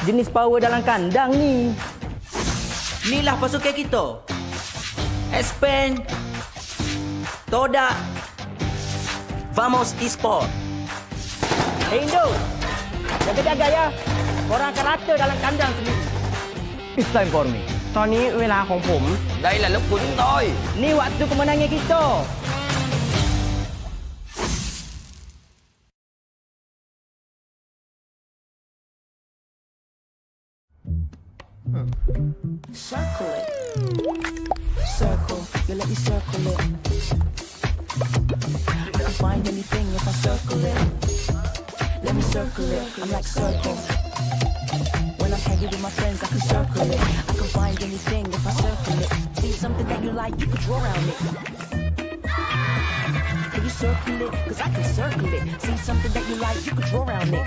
jenis power dalam kandang ni. Inilah pasukan kita. Expand. Toda. Vamos Esport. Hey Indo, jaga-jaga ya. Korang akan rata dalam kandang sendiri. It's time for me. ตอนนี้เวลาของผม Đây là lúc của chúng tôi. Ni waktu kemenangan kita. Circle it. Circle, you let me circle it. I can find anything if I circle it. Let me circle it. I'm like circle. When I'm hanging with my friends, I can circle it. I can find anything if I circle it. See something that you like, you can draw around it. Can you circle it? Cause I can circle it. See something that you like, you can draw around it.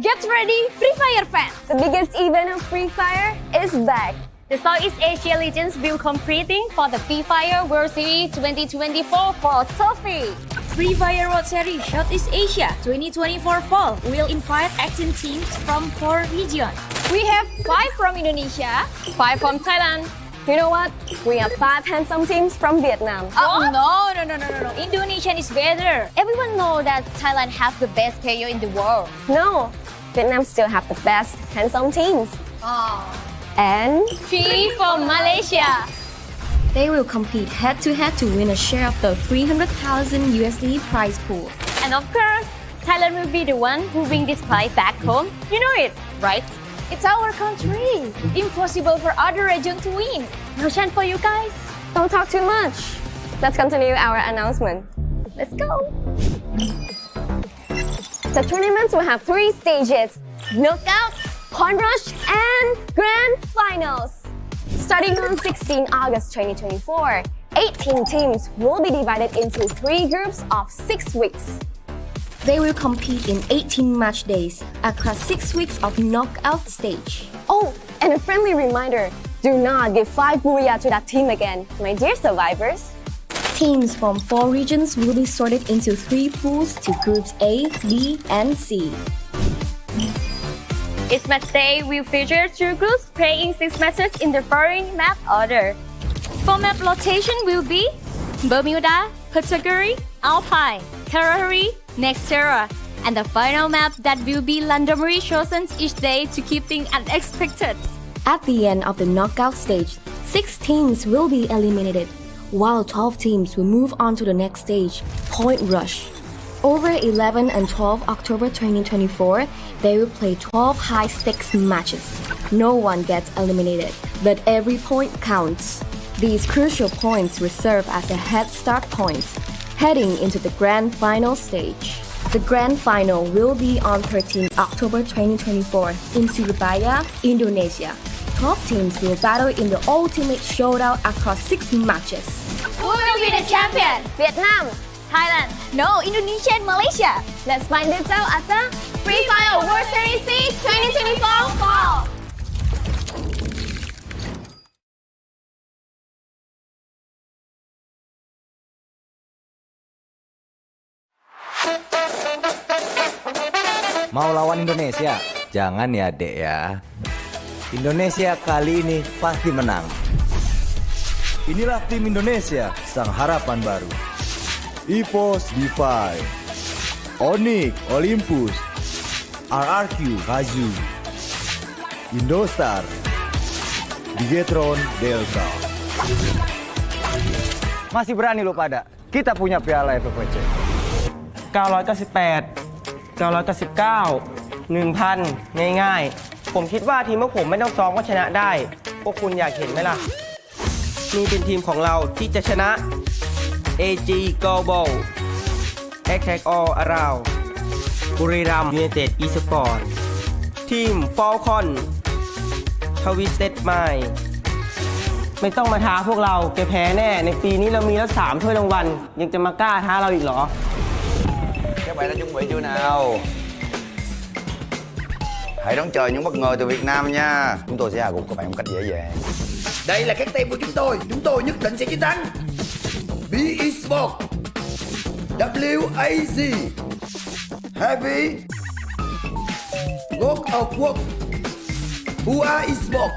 Get ready, Free Fire fans! The biggest event of Free Fire is back. The Southeast Asia Legends will competing for the Free Fire World Series 2024 Fall Trophy. Free Fire World Series Southeast Asia 2024 Fall will invite 18 teams from 4 regions. We have 5 from Indonesia, 5 from Thailand. You know what? We have 5 handsome teams from Vietnam. Oh no. Indonesian is better. Everyone knows that Thailand has the best player in the world. No, Vietnam still have the best handsome teams. And 3 from Malaysia. They will compete head-to-head to win a share of the 300,000 USD prize pool. And of course, Thailand will be the one who bring this prize back home. You know it, right? It's our country. Impossible for other region to win. No chance for you guys. don't talk too much. Let's continue our announcement. Let's go. The tournaments will have 3 stages: knockout, point rush, and grand finals. Starting on 16 August 2024, 18 teams will be divided into 3 groups of 6 weeks. They will compete in 18 match days across 6 weeks of knockout stage. Oh, and a friendly reminder, do not give 5 booyah to that team again, my dear survivors. Teams from 4 regions will be sorted into 3 pools to groups A, B, and C. Each match day will feature 2 groups playing 6 matches in the following map order. For map rotation will be Bermuda, Category, Alpine, Rivalry, Nextera, and the final map that will be randomly chosen each day to keep things unexpected. At the end of the knockout stage, 6 teams will be eliminated, while 12 teams will move on to the next stage, Point Rush. Over 11 and 12 October 2024, they will play 12 high-stakes matches. No one gets eliminated, but every point counts. These crucial points will serve as a head start points, heading into the grand final stage. The grand final will be on 13 October 2024 in Surabaya, Indonesia. 12 teams will battle in the ultimate showdown across 6 matches. Who will be the champion? Vietnam, Thailand. No, Indonesia and Malaysia. let's find this out at the Free Fire World Series SEA 2024 Fall. Mau lawan Indonesia? Jangan ya, Dek ya. Indonesia kali ini pasti menang. Inilah tim Indonesia, sang harapan baru. EVOS Defy, Onyx Olympus, RRQ Kazu, Indostar, Bigetron Delta. Masih berani lu pada? Kita punya piala FFWS. 998 999 1,000 ง่ายๆ ผมคิดว่าทีมพวกผมไม่ต้องซ้อมก็ชนะได้ พวกคุณอยากเห็นไหมล่ะ นี่เป็นทีมของเราที่จะชนะ AG Global Attack All Around บุรีรัมย์ยูไนเต็ด eSport ทีม Falcon Twisted Mind ไม่ต้องมาท้าพวกเราแกแพ้แน่ ในปีนี้เรามีแล้ว3 ถ้วยรางวัล ยังจะมากล้าท้าเราอีกเหรอ Các bạn đã chuẩn bị chưa nào? Hãy đón chờ những bất ngờ từ Việt Nam nha. Chúng tôi sẽ hạ gục các bạn một cách dễ dàng. Đây là cái team của chúng tôi nhất định sẽ chiến thắng. B Esport WAC Heavy God of War UA Esport.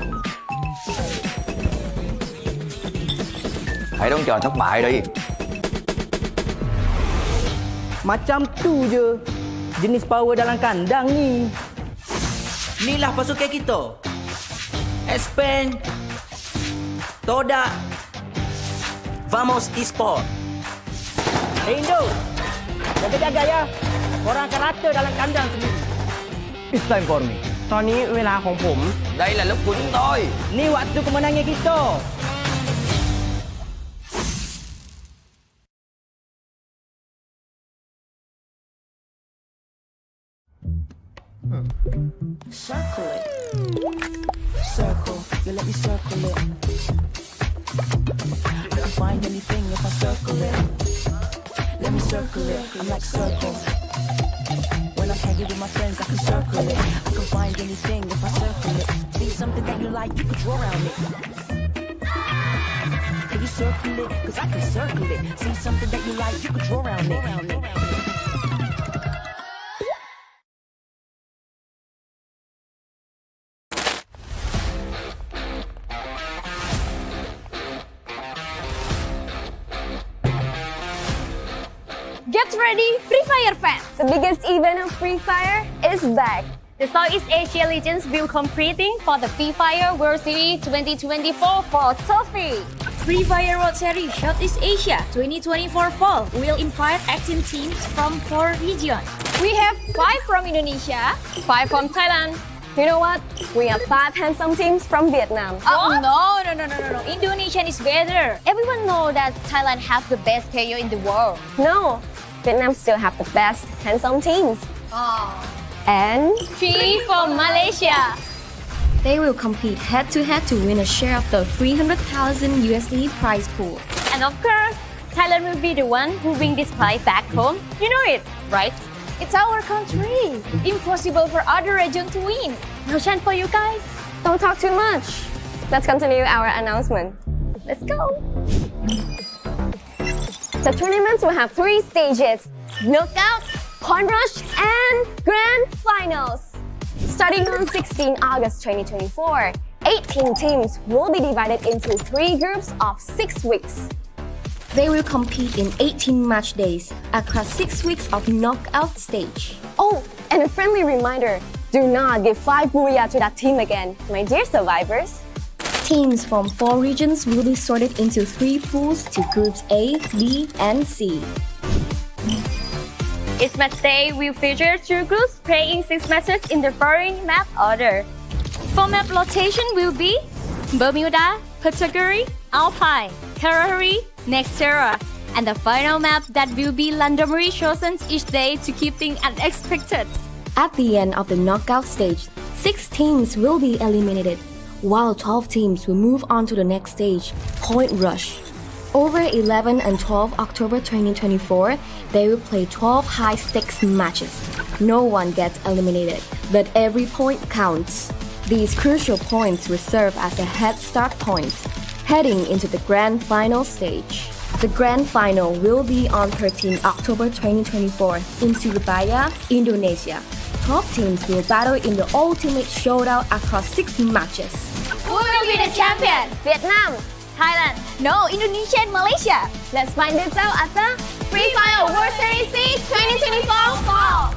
Hãy đón chờ thất bại đi. Macam tu je jenis power dalam kandang ni. Inilah pasukan kita. Espen, Toda, Vamos Esport. Hey Indo, jaga-jaga ya. Korang akan rata dalam kandang sendiri. It's time for me. ตอนนี้เวลาของผม Đây là lúc của chúng tôi. Ni waktu kemenangan kita. Circle it. Circle, you let me circle it. I can find anything if I circle it. Let me circle it. I'm like circle. When I'm hanging with my friends, I can circle it. I can find anything if I circle it. See something that you like, you can draw around it. Can you circle it? Cause I can circle it. See something that you like, you can draw around it. Get ready, Free Fire fans! The biggest event of Free Fire is back. The Southeast Asia Legends will competing for the Free Fire World Series 2024 for trophy. Free Fire World Series Southeast Asia 2024 Fall will invite 18 teams from 4 regions. We have 5 from Indonesia, 5 from Thailand. You know what? We have 5 handsome teams from Vietnam. Oh no. Indonesian is better. Everyone know that Thailand have the best player in the world. No, Vietnam still have the best handsome teams. And 3 from Malaysia. They will compete head-to-head to win a share of the 300,000 USD prize pool. And of course, Thailand will be the one who bring this prize back home. You know it, right? It's our country. Impossible for other region to win. No chance for you guys. don't talk too much. Let's continue our announcement. Let's go. The tournaments will have 3 stages: knockout, point rush, and grand finals. Starting on 16 August 2024, 18 teams will be divided into 3 groups of 6 weeks. They will compete in 18 match days across 6 weeks of knockout stage. Oh, and a friendly reminder, do not give 5 booyah to that team again, my dear survivors. Teams from 4 regions will be sorted into 3 pools to groups A, B, and C. Each match day will feature 2 groups playing 6 matches in the following map order. For map location will be Bermuda, Category, Alpine, Rivalry, Nextera, and the final map that will be randomly chosen each day to keep things unexpected. At the end of the knockout stage, 6 teams will be eliminated, while 12 teams will move on to the next stage, Point Rush. Over 11 and 12 October 2024, they will play 12 high-stakes matches. No one gets eliminated, but every point counts. These crucial points will serve as a head start points, heading into the grand final stage. The grand final will be on 13 October 2024 in Surabaya, Indonesia. 12 teams will battle in the ultimate showdown across 6 matches. Who will be the champion? Vietnam, Thailand. No, Indonesia and Malaysia. let's find this out at the Free Fire World Series SEA 2024 Fall.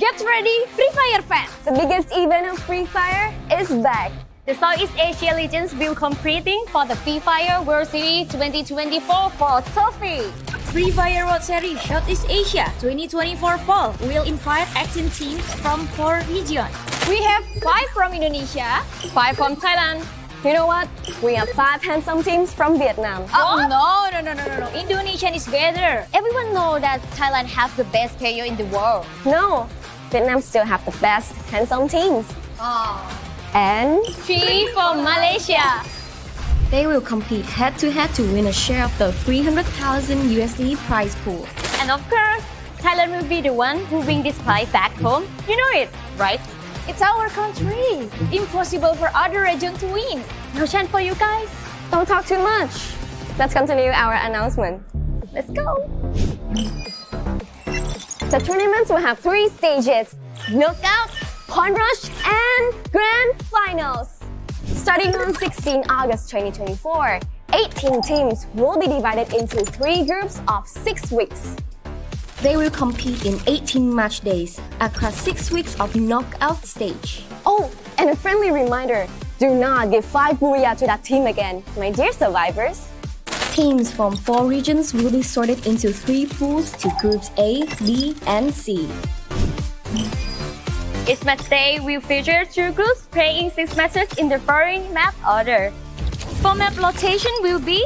Get ready, Free Fire fans! The biggest event of Free Fire is back. The Southeast Asia Legends will competing for the Free Fire World Series 2024 for trophy. Free Fire World Series Southeast Asia 2024 Fall will invite 18 teams from 4 regions. We have 5 from Indonesia, 5 from Thailand. You know what? We have 5 handsome teams from Vietnam. Oh no. Indonesian is better. Everyone knows that Thailand has the best player in the world. No, Vietnam still have the best handsome teams. And 3 from Malaysia. They will compete head-to-head to win a share of the 300,000 USD prize pool. And of course, Thailand will be the one who bring this prize back home. You know it, right? it's our country. Impossible for other region to win. No chance for you guys. Don't talk too much. Let's continue our announcement. Let's go. The tournaments will have 3 stages: knockout, point rush, and grand finals. Starting on 16 August 2024, 18 teams will be divided into 3 groups of 6 weeks. They will compete in 18 match days across 6 weeks of knockout stage. Oh, and a friendly reminder, do not give 5 booyah to that team again, my dear survivors. Teams from 4 regions will be sorted into 3 pools to groups A, B, and C. Each match day will feature 2 groups playing 6 matches in the following map order. For map rotation will be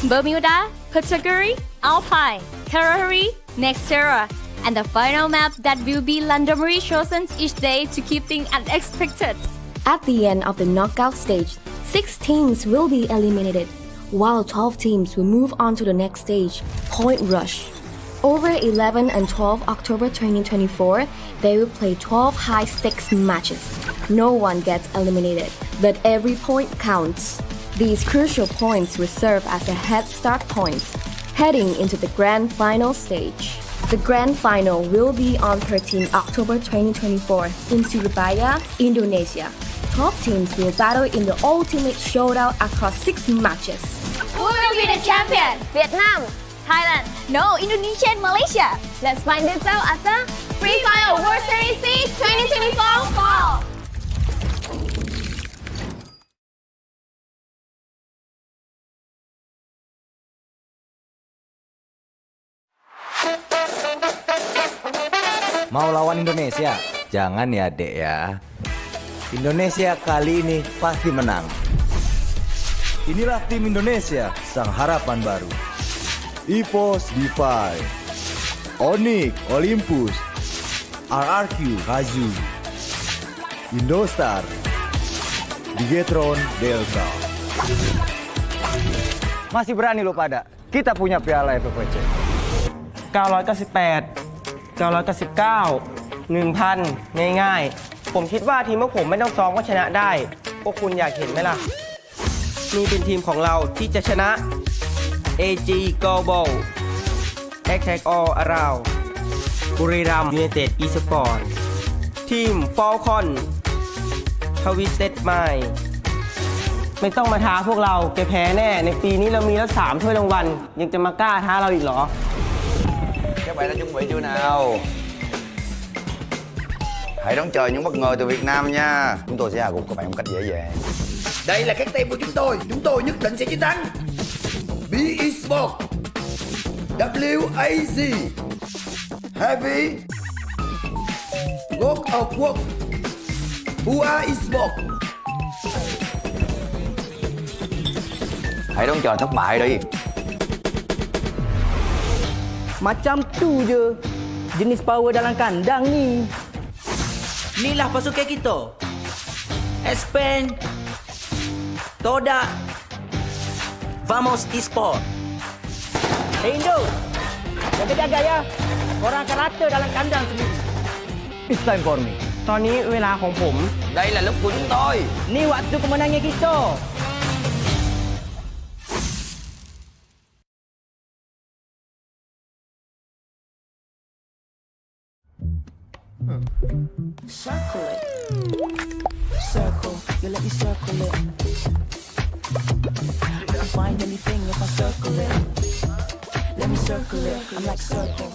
Bermuda, category, Alpine, category, Nextera, and the final map that will be randomly chosen each day to keep things unexpected. At the end of the knockout stage, 6 teams will be eliminated, while 12 teams will move on to the next stage, Point Rush. Over 11 and 12 October 2024, they will play 12 high-stakes matches. No one gets eliminated, but every point counts. These crucial points will serve as a head start points, heading into the grand final stage. The grand final will be on 13 October 2024 in Surabaya, Indonesia. 12 teams will battle in the ultimate showdown across 6 matches. Who will be the champion? Vietnam, Thailand. No, Indonesia and Malaysia. let's find this out at the Free Fire World Series SEA 2024 Fall. Mau lawan Indonesia? Jangan ya, Dek ya. Indonesia kali ini pasti menang. Inilah tim Indonesia, sang harapan baru. EVOS Defy, Onyx Olympus, RRQ Kazu, Indostar, Bigetron Delta. Masih berani lo pada? Kita punya piala FFWS. 998 999 1,000 ง่ายๆผมคิดว่าทีมพวกผมไม่ต้องซ้อมก็ชนะได้พวกคุณอยากเห็นไหมล่ะนี่เป็นทีมของเราที่จะชนะ AG Global Attack All Around บุรีรัมย์ยูไนเต็ด eSport ทีม Falcon Twisted Mind ไม่ต้องมาท้าพวกเราแกแพ้แน่ในปีนี้เรามีแล้ว3 ถ้วยรางวัลยังจะมากล้าท้าเราอีกเหรอ Các bạn đã chuẩn bị chưa nào? Hãy đón chờ những bất ngờ từ Việt Nam nha. Chúng tôi sẽ hạ gục các bạn một cách dễ dàng. Đây là cái team của chúng tôi nhất định sẽ chiến thắng. B Esports, WAZ, Heavy, God of War, UA Esports. Hãy đón chờ thất bại đi. Macam tu je jenis power dalam kandang ni. Inilah pasukan kita. Expand, Toda, Vamos Esport. Hey Indo, jaga-jaga ya. Korang akan rata dalam kandang sendiri. It's time for me. ตอนนี้เวลาของผม Đây là lúc của chúng tôi. Ni waktu kemenangan kita. Circle it. Circle, you let me circle it. I can find anything if I circle it. Let me circle it. I'm like circle.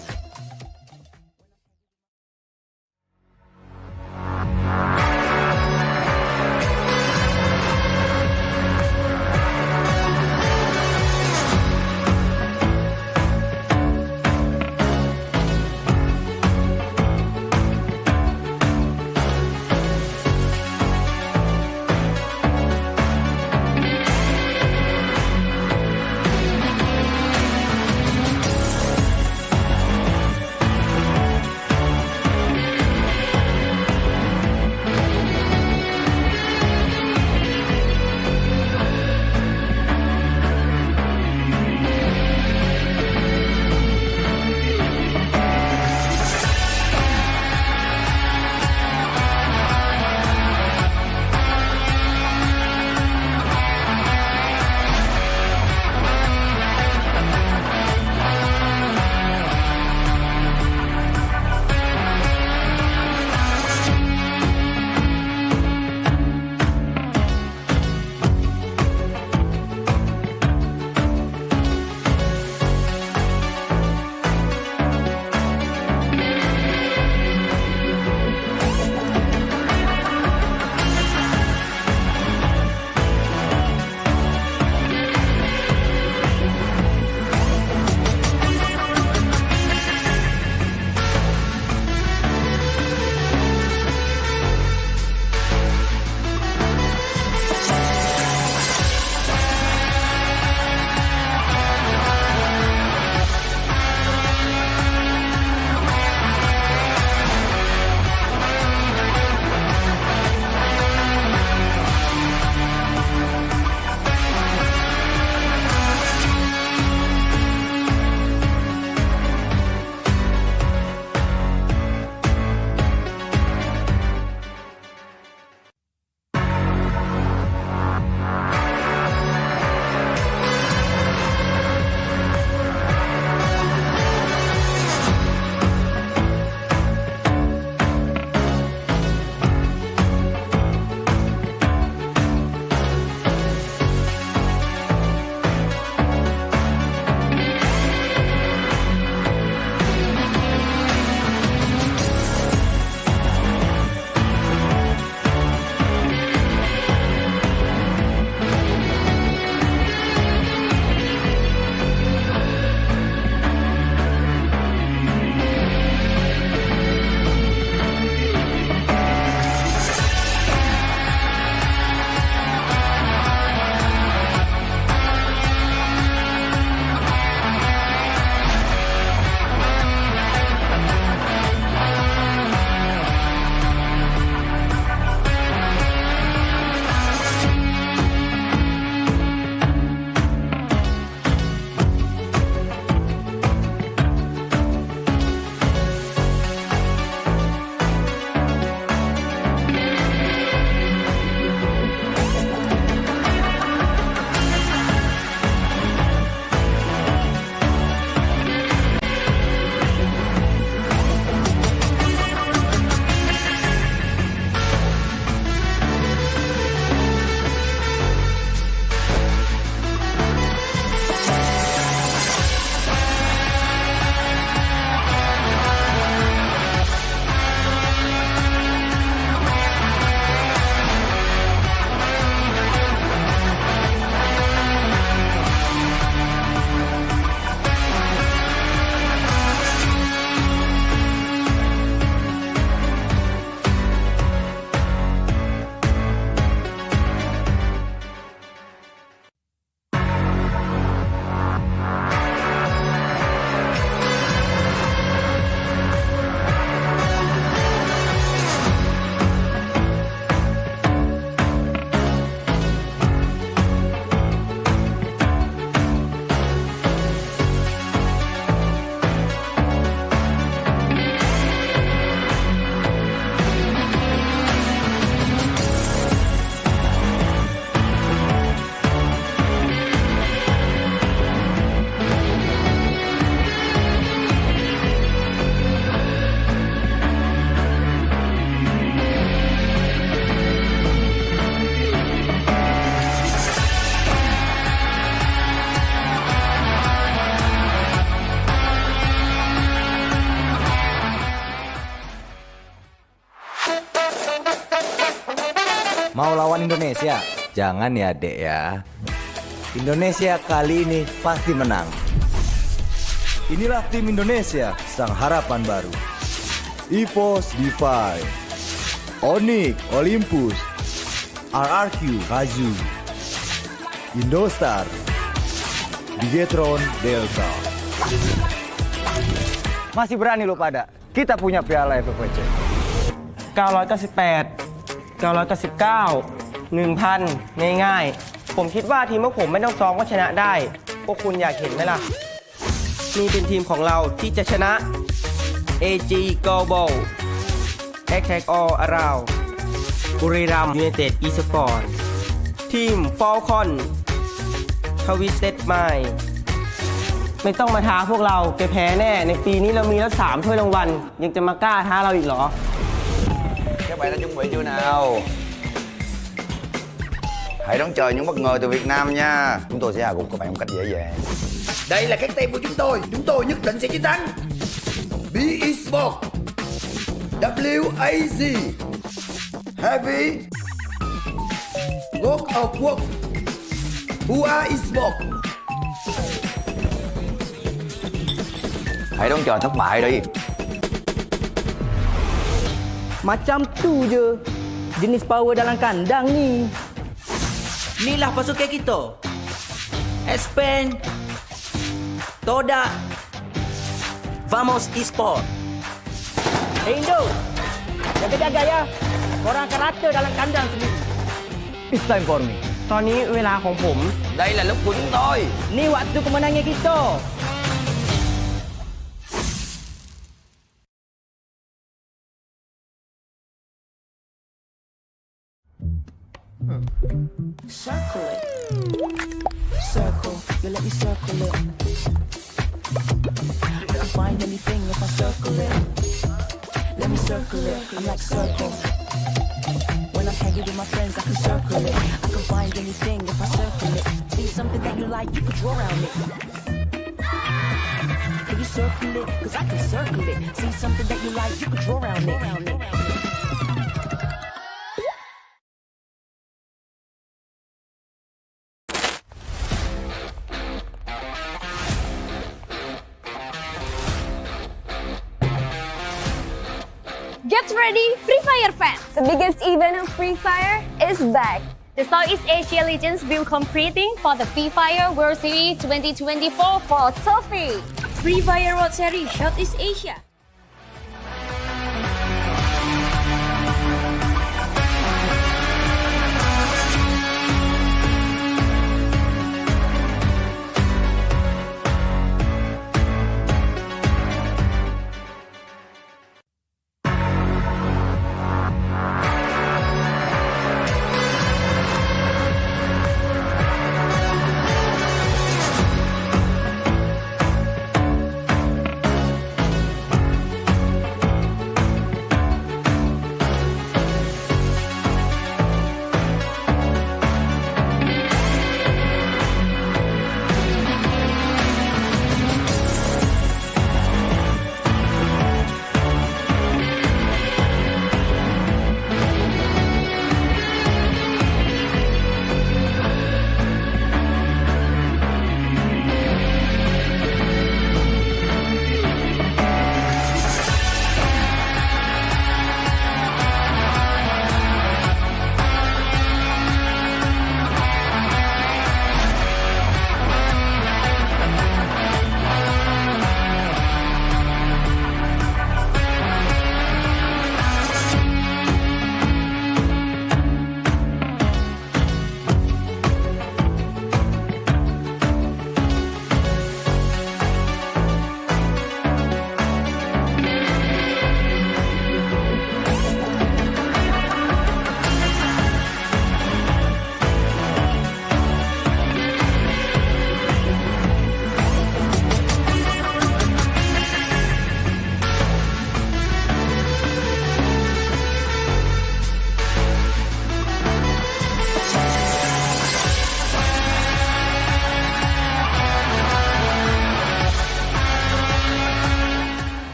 lawan Indonesia. Jangan ya dek ya. Indonesia kali ini pasti menang. Inilah tim Indonesia, sang harapan baru. EVOS Divine, Onyx Olympus, RRQ Kazu, Indostar, Bigetron Delta. Masih berani lo pada? Kita punya piala FFWS. 998 999 1,000 ง่ายๆ ผมคิดว่าทีมพวกผมไม่ต้องซ้อมก็ชนะได้ พวกคุณอยากเห็นไหมล่ะ นี่เป็นทีมของเราที่จะชนะ AG Global Attack All Around บุรีรัมย์ยูไนเต็ด eSport ทีม Falcon Twisted Mind ไม่ต้องมาท้าพวกเราแกแพ้แน่ ในปีนี้เรามีแล้ว3ถ้วยรางวัล ยังจะมากล้าท้าเราอีกเหรอ Các bạn đã chuẩn bị chưa nào? Hãy đón chờ những bất ngờ từ Việt Nam nha. Chúng tôi sẽ hạ gục các bạn một cách dễ dàng. Đây là cái team của chúng tôi nhất định sẽ chiến thắng. BE Sport, WAZ, Heavy, World of Work, UA Sport. Hãy đón chờ thất bại đi. Macam tu je. Jenis power dalam kandang ni. Inilah pasukan kita. Espen, Toda, Vamos Esport. Hey Indo, jaga-jaga ya. Korang akan rata dalam kandang sendiri. It's time for me. ตอนนี้เวลาของผม Đây là lúc của chúng tôi. Ni waktu kemenangan kita. Circle it. Circle, you let me circle it. I can find anything if I circle it. Let me circle it. I'm like circle. When I'm hanging with my friends, I can circle it. I can find anything if I circle it. See something that you like, you can draw around it. Can you circle it? Cause I can circle it. See something that you like, you can draw around it. Get ready, Free Fire fans! The biggest event of Free Fire is back. The Southeast Asia Legends will competing for the Free Fire World Series 2024 For trophy. Free Fire World Series Southeast Asia.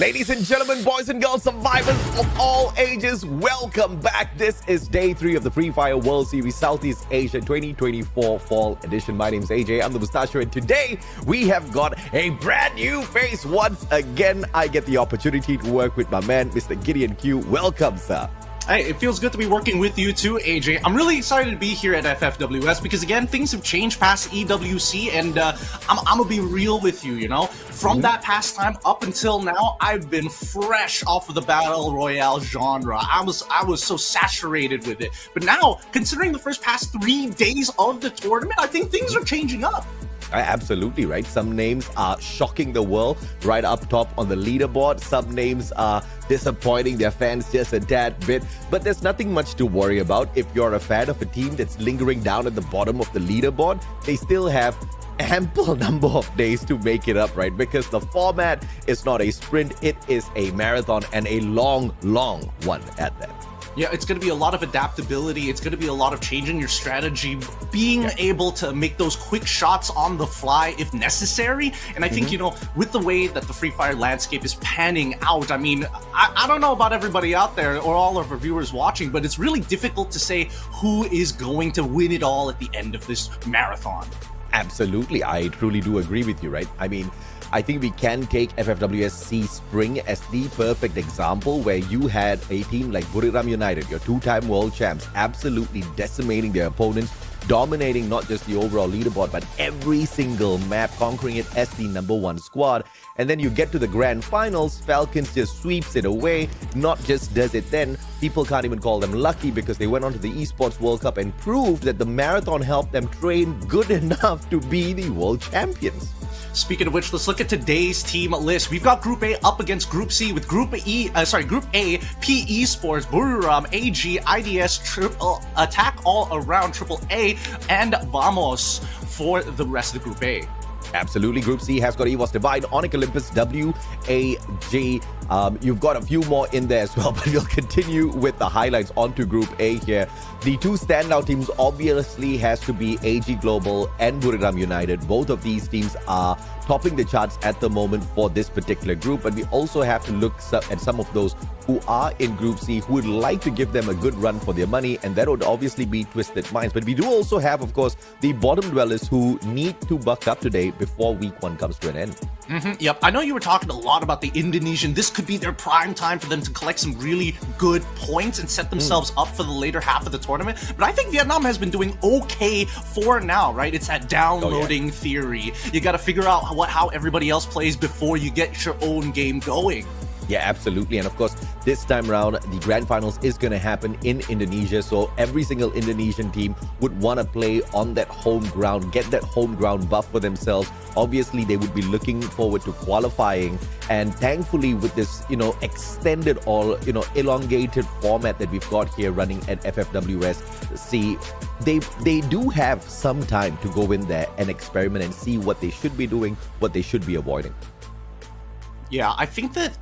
Ladies and gentlemen, boys and girls, survivors of all ages, welcome back. This is day 3 of the Free Fire World Series Southeast Asia 2024 Fall Edition. My name is AJ, I'm the Mustachio, and today we have got a brand new face. Once again, I get the opportunity to work with my man, Mr. Gideon Q. Welcome, sir. Hey, it feels good to be working with you too, AJ. I'm really excited to be here at FFWS because, again, things have changed past EWC, and I'm gonna be real with you, you know? From that past time up until now, I've been fresh off of the Battle Royale genre. I was so saturated with it. But now, considering the past 3 days of the tournament, I think things are changing up. Absolutely right. Some names are shocking the world right up top on the leaderboard. Some names are disappointing their fans just a tad bit. But there's nothing much to worry about. If you're a fan of a team that's lingering down at the bottom of the leaderboard, they still have ample number of days to make it up, right? Because the format is not a sprint, it is a marathon, and a long one at that. Yeah, it's going to be a lot of adaptability. It's going to be a lot of changing your strategy, being able to make those quick shots on the fly if necessary. And I think, you know, with the way that the Free Fire landscape is panning out, I mean, I don't know about everybody out there or all of our viewers watching, but it's really difficult to say who is going to win it all at the end of this marathon. Absolutely. I truly do agree with you, right? I mean, I think we can take FFWS SEA Spring as the perfect example where you had a team like Buriram United, your 2-time world champs, absolutely decimating their opponents, dominating not just the overall leaderboard, but every single map, conquering it as the #1 squad. And then you get to the grand finals, Falcons just sweeps it away. Not just does it then, people can't even call them lucky because they went on to the Esports World Cup and proved that the marathon helped them train good enough to be the world champions. Speaking of which, let's look at today's team list. We've got Group A up against Group C with Group A, PE Sports, Buriram, AG, IDS, Triple Attack All Around, Triple A, and Vamos for the rest of the Group A. Absolutely. Group C has got EVOS Divide, Onyx Olympus, WAG. You've got a few more in there as well, but we'll continue with the highlights onto Group A here. The 2 standout teams obviously has to be AG Global and Buriram United. Both of these teams are topping the charts at the moment for this particular group, but we also have to look at some of those who are in Group C who would like to give them a good run for their money, and that would obviously be Twisted Minds. But we do also have, of course, the bottom dwellers who need to buck up today before week 1 comes to an end. Yep, I know you were talking a lot about the Indonesian. This could be their prime time for them to collect some really good points and set themselves up for the later half of the tournament. But I think Vietnam has been doing okay for now, right? It's that downloading theory. You got to figure out how everybody else plays before you get your own game going. Yeah, absolutely. And of course, this time around, the grand finals is going to happen in Indonesia. So every single Indonesian team would want to play on that home ground, get that home ground buff for themselves. Obviously, they would be looking forward to qualifying. And thankfully, with this, you know, extended or, you know, elongated format that we've got here running at FFWS SEA, they do have some time to go in there and experiment and see what they should be doing, what they should be avoiding. Yeah, I think that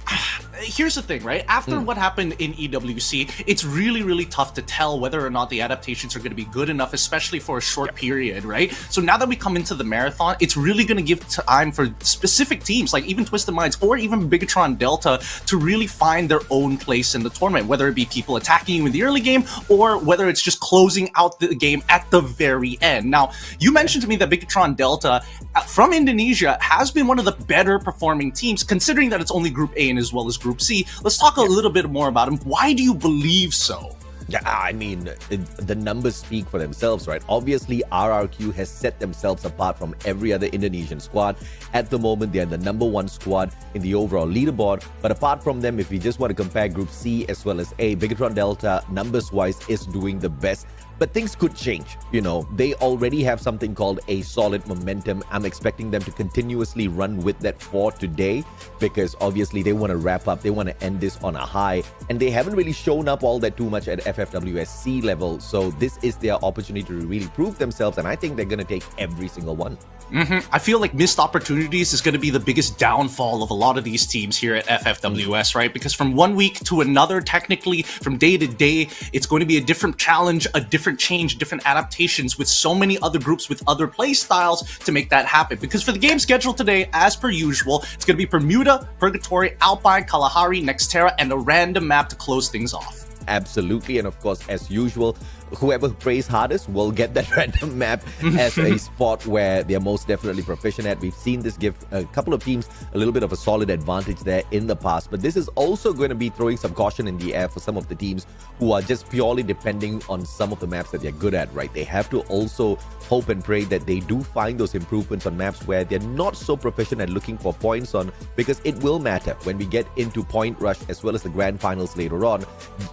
here's the thing, right? After what happened in EWC, it's really tough to tell whether or not the adaptations are going to be good enough, especially for a short period, right? So now that we come into the marathon, it's really going to give time for specific teams, like even Twisted Minds or even Bigatron Delta, to really find their own place in the tournament, whether it be people attacking you in the early game or whether it's just closing out the game at the very end. Now, you mentioned to me that Bigatron Delta from Indonesia has been one of the better performing teams, considering that it's only Group A and as well as Group C. Let's talk a little bit more about him. Why do you believe so? Yeah, I mean, the numbers speak for themselves, right? Obviously, RRQ has set themselves apart from every other Indonesian squad. At the moment, they're the #1 squad in the overall leaderboard. But apart from them, if we just want to compare Group C as well as A, Bigatron Delta, numbers-wise, is doing the best. But things could change. You know, they already have something called a solid momentum. I'm expecting them to continuously run with that for today because obviously they want to wrap up. They want to end this on a high. And they haven't really shown up all that too much at FFWS SEA level. So this is their opportunity to really prove themselves. And I think they're going to take every single one. I feel like missed opportunities is going to be the biggest downfall of a lot of these teams here at FFWS, right? Because from one week to another, technically, from day to day, it's going to be a different challenge, a different different change, different adaptations with so many other groups with other play styles to make that happen. Because for the game schedule today, as per usual, it's going to be Bermuda, Purgatory, Alpine, Kalahari, Nextera, and a random map to close things off. Absolutely. And of course, as usual, whoever plays hardest will get that random map as a spot where they're most definitely proficient at. We've seen this give a couple of teams a little bit of a solid advantage there in the past, but this is also going to be throwing some caution in the air for some of the teams who are just purely depending on some of the maps that they're good at, right? They have to also hope and pray that they do find those improvements on maps where they're not so proficient at looking for points on, because it will matter when we get into Point Rush as well as the grand finals later on.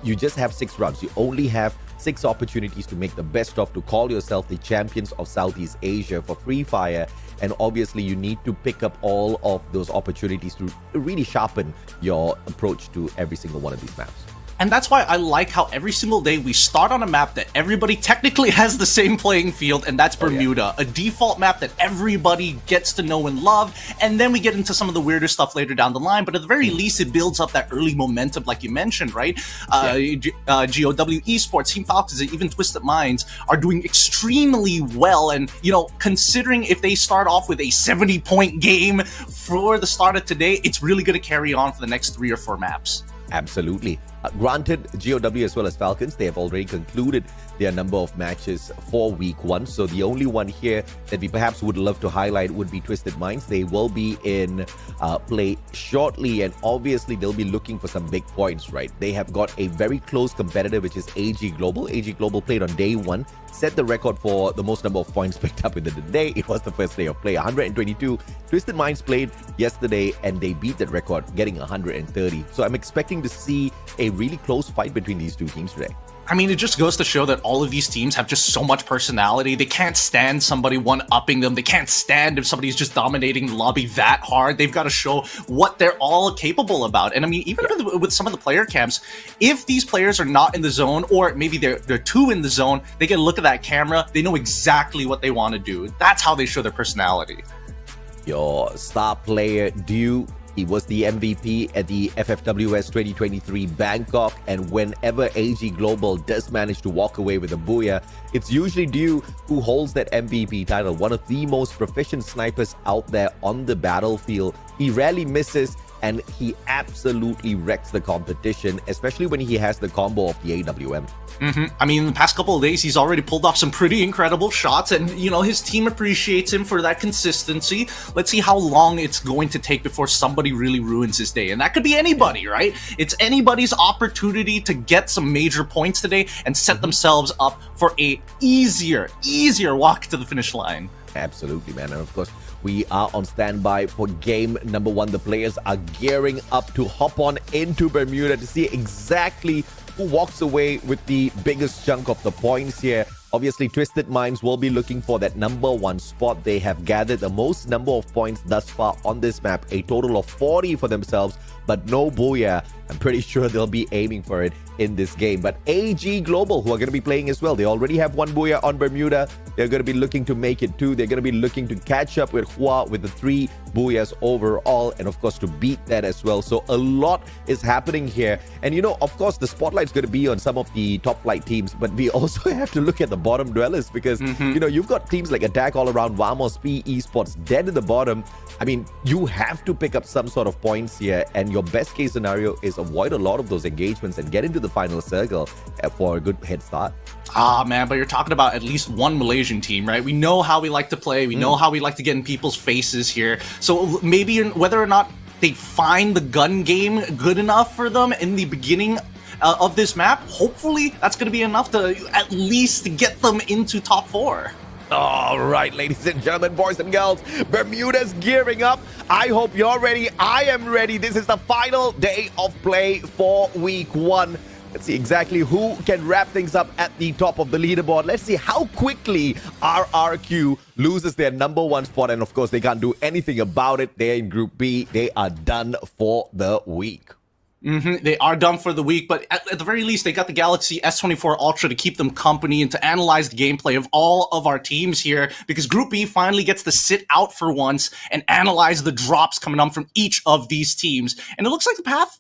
You just have 6 rounds. You only have 6 opportunities to make the best of, to call yourself the champions of Southeast Asia for Free Fire. And obviously you need to pick up all of those opportunities to really sharpen your approach to every single one of these maps. And that's why I like how every single day we start on a map that everybody technically has the same playing field, and that's Bermuda, a default map that everybody gets to know and love. And then we get into some of the weirder stuff later down the line, but at the very least, it builds up that early momentum, like you mentioned, right? GOW Esports, Team Falcons, and even Twisted Minds are doing extremely well. And, you know, considering if they start off with a 70-point game for the start of today, it's really going to carry on for the next 3 or 4 maps. Absolutely. Granted, GOW as well as Falcons, they have already concluded their number of matches for week 1. So the only one here that we perhaps would love to highlight would be Twisted Minds. They will be in play shortly, and obviously they'll be looking for some big points, right? They have got a very close competitor, which is AG Global. AG Global played on day 1, set the record for the most number of points picked up within the day. It was the first day of play, 122. Twisted Minds played yesterday and they beat that record, getting 130. So I'm expecting to see a really close fight between these two teams today. I mean, it just goes to show that all of these teams have just so much personality. They can't stand somebody one-upping them. They can't stand if somebody's just dominating the lobby that hard. They've got to show what they're all capable about. And I mean, even with some of the player camps, if these players are not in the zone, or maybe they're too in the zone, they get a look at that camera. They know exactly what they want to do. That's how they show their personality. Your star player, Dew, he was the MVP at the FFWS 2023 Bangkok, and whenever AG Global does manage to walk away with a booyah, it's usually Dew who holds that MVP title. One of the most proficient snipers out there on the battlefield. He rarely misses, and he absolutely wrecks the competition, especially when he has the combo of the AWM. I mean, in the past couple of days, he's already pulled off some pretty incredible shots, and, you know, his team appreciates him for that consistency. Let's see how long it's going to take before somebody really ruins his day. And that could be anybody, right? It's anybody's opportunity to get some major points today and set themselves up for a easier walk to the finish line. Absolutely, man. And of course, we are on standby for game number 1. The players are gearing up to hop on into Bermuda to see exactly who walks away with the biggest chunk of the points here. Obviously, Twisted Minds will be looking for that number 1 spot. They have gathered the most number of points thus far on this map, a total of 40 for themselves, but no booyah. I'm pretty sure they'll be aiming for it in this game. But AG Global, who are going to be playing as well, they already have 1 booyah on Bermuda. They're going to be looking to make it 2. They're going to be looking to catch up with Hua with the 3 booyahs overall, and of course to beat that as well. So a lot is happening here. And you know, of course, the spotlight's going to be on some of the top flight teams, but we also have to look at the bottom dwellers, because you know, you've got teams like Attack All Around, Vamos, P Esports dead at the bottom. I mean, you have to pick up some sort of points here, and your best case scenario is avoid a lot of those engagements and get into the final circle for a good head start. Ah, man, but you're talking about at least one Malaysian team, right? We know how we like to play. We know how we like to get in people's faces here. So maybe whether or not they find the gun game good enough for them in the beginning of this map, hopefully that's going to be enough to at least get them into top 4. All right, ladies and gentlemen, boys and girls, Bermuda's gearing up. I hope you're ready. I am ready. This is the final day of play for week 1. Let's see exactly who can wrap things up at the top of the leaderboard. Let's see how quickly RRQ loses their number 1 spot. And of course, they can't do anything about it. They're in Group B. They are done for the week. They are done for the week, but at the very least, they got the Galaxy S24 Ultra to keep them company and to analyze the gameplay of all of our teams here, because Group B finally gets to sit out for once and analyze the drops coming on from each of these teams. And it looks like the path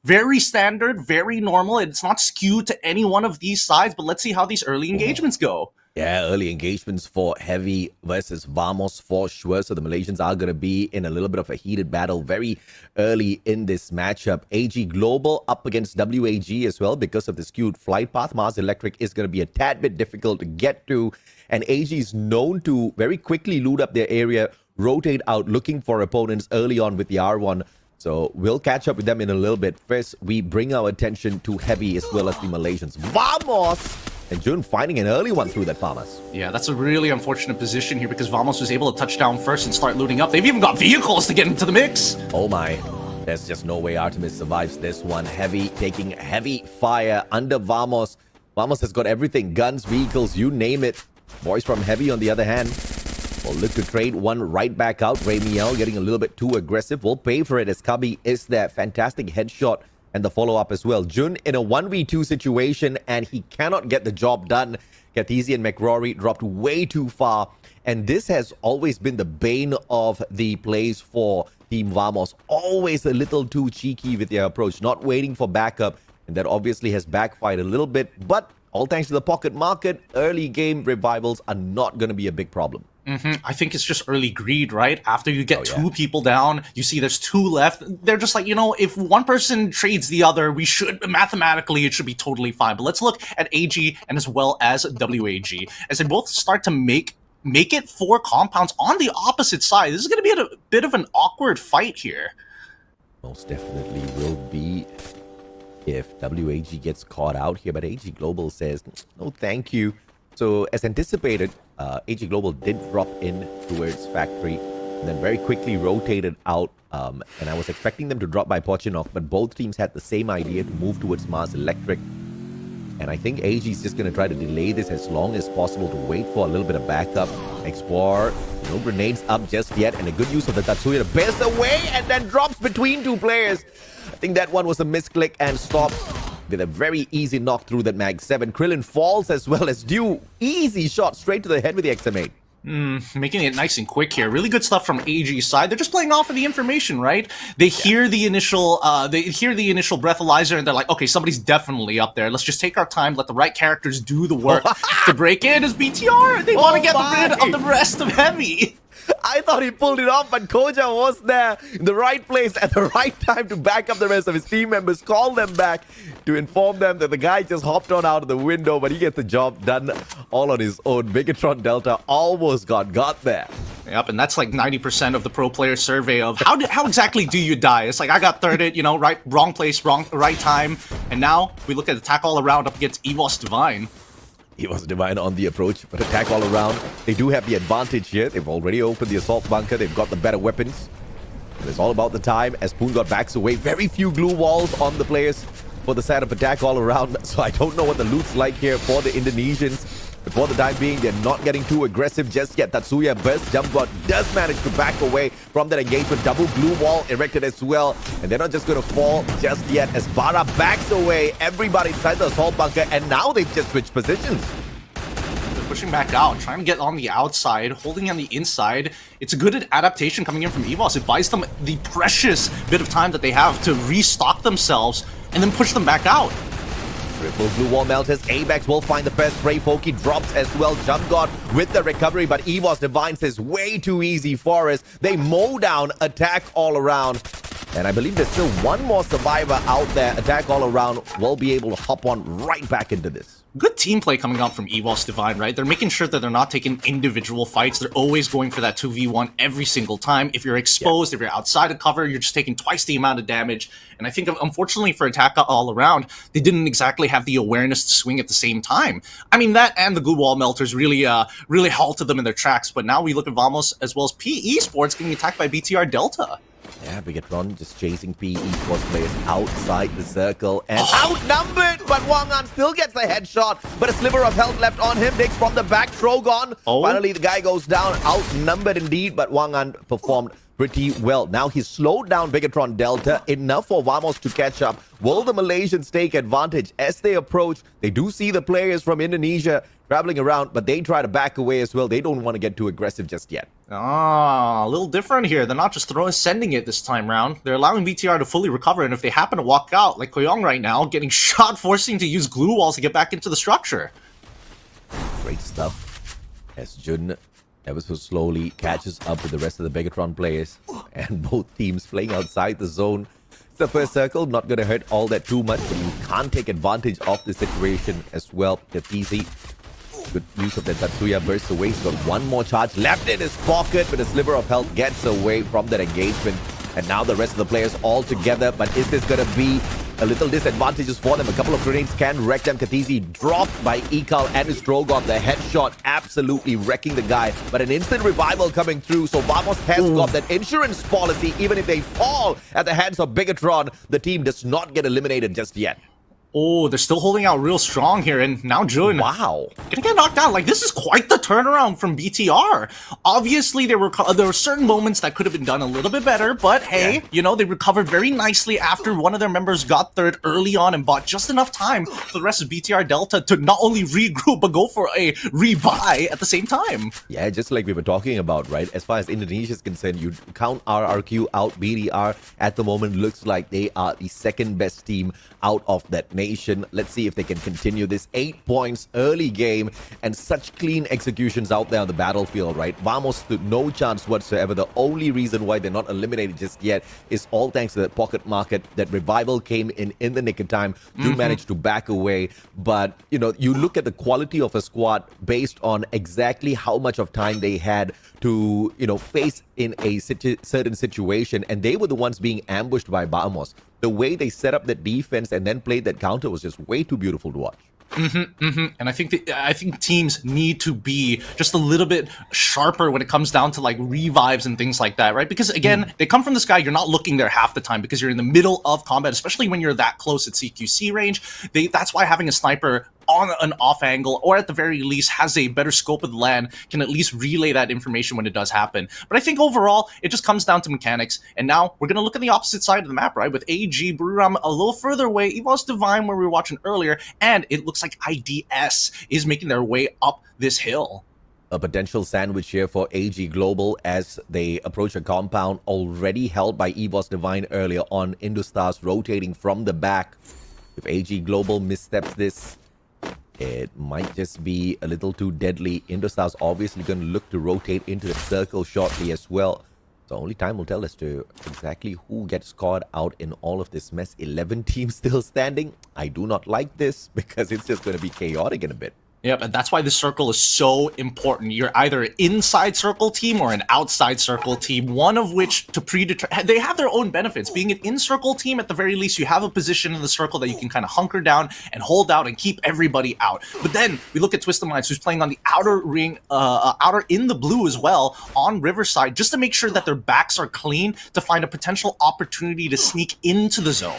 Very standard, very normal. It's not skewed to any one of these sides, but let's see how these early engagements go. Yeah, early engagements for Heavy versus Vamos for sure. So the Malaysians are going to be in a little bit of a heated battle very early in this matchup. AG Global up against WAG as well because of the skewed flight path. Mars Electric is going to be a tad bit difficult to get to. And AG is known to very quickly loot up their area, rotate out, looking for opponents early on with the R1. So we'll catch up with them in a little bit. First, we bring our attention to Heavy as well as the Malaysians. Vamos! And Jun finding an early one through that farmers. Yeah, that's a really unfortunate position here because Vamos was able to touch down first and start looting up. They've even got vehicles to get into the mix. Oh my. There's just no way Artemis survives this one. Heavy taking heavy fire under Vamos. Vamos has got everything. Guns, vehicles, you name it. Boys from Heavy on the other hand will look to trade one right back out. Ramiel getting a little bit too aggressive. Will pay for it as Kabi is there. Fantastic headshot. And the follow-up as well. Jun in a 1v2 situation and he cannot get the job done. Kathizi and McRory dropped way too far. And this has always been the bane of the plays for Team Vamos. Always a little too cheeky with their approach. Not waiting for backup. And that obviously has backfired a little bit. But all thanks to the pocket market, early game revivals are not going to be a big problem. I think it's just early greed, right? After you get two people down, you see there's two left. They're just like, you know, if one person trades the other, we should, mathematically, it should be totally fine. But let's look at AG and as well as WAG. As they both start to make it 4 compounds on the opposite side. This is going to be a bit of an awkward fight here. Most definitely will be if WAG gets caught out here. But AG Global says, no, thank you. So as anticipated, AG Global did drop in towards Factory and then very quickly rotated out. And I was expecting them to drop by Pochinok, but both teams had the same idea to move towards Mars Electric. And I think AG is just going to try to delay this as long as possible to wait for a little bit of backup. Explore, no grenades up just yet, and a good use of the Tatsuya to bears away and then drops between 2 players. I think that one was a misclick and stopped with a very easy knock through that Mag 7. Krillin falls as well as Dew. Easy shot straight to the head with the XM8. Making it nice and quick here. Really good stuff from AG's side. They're just playing off of the information, right? They hear the initial breathalyzer and they're like, okay, somebody's definitely up there. Let's just take our time, let the right characters do the work to break in as BTR. They want to get rid of the rest of Heavy. I thought he pulled it off, but Koja was there in the right place at the right time to back up the rest of his team members, call them back to inform them that the guy just hopped on out of the window, but he gets the job done all on his own. Bigatron Delta almost got there. Yep, and that's like 90% of the pro player survey of how exactly do you die? It's like, I got thirded, you know, wrong place, right time. And now we look at attack all around up against EVOS Divine. EVOS Divine on the approach, but attack all around. They do have the advantage here. They've already opened the assault bunker. They've got the better weapons. And it's all about the time as Poon got backs away. Very few glue walls on the players for the side of attack all around. So I don't know what the loot's like here for the Indonesians. But for the time being, they're not getting too aggressive just yet. Tatsuya burst jump god does manage to back away from that engagement. Double glue wall erected as well. And they're not just going to fall just yet as Bara backs away. Everybody inside the assault bunker. And now they've just switched positions. They're pushing back out, trying to get on the outside, holding on the inside. It's a good adaptation coming in from EVOS. It buys them the precious bit of time that they have to restock themselves and then push them back out. Triple blue wall melters. Abex will find the first spray. Foki drops as well. Jump God with the recovery, but EVOS Divine says way too easy for us. They mow down attack all around. And I believe there's still one more survivor out there. Attack all around will be able to hop on right back into this. Good team play coming out from EVOS Divine, right? They're making sure that they're not taking individual fights. They're always going for that 2v1 every single time. If you're exposed, if you're outside of cover, you're just taking twice the amount of damage. And I think, unfortunately, for attack all around, they didn't exactly have the awareness to swing at the same time. I mean, that and the glue wall melters really halted them in their tracks. But now we look at Vamos as well as PE Sports getting attacked by BTR Delta. Yeah, Bigatron just chasing PE Sports players outside the circle and outnumbered, but Wang An still gets the headshot, but a sliver of health left on him. Takes from the back, Trogon. Finally, the guy goes down, outnumbered indeed, but Wang An performed pretty well. Now he's slowed down Bigatron Delta enough for Vamos to catch up. Will the Malaysians take advantage as they approach? They do see the players from Indonesia traveling around, but they try to back away as well. They don't want to get too aggressive just yet. Ah, a little different here. They're not just sending it this time round. They're allowing BTR to fully recover, and if they happen to walk out, like Koyong right now, getting shot, forcing to use glue walls to get back into the structure. Great stuff. As Jun ever so slowly catches up with the rest of the Begatron players, and both teams playing outside the zone. It's the first circle, not going to hurt all that too much, but you can't take advantage of the situation as well. The TC, good use of the Tatsuya, bursts away. He's got one more charge left in his pocket, but a sliver of health gets away from that engagement. And now the rest of the players all together, but is this going to be a little disadvantageous for them? A couple of grenades can wreck them. Katizi dropped by Ekal and his Drogon. The headshot absolutely wrecking the guy, but an instant revival coming through. So Vamos has got that insurance policy. Even if they fall at the hands of Bigatron, the team does not get eliminated just yet. Oh, they're still holding out real strong here, and now Jun, wow, gonna get knocked out. Like, this is quite the turnaround from BTR. Obviously, there were certain moments that could have been done a little bit better, but hey, you know, they recovered very nicely after one of their members got third early on and bought just enough time for the rest of BTR Delta to not only regroup, but go for a rebuy at the same time. Yeah, just like we were talking about, right? As far as Indonesia is concerned, you count RRQ out, BDR at the moment looks like they are the second best team out of that nation. Let's see if they can continue this. 8 points early game and such clean executions out there on the battlefield, right? Vamos stood no chance whatsoever. The only reason why they're not eliminated just yet is all thanks to that pocket market. That revival came in the nick of time. Do manage to back away, but you know, you look at the quality of a squad based on exactly how much of time they had to, you know, face in a certain situation, and they were the ones being ambushed by Vamos. The way they set up the defense and then played that counter was just way too beautiful to watch. And I think teams need to be just a little bit sharper when it comes down to like revives and things like that, right? Because again, they come from the sky. You're not looking there half the time because you're in the middle of combat, especially when you're that close at CQC range. That's why having a sniper on an off angle, or at the very least has a better scope of the land, can at least relay that information when it does happen. But I think overall, it just comes down to mechanics. And now we're going to look at the opposite side of the map, right? With AG, Buram a little further away, EVOS Divine, where we were watching earlier, and it looks like IDS is making their way up this hill. A potential sandwich here for AG Global as they approach a compound already held by EVOS Divine earlier on. Indostars rotating from the back. If AG Global missteps this, it might just be a little too deadly. Indostar's obviously going to look to rotate into the circle shortly as well. So only time will tell as to exactly who gets caught out in all of this mess. 11 teams still standing. I do not like this because it's just going to be chaotic in a bit. Yep, and that's why the circle is so important. You're either an inside circle team or an outside circle team, one of which to predetermine. They have their own benefits. Being an in-circle team, at the very least, you have a position in the circle that you can kind of hunker down and hold out and keep everybody out. But then we look at Twisted Minds, who's playing on the outer ring, outer in the blue as well, on Riverside, just to make sure that their backs are clean to find a potential opportunity to sneak into the zone.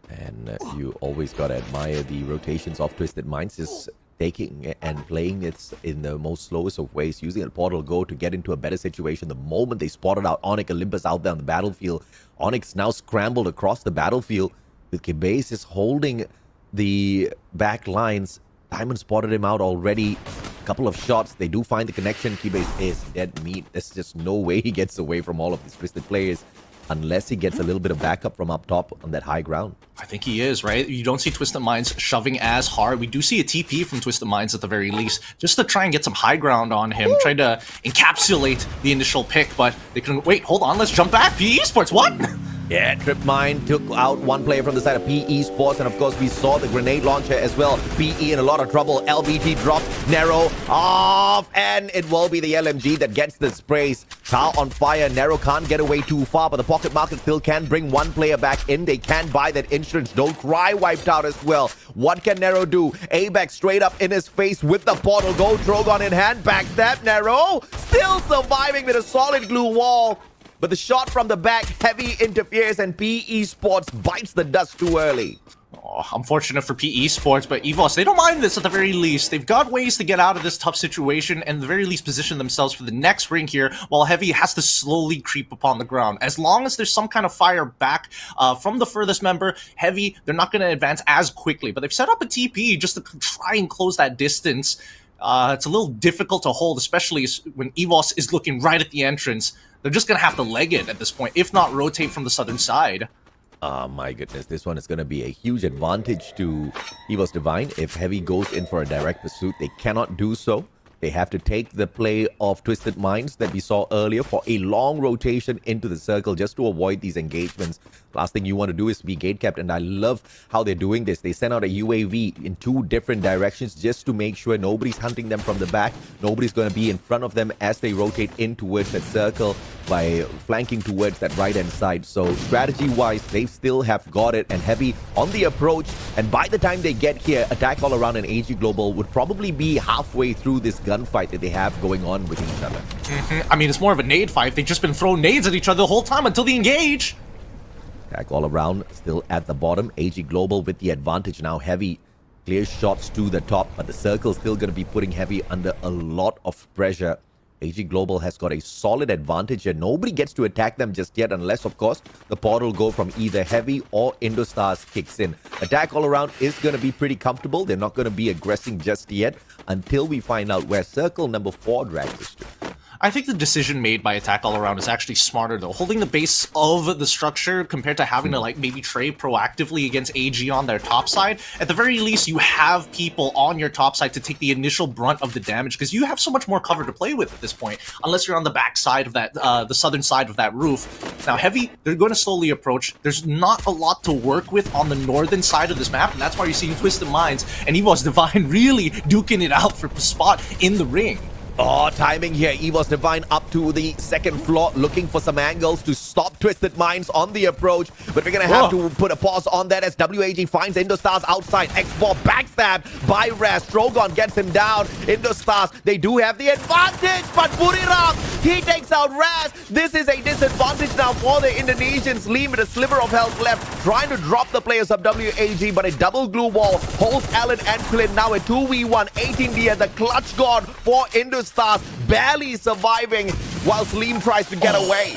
And you always got to admire the rotations of Twisted Minds, just taking and playing it in the most slowest of ways, using a portal go to get into a better situation. The moment they spotted out Onyx Olympus out there on the battlefield, Onyx now scrambled across the battlefield with Kibase is holding the back lines. Diamond spotted him out already. A couple of shots. They do find the connection. Kibase is dead meat. There's just no way he gets away from all of these Twisted players unless he gets a little bit of backup from up top on that high ground. I think he is, right? You don't see Twisted Minds shoving as hard. We do see a TP from Twisted Minds at the very least, just to try and get some high ground on him, try to encapsulate the initial pick, but they couldn't. Wait, hold on, let's jump back. PE Sports, what? Yeah, Trip Mine took out one player from the side of PE Sports, and of course we saw the grenade launcher as well. PE in a lot of trouble. LBT dropped, Narrow off, and it will be the LMG that gets the sprays. Car on fire, Narrow can't get away too far, but the pocket market still can bring one player back in. They can buy that insurance. Don't Cry wiped out as well. What can Narrow do? A-back straight up in his face with the portal go. Drogon in hand, backstab Narrow. Still surviving with a solid glue wall. But the shot from the back, heavy interferes, and PE Sports bites the dust too early. Oh, unfortunate for PE Sports, but EVOS, they don't mind this at the very least. They've got ways to get out of this tough situation and at the very least position themselves for the next ring here, while Heavy has to slowly creep upon the ground. As long as there's some kind of fire back from the furthest member, Heavy, they're not going to advance as quickly, but they've set up a TP just to try and close that distance. It's a little difficult to hold, especially when EVOS is looking right at the entrance. They're just going to have to leg it at this point, if not rotate from the southern side. My goodness, this one is going to be a huge advantage to EVOS Divine. If Heavy goes in for a direct pursuit, they cannot do so. They have to take the play of Twisted Minds that we saw earlier for a long rotation into the circle just to avoid these engagements. Last thing you want to do is be gatekept, and I love how they're doing this. They send out a UAV in 2 different directions just to make sure nobody's hunting them from the back. Nobody's going to be in front of them as they rotate in towards that circle by flanking towards that right-hand side. So strategy-wise, they still have got it, and Heavy on the approach. And by the time they get here, Attack All Around and AG Global would probably be halfway through this gunfight that they have going on with each other. I mean, it's more of a nade fight. They've just been throwing nades at each other the whole time until they engage. Attack All Around still at the bottom. AG Global with the advantage now. Heavy clear shots to the top, but the circle's still going to be putting Heavy under a lot of pressure. AG Global has got a solid advantage and nobody gets to attack them just yet, unless, of course, the portal go from either Heavy or Indostars kicks in. Attack All Around is going to be pretty comfortable. They're not going to be aggressing just yet until we find out where circle number 4 drags us to. I think the decision made by Attack All Around is actually smarter, though. Holding the base of the structure compared to having to, like, maybe trade proactively against AG on their top side. At the very least, you have people on your top side to take the initial brunt of the damage, because you have so much more cover to play with at this point, unless you're on the back side of that, the southern side of that roof. Now, Heavy, they're going to slowly approach. There's not a lot to work with on the northern side of this map, and that's why you're seeing Twisted Minds and EVOS Divine really duking it out for a spot in the ring. Oh, timing here. EVOS Divine up to the second floor, looking for some angles to stop Twisted Minds on the approach. But we're going to have to put a pause on that as WAG finds Indostars outside. X4 backstabbed by Raz. Drogon gets him down. Indostars, they do have the advantage, but Buriram, he takes out Raz. This is a disadvantage now for the Indonesians. Lee with a sliver of health left, trying to drop the players of WAG, but a double glue wall holds Alan and Quillen. Now a 2v1, 18 Dia, the clutch god for Indostars. Stars barely surviving whilst Liam tries to get away.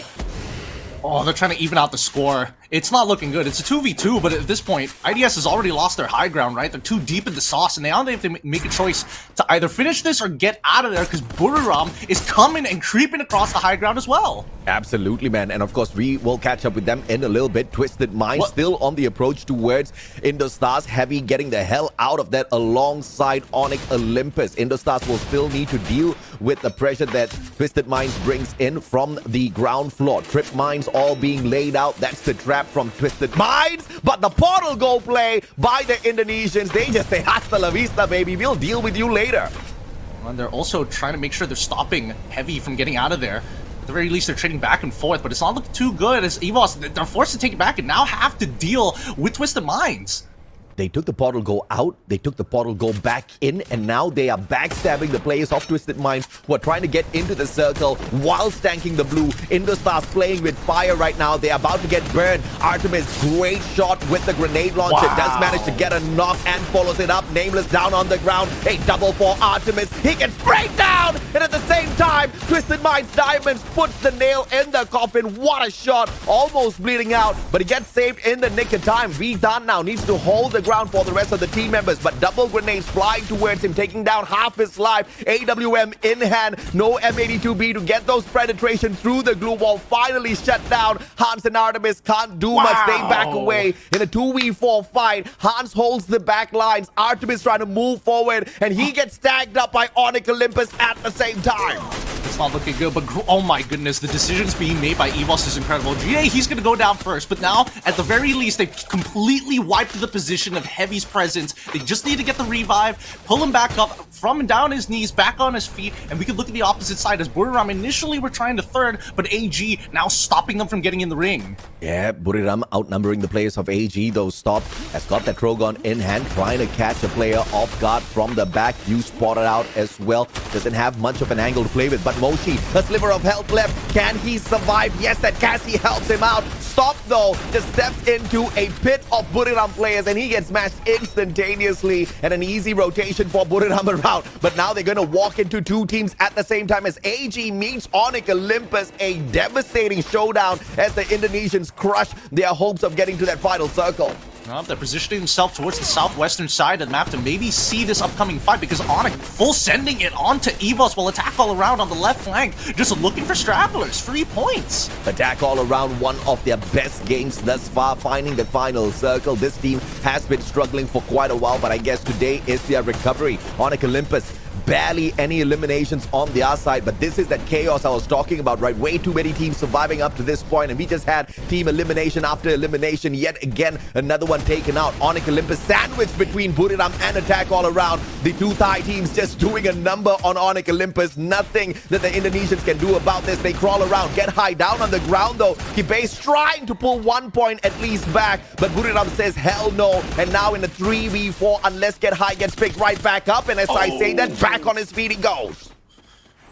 Oh, they're trying to even out the score. It's not looking good. It's a 2v2, but at this point, IDS has already lost their high ground, right? They're too deep in the sauce, and now they have to make a choice to either finish this or get out of there, because Buriram is coming and creeping across the high ground as well. Absolutely, man. And of course, we will catch up with them in a little bit. Twisted Mind still on the approach towards Indostars. Heavy getting the hell out of that alongside Onyx Olympus. Indostars will still need to deal with the pressure that Twisted Minds brings in from the ground floor. Trip Mines all being laid out. That's the trap from Twisted Minds. But the portal go play by the Indonesians. They just say, hasta la vista, baby. We'll deal with you later. And they're also trying to make sure they're stopping Heavy from getting out of there. At the very least, they're trading back and forth, but it's not looking too good as EVOS, they're forced to take it back and now have to deal with Twisted Minds. They took the portal go out, they took the portal go back in, and now they are backstabbing the players of Twisted Minds who are trying to get into the circle while stanking the blue. Indostars playing with fire right now. They're about to get burned. Artemis, great shot with the grenade launcher. Does manage to get a knock and follows it up. Nameless down on the ground. A double for Artemis. He gets sprayed down! And at the same time, Twisted Minds Diamonds puts the nail in the coffin. What a shot! Almost bleeding out, but he gets saved in the nick of time. V-Dan now needs to hold the ground for the rest of the team members, but double grenades flying towards him, taking down half his life. AWM in hand, no M82B to get those penetration through the glue wall. Finally shut down. Hans and Artemis can't do much. They back away in a 2v4 fight. Hans holds the back lines. Artemis trying to move forward, and he gets tagged up by Onyx Olympus at the same time. It's not looking good, but oh my goodness, the decisions being made by EVOS is incredible. GA, he's going to go down first, but now, at the very least, they've completely wiped the position of Heavy's presence. They just need to get the revive, pull him back up, from and down his knees, back on his feet, and we could look at the opposite side as Buriram initially were trying to third, but AG now stopping them from getting in the ring. Yeah, Buriram outnumbering the players of AG, though stopped, has got that Trogon in hand, trying to catch a player off guard from the back. You spotted out as well. Doesn't have much of an angle to play with, but Moshi, a sliver of health left. Can he survive? Yes, that Cassie helps him out. stop though, just steps into a pit of Buriram players and he gets smashed instantaneously, and an easy rotation for Buriram around. But now they're going to walk into two teams at the same time as AG meets Onyx Olympus. A devastating showdown as the Indonesians crush their hopes of getting to that final circle. Well, they're positioning themselves towards the southwestern side of the map to maybe see this upcoming fight, because Onyx full sending it onto EVOS will attack all around on the left flank, just looking for stragglers, 3 points. Attack all around, one of their best games thus far, finding the final circle. This team has been struggling for quite a while, but I guess today is their recovery. Onyx Olympus, barely any eliminations on their side, but this is that chaos I was talking about, right? Way too many teams surviving up to this point, and we just had team elimination after elimination. Yet again, another one taken out. Onyx Olympus sandwiched between Buriram and Attack all around. The two Thai teams just doing a number on Onyx Olympus. Nothing that the Indonesians can do about this. They crawl around, get high down on the ground though. Kibase trying to pull 1 point at least back, but Buriram says hell no. And now in a 3v4, unless Get High gets picked right back up, and as I say that, back on his feet he goes.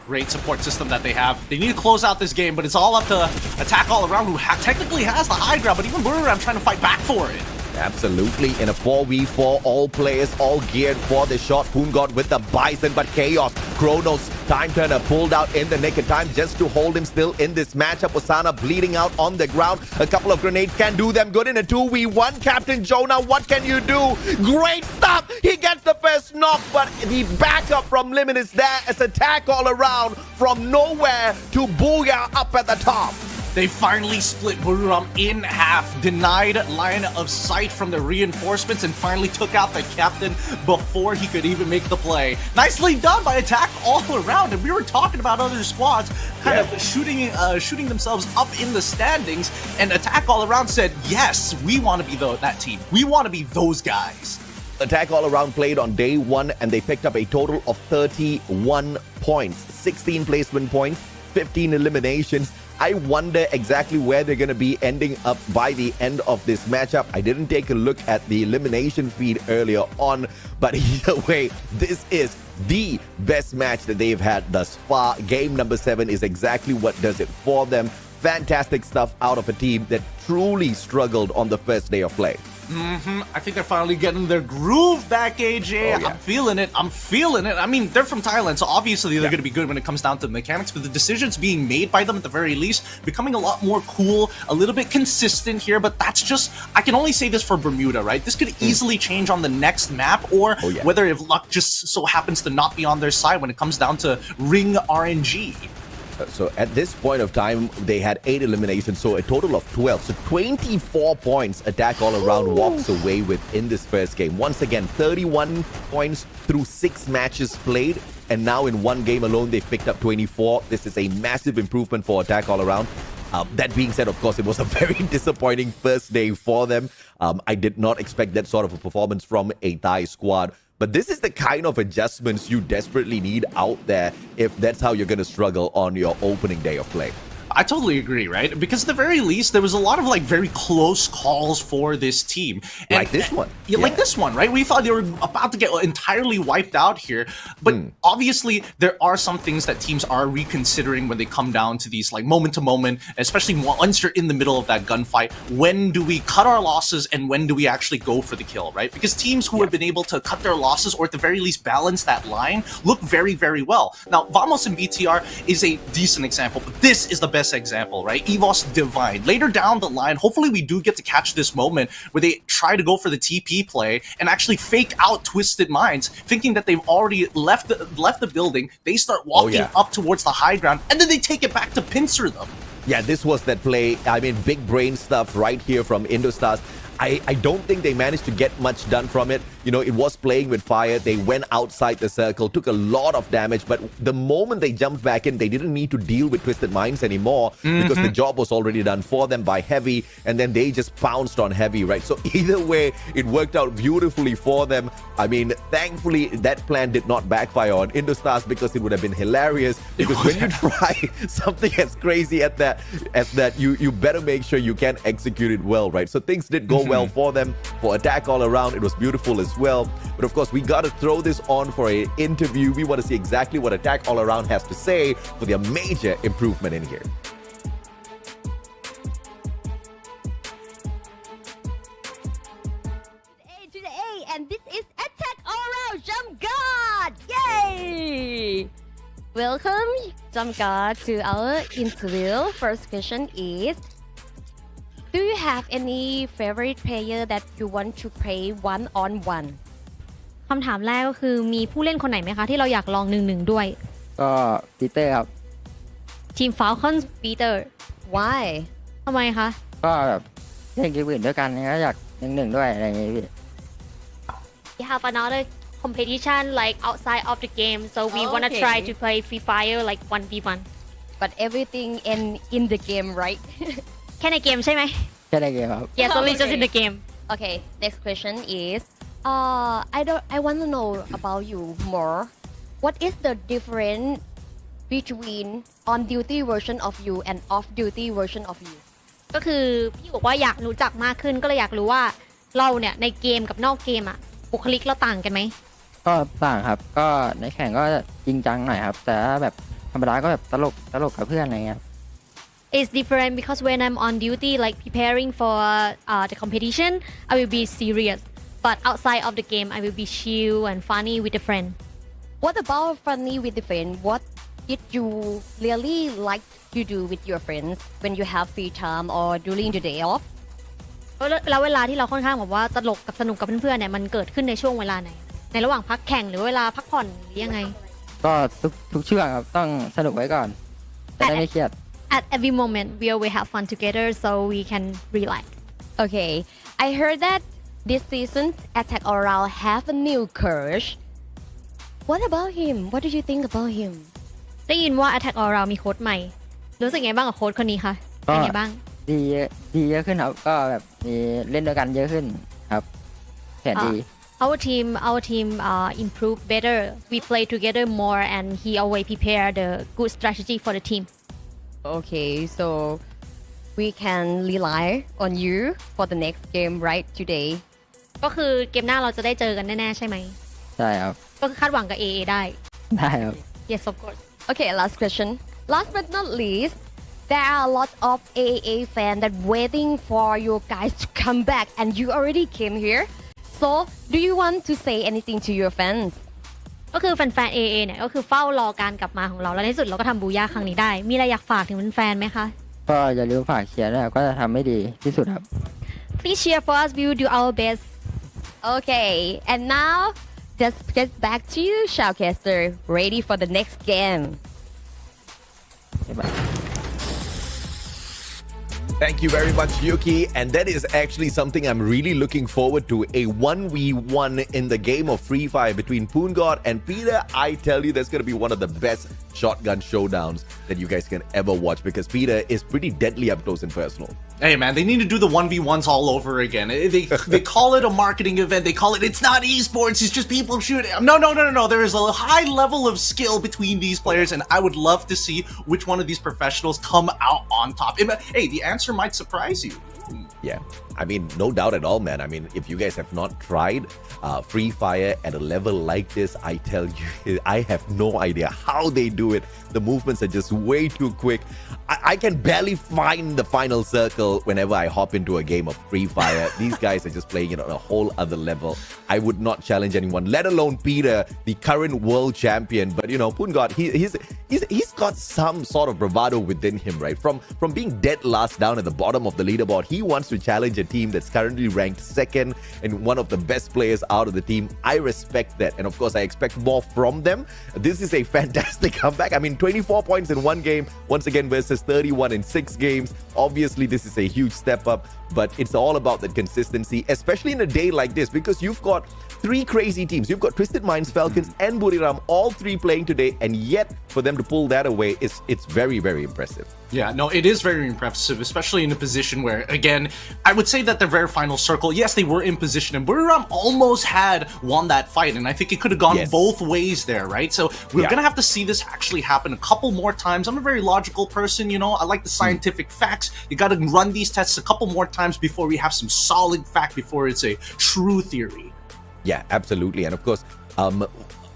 Great support system that they have. They need to close out this game, but it's all up to Attack all around, who technically has the high ground, but even Buriram trying to fight back for it. Absolutely. In a 4v4, all players all geared for the shot. Poongod with the Bison, but Chaos. Kronos, Time Turner pulled out in the nick of time just to hold him still in this matchup. Osana bleeding out on the ground. A couple of grenades can do them good in a 2v1. Captain Jonah, what can you do? Great stuff! He gets the first knock, but the backup from Limit is there as Attack all around from nowhere to Booyah up at the top. They finally split Buriram in half, denied line of sight from the reinforcements, and finally took out the captain before he could even make the play. Nicely done by Attack all around. And we were talking about other squads kind of shooting themselves up in the standings, and Attack all around said, yes, we want to be that team. We want to be those guys. Attack all around played on day one, and they picked up a total of 31 points, 16 placement points, 15 eliminations. I wonder exactly where they're going to be ending up by the end of this matchup. I didn't take a look at the elimination feed earlier on, but either way, this is the best match that they've had thus far. Game number 7 is exactly what does it for them. Fantastic stuff out of a team that truly struggled on the first day of play. I think they're finally getting their groove back, AJ. Oh, yeah. I'm feeling it. I'm feeling it. I mean, they're from Thailand, so obviously they're going to be good when it comes down to the mechanics, but the decisions being made by them at the very least, becoming a lot more cool, a little bit consistent here, but that's just, I can only say this for Bermuda, right? This could easily change on the next map, or whether if luck just so happens to not be on their side when it comes down to Ring RNG. So at this point of time, they had 8 eliminations, so a total of 12. So 24 points Attack all around walks away with in this first game. Once again, 31 points through 6 matches played. And now in one game alone, they've picked up 24. This is a massive improvement for Attack all around. That being said, of course, it was a very disappointing first day for them. I did not expect that sort of a performance from a Thai squad. But this is the kind of adjustments you desperately need out there if that's how you're going to struggle on your opening day of play. I totally agree, right? Because at the very least, there was a lot of very close calls for this team. And, like this one. Yeah, like this one, right? We thought they were about to get entirely wiped out here. But obviously, there are some things that teams are reconsidering when they come down to these moment to moment, especially once you're in the middle of that gunfight. When do we cut our losses and when do we actually go for the kill, right? Because teams who have been able to cut their losses or at the very least balance that line look very, very well. Now, Vamos and BTR is a decent example, but this is the best example, right? EVOS Divine. Later down the line, hopefully we do get to catch this moment where they try to go for the TP play and actually fake out Twisted Minds, thinking that they've already left the building. They start walking up towards the high ground, and then they take it back to pincer them. Yeah, this was that play. I mean, big brain stuff right here from Indostars. I don't think they managed to get much done from it. You know, it was playing with fire. They went outside the circle, took a lot of damage. But the moment they jumped back in, they didn't need to deal with Twisted Minds anymore because the job was already done for them by Heavy. And then they just pounced on Heavy, right? So either way, it worked out beautifully for them. I mean, thankfully, that plan did not backfire on Indostars because it would have been hilarious. Because when you try something as crazy as that, you better make sure you can execute it well, right? So things did go well for them. For Attack all around, it was beautiful as well. But of course, we got to throw this on for an interview. We want to see exactly what Attack all around has to say for their major improvement in here. Welcome, Jamka, to our interview. First question is, do you have any favorite player that you want to play one-on-one? คำถามแรกก็คือมีผู้เล่นคนไหนไหมคะที่เราอยากลอง1-1ด้วย ก็ปีเตอร์ครับ ทีม Falcons Peter Why? ทำไมคะ ก็แบบเล่นเกมอื่นด้วยกันก็อยาก1-1ด้วยอะไรอย่างงี้พี่ We have another competition like outside of the game so we wanna Okay. try to play Free Fire like 1v1 But everything in the game, right? แค่ในเกมใช่ไหม แค่ในเกมครับ Yes only just in the game Okay, next question is, I want to know about you more. What is the difference between on-duty version of you and off-duty version of you? ก็คือพี่บอกว่าอยากรู้จักมากขึ้นก็เลยอยากรู้ว่าเราเนี่ยในเกมกับนอกเกมอะบุคลิกเราต่างกันไหม ก็ต่างครับก็ในแข่งก็จริงจังหน่อยครับแต่ถ้าแบบธรรมดาก็แบบตลกกับเพื่อนอะไรเงี้ย It's different because when I'm on duty like preparing for the competition I will be serious but outside of the game I will be chill and funny with a friend What about funny with the friend? What did you really like to do with your friends when you have free time or during the day off? แล้วเวลาที่เราค่อนข้างแบบว่าตลกกับสนุกกับเพื่อนๆเนี่ยมันเกิดขึ้นในช่วงเวลาไหนในระหว่างพักแข่งหรือเวลาพักผ่อนหรือยังไง ก็ทุกช่วงครับต้องสนุกไว้ก่อนจะได้ไม่เครียด At every moment we have fun together so we can relax Okay, I heard that this season Attack All Around have a new coach. What about him? What do you think about him? ได้ยินว่า Attack All Around มีโค้ชใหม่รู้สึกไงบ้างกับโค้ชคนนี้คะเป็นไงบ้าง ดีเยอะขึ้นครับก็แบบมีเล่นด้วยกันเยอะขึ้นครับแผนดี Our team improve better. We play together more, and he always prepare the good strategy for the team. Okay, so we can rely on you for the next game, right? Today. ก็คือเกมหน้าเราจะได้เจอกันแน่ๆใช่ไหม ใช่ครับ ก็คือคาดหวังกับ AA ได้ ได้ครับ Yes, of course. Okay, last question. Last but not least, there are a lot of AA fans that waiting for you guys to come back, and you already came here. So, do you want to say anything to your fans? ก็คือแฟนๆ AA เนี่ยก็คือเฝ้ารอการกลับมาของเราแล้วในที่สุดเราก็ทำบูย่าครั้งนี้ได้ มีอะไรอยากฝากถึงแฟนๆไหมคะ ก็อย่าลืมฝากเชียร์ด้วยครับก็จะทำให้ดีที่สุดครับ Please cheer for us. We will do our best. Okay, and now just get back to you, Shoutcaster, ready for the next game. Thank you very much, Yuki. And that is actually something I'm really looking forward to. A 1v1 in the game of Free Fire between Poongod and Peter. I tell you, that's going to be one of the best shotgun showdowns that you guys can ever watch because Peter is pretty deadly up close and personal. Hey man, they need to do the 1v1s all over again. They call it a marketing event. They call it's not esports, it's just people shooting. No. There is a high level of skill between these players, and I would love to see which one of these professionals come out on top. Hey, the answer might surprise you. Yeah, I mean, no doubt at all, man. I mean, if you guys have not tried Free Fire at a level like this, I tell you, I have no idea how they do it. The movements are just way too quick. I can barely find the final circle whenever I hop into a game of Free Fire. These guys are just playing it on a whole other level. I would not challenge anyone, let alone Peter, the current world champion. But you know, Poongod, he's got some sort of bravado within him, right? From being dead last down at the bottom of the leaderboard, he wants to challenge a team that's currently ranked second and one of the best players out of the team. I respect that, and of course, I expect more from them. This is a fantastic comeback. I mean, 24 points in one game, once again versus 31 in 6 games. Obviously, this is a huge step up, but it's all about that consistency, especially in a day like this, because you've got 3 crazy teams. You've got Twisted Minds, Falcons, and Buriram, all 3 playing today, and yet for them to pull that away, it's very, very impressive. Yeah, no, it is very impressive, especially in a position where, again, I would say that the very final circle, yes, they were in position, and Buriram almost had won that fight, and I think it could have gone both ways there, right? So we're going to have to see this actually happen a couple more times. I'm a very logical person, you know, I like the scientific facts. You got to run these tests a couple more times before we have some solid fact, before it's a true theory. Yeah, absolutely. And of course,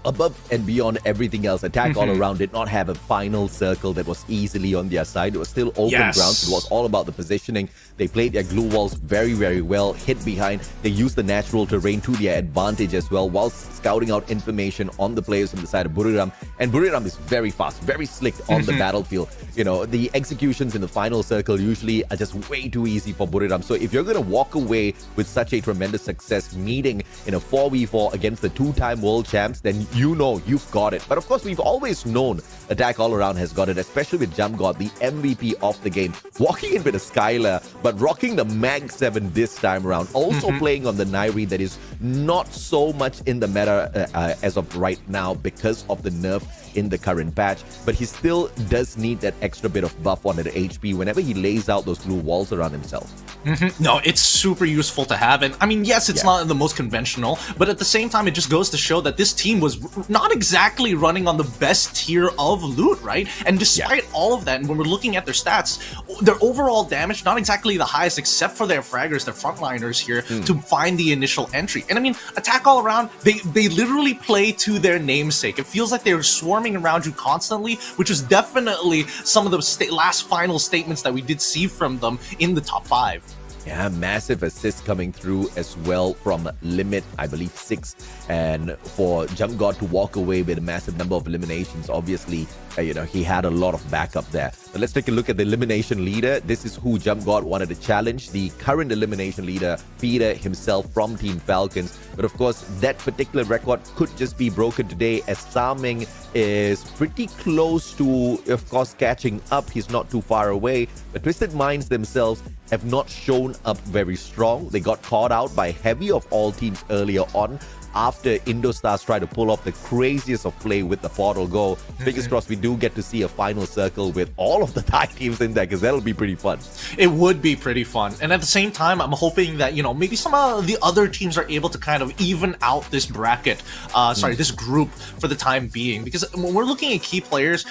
above and beyond everything else, Attack All Around did not have a final circle that was easily on their side. It was still open ground. It was all about the positioning. They played their glue walls very, very well, hit behind. They used the natural terrain to their advantage as well, whilst scouting out information on the players on the side of Buriram. And Buriram is very fast, very slick on the battlefield. You know, the executions in the final circle usually are just way too easy for Buriram. So if you're going to walk away with such a tremendous success meeting in a 4v4 against the two-time world champs, then you know you've got it. But of course, we've always known Attack All Around has got it, especially with Jump God, the MVP of the game, walking in with a Skylar, but rocking the Mag 7 this time around. Also playing on the Nairi that is not so much in the meta as of right now because of the nerf in the current patch, but he still does need that extra bit of buff on the HP whenever he lays out those glue walls around himself. No, it's super useful to have. And I mean, yes, it's not the most conventional, but at the same time, it just goes to show that this team was not exactly running on the best tier of loot, right? And despite all of that, and when we're looking at their stats, their overall damage, not exactly the highest, except for their fraggers, their frontliners here, to find the initial entry. And I mean, Attack All Around, they literally play to their namesake. It feels like they're swarming around you constantly, which is definitely some of the last final statements that we did see from them in the top 5. Yeah, massive assist coming through as well from Limit, I believe 6. And for Jump God to walk away with a massive number of eliminations, obviously, you know, he had a lot of backup there. But let's take a look at the elimination leader. This is who Jump God wanted to challenge, the current elimination leader, Peter himself from Team Falcons. But of course, that particular record could just be broken today as Saming is pretty close to, of course, catching up. He's not too far away. But Twisted Minds themselves have not shown up very strong. They got caught out by Heavy of all teams earlier on after Indostars tried to pull off the craziest of play with the portal go. Fingers crossed we do get to see a final circle with all of the Thai teams in there, because that'll be pretty fun. It would be pretty fun. And at the same time, I'm hoping that, you know, maybe some of the other teams are able to kind of even out this bracket, this group for the time being. Because when we're looking at key players,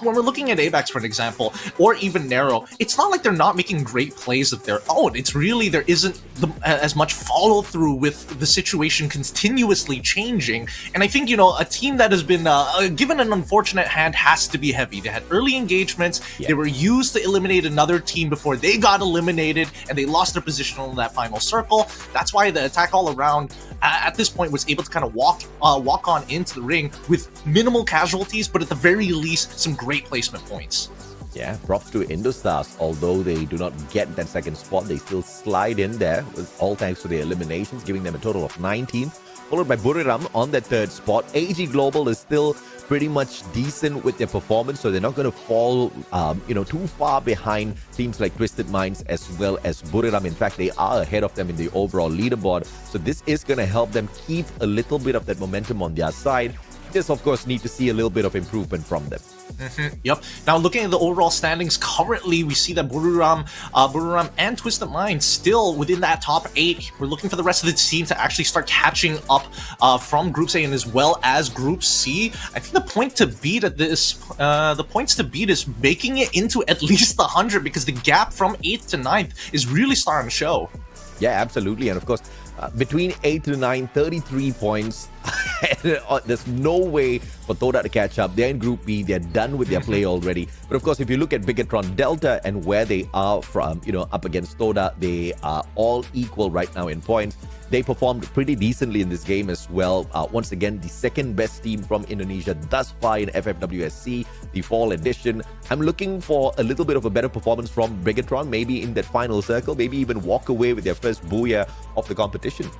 when we're looking at ABAX, for an example, or even Nero, it's not like they're not making great plays of their own. It's really there isn't as much follow through with the situation continuously changing. And I think, you know, a team that has been given an unfortunate hand has to be Heavy. They had early engagements. They were used to eliminate another team before they got eliminated, and they lost their position in that final circle. That's why the Attack All Around at this point was able to kind of walk on into the ring with minimal casualties, but at the very least some great placement points. Yeah, props to Indostars. Although they do not get that second spot, they still slide in there, with all thanks to their eliminations, giving them a total of 19. Followed by Buriram on that third spot. AG Global is still pretty much decent with their performance, so they're not going to fall, too far behind teams like Twisted Minds as well as Buriram. In fact, they are ahead of them in the overall leaderboard. So this is going to help them keep a little bit of that momentum on their side. Just, of course, need to see a little bit of improvement from them. Yep. Now, looking at the overall standings, currently we see that Buriram and Twisted Minds still within that top 8. We're looking for the rest of the team to actually start catching up from Group A and as well as Group C. I think the points to beat is making it into at least 100, because the gap from 8th to 9th is really starting to show. Yeah, absolutely. And of course, between 8 to 9, 33 points. There's no way for Toda to catch up. They're in Group B. They're done with their play already. But of course, if you look at Bigatron Delta and where they are from, up against Toda, they are all equal right now in points. They performed pretty decently in this game as well. Once again, the second best team from Indonesia thus far in FFWS SEA, the fall edition. I'm looking for a little bit of a better performance from Bigatron, maybe in that final circle, maybe even walk away with their first booyah of the competition.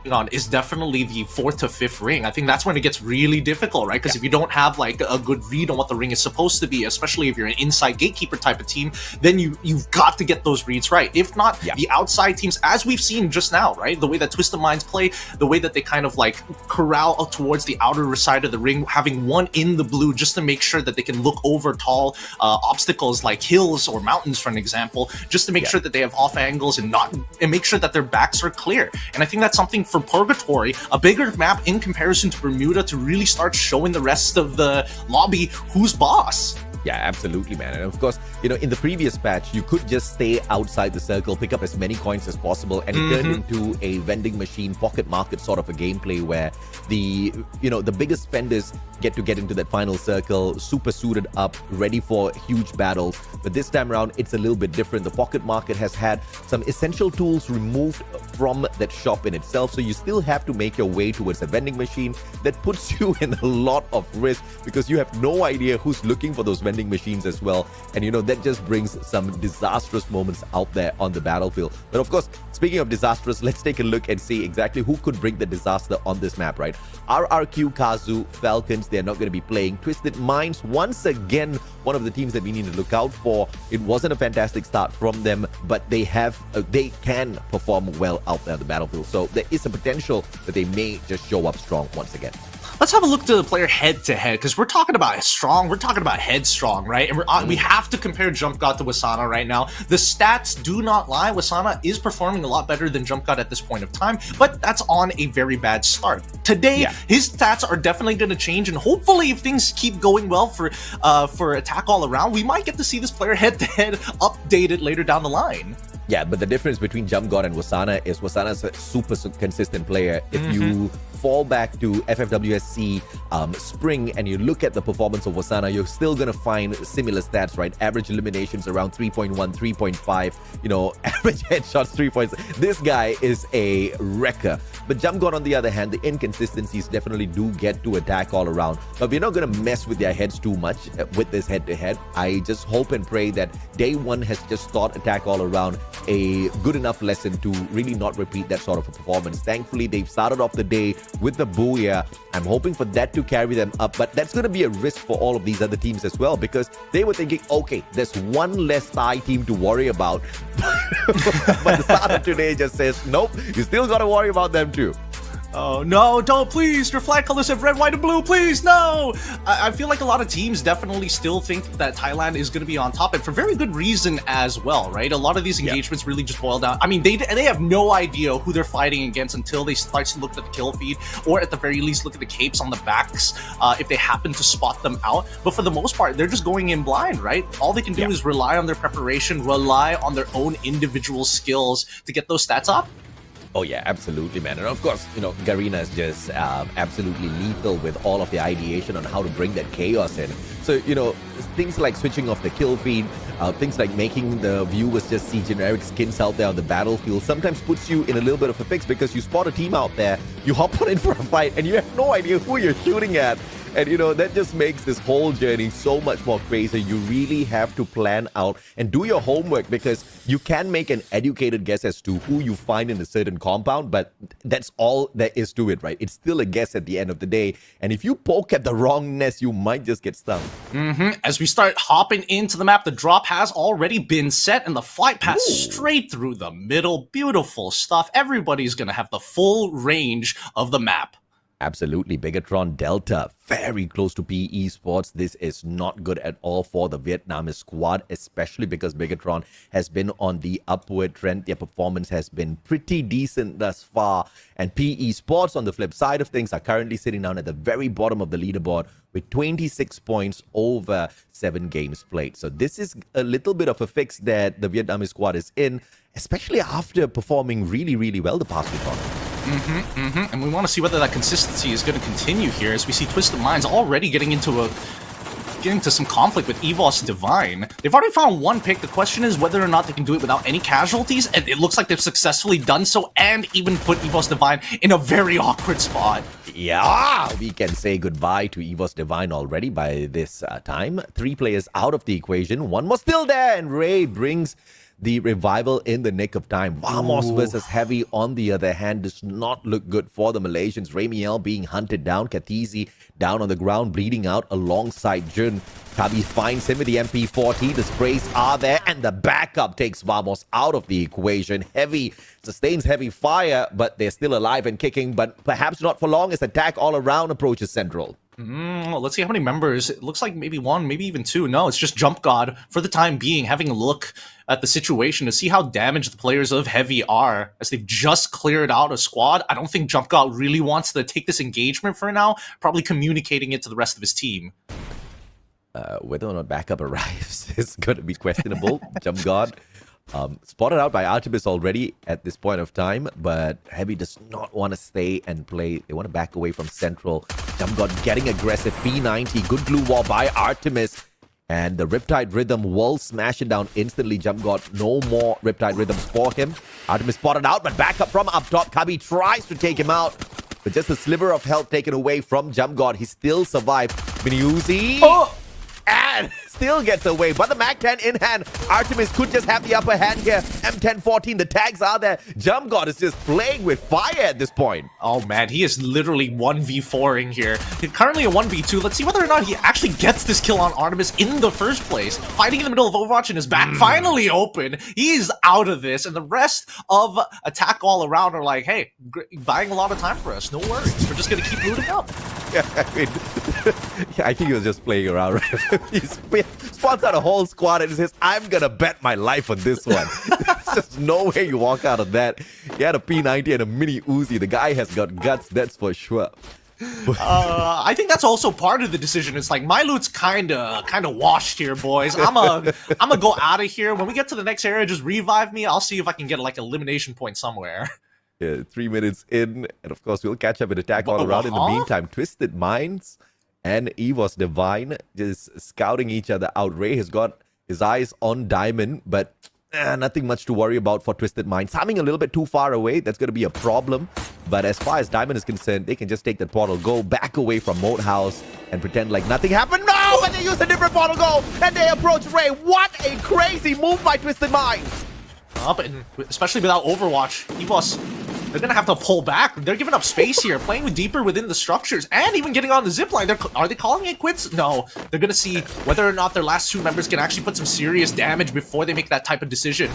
On is definitely the 4th to 5th ring. I think that's when it gets really difficult, right? Because if you don't have like a good read on what the ring is supposed to be, especially if you're an inside gatekeeper type of team, then you've got to get those reads right. If not, the outside teams, as we've seen just now, right? The way that Twisted Minds play, the way that they kind of like corral towards the outer side of the ring, having one in the blue just to make sure that they can look over tall obstacles like hills or mountains, for an example, just to make sure that they have off angles and make sure that their backs are clear. And I think that's something for Purgatory, a bigger map in comparison to Bermuda, to really start showing the rest of the lobby who's boss. Yeah, absolutely, man. And of course, in the previous patch, you could just stay outside the circle, pick up as many coins as possible, and it turned into a vending machine, pocket market sort of a gameplay where the biggest spenders get into that final circle, super suited up, ready for huge battles. But this time around, it's a little bit different. The pocket market has had some essential tools removed from that shop in itself, so you still have to make your way towards a vending machine. That puts you in a lot of risk because you have no idea who's looking for those vending machines as well. And that just brings some disastrous moments out there on the battlefield. But of course, speaking of disastrous, let's take a look and see exactly who could bring the disaster on this map, right? RRQ, Kazu, Falcons, they're not going to be playing. Twisted Minds, once again, one of the teams that we need to look out for. It wasn't a fantastic start from them, but they can perform well out there on the battlefield. So there is a potential that they may just show up strong once again. Let's have a look to the player head-to-head, because we're talking about strong, we're talking about headstrong, right? And we have to compare Jump God to Wasana right now. The stats do not lie. Wasana is performing a lot better than Jump God at this point of time, but that's on a very bad start. Today, his stats are definitely going to change, and hopefully if things keep going well for attack all around, we might get to see this player head-to-head updated later down the line. Yeah, but the difference between Jump God and Wasana is Wasana's a super consistent player. If you fall back to FFWS SEA Spring and you look at the performance of Wasana, you're still going to find similar stats, right? Average eliminations around 3.1, 3.5, average headshots 3.6. This guy is a wrecker. But Jump God, on the other hand, the inconsistencies definitely do get to attack all around. But we're not going to mess with their heads too much with this head-to-head. I just hope and pray that day one has just taught attack all around a good enough lesson to really not repeat that sort of a performance. Thankfully, they've started off the day with the Booyah. I'm hoping for that to carry them up, but that's going to be a risk for all of these other teams as well, because they were thinking, okay, there's one less Thai team to worry about. But the start of today just says, nope, you still got to worry about them too. Oh, no, don't, please. Your flag colors have red, white, and blue, please, no. I feel like a lot of teams definitely still think that Thailand is going to be on top, and for very good reason as well, right? A lot of these engagements really just boil down. I mean, they have no idea who they're fighting against until they start to look at the kill feed, or at the very least, look at the capes on the backs if they happen to spot them out. But for the most part, they're just going in blind, right? All they can do is rely on their preparation, rely on their own individual skills to get those stats up. Oh yeah, absolutely, man. And of course, Garena is just absolutely lethal with all of the ideation on how to bring that chaos in. So, things like switching off the kill feed, things like making the viewers just see generic skins out there on the battlefield sometimes puts you in a little bit of a fix, because you spot a team out there, you hop on in for a fight, and you have no idea who you're shooting at. And, that just makes this whole journey so much more crazy. You really have to plan out and do your homework, because you can make an educated guess as to who you find in a certain compound, but that's all there is to it, right? It's still a guess at the end of the day. And if you poke at the wrong nest, you might just get stung. As we start hopping into the map, the drop has already been set, and the flight path straight through the middle. Beautiful stuff. Everybody's going to have the full range of the map. Absolutely. Bigatron Delta, very close to PE Sports. This is not good at all for the Vietnamese squad, especially because Bigatron has been on the upward trend. Their performance has been pretty decent thus far. And PE Sports, on the flip side of things, are currently sitting down at the very bottom of the leaderboard with 26 points over 7 games played. So this is a little bit of a fix that the Vietnamese squad is in, especially after performing really, really well the past few tournaments. And we want to see whether that consistency is going to continue here, as we see Twisted Minds already getting into some conflict with EVOS Divine. They've already found one pick. The question is whether or not they can do it without any casualties, and it looks like they've successfully done so, and even put EVOS Divine in a very awkward spot. Yeah, we can say goodbye to EVOS Divine already by this time. 3 players out of the equation. 1 more still there, and Ray brings the revival in the nick of time. Vamos versus Heavy, on the other hand, does not look good for the Malaysians. Ramiel being hunted down. Katizi down on the ground, bleeding out alongside Jun. Kabi finds him with the MP40. The sprays are there, and the backup takes Vamos out of the equation. Heavy sustains heavy fire, but they're still alive and kicking, but perhaps not for long as attack all around approaches Central. Let's see how many members. It looks like maybe 1, maybe even 2. No, it's just Jump God for the time being, having a look at the situation to see how damaged the players of Heavy are, as they've just cleared out a squad. I don't think Jump God really wants to take this engagement for now, probably communicating it to the rest of his team. Whether or not backup arrives is going to be questionable. Jump God spotted out by Artemis already at this point of time, but Heavy does not want to stay and play. They want to back away from Central. Jump God getting aggressive. P90, good glue wall by Artemis. And the Riptide Rhythm will smash it down instantly. Jump God, no more Riptide Rhythms for him. Artemis spotted out, but back up from up top. Kabi tries to take him out, but just a sliver of health taken away from Jump God. He still survived. Mini Uzi. And still gets away, but the Mac-10 in hand. Artemis could just have the upper hand here. M1014, the tags are there. Jump God is just playing with fire at this point. Oh man, he is literally 1v4ing here. He's currently a 1v2. Let's see whether or not he actually gets this kill on Artemis in the first place. Fighting in the middle of Overwatch and his back finally open. He's out of this, and the rest of Attack all around are like, hey, buying a lot of time for us. No worries. We're just going to keep looting up. Yeah, I mean, I think he was just playing around, right? He spots out a whole squad and says, I'm gonna bet my life on this one. There's just no way you walk out of that. He had a P90 and a mini Uzi. The guy has got guts, that's for sure. I think that's also part of the decision. It's like, my loot's kind of washed here, boys. I'm gonna go out of here. When we get to the next area, just revive me. I'll see if I can get like elimination point somewhere. Yeah, 3 minutes in, and of course we'll catch up with Attack all around. In the meantime, Twisted Minds and Evos Divine just scouting each other out. Ray has got his eyes on Diamond, but nothing much to worry about for Twisted Minds. Humming a little bit too far away, that's going to be a problem. But as far as Diamond is concerned, they can just take that portal, go back away from Moat House, and pretend like nothing happened. No, but they use a different portal go, and they approach Ray. What a crazy move by Twisted Minds! But especially without Overwatch, Evos, they're gonna have to pull back. They're giving up space here, playing with deeper within the structures, and even getting on the zipline. Are they calling it quits? No. They're gonna see whether or not their last two members can actually put some serious damage before they make that type of decision.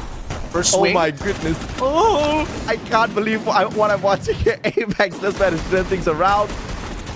First swing. Oh my goodness. Oh, I can't believe what I'm watching here. Apex just managed to turn things around.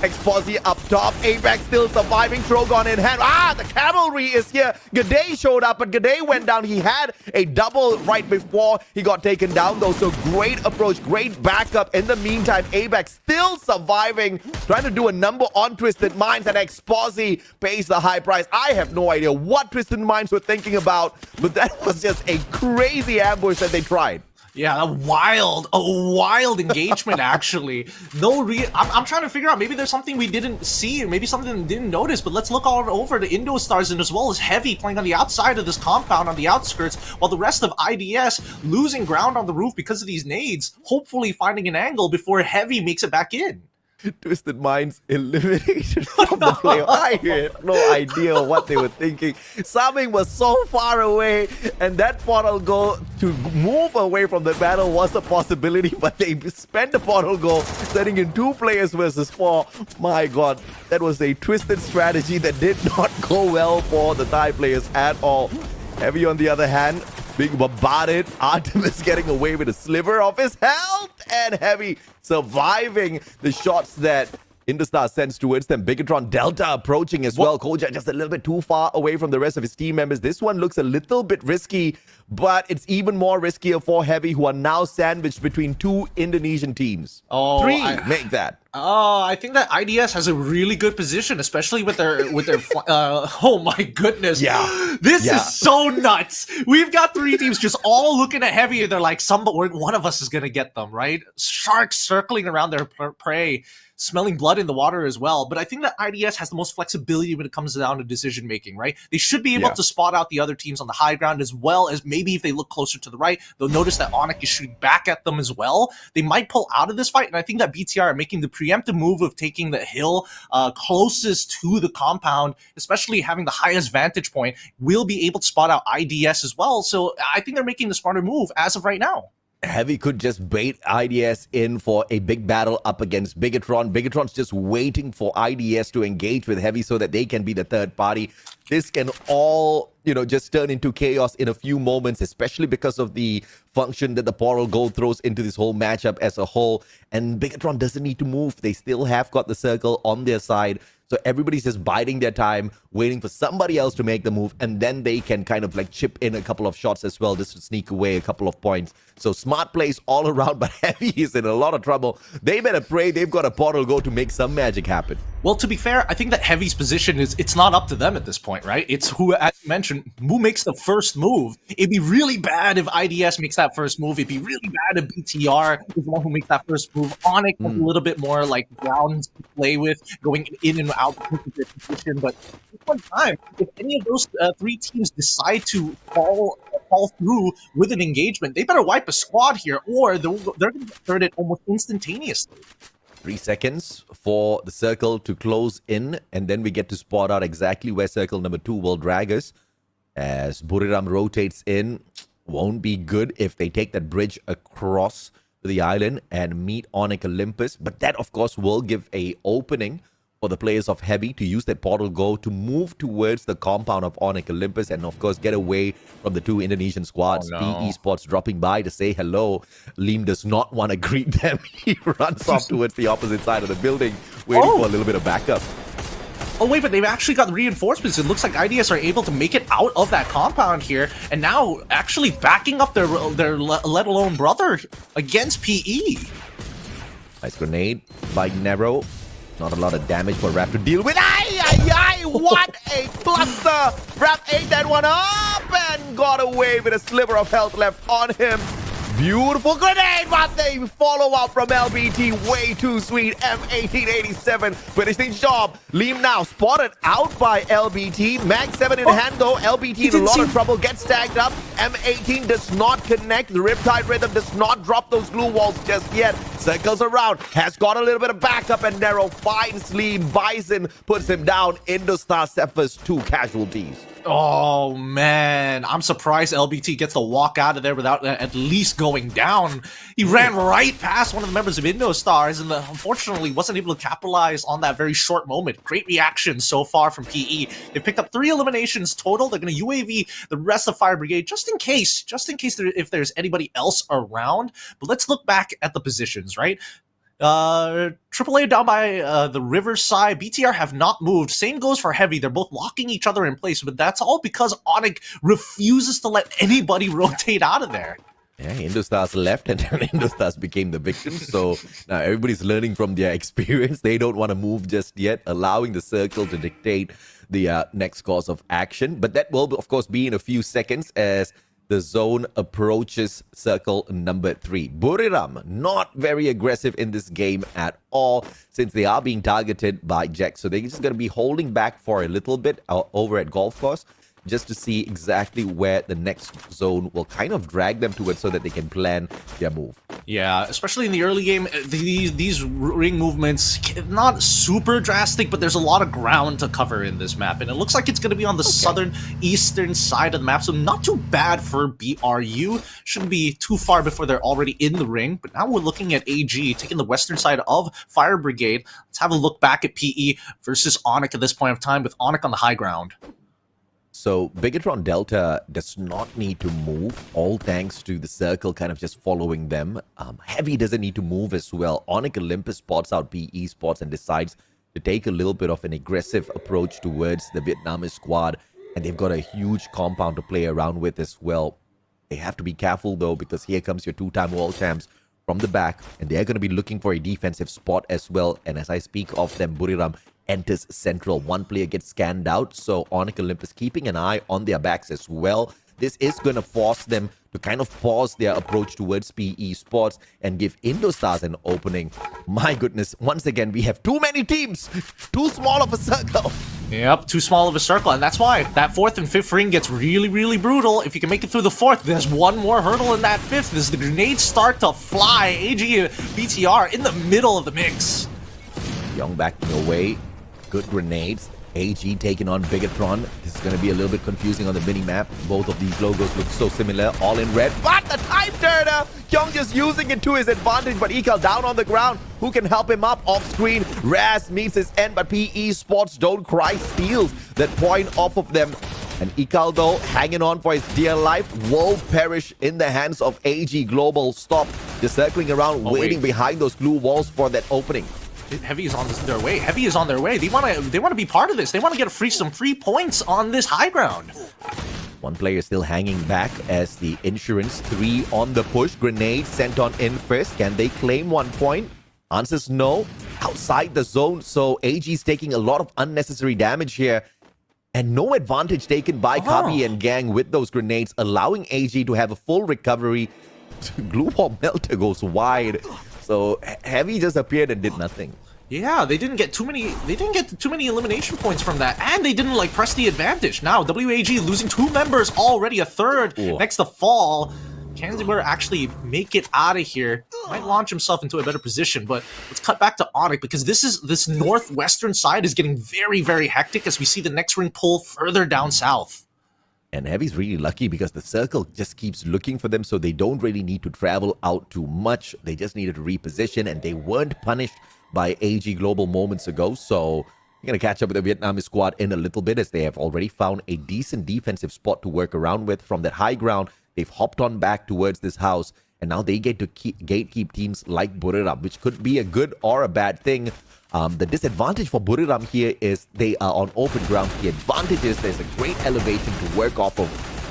Exposi up top. Apex still surviving. Trogon in hand. The cavalry is here. G'day showed up, but G'day went down. He had a double right before he got taken down, though. So great approach, great backup. In the meantime, Apex still surviving, trying to do a number on Twisted Minds, and Exposi pays the high price. I have no idea what Twisted Minds were thinking about, but that was just a crazy ambush that they tried. Yeah, a wild engagement, actually. I'm trying to figure out, maybe there's something we didn't see, or maybe something we didn't notice, but let's look all over the Indo Stars, and as well as Heavy playing on the outside of this compound, on the outskirts, while the rest of IDS losing ground on the roof because of these nades, hopefully finding an angle before Heavy makes it back in. Twisted Minds eliminated from the play. I had no idea what they were thinking. Saming was so far away, and that portal go to move away from the battle was a possibility, but they spent the portal go setting in 2 players versus 4. My god, that was a twisted strategy that did not go well for the Thai players at all. Heavy on the other hand, being bombarded. Artemis getting away with a sliver of his health, and Heavy surviving the shots that Indostar sends towards them. Bigatron Delta approaching as well. Koja just a little bit too far away from the rest of his team members. This one looks a little bit risky, but it's even more riskier for Heavy, who are now sandwiched between 2 Indonesian teams. 3 make that. I think that IDS has a really good position, especially with their oh my goodness. Yeah. This is so nuts. We've got 3 teams just all looking at Heavy, and they're like, one of us is gonna get them, right? Sharks circling around their prey, smelling blood in the water as well. But I think that IDS has the most flexibility when it comes down to decision making, right? They should be able to spot out the other teams on the high ground, as well as maybe if they look closer to the right, they'll notice that Onyx is shooting back at them as well. They might pull out of this fight, and I think that BTR are making the preemptive move of taking the hill closest to the compound, especially having the highest vantage point, will be able to spot out IDS as well. So I think they're making the smarter move as of right now. Heavy could just bait IDS in for a big battle up against Bigatron. Bigatron's just waiting for IDS to engage with Heavy so that they can be the third party. This can all, just turn into chaos in a few moments, especially because of the function that the portal goal throws into this whole matchup as a whole. And Bigatron doesn't need to move. They still have got the circle on their side. So everybody's just biding their time, waiting for somebody else to make the move, and then they can kind of like chip in a couple of shots as well, just to sneak away a couple of points. So smart plays all around, but Heavy is in a lot of trouble. They better pray they've got a portal go to make some magic happen. Well, to be fair, I think that Heavy's position it's not up to them at this point, right? It's who, as you mentioned, who makes the first move. It'd be really bad if IDS makes that first move. It'd be really bad if BTR is the one who makes that first move. Onyx has a little bit more like grounds to play with, going in and out of their position. But at one time, if any of those three teams decide to fall through with an engagement, they better wipe a squad here, or they're going to get third almost instantaneously. 3 seconds for the circle to close in, and then we get to spot out exactly where circle number 2 will drag us. As Buriram rotates in, won't be good if they take that bridge across the island and meet Onyx Olympus. But that, of course, will give a opening for the players of Heavy to use that portal go to move towards the compound of Onyx Olympus and, of course, get away from the two Indonesian squads. PE Sports dropping by to say hello. Liam does not want to greet them. He runs off towards the opposite side of the building, waiting for a little bit of backup. Oh wait, but they've actually got reinforcements. It looks like IDS are able to make it out of that compound here, and now actually backing up their let alone brother against PE. Nice grenade by Nero. Not a lot of damage for Rap to deal with. Aye, what a cluster! Rap ate that one up and got away with a sliver of health left on him. Beautiful grenade, but they follow up from LBT. Way too sweet. M1887 finishing job. Liam now spotted out by LBT. Mag 7 in hand though. LBT in a lot of trouble. Gets tagged up. M18 does not connect. The Riptide Rhythm does not drop those glue walls just yet. Circles around. Has got a little bit of backup, and Nero finds Liam. Bison puts him down. Indostar suffers 2 casualties. Oh man, I'm surprised LBT gets to walk out of there without at least going down. He ran right past one of the members of Indostars and unfortunately wasn't able to capitalize on that very short moment. Great reaction so far from PE. They picked up 3 eliminations total. They're going to UAV the rest of Fire Brigade just in case if there's anybody else around. But let's look back at the positions, right? AAA down by the riverside. BTR have not moved. Same goes for Heavy. They're both locking each other in place, but that's all because Onyx refuses to let anybody rotate out of there. Yeah, Indostars left and then Indostars became the victim. So now everybody's learning from their experience. They don't want to move just yet, allowing the circle to dictate the next course of action. But that will, of course, be in a few seconds as the zone approaches circle number 3. Buriram, not very aggressive in this game at all, since they are being targeted by Jack. So they're just going to be holding back for a little bit over at Golf Course, just to see exactly where the next zone will kind of drag them towards so that they can plan their move. Yeah, especially in the early game, these ring movements, not super drastic, but there's a lot of ground to cover in this map. And it looks like it's going to be on the southern eastern side of the map, so not too bad for BRU. Shouldn't be too far before they're already in the ring. But now we're looking at AG, taking the western side of Fire Brigade. Let's have a look back at PE versus Onyx at this point of time, with Onyx on the high ground. So Bigatron Delta does not need to move, all thanks to the circle kind of just following them. Heavy doesn't need to move as well. Onyx Olympus spots out PE spots and decides to take a little bit of an aggressive approach towards the Vietnamese squad. And they've got a huge compound to play around with as well. They have to be careful though, because here comes your 2-time world champs from the back. And they're going to be looking for a defensive spot as well. And as I speak of them, Buriram enters central. One player gets scanned out, so Onyx Olympus keeping an eye on their backs as well. This is going to force them to kind of pause their approach towards PE Sports and give Indostars an opening. My goodness, once again, we have too many teams, too small of a circle. Yep, too small of a circle, and that's why that 4th and 5th ring gets really, really brutal. If you can make it through the 4th, there's one more hurdle in that 5th. As the grenades start to fly, AG and BTR in the middle of the mix. Young backing away. Good grenades. AG taking on Bigatron. This is going to be a little bit confusing on the mini-map. Both of these logos look so similar, all in red. But the time turner! Young just using it to his advantage, but Ikal down on the ground. Who can help him up off screen? Raz meets his end, but PE Sports don't cry, steals that point off of them. And Ikal, though, hanging on for his dear life, will perish in the hands of AG Global. Stop. Just circling around, waiting behind those glue walls for that opening. Heavy is on their way. Heavy is on their way. They want to be part of this. They want to get some free points on this high ground. One player still hanging back as the Insurance 3 on the push. Grenade sent on in first. Can they claim 1 point? Answer's no. Outside the zone, so AG is taking a lot of unnecessary damage here. And no advantage taken by Kabi and gang with those grenades, allowing AG to have a full recovery. Glue Wall Melter goes wide. So Heavy just appeared and did nothing. Yeah, they didn't get too many elimination points from that, and they didn't like press the advantage. Now WAG losing 2 members already, a third next to fall. Can Zimmer actually make it out of here? Might launch himself into a better position, but let's cut back to Onyx because this northwestern side is getting very, very hectic as we see the next ring pull further down south. And Heavy's really lucky because the circle just keeps looking for them, so they don't really need to travel out too much. They just needed to reposition, and they weren't punished by AG Global moments ago. So we're going to catch up with the Vietnamese squad in a little bit as they have already found a decent defensive spot to work around with from that high ground. They've hopped on back towards this house, and now they get to gatekeep teams like Buriram, which could be a good or a bad thing. The disadvantage for Buriram here is they are on open ground. The advantage is there's a great elevation to work off of,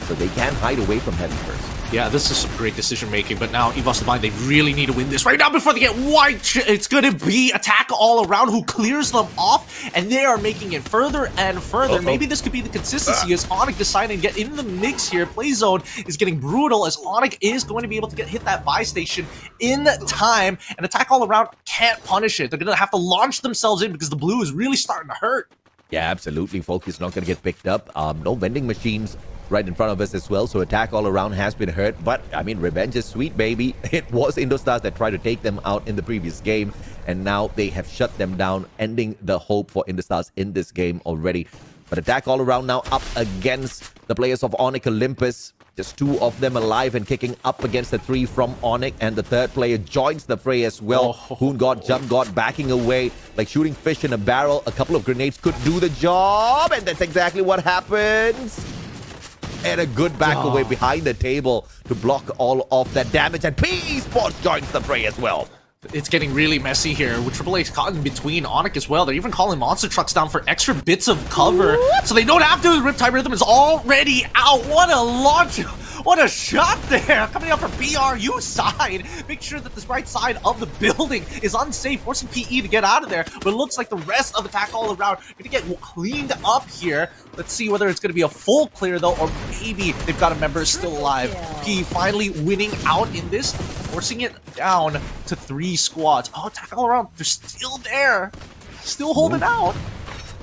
so they can hide away from Heavy first. Yeah, this is some great decision making, but now EVOS Divine, they really need to win this right now before they get wiped. It's going to be attack all around who clears them off, and they are making it further and further. Maybe this could be the consistency as Onyx deciding to get in the mix here. Play zone is getting brutal as Onyx is going to be able to hit that buy station in time, and attack all around can't punish it. They're going to have to launch themselves in because the blue is really starting to hurt. Yeah, absolutely. Focus not going to get picked up. No vending machines right in front of us as well, so attack all around has been hurt. But I mean, revenge is sweet, baby. It was Indostars that tried to take them out in the previous game, and now they have shut them down, ending the hope for Indostars in this game already. But attack all around now up against the players of Onyx Olympus. Just 2 of them alive and kicking up against the 3 from Onyx, and the 3rd player joins the fray as well. Hoon God, Jump God backing away like shooting fish in a barrel. A couple of grenades could do the job, and that's exactly what happens. And a good back away behind the table to block all of that damage, and PE Sports joins the fray as well. It's getting really messy here with AAA's caught in between Onyx as well. They're even calling monster trucks down for extra bits of cover, so they don't have to. Riptide Rhythm is already out. What a launch! What a shot there! Coming up from BRU side. Make sure that this right side of the building is unsafe, forcing PE to get out of there. But it looks like the rest of attack all around gonna get cleaned up here. Let's see whether it's gonna be a full clear though, or maybe they've got a member still alive. PE finally winning out in this, forcing it down to 3 squads. Oh, attack all around. They're still there. Still holding out.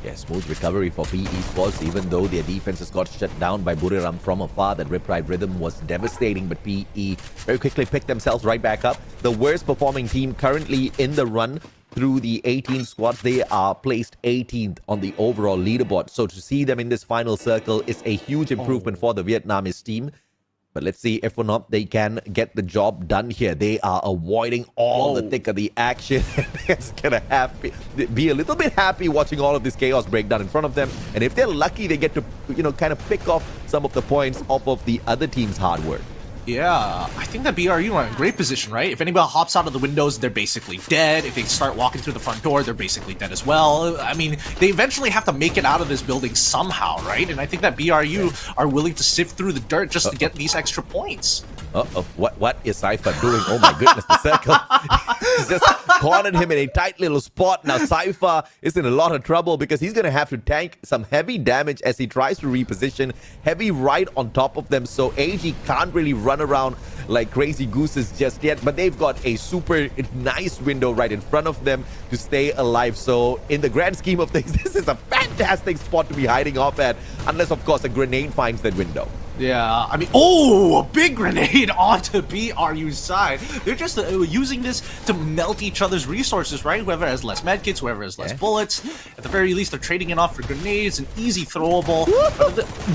Yeah, smooth recovery for PE Sports, even though their defenses got shut down by Buriram from afar. That Riptide Rhythm was devastating, but PE very quickly picked themselves right back up. The worst performing team currently in the run through the 18 squads. They are placed 18th on the overall leaderboard. So to see them in this final circle is a huge improvement for the Vietnamese team. But let's see if or not they can get the job done here. They are avoiding all the thick of the action. They're gonna be a little bit happy watching all of this chaos break down in front of them. And if they're lucky, they get to, kind of pick off some of the points off of the other team's hard work. Yeah, I think that BRU are in great position, right? If anybody hops out of the windows, they're basically dead. If they start walking through the front door, they're basically dead as well. I mean, they eventually have to make it out of this building somehow, right? And I think that BRU are willing to sift through the dirt just to get these extra points. What is Cypher doing? Oh my goodness, the circle. He's just cornered him in a tight little spot. Now Cypher is in a lot of trouble because he's going to have to tank some heavy damage as he tries to reposition. Heavy right on top of them, so AG can't really run around like crazy gooses just yet, but they've got a super nice window right in front of them to stay alive. So in the grand scheme of things, this is a fantastic spot to be hiding off at, unless of course a grenade finds that window. Yeah, I mean, a big grenade onto BRU's side. They're just using this to melt each other's resources, right? Whoever has less medkits, whoever has less bullets. At the very least, they're trading it off for grenades, an easy throwable.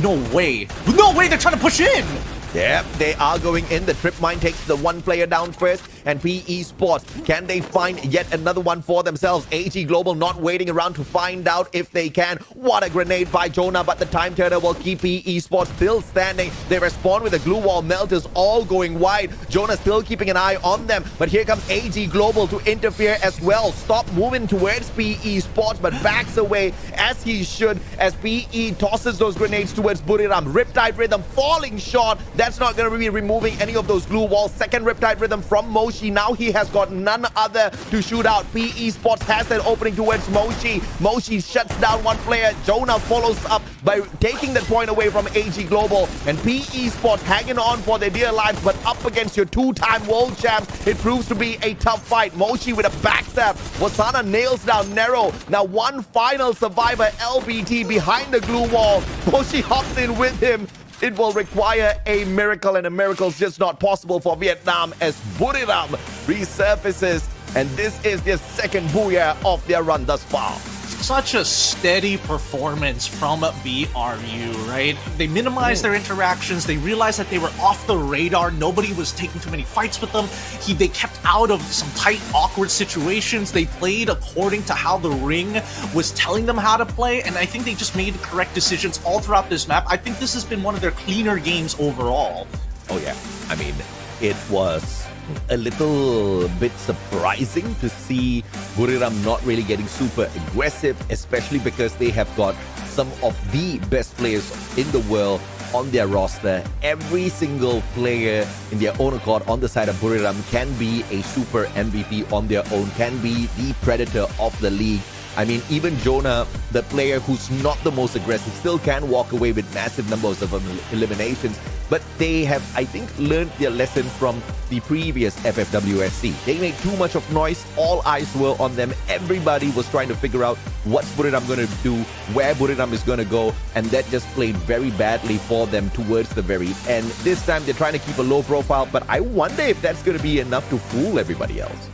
No way. No way, they're trying to push in. Yep, they are going in. The trip mine takes the 1 player down first, and PE Sports, can they find yet another one for themselves? AG Global not waiting around to find out if they can. What a grenade by Jonah, but the time turner will keep PE Sports still standing. They respond with the glue wall melters all going wide. Jonah still keeping an eye on them, but here comes AG Global to interfere as well. Stop moving towards PE Sports, but backs away as he should as PE tosses those grenades towards Buriram. Riptide Rhythm falling short. That's not going to be removing any of those glue walls. Second Riptide Rhythm from motion. Moshi. Now he has got none other to shoot out. PE Sports has that opening towards Moshi. Moshi shuts down one player. Jonah follows up by taking that point away from AG Global. And PE Sports hanging on for their dear lives, but up against your two-time world champs, it proves to be a tough fight. Moshi with a backstab. Wasana nails down Nero. Now one final survivor, LBT, behind the glue wall. Moshi hops in with him. It will require a miracle, and a miracle is just not possible for Vietnam as Buriram resurfaces. And this is their second booyah of their run thus far. Such a steady performance from BRU, right? They minimized their interactions. They realized that they were off the radar. Nobody was taking too many fights with them. They kept out of some tight, awkward situations. They played according to how the ring was telling them how to play, and I think they just made the correct decisions all throughout this map. I think this has been one of their cleaner games overall. Oh yeah, I mean, it was a little bit surprising to see Buriram not really getting super aggressive, especially because they have got some of the best players in the world on their roster. Every single player in their own accord on the side of Buriram can be a super MVP on their own, can be the predator of the league. I mean, even Jonah, the player who's not the most aggressive, still can walk away with massive numbers of eliminations. But they have, I think, learned their lesson from the previous FFWS SEA. They made too much of noise. All eyes were on them. Everybody was trying to figure out what's Buriram going to do, where Buriram is going to go. And that just played very badly for them towards the very end. This time, they're trying to keep a low profile. But I wonder if that's going to be enough to fool everybody else.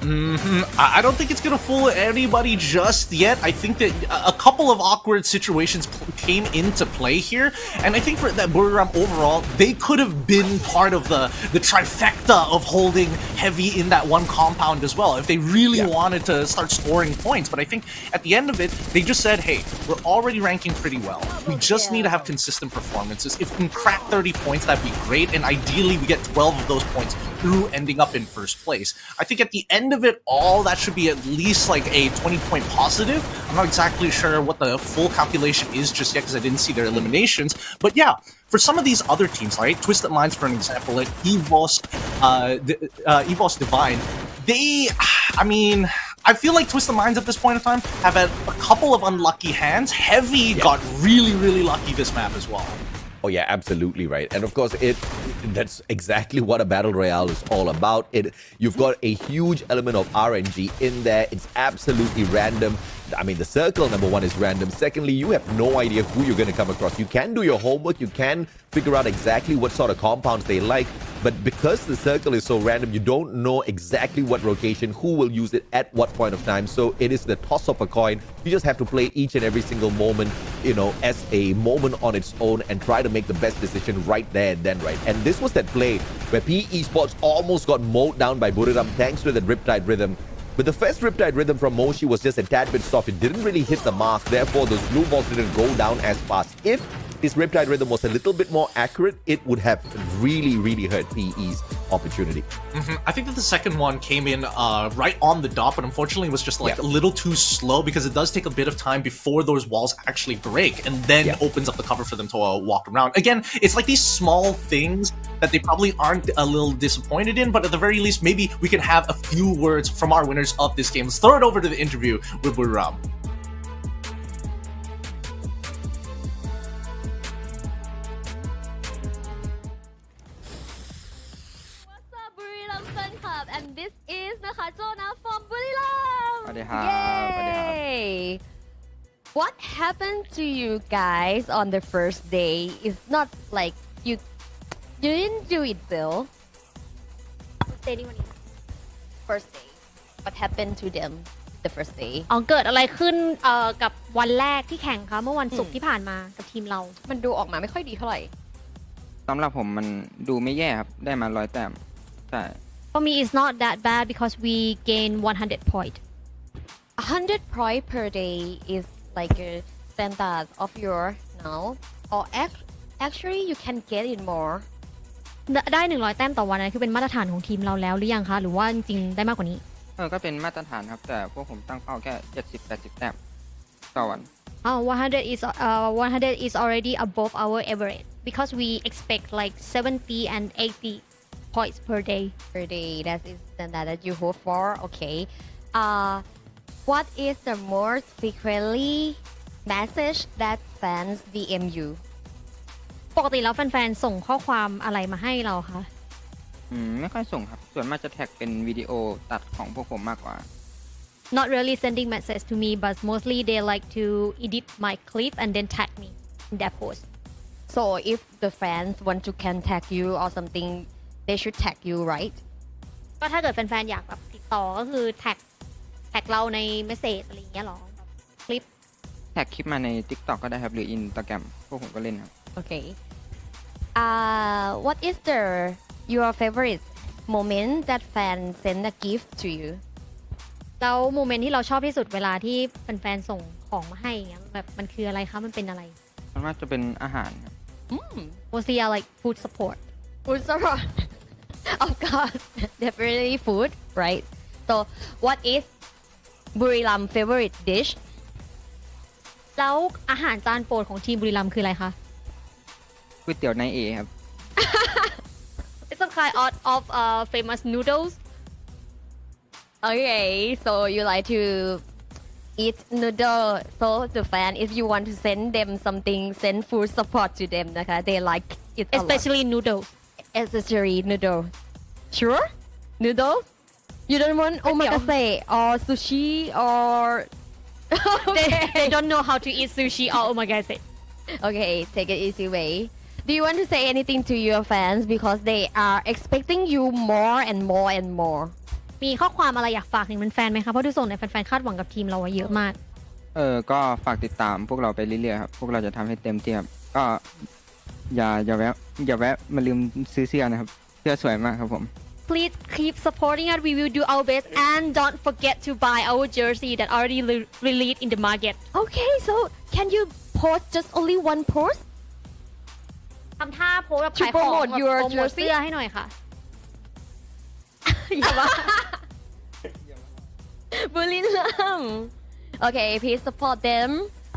I don't think it's going to fool anybody just yet. I think that a couple of awkward situations came into play here. And I think for that Buriram overall, they could have been part of the trifecta of holding heavy in that one compound as well if they really wanted to start scoring points. But I think at the end of it, they just said, hey, we're already ranking pretty well. We just need to have consistent performances. If we can crack 30 points, that'd be great. And ideally, we get 12 of those points through ending up in first place. I think at the end of it all, that should be at least like a 20-point positive. I'm not exactly sure what the full calculation is just yet because I didn't see their eliminations. But yeah, for some of these other teams, right? Twisted Minds, for an example, like EVOS Divine, I mean, I feel like Twisted Minds at this point in time have had a couple of unlucky hands. Heavy got really, really lucky this map as well. Oh yeah, absolutely right. And of course, that's exactly what a battle royale is all about. You've got a huge element of RNG in there. It's absolutely random. I mean, the circle, number one, is random. Secondly, you have no idea who you're going to come across. You can do your homework. You can figure out exactly what sort of compounds they like. But because the circle is so random, you don't know exactly what rotation, who will use it at what point of time. So it is the toss of a coin. You just have to play each and every single moment, you know, as a moment on its own and try to make the best decision right there and then, right? And this was that play where PE Sports almost got mowed down by Buriram thanks to the Riptide Rhythm. But the first Riptide Rhythm from Moshi was just a tad bit soft. It didn't really hit the mark. Therefore, those blue balls didn't go down as fast. If this Riptide Rhythm was a little bit more accurate, it would have really, really hurt PE's opportunity. I think that the second one came in right on the dot, but unfortunately was just like a little too slow because it does take a bit of time before those walls actually break and then opens up the cover for them to walk around. Again, it's like these small things that they probably aren't a little disappointed in, but at the very least, maybe we can have a few words from our winners of this game. Let's throw it over to the interview with Buriram. And this is Jonah from Buriram. Yay! What happened to you guys on the first day? It's not like you didn't do it though. First day. What happened to them the first day? เกิดอะไรขึ้นกับวันแรกที่แข่งคะเมื่อวันศุกร์ที่ผ่านมากับทีมเรา มันดูออกมาไม่ค่อยดีเท่าไหร่ สำหรับผมมันดูไม่แย่ครับได้มา100 แต้มใช่ For me, it's not that bad because we gain 100 point. 100 point per day is like a standard of your now, or actually you can get it more. ได้100 แต้มต่อวันนะคือเป็นมาตรฐานของทีมเราแล้วหรือยังคะหรือว่าจริงๆได้มากกว่านี้ ก็เป็นมาตรฐานครับแต่พวกผมตั้งเป้าแค่70-80 แต้มต่อวัน 100 is already above our average because we expect like 70 and 80 points per day. Per day, that is the standard that you hope for. Okay. What is the most frequently message that fans DM you? ปกติแล้วแฟนๆส่งข้อความอะไรมาให้เราคะ ไม่ค่อยส่งครับ ส่วนมากจะแท็กเป็นวิดีโอตัดของพวกผมมากกว่า Not really sending message to me but mostly they like to edit my clip and then tag me in their post. So if the fans want to contact you or something, they should tag you, right? ก็ถ้าเกิดแฟนๆอยากแบบติดต่อก็คือแท็กเราในเมสเซจอะไรอย่างเงี้ยหรอแบบคลิป แท็กคลิปมาใน TikTok ก็ได้ครับ หรือ Instagram พวกผมก็เล่นครับ Okay. What is your favorite moment that fans send a gift to you? แล้วโมเมนต์ที่เราชอบที่สุดเวลาที่แฟนๆส่งของมาให้อย่างเงี้ยแบบมันคืออะไรคะมันเป็นอะไร ส่วนมากจะเป็นอาหารครับ Mostly I like food support. Food support. Of course, definitely food, right? So, what is Buriram favorite dish? แล้วอาหารจานโปรดของทีมบุรีรัมย์คืออะไรคะ ก๋วยเตี๋ยวนายเอครับ It's some kind of famous noodles. Okay, so you like to eat noodle. So the fan, if you want to send them something, send food support to them. Okay? They like it a lot. Especially noodles. Especially noodle. Sure? Noodle? You don't want omakase or sushi or... They don't know how to eat sushi or omakase. Okay, take it easy way. Do you want to say anything to your fans because they are expecting you more and more and more? มีข้อความอะไรอยากฝากถึงแฟนๆไหมคะเพราะดูส่งในแฟนๆคาดหวังกับทีมเราไว้เยอะมาก ก็ฝากติดตามพวกเราไปเรื่อยๆครับ พวกเราจะทำให้เต็มที่ครับ ก็อย่าแวะมาลืมซื้อเสื้อนะครับ เสื้อสวยมากครับผม Please keep supporting us. We will do our best and don't forget to buy our jersey that already released in the market. Okay, so can you post just only one post? ทำท่าโพสแบบ To ขายของ promote แบบ your โปรโมท jersey? เสื้อให้หน่อยค่ะ อย่าว่า Buriram. Okay, please support them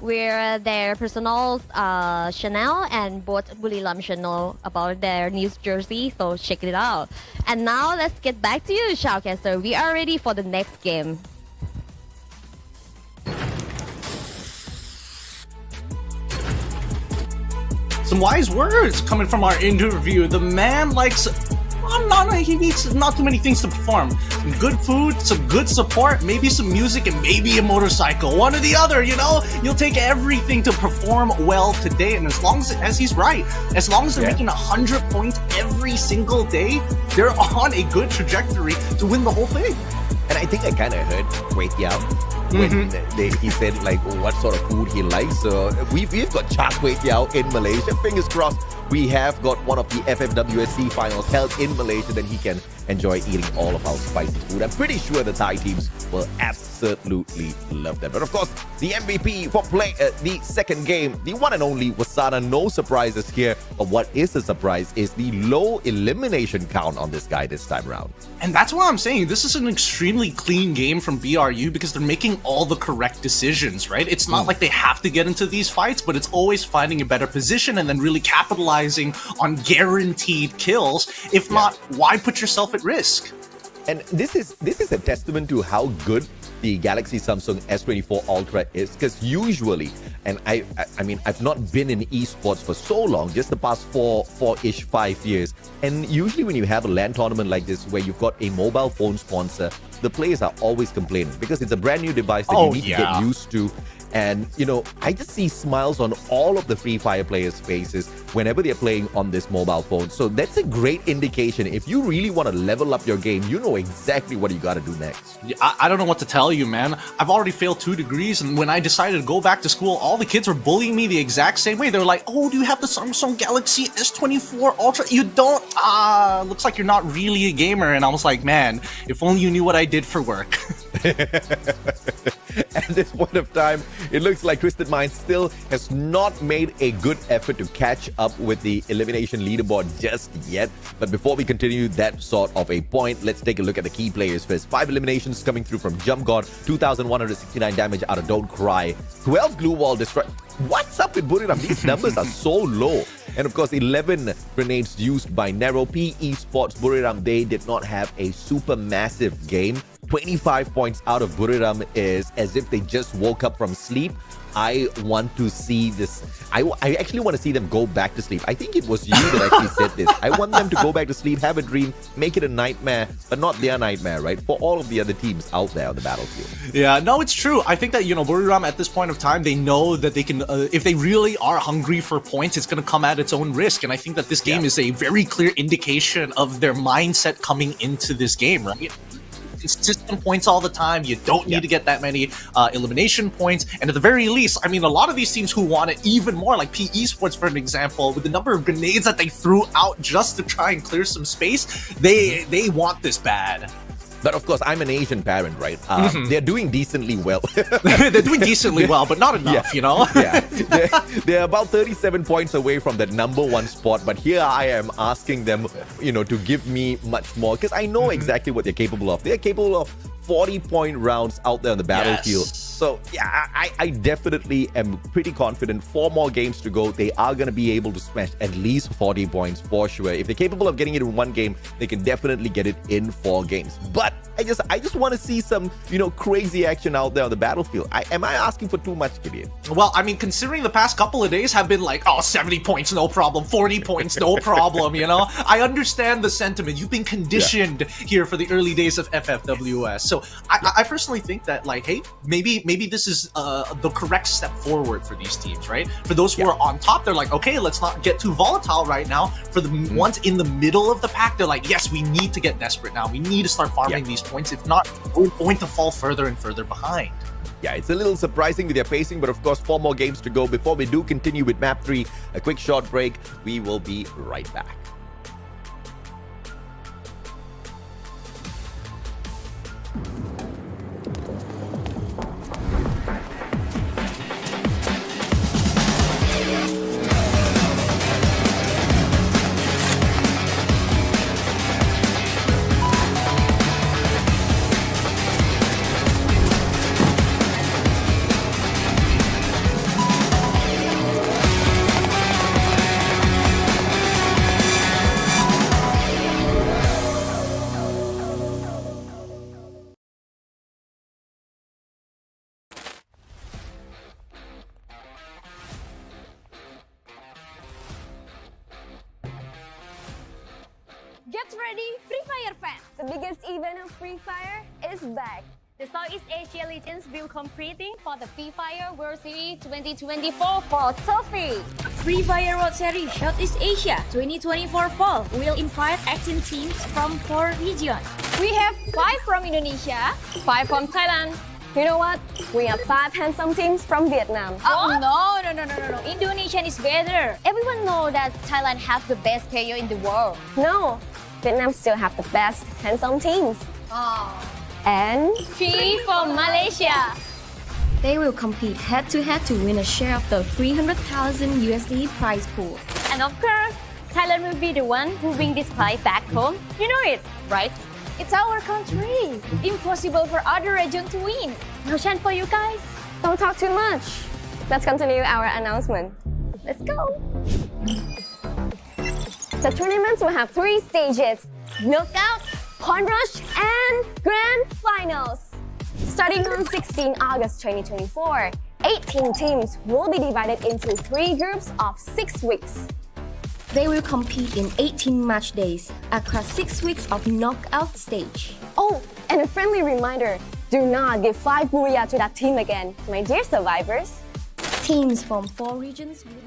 with their personal channel and both Buriram channel about their news jersey. So check it out. And now let's get back to you, Shoutcaster. We are ready for the next game. Some wise words coming from our interview. The man likes... he needs not too many things to perform. Some good food, some good support, maybe some music, and maybe a motorcycle. One or the other, you know? You'll take everything to perform well today. And as he's right, as long as they're making 100 points every single day, they're on a good trajectory to win the whole thing. And I think I kind of heard Wait Yao when he said like what sort of food he likes. So we've got Char Kway Teow in Malaysia. Fingers crossed we have got one of the FFWS SEA finals held in Malaysia. Then he can enjoy eating all of our spicy food. I'm pretty sure the Thai teams will absolutely love that. But of course, the MVP for the second game, the one and only Wasana. No surprises here. But what is the surprise is the low elimination count on this guy this time around. And that's why I'm saying this is an extremely clean game from BRU because they're making all the correct decisions, right? It's not like they have to get into these fights, but it's always finding a better position and then really capitalizing on guaranteed kills. If not, why put yourself at risk? And this is a testament to how good the Galaxy Samsung S24 Ultra is, because usually, and I mean I've not been in esports for so long, just the past 5 years, and usually when you have a LAN tournament like this where you've got a mobile phone sponsor, the players are always complaining because it's a brand new device that you need to get used to. And, you know, I just see smiles on all of the Free Fire players' faces whenever they're playing on this mobile phone. So that's a great indication. If you really want to level up your game, you know exactly what you got to do next. I don't know what to tell you, man. I've already failed 2 degrees, and when I decided to go back to school, all the kids were bullying me the exact same way. They were like, oh, do you have the Samsung Galaxy S24 Ultra? You don't? Looks like you're not really a gamer. And I was like, man, if only you knew what I did for work. At this point of time, it looks like Twisted Mind still has not made a good effort to catch up with the elimination leaderboard just yet. But before we continue that sort of a point, let's take a look at the key players first. 5 eliminations coming through from Jump God, 2,169 damage out of Don't Cry, 12 glue wall destroy. What's up with Buriram? These numbers are so low. And of course, 11 grenades used by Nero. PE Sports Buriram, they did not have a super massive game. 25 points out of Buriram is as if they just woke up from sleep. I want to see this. I actually want to see them go back to sleep. I think it was you that actually said this. I want them to go back to sleep, have a dream, make it a nightmare, but not their nightmare, right? For all of the other teams out there on the battlefield. Yeah, no, it's true. I think that, Buriram at this point of time, they know that they can, if they really are hungry for points, it's going to come at its own risk. And I think that this game is a very clear indication of their mindset coming into this game, right? Consistent points all the time. You don't need to get that many elimination points. And at the very least, I mean, a lot of these teams who want it even more, like PE Sports, for an example, with the number of grenades that they threw out just to try and clear some space, they want this bad. But of course, I'm an Asian parent, right? They're doing decently well. They're doing decently well, but not enough, Yeah, they're about 37 points away from that #1 spot. But here I am asking them, to give me much more, because I know exactly what they're capable of. They're capable of 40-point rounds out there on the battlefield. So yeah, I definitely am pretty confident. 4 more games to go. They are going to be able to smash at least 40 points for sure. If they're capable of getting it in 1 game, they can definitely get it in 4 games. But I just want to see some, crazy action out there on the battlefield. Am I asking for too much, Gideon? Well, I mean, considering the past couple of days have been like, 70 points, no problem. 40 points, no problem, I understand the sentiment. You've been conditioned here for the early days of FFWS. So I personally think that, like, hey, maybe this is the correct step forward for these teams, right? For those who are on top, they're like, okay, let's not get too volatile right now. For the ones in the middle of the pack, they're like, yes, we need to get desperate now. We need to start farming these points. If not, we're going to fall further and further behind. Yeah, it's a little surprising with their pacing, but of course, 4 more games to go. Before we do continue with map 3, a quick short break. We will be right back. Get ready, Free Fire fans! The biggest event of Free Fire is back. The Southeast Asia Legends will competing for the Free Fire World Series 2024 for trophy. Free Fire World Series Southeast Asia 2024 Fall will invite 18 teams from 4 regions. We have 5 from Indonesia, 5 from Thailand. You know what? We have 5 handsome teams from Vietnam. Oh, no. Indonesian is better. Everyone knows that Thailand has the best player in the world. No, Vietnam still have the best handsome teams. Oh. And 3 from Malaysia. They will compete head-to-head to win a share of the 300,000 USD prize pool. And of course, Thailand will be the one who bring this prize back home. You know it, right? It's our country. Impossible for other region to win. No chance for you guys. Don't talk too much. Let's continue our announcement. Let's go. The tournaments will have 3 stages: knockout, point rush, and grand finals. Starting on 16 August 2024, 18 teams will be divided into 3 groups of 6 weeks. They will compete in 18 match days across 6 weeks of knockout stage. Oh, and a friendly reminder, do not give 5 booyah to that team again, my dear survivors. Teams from 4 regions will be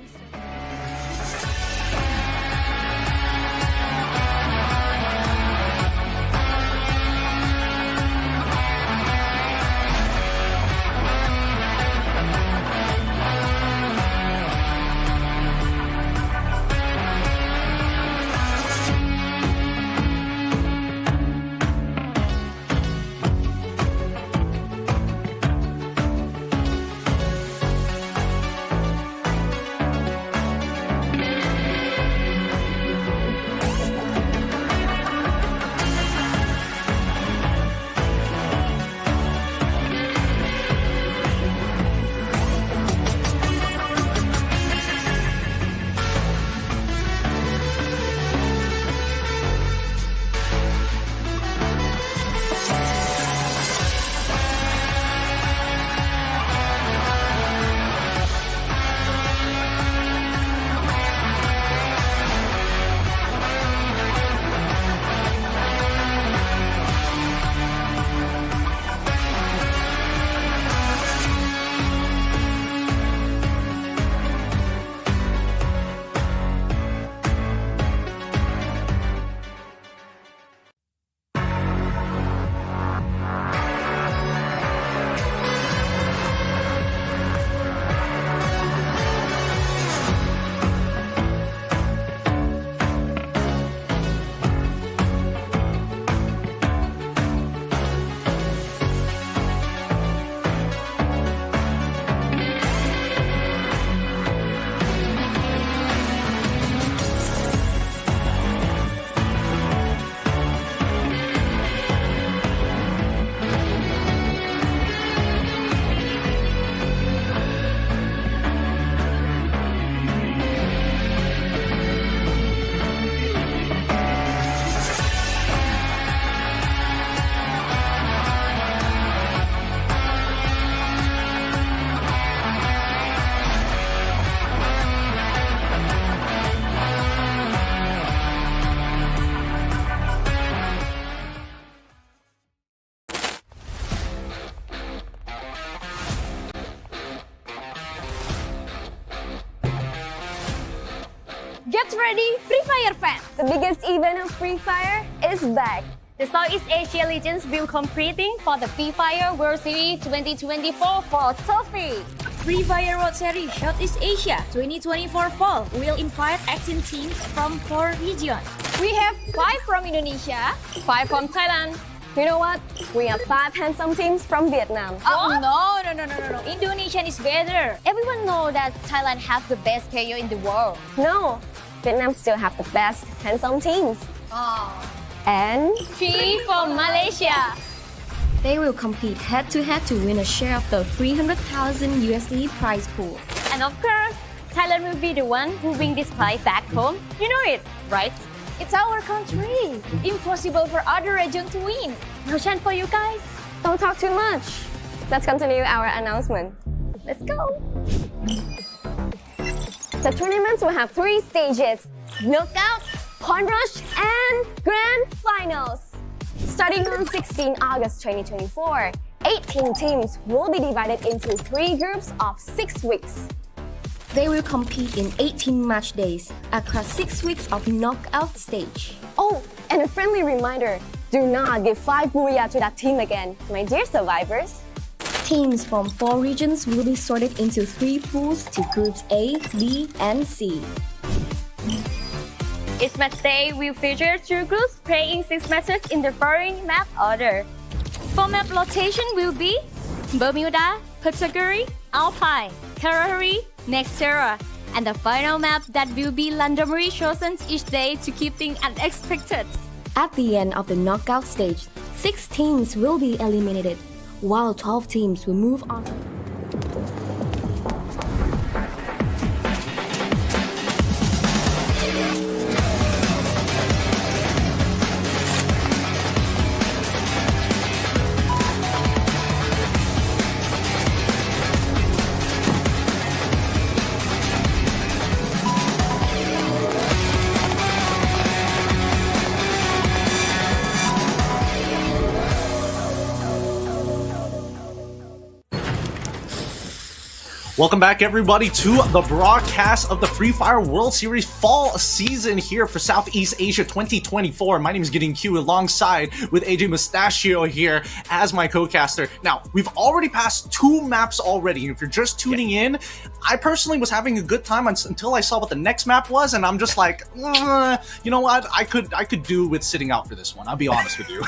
ready, Free Fire fans? The biggest event of Free Fire is back. The Southeast Asia Legends will competing for the Free Fire World Series 2024 for trophy. Free Fire World Series Southeast Asia 2024 Fall will invite 18 teams from 4 regions. We have 5 from Indonesia, 5 from Thailand. You know what? We have 5 handsome teams from Vietnam. Oh no. Indonesian is better. Everyone know that Thailand has the best player in the world. No, Vietnam still have the best handsome teams. Oh. And 3 from Malaysia. They will compete head-to-head to win a share of the 300,000 USD prize pool. And of course, Thailand will be the one who bring this prize back home. You know it, right? It's our country. Impossible for other region to win. No chance for you guys. don't talk too much. Let's continue our announcement. Let's go. The tournaments will have 3 stages: knockout, point rush, and grand finals. Starting on 16 August 2024, 18 teams will be divided into 3 groups of 6 weeks. They will compete in 18 match days across 6 weeks of knockout stage. Oh, and a friendly reminder, do not give 5 Booyah to that team again, my dear survivors. Teams from 4 regions will be sorted into 3 pools to groups A, B, and C. Each match day will feature 2 groups playing 6 matches in the following map order. For map rotation will be Bermuda, Category, Alpine, Rivalry, Nextera, and the final map that will be randomly chosen each day to keep things unexpected. At the end of the knockout stage, 6 teams will be eliminated, while 12 teams will move on. Welcome back, everybody, to the broadcast of the Free Fire World Series Fall Season here for Southeast Asia 2024. My name is Gideon Q, alongside with AJ Mustachio here as my co-caster. Now, we've already passed 2 maps already. If you're just tuning in, I personally was having a good time until I saw what the next map was, and I'm just like, you know what? I could do with sitting out for this one. I'll be honest with you.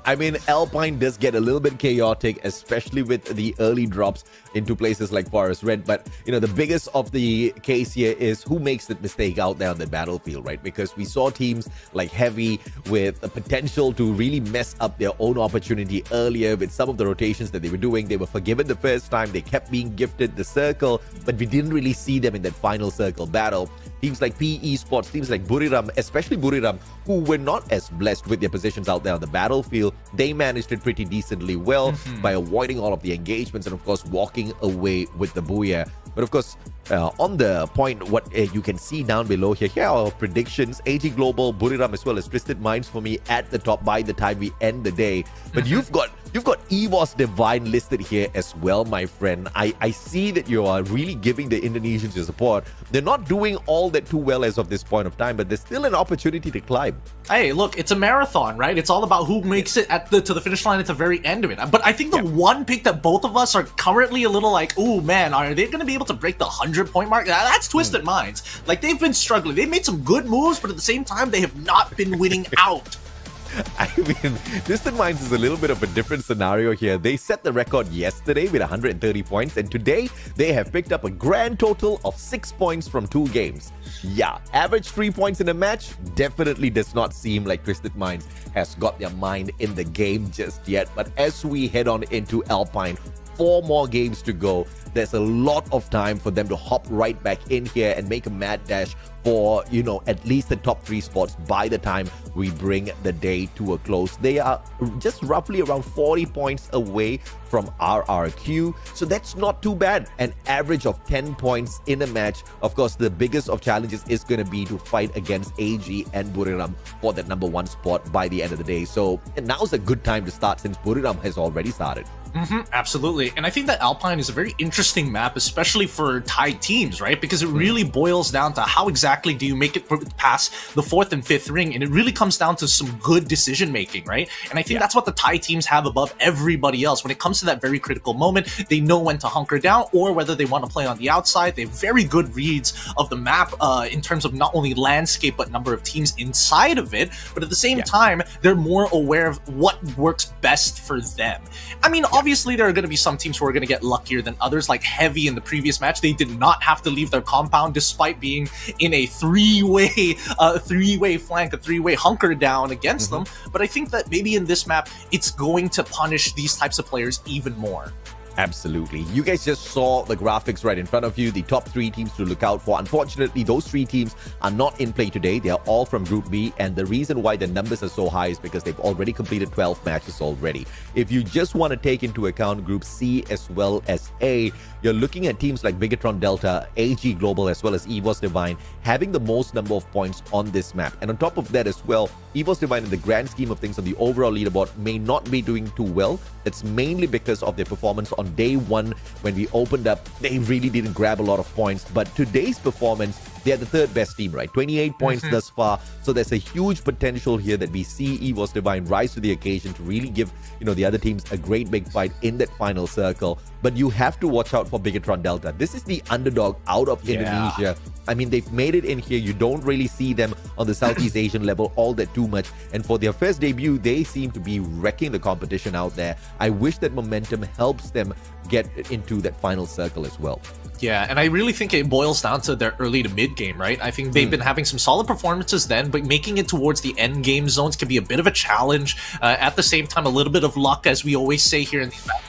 I mean, Alpine does get a little bit chaotic, especially with the early drops into places like Forest Red. But, you know, the biggest of the case here is who makes the mistake out there on the battlefield, right? Because we saw teams like Heavy with the potential to really mess up their own opportunity earlier with some of the rotations that they were doing. They were forgiven the first time. They kept being gifted the circle, but we didn't really see them in that final circle battle. Teams like PE Sports, teams like Buriram, especially Buriram, who were not as blessed with their positions out there on the battlefield, they managed it pretty decently well by avoiding all of the engagements and, of course, walking away with the Booyah. But, of course, on the point, what you can see down below here are our predictions. AG Global, Buriram, as well as Twisted Minds for me at the top by the time we end the day. But you've got EVOS Divine listed here as well, my friend. I see that you are really giving the Indonesians your support. They're not doing all that too well as of this point of time, but there's still an opportunity to climb. Hey, look, it's a marathon, right? It's all about who makes it to the finish line at the very end of it. But I think the one pick that both of us are currently a little like, oh man, are they going to be able to break the 100-point mark? That's Twisted Minds. Like, they've been struggling. They've made some good moves, but at the same time, they have not been winning out. I mean, Twisted Minds is a little bit of a different scenario here. They set the record yesterday with 130 points, and today they have picked up a grand total of 6 points from 2 games. Yeah, average 3 points in a match definitely does not seem like Twisted Minds has got their mind in the game just yet. But as we head on into Alpine, 4 more games to go. There's a lot of time for them to hop right back in here and make a mad dash for, you know, at least the top 3 spots by the time we bring the day to a close. They are just roughly around 40 points away from RRQ, so that's not too bad. An average of 10 points in a match. Of course, the biggest of challenges is going to be to fight against AG and Buriram for that #1 spot by the end of the day. So now's a good time to start since Buriram has already started. Absolutely. And I think that Alpine is a very interesting map, especially for Thai teams, right? Because it really boils down to how exactly do you make it past the 4th and 5th ring, and it really comes down to some good decision making, right? And I think that's what the Thai teams have above everybody else. When it comes to that very critical moment, they know when to hunker down or whether they want to play on the outside. They have very good reads of the map in terms of not only landscape, but number of teams inside of it. But at the same time, they're more aware of what works best for them. I mean, obviously, there are going to be some teams who are going to get luckier than others, like Heavy in the previous match. They did not have to leave their compound despite being in a three-way flank, a three-way hunker down against them. But I think that maybe in this map, it's going to punish these types of players even more. Absolutely. You guys just saw the graphics right in front of you, the top 3 teams to look out for. Unfortunately, those 3 teams are not in play today. They are all from Group B, and the reason why the numbers are so high is because they've already completed 12 matches already. If you just want to take into account Group C as well as A, you're looking at teams like Bigatron Delta, AG Global, as well as EVOS Divine having the most number of points on this map. And on top of that as well, EVOS Divine in the grand scheme of things on the overall leaderboard may not be doing too well. That's mainly because of their performance on day 1 when we opened up. They really didn't grab a lot of points, but today's performance, they're the 3rd best team, right? 28 points thus far. So there's a huge potential here that we see EVOS Divine rise to the occasion to really give, the other teams a great big fight in that final circle. But you have to watch out for Bigatron Delta. This is the underdog out of Indonesia. I mean, they've made it in here. You don't really see them on the Southeast Asian level all that too much. And for their first debut, they seem to be wrecking the competition out there. I wish that momentum helps them get into that final circle as well. Yeah, and I really think it boils down to their early to mid game, right? I think they've been having some solid performances then, but making it towards the end game zones can be a bit of a challenge. At the same time, a little bit of luck, as we always say here in these matches.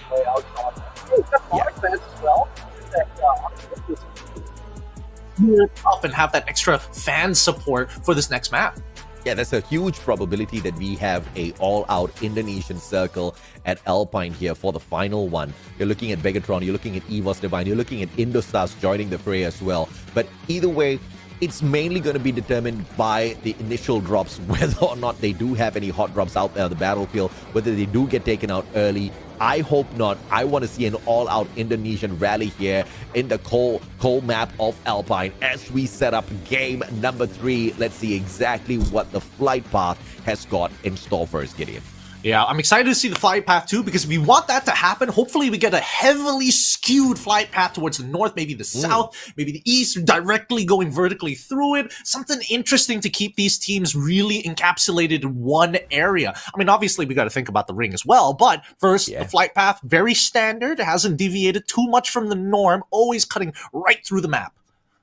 Up and have that extra fan support for this next map. Yeah, there's a huge probability that we have a all-out Indonesian circle at Alpine here for the final one. You're looking at Begatron, you're looking at EVOS Divine, you're looking at Indostars joining the fray as well. But either way, it's mainly going to be determined by the initial drops, whether or not they do have any hot drops out there on the battlefield, whether they do get taken out early. I hope not. I want to see an all-out Indonesian rally here in the cold map of Alpine as we set up game number 3. Let's see exactly what the flight path has got in store for us, Gideon. Yeah, I'm excited to see the flight path too, because we want that to happen. Hopefully we get a heavily skewed flight path towards the north, maybe the south, maybe the east, directly going vertically through it. Something interesting to keep these teams really encapsulated in one area. I mean, obviously we got to think about the ring as well, but first, the flight path, very standard. It hasn't deviated too much from the norm, always cutting right through the map.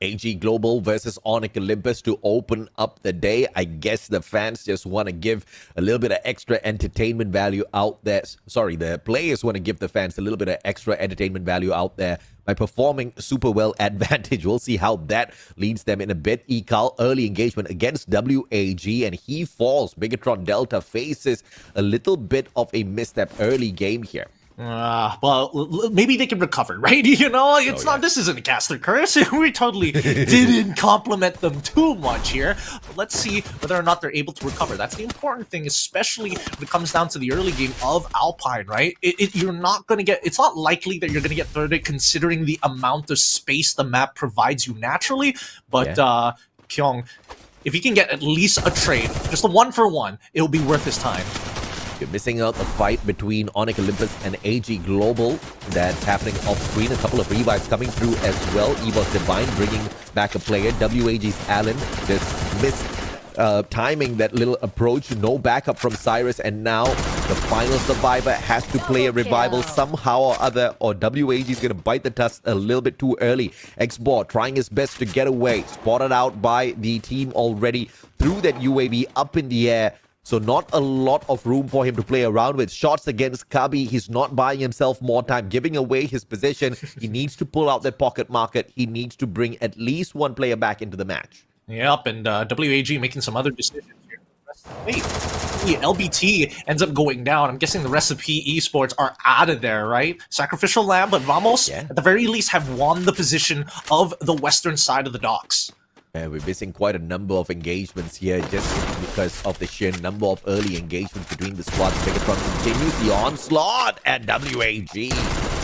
AG Global versus Onyx Olympus to open up the day. I guess the fans just want to give a little bit of extra entertainment value out there. Sorry, the players want to give the fans a little bit of extra entertainment value out there by performing super well at Vantage. We'll see how that leads them in a bit. Ekal, early engagement against WAG, and he falls. Bigatron Delta faces a little bit of a misstep early game here. Well, maybe they can recover, right? It's not. This isn't a caster curse. We totally didn't compliment them too much here. But let's see whether or not they're able to recover. That's the important thing, especially when it comes down to the early game of Alpine, right? You're not going to get. It's not likely that you're going to get thirded, considering the amount of space the map provides you naturally. But Kyung, if he can get at least a trade, just a 1-for-1, it'll be worth his time. You're missing out the fight between Onyx Olympus and AG Global that's happening off screen. A couple of revives coming through as well. EVOS Divine bringing back a player. WAG's Allen just missed timing that little approach. No backup from Cyrus, and now the final survivor has to play a revival somehow or other, or WAG is going to bite the dust a little bit too early. Xbor trying his best to get away. Spotted out by the team already through that UAV up in the air. So not a lot of room for him to play around with. Shots against Kabi. He's not buying himself more time, giving away his position. He needs to pull out that pocket market. He needs to bring at least one player back into the match. Yep, and WAG making some other decisions here. Wait, LBT ends up going down. I'm guessing the Recipe Esports are out of there, right? Sacrificial Lamb, but Vamos, at the very least, have won the position of the western side of the docks. And we're missing quite a number of engagements here just because of the sheer number of early engagements between the squads. Megatron continues the onslaught, and WAG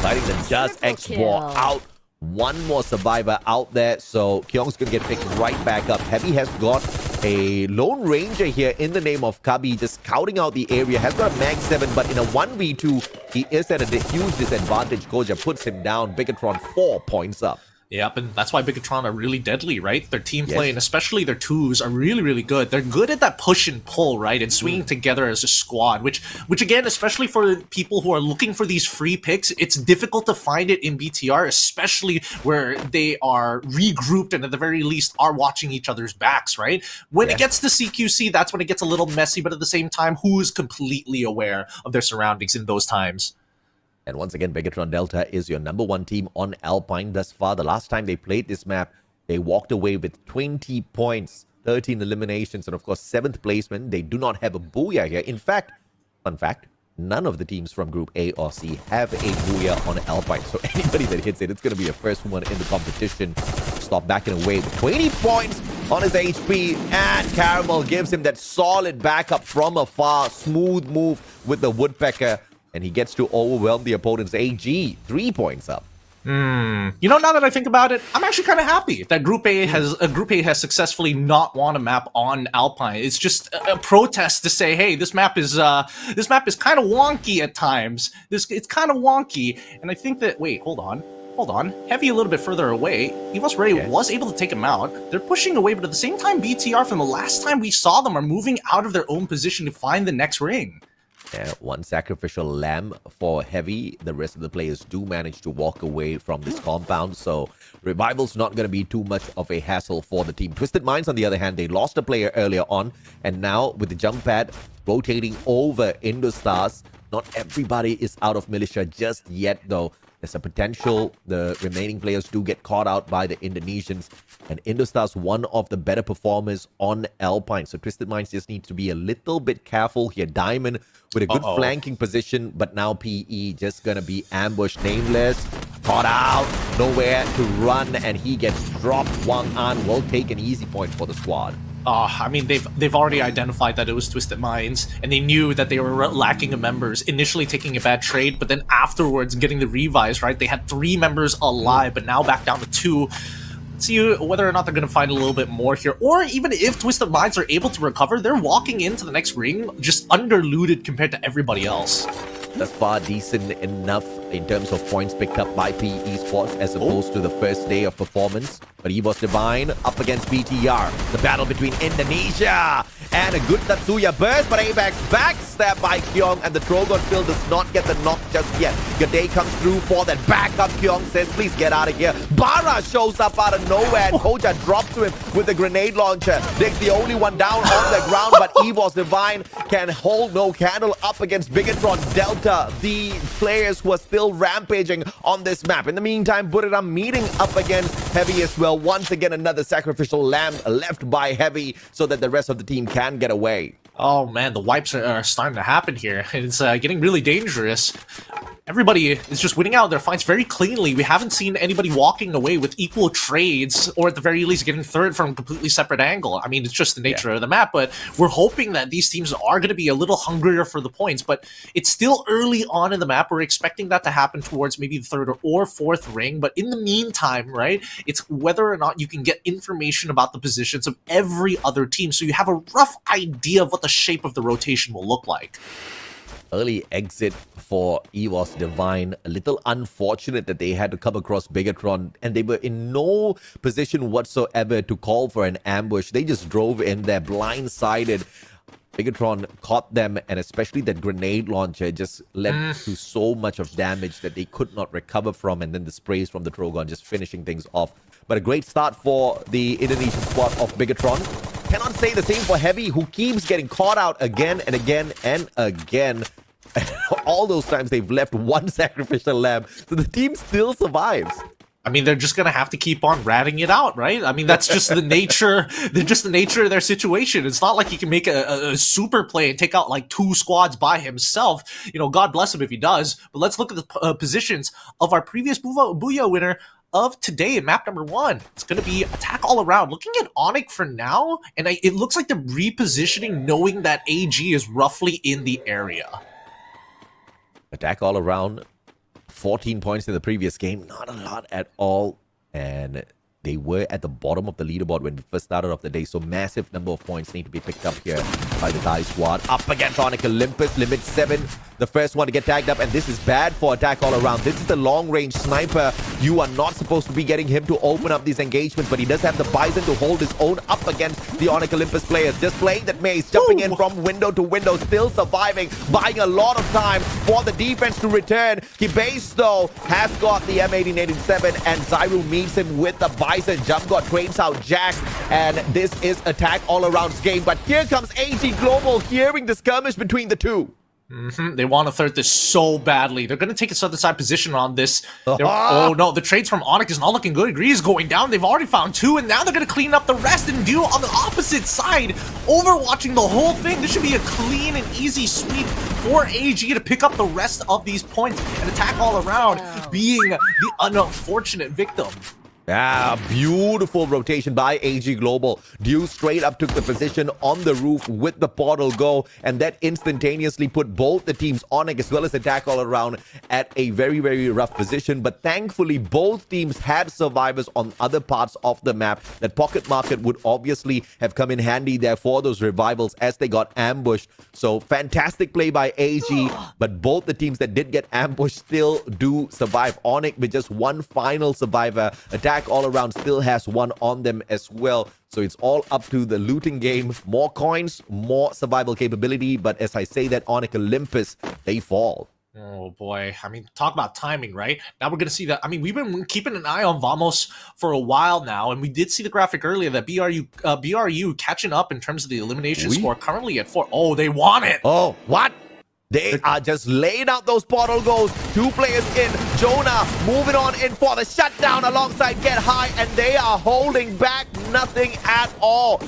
letting the Dust X War out. One more survivor out there, so Kyung's gonna get picked right back up. Heavy has got a Lone Ranger here in the name of Kabi, just scouting out the area. Has got a Mag 7, but in a 1v2, he is at a huge disadvantage. Koja puts him down. Bigatron 4 points up. Yep, and that's why Bigatron are really deadly, right? Their team play, and especially their twos, are really, really good. They're good at that push and pull, right? And swinging together as a squad, which again, especially for people who are looking for these free picks, it's difficult to find it in BTR, especially where they are regrouped and at the very least are watching each other's backs, right? When it gets to CQC, that's when it gets a little messy, but at the same time, who is completely aware of their surroundings in those times? And once again, Bigatron Delta is your number 1 team on Alpine thus far. The last time they played this map, they walked away with 20 points, 13 eliminations, and of course, 7th placement. They do not have a Booyah here. In fact, fun fact, none of the teams from Group A or C have a Booyah on Alpine. So anybody that hits it, it's going to be a first one in the competition. Stop backing away with 20 points on his HP, and Caramel gives him that solid backup from afar. Smooth move with the Woodpecker. And he gets to overwhelm the opponent's AG. 3 points up. You know, now that I think about it, I'm actually kind of happy that Group A has successfly not won a map on Alpine. It's just a protest to say, hey, this map is kind of wonky at times. It's kind of wonky, and I think that hold on. Heavy a little bit further away. Evos Ray was able to take him out. They're pushing away, but at the same time, BTR from the last time we saw them are moving out of their own position to find the next ring. Yeah, 1 sacrificial lamb for Heavy. The rest of the players do manage to walk away from this compound, so Revival's not going to be too much of a hassle for the team. Twisted Minds, on the other hand, they lost a player earlier on, and now with the jump pad rotating over Indostars, not everybody is out of Militia just yet, though. There's a potential the remaining players do get caught out by the Indonesians, and Indostars one of the better performers on Alpine, so Twisted Minds just need to be a little bit careful here. Diamond with a good flanking position, but now PE just gonna be ambushed. Nameless caught out, nowhere to run, and he gets dropped. Wang An will take an easy point for the squad. I mean, they've already identified that it was Twisted Minds, and they knew that they were lacking of members, initially taking a bad trade, but then afterwards getting the revives, right? They had 3 members alive, but now back down to 2. Let's see whether or not they're going to find a little bit more here, or even if Twisted Minds are able to recover, they're walking into the next ring just under-looted compared to everybody else. That's far decent enough in terms of points picked up by PE Sports as opposed to the first day of performance. But Evos Divine up against BTR. The battle between Indonesia and a good Tatsuya burst, but Apex backstab by Kyung, and the Trogon Phil does not get the knock just yet. Gade comes through for that backup. Kyung says, please get out of here. Bara shows up out of nowhere, and Koja drops to him with the grenade launcher. Dig's the only one down on the ground, but Evos Divine can hold no candle up against Bigatron Delta, the players who are still rampaging on this map. In the meantime, Buriram meeting up against Heavy as well. Once again, another sacrificial lamb left by Heavy so that the rest of the team can get away. Oh man, the wipes are starting to happen here. It's getting really dangerous. Everybody is just winning out their fights very cleanly. We haven't seen anybody walking away with equal trades, or at the very least getting third from a completely separate angle. I mean, it's just the nature of the map, but we're hoping that these teams are going to be a little hungrier for the points, but it's still early on in the map. We're expecting that to happen towards maybe the 3rd or 4th ring, but in the meantime, right, it's whether or not you can get information about the positions of every other team so you have a rough idea of what the shape of the rotation will look like. Early exit for Evos Divine. A little unfortunate that they had to come across Bigatron, and they were in no position whatsoever to call for an ambush. They just drove in there blindsided. Bigatron caught them, and especially that grenade launcher just led to so much of damage that they could not recover from, and then the sprays from the Trogon just finishing things off. But a great start for the Indonesian squad of Bigatron. Cannot say the same for Heavy, who keeps getting caught out again and again and again. All those times they've left 1 sacrificial lamb, so the team still survives. I mean, they're just going to have to keep on ratting it out, right? I mean, that's just the nature. They're just the nature of their situation. It's not like he can make a super play and take out like 2 squads by himself. You know, God bless him if he does. But let's look at the positions of our previous Booyah winner, of today in map number 1. It's going to be attack all around. Looking at Onyx for now, and it looks like they're repositioning knowing that AG is roughly in the area. Attack all around. 14 points in the previous game. Not a lot at all. And they were at the bottom of the leaderboard when we first started off the day. So massive number of points need to be picked up here by the Thai squad. Up against Onyx Olympus. Limit 7. The first one to get tagged up. And this is bad for attack all around. This is the long-range sniper. You are not supposed to be getting him to open up these engagements. But he does have the Bison to hold his own up against the Onyx Olympus players. Just playing that maze. Jumping in from window to window. Still surviving. Buying a lot of time for the defense to return. Kibase, though, has got the M1887. And Zyru meets him with the Bison. Jump got trains out Jack. And this is attack all around game. But here comes AG Global hearing the skirmish between the two. They want to third this so badly. They're going to take a southern side position on this. Oh no, the trades from Onyx is not looking good. Agree is going down. They've already found 2, and now they're going to clean up the rest and do on the opposite side. Overwatching the whole thing. This should be a clean and easy sweep for AG to pick up the rest of these points and attack all around, being the unfortunate victim. Ah, beautiful rotation by AG Global. Dew straight up took the position on the roof with the portal go, and that instantaneously put both the teams, Onyx as well as attack all around, at a very, very rough position. But thankfully, both teams had survivors on other parts of the map. That pocket market would obviously have come in handy there for those revivals as they got ambushed. So fantastic play by AG, but both the teams that did get ambushed still do survive. Onyx with just one final survivor. Attack all around still has one on them as well. So it's all up to the looting game. More coins, more survival capability. But as I say that, Onyx Olympus, they fall. Oh boy, I mean, talk about timing, right? Now we're going to see that. I mean, we've been keeping an eye on Vamos for a while now, and we did see the graphic earlier that BRU catching up in terms of the elimination score, currently at 4. Oh, they want it! Oh, what? They are just laying out those portal goals. 2 players in. Jonah moving on in for the shutdown alongside Get High, and they are holding back nothing at all.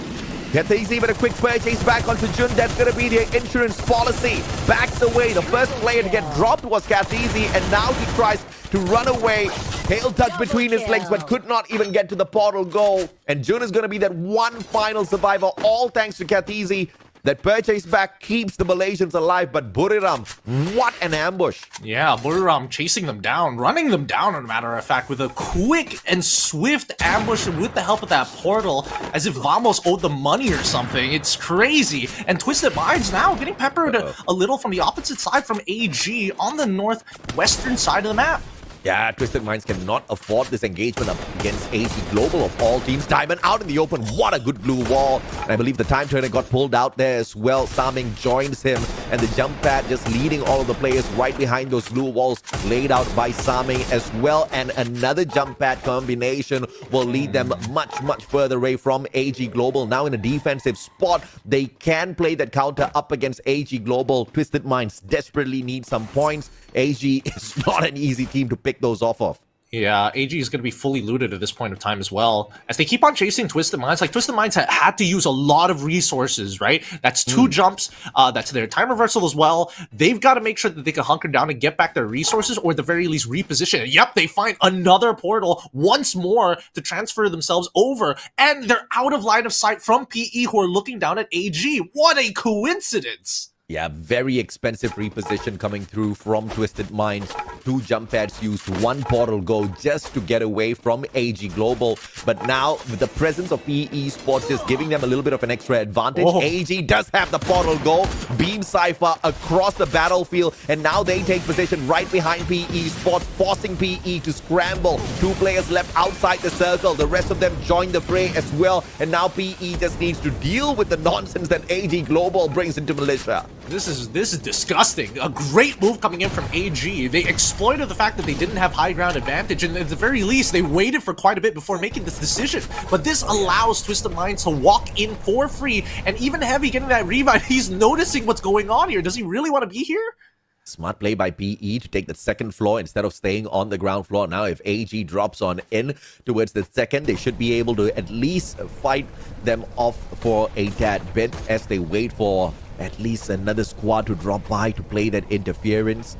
Kathizi with a quick purchase back onto Jun. That's going to be their insurance policy. Backs away. The first player to get dropped was Kathizi, and now he tries to run away. Tail touch between his legs, but could not even get to the portal goal. And Jun is going to be that one final survivor, all thanks to Kathizi. That purchase back keeps the Malaysians alive, but Buriram, what an ambush. Yeah, Buriram chasing them down, running them down, as a matter of fact, with a quick and swift ambush with the help of that portal, as if Vamos owed them money or something. It's crazy. And Twisted Minds now getting peppered a little from the opposite side from AG on the northwestern side of the map. Yeah, Twisted Minds cannot afford this engagement up against AG Global of all teams. Diamond out in the open. What a good blue wall. And I believe the time turner got pulled out there as well. Saming joins him. And the jump pad just leading all of the players right behind those blue walls laid out by Saming as well. And another jump pad combination will lead them much, much further away from AG Global. Now in a defensive spot, they can play that counter up against AG Global. Twisted Minds desperately need some points. AG is not an easy team to pick those off of. Yeah, AG is going to be fully looted at this point of time as well. As they keep on chasing Twisted Minds, like Twisted Minds had to use a lot of resources, right? That's 2 jumps, that's their time reversal as well. They've got to make sure that they can hunker down and get back their resources, or at the very least reposition. Yep, they find another portal once more to transfer themselves over, and they're out of line of sight from PE, who are looking down at AG. What a coincidence! Yeah, very expensive reposition coming through from Twisted Minds. 2 jump pads used, 1 portal go just to get away from AG Global. But now, with the presence of PE Sports just giving them a little bit of an extra advantage, AG does have the portal go. Beam Cypher across the battlefield, and now they take position right behind PE Sports, forcing PE to scramble. 2 players left outside the circle. The rest of them join the fray as well. And now PE just needs to deal with the nonsense that AG Global brings into Malaysia. This is disgusting. A great move coming in from AG. They exploited the fact that they didn't have high ground advantage, and at the very least, they waited for quite a bit before making this decision. But this allows Twisted Minds to walk in for free, and even Heavy getting that revive, he's noticing what's going on here. Does he really want to be here? Smart play by PE to take the second floor instead of staying on the ground floor. Now, if AG drops on in towards the second, they should be able to at least fight them off for a tad bit as they wait for at least another squad to drop by to play that interference.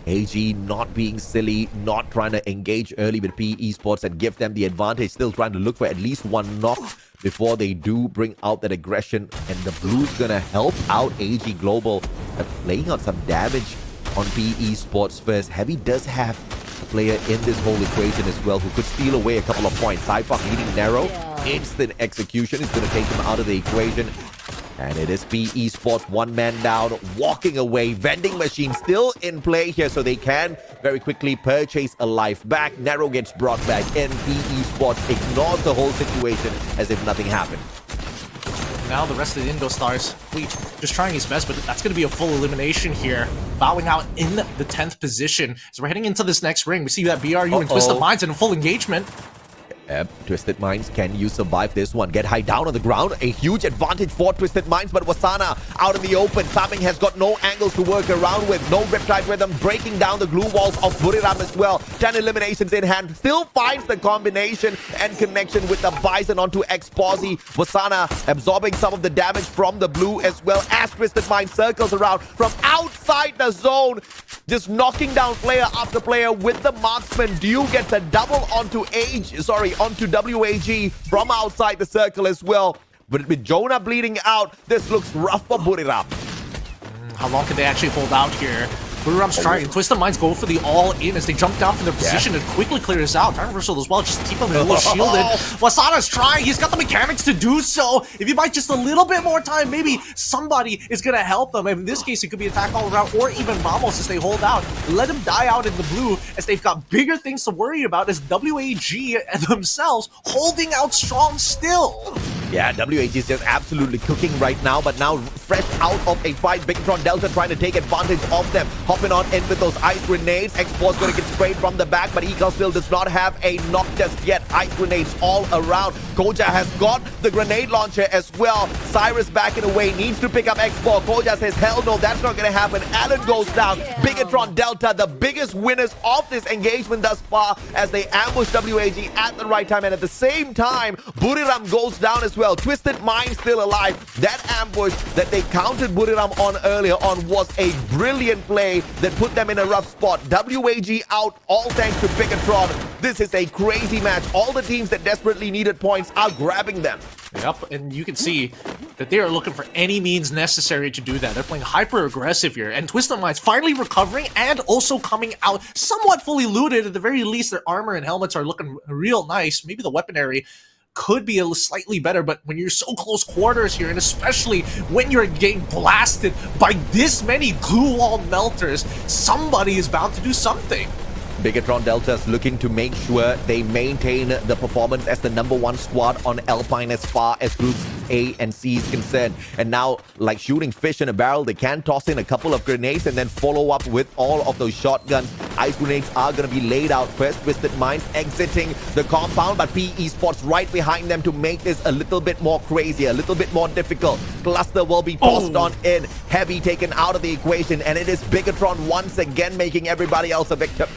AG not being silly, not trying to engage early with PE Esports and give them the advantage, still trying to look for at least one knock before they do bring out that aggression. And the Blues gonna help out AG Global, laying out some damage on PE Sports first. Heavy does have a player in this whole equation as well who could steal away a couple of points. Cypher leading narrow. Instant execution is going to take him out of the equation. And it is PE Sports, one man down, walking away. Vending machine still in play here, so they can very quickly purchase a life back. Narrow gets brought back in. PE Sports ignores the whole situation as if nothing happened. Now the rest of the Indo Stars fleet just trying his best, but that's going to be a full elimination here. Bowing out in the 10th position. So we're heading into this next ring. We see that BRU and Twisted Minds in full engagement. Twisted Minds, can you survive this one? Get high down on the ground. A huge advantage for Twisted Minds, but Wasana out in the open. Saming has got no angles to work around with. No Riptide Rhythm breaking down the glue walls of Buriram as well. 10 eliminations in hand. Still finds the combination and connection with the Bison onto Exposi. Wasana absorbing some of the damage from the blue as well as Twisted Minds circles around from outside the zone. Just knocking down player after player with the marksman. Dew gets a double onto onto WAG from outside the circle as well. But with Jonah bleeding out, this looks rough for Buriram. How long can they actually hold out here? Buriram's trying. Twisted Minds go for the all-in as they jump down from their position and quickly clears out. Universal as well, just keep them a little shielded. Wasana's trying. He's got the mechanics to do so. If you buy just a little bit more time, maybe somebody is going to help them. And in this case, it could be attack all around or even Vamos as they hold out. Let them die out in the blue as they've got bigger things to worry about as WAG themselves holding out strong still. Yeah, WAG is just absolutely cooking right now, but now fresh out of a fight, Bigatron Delta trying to take advantage of them. Hopping on in with those ice grenades. Export's going to get sprayed from the back, but Eagle still does not have a knock just yet. Ice grenades all around. Koja has got the grenade launcher as well. Cyrus backing away, needs to pick up Export. Koja says, hell no, that's not going to happen. Allen goes down. Bigatron Delta, the biggest winners of this engagement thus far as they ambush WAG at the right time. And at the same time, Buriram goes down as well. Twisted Mind still alive. That ambush that they counted Buriram on earlier on was a brilliant play that put them in a rough spot. WAG out, all thanks to Bigatron. This is a crazy match. All the teams that desperately needed points are grabbing them. Yep, and you can see that they are looking for any means necessary to do that. They're playing hyper-aggressive here, and Twisted Minds finally recovering and also coming out somewhat fully looted. At the very least, their armor and helmets are looking real nice. Maybe the weaponry could be a slightly better, but when you're so close quarters here, and especially when you're getting blasted by this many glue wall melters, somebody is bound to do something. Bigatron Delta's looking to make sure they maintain the performance as the #1 squad on Alpine as far as groups A and C is concerned. And now, like shooting fish in a barrel, they can toss in a couple of grenades and then follow up with all of those shotguns. Ice grenades are going to be laid out first. Twisted Minds exiting the compound, but PE Sports right behind them to make this a little bit more crazy, a little bit more difficult. Cluster will be tossed on in. Heavy taken out of the equation, and it is Bigatron once again making everybody else a victim.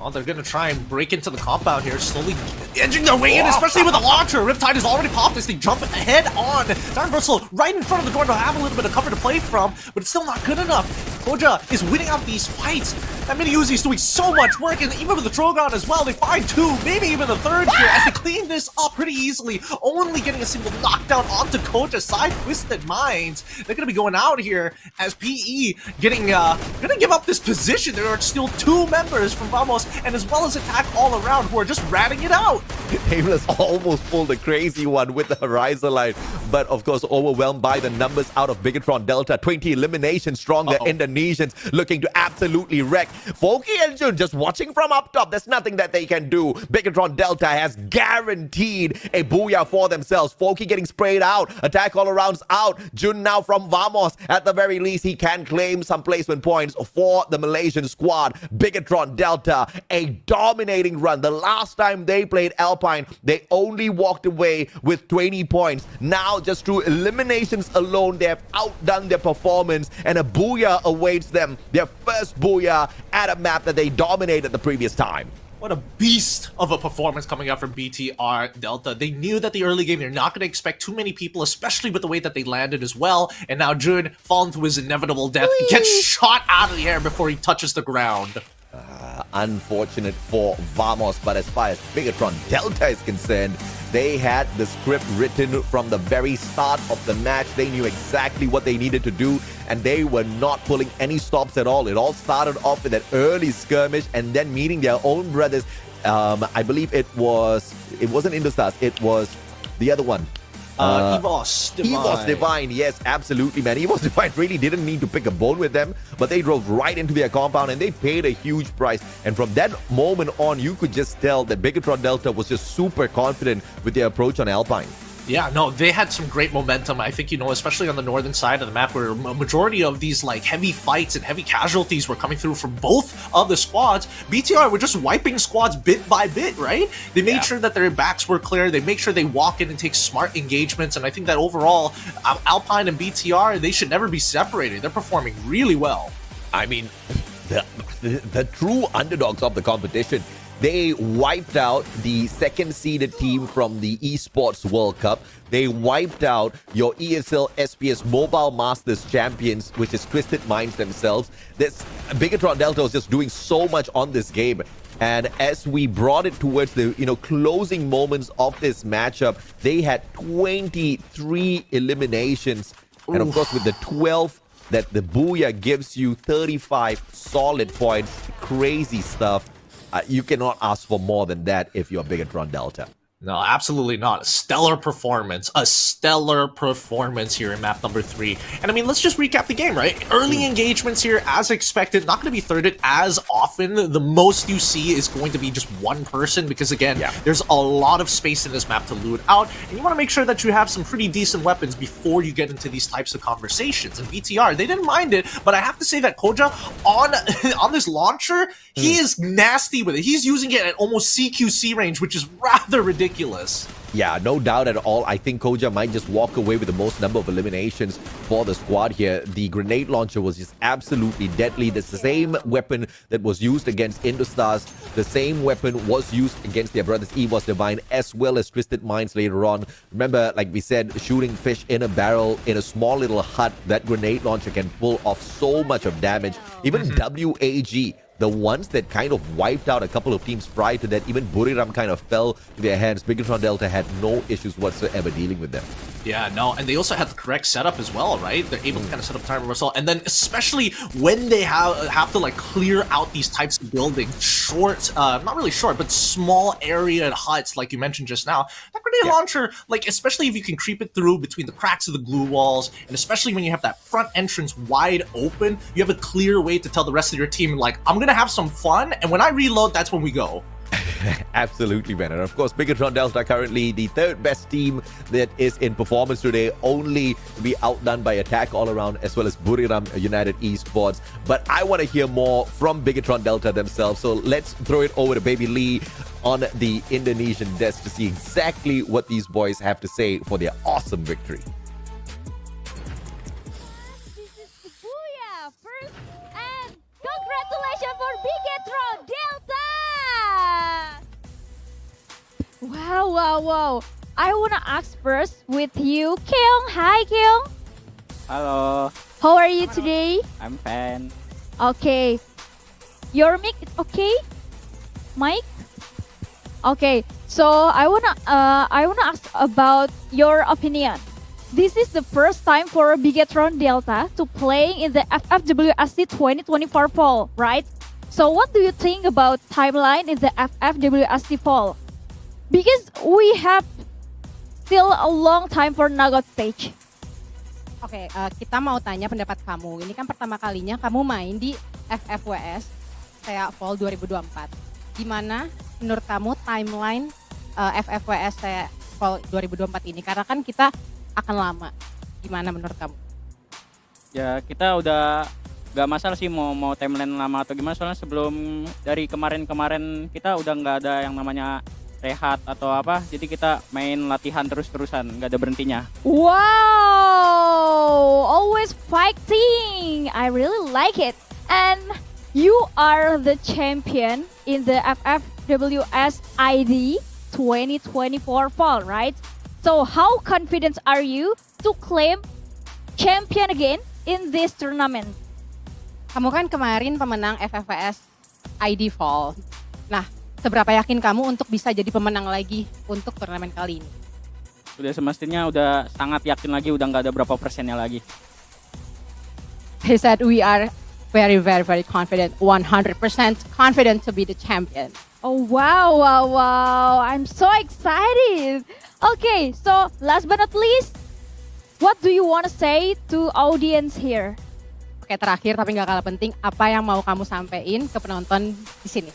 Oh, they're going to try and break into the compound here, slowly edging their way in, especially with a launcher. Riptide is already popped as they jump head on. Universal right in front of the door to have a little bit of cover to play from, but it's still not good enough. Koja is winning out these fights. That mini Uzi is doing so much work, and even with the Trogon as well, they find two, maybe even a third here, as they clean this up pretty easily, only getting a single knockdown onto Koja's side. Twisted Minds, they're going to be going out here as PE getting, going to give up this position. There are still two members from Vamos, and as well as attack all around, who are just ratting it out. Nameless almost pulled a crazy one with the Horizon line, but of course overwhelmed by the numbers out of Bigatron Delta. 20 eliminations strong. The Indonesians looking to absolutely wreck. Foki and Jun just watching from up top. There's nothing that they can do. Bigatron Delta has guaranteed a booyah for themselves. Foki getting sprayed out. Attack all around's out. Jun now from Vamos. At the very least, he can claim some placement points for the Malaysian squad. Bigatron Delta, a dominating run. The last time they played Alpine, they only walked away with 20 points. Now, just through eliminations alone, they have outdone their performance, and a booyah awaits them. Their first booyah at a map that they dominated the previous time. What a beast of a performance coming out from BTR Delta. They knew that the early game, they're not going to expect too many people, especially with the way that they landed as well. And now Jun, falling to his inevitable death, gets shot out of the air before he touches the ground. Unfortunate for Vamos, but as far as Bigatron Delta is concerned, they had the script written from the very start of the match. They knew exactly what they needed to do, and they were not pulling any stops at all. It all started off with that early skirmish and then meeting their own brothers. I believe it wasn't Indostars, it was the other one. EVOS Divine. EVOS Divine, yes, absolutely, man. EVOS Divine really didn't need to pick a bone with them, but they drove right into their compound and they paid a huge price. And from that moment on, you could just tell that Bigatron Delta was just super confident with their approach on Alpine. Yeah, no, they had some great momentum. I think, especially on the northern side of the map where a majority of these like heavy fights and heavy casualties were coming through from both of the squads. BTR were just wiping squads bit by bit, right? They made sure that their backs were clear. They make sure they walk in and take smart engagements. And I think that overall, Alpine and BTR, they should never be separated. They're performing really well. I mean, the true underdogs of the competition. They wiped out the second-seeded team from the Esports World Cup. They wiped out your ESL SPS Mobile Masters champions, which is Twisted Minds themselves. This Bigatron Delta was just doing so much on this game. And as we brought it towards the closing moments of this matchup, they had 23 eliminations. And of course, with the 12th, that the Booyah gives you 35 solid points. Crazy stuff. You cannot ask for more than that if you're Bigatron Delta. No, absolutely not. A stellar performance here in map number 3. And I mean, let's just recap the game, right? Early engagements here, as expected, not going to be thirded as often. The most you see is going to be just one person because, again, there's a lot of space in this map to loot out. And you want to make sure that you have some pretty decent weapons before you get into these types of conversations. And BTR, they didn't mind it, but I have to say that Koja, on this launcher, he is nasty with it. He's using it at almost CQC range, which is rather ridiculous. Yeah, no doubt at all. I think Koja might just walk away with the most number of eliminations for the squad here. The grenade launcher was just absolutely deadly. That's the same weapon that was used against Indostars. The same weapon was used against their brothers EVOS Divine as well as Twisted Minds later on. Remember, like we said, shooting fish in a barrel in a small little hut, that grenade launcher can pull off so much of damage. Even WAG, the ones that kind of wiped out a couple of teams prior to that, even Buriram kind of fell to their hands. Bigatron Delta had no issues whatsoever dealing with them. Yeah, no, and they also had the correct setup as well, right? They're able to kind of set up time reversal, and then especially when they have to like clear out these types of buildings, short, not really short, but small area huts, like you mentioned just now. That grenade launcher, like especially if you can creep it through between the cracks of the glue walls, and especially when you have that front entrance wide open, you have a clear way to tell the rest of your team, like, I'm gonna have some fun, and when I reload, that's when we go. Absolutely, man. And of course, Bigatron Delta currently the third best team that is in performance today, only to be outdone by Attack All Around as well as Buriram United Esports. But I want to hear more from Bigatron Delta themselves, so let's throw it over to Baby Lee on the Indonesian desk to see exactly what these boys have to say for their awesome victory. Booyah! First, and congratulations for Bigatron Delta! Wow. I want to ask first with you, Keong. Hi, Keong. Hello. How are you today? I'm fine. Okay. Your mic is okay? Mic? Okay. So I wanna ask about your opinion. This is the first time for Bigatron Delta to play in the FFWS SEA 2024 fall, right? So what do you think about timeline in the FFWS SEA fall? Because we have still a long time for knockout stage. Oke, kita mau tanya pendapat kamu. Ini kan pertama kalinya kamu main di FFWS SEA Fall 2024. Gimana menurut kamu timeline FFWS SEA Fall 2024 ini? Karena kan kita akan lama. Gimana menurut kamu? Ya kita udah gak masalah sih mau timeline lama atau gimana. Soalnya sebelum dari kemarin kita udah gak ada yang namanya rehat atau apa, jadi kita main latihan terus-terusan, nggak ada berhentinya. Wow, always fighting. I really like it. And you are the champion in the FFWS ID 2024 fall, right? So how confident are you to claim champion again in this tournament? Kamu kan kemarin pemenang FFWS ID Fall. Nah, seberapa yakin kamu untuk bisa jadi pemenang lagi untuk turnamen kali ini? Udah semestinya udah sangat yakin lagi, udah nggak ada berapa persennya lagi. He said we are very, very, very confident, 100% confident to be the champion. Oh wow, wow, wow. I'm so excited. Okay, so last but not least, what do you want to say to audience here? Oke, terakhir tapi nggak kalah penting, apa yang mau kamu sampaikan ke penonton di sini?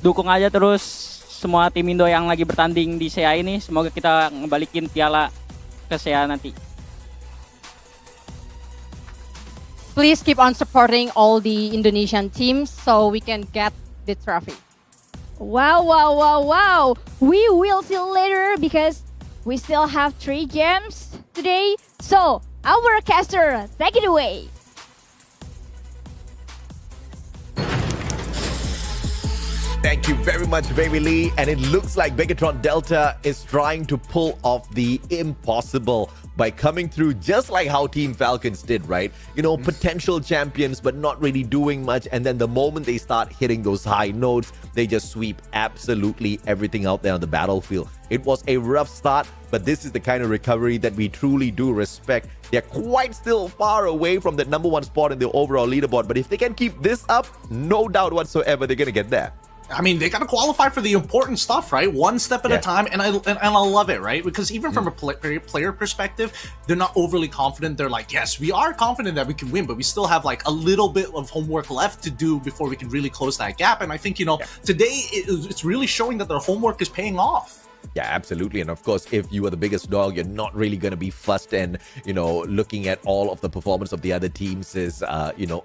Dukung aja terus semua tim Indo yang lagi bertanding di SEA ini. Semoga kita ngebalikin piala ke SEA nanti. Please keep on supporting all the Indonesian teams so we can get the trophy. Wow, wow, wow, wow. We will see later because we still have 3 games today. So, our caster, take it away. Thank you very much, Baby Lee. And it looks like Begatron Delta is trying to pull off the impossible by coming through just like how Team Falcons did, right? You know, potential champions, but not really doing much. And then the moment they start hitting those high notes, they just sweep absolutely everything out there on the battlefield. It was a rough start, but this is the kind of recovery that we truly do respect. They're quite still far away from the #1 spot in the overall leaderboard. But if they can keep this up, no doubt whatsoever, they're going to get there. I mean, they got to qualify for the important stuff, right? One step at a time, and I love it, right? Because even from a player perspective, they're not overly confident. They're like, yes, we are confident that we can win, but we still have like a little bit of homework left to do before we can really close that gap. And I think, you know, today it's really showing that their homework is paying off. Yeah, absolutely. And of course, if you are the biggest dog, you're not really going to be fussed and, you know, looking at all of the performance of the other teams'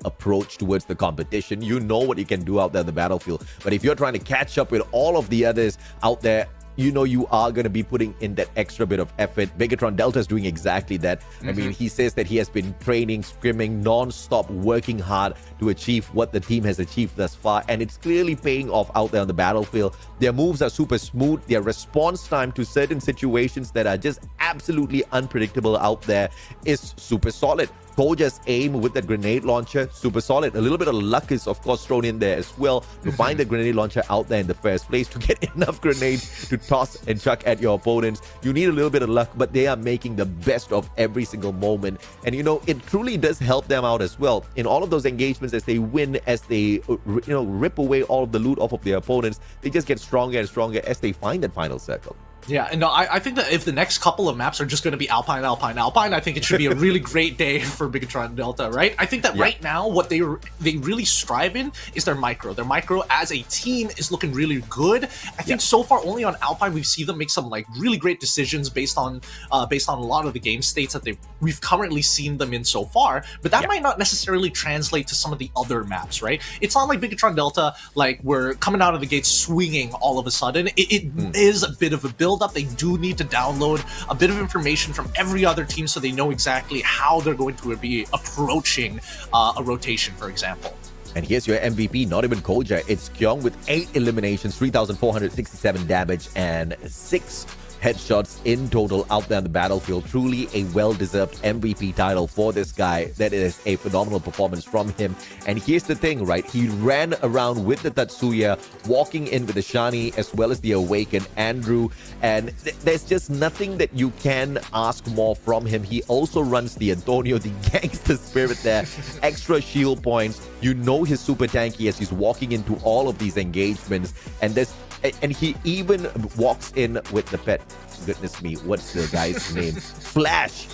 approach towards the competition. You know what you can do out there on the battlefield. But if you're trying to catch up with all of the others out there, you know you are going to be putting in that extra bit of effort. Begatron Delta is doing exactly that. I mean, he says that he has been training, scrimming, non-stop, working hard to achieve what the team has achieved thus far. And it's clearly paying off out there on the battlefield. Their moves are super smooth. Their response time to certain situations that are just absolutely unpredictable out there is super solid. Toja's aim with that grenade launcher, super solid. A little bit of luck is, of course, thrown in there as well to find the grenade launcher out there in the first place, to get enough grenades to toss and chuck at your opponents. You need a little bit of luck, but they are making the best of every single moment. And, you know, it truly does help them out as well. In all of those engagements, as they win, as they, rip away all of the loot off of their opponents, they just get stronger and stronger as they find that final circle. Yeah, and no, I think that if the next couple of maps are just going to be Alpine, Alpine, Alpine, I think it should be a really great day for Begatron Delta, right? I think that right now, what they really strive in is their micro. Their micro as a team is looking really good. I think so far only on Alpine we've seen them make some like really great decisions based on a lot of the game states that we've currently seen them in so far. But that might not necessarily translate to some of the other maps, right? It's not like Begatron Delta, like we're coming out of the gate swinging all of a sudden. It is a bit of a build up. They do need to download a bit of information from every other team so they know exactly how they're going to be approaching a rotation, for example. And here's your MVP, not even Koja. It's Kyung with 8 eliminations, 3,467 damage, and 6 headshots in total out there on the battlefield. Truly a well-deserved MVP title for this guy. That is a phenomenal performance from him. And here's the thing, right? He ran around with the Tatsuya, walking in with the Shani as well as the Awakened Andrew. And there's just nothing that you can ask more from him. He also runs the Antonio, the gangster spirit there. Extra shield points. You know he's super tanky as he's walking into all of these engagements. And he even walks in with the pet. Goodness me, what's the guy's name? Flash,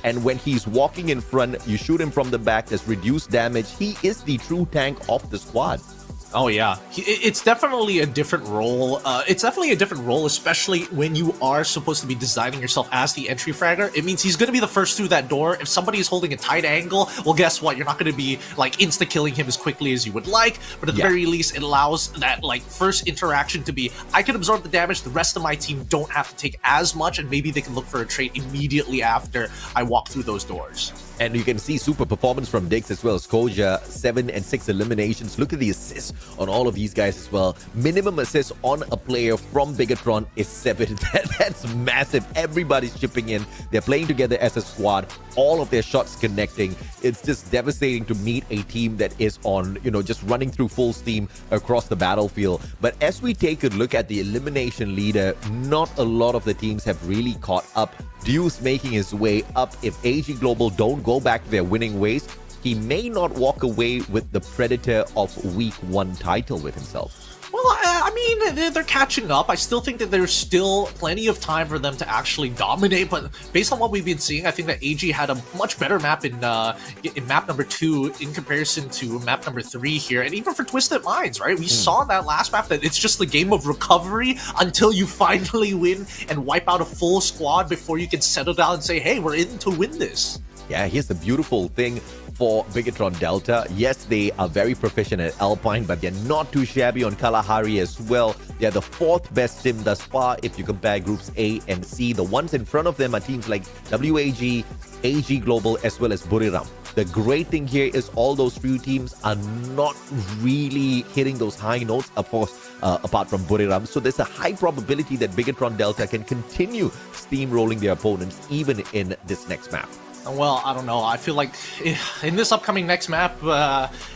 and when he's walking in front, you shoot him from the back, there's reduced damage. He is the true tank of the squad. Oh yeah, it's definitely a different role. It's definitely a different role, especially when you are supposed to be designing yourself as the entry fragger. It means he's going to be the first through that door. If somebody is holding a tight angle, well, guess what? You're not going to be like insta-killing him as quickly as you would like. But at the very least, it allows that like first interaction to be, I can absorb the damage. The rest of my team don't have to take as much, and maybe they can look for a trait immediately after I walk through those doors. And you can see super performance from Diggs as well. Skoja, 7 and 6 eliminations. Look at the assists on all of these guys as well. Minimum assists on a player from Bigatron is 7. That's massive. Everybody's chipping in. They're playing together as a squad. All of their shots connecting. It's just devastating to meet a team that is on, just running through full steam across the battlefield. But as we take a look at the elimination leader, not a lot of the teams have really caught up. Deuce making his way up. If AG Global don't go back to their winning ways, he may not walk away with the Predator of Week 1 title with himself. Well, I mean, they're catching up. I still think that there's still plenty of time for them to actually dominate, but based on what we've been seeing, I think that AG had a much better map in map number 2 in comparison to map number 3 here, and even for Twisted Minds, right? We saw in that last map that it's just the game of recovery until you finally win and wipe out a full squad before you can settle down and say, hey, we're in to win this. Yeah, here's the beautiful thing for Bigatron Delta. Yes, they are very proficient at Alpine, but they're not too shabby on Kalahari as well. They're the 4th best team thus far if you compare groups A and C. The ones in front of them are teams like WAG, AG Global, as well as Buriram. The great thing here is all those few teams are not really hitting those high notes, of course, apart from Buriram. So there's a high probability that Bigatron Delta can continue steamrolling their opponents even in this next map. Well, I don't know. I feel like in this upcoming next map,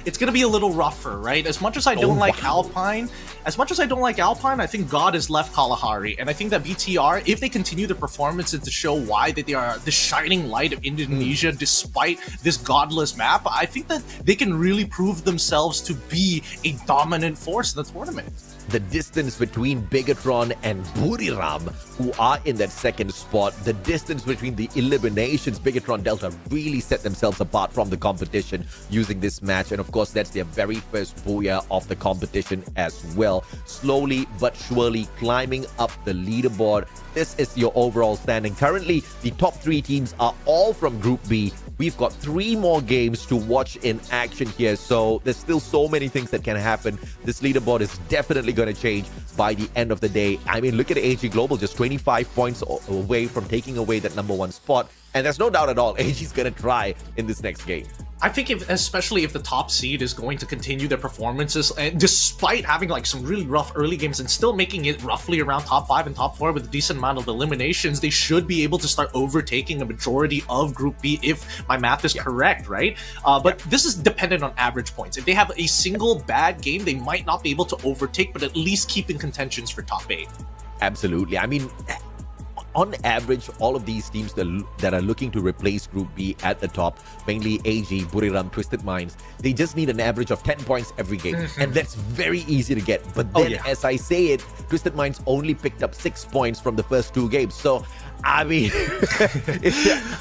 it's going to be a little rougher, right? As much as I don't like Alpine, I think God has left Kalahari. And I think that BTR, if they continue their performance and to show why that they are the shining light of Indonesia despite this godless map, I think that they can really prove themselves to be a dominant force in the tournament. The distance between Bigatron and Buriram, who are in that second spot, the distance between the eliminations, Bigatron Delta really set themselves apart from the competition using this match. And of course, that's their very first booyah of the competition as well. Slowly but surely climbing up the leaderboard. This is your overall standing. Currently, the top 3 teams are all from Group B. We've got 3 more games to watch in action here, so there's still so many things that can happen. This leaderboard is definitely going to change by the end of the day. I mean, look at AG Global, just 25 points away from taking away that number 1 spot. And there's no doubt at all, AG's going to try in this next game. I think especially if the top seed is going to continue their performances, and despite having like some really rough early games and still making it roughly around top 5 and top 4 with a decent amount of eliminations, they should be able to start overtaking a majority of Group B if my math is correct, right? But this is dependent on average points. If they have a single bad game, they might not be able to overtake, but at least keep in contentions for top 8. Absolutely. I mean, on average, all of these teams that are looking to replace Group B at the top, mainly AG, Buriram, Twisted Minds, they just need an average of 10 points every game. And that's very easy to get. But then, as I say it, Twisted Minds only picked up 6 points from the first 2 games. So, I mean,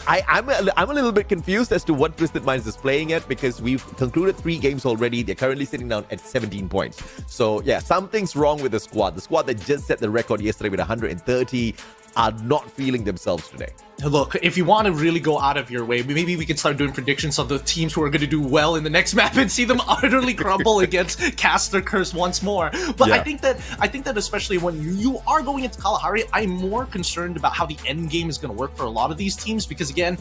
I'm a little bit confused as to what Twisted Minds is playing at, because we've concluded 3 games already. They're currently sitting down at 17 points. So, yeah, something's wrong with the squad. The squad that just set the record yesterday with 130 are not feeling themselves today. Look, if you want to really go out of your way, maybe we can start doing predictions on the teams who are going to do well in the next map and see them utterly crumble against Caster Curse once more. But yeah. I think that especially when you are going into Kalahari, I'm more concerned about how the end game is going to work for a lot of these teams, because again,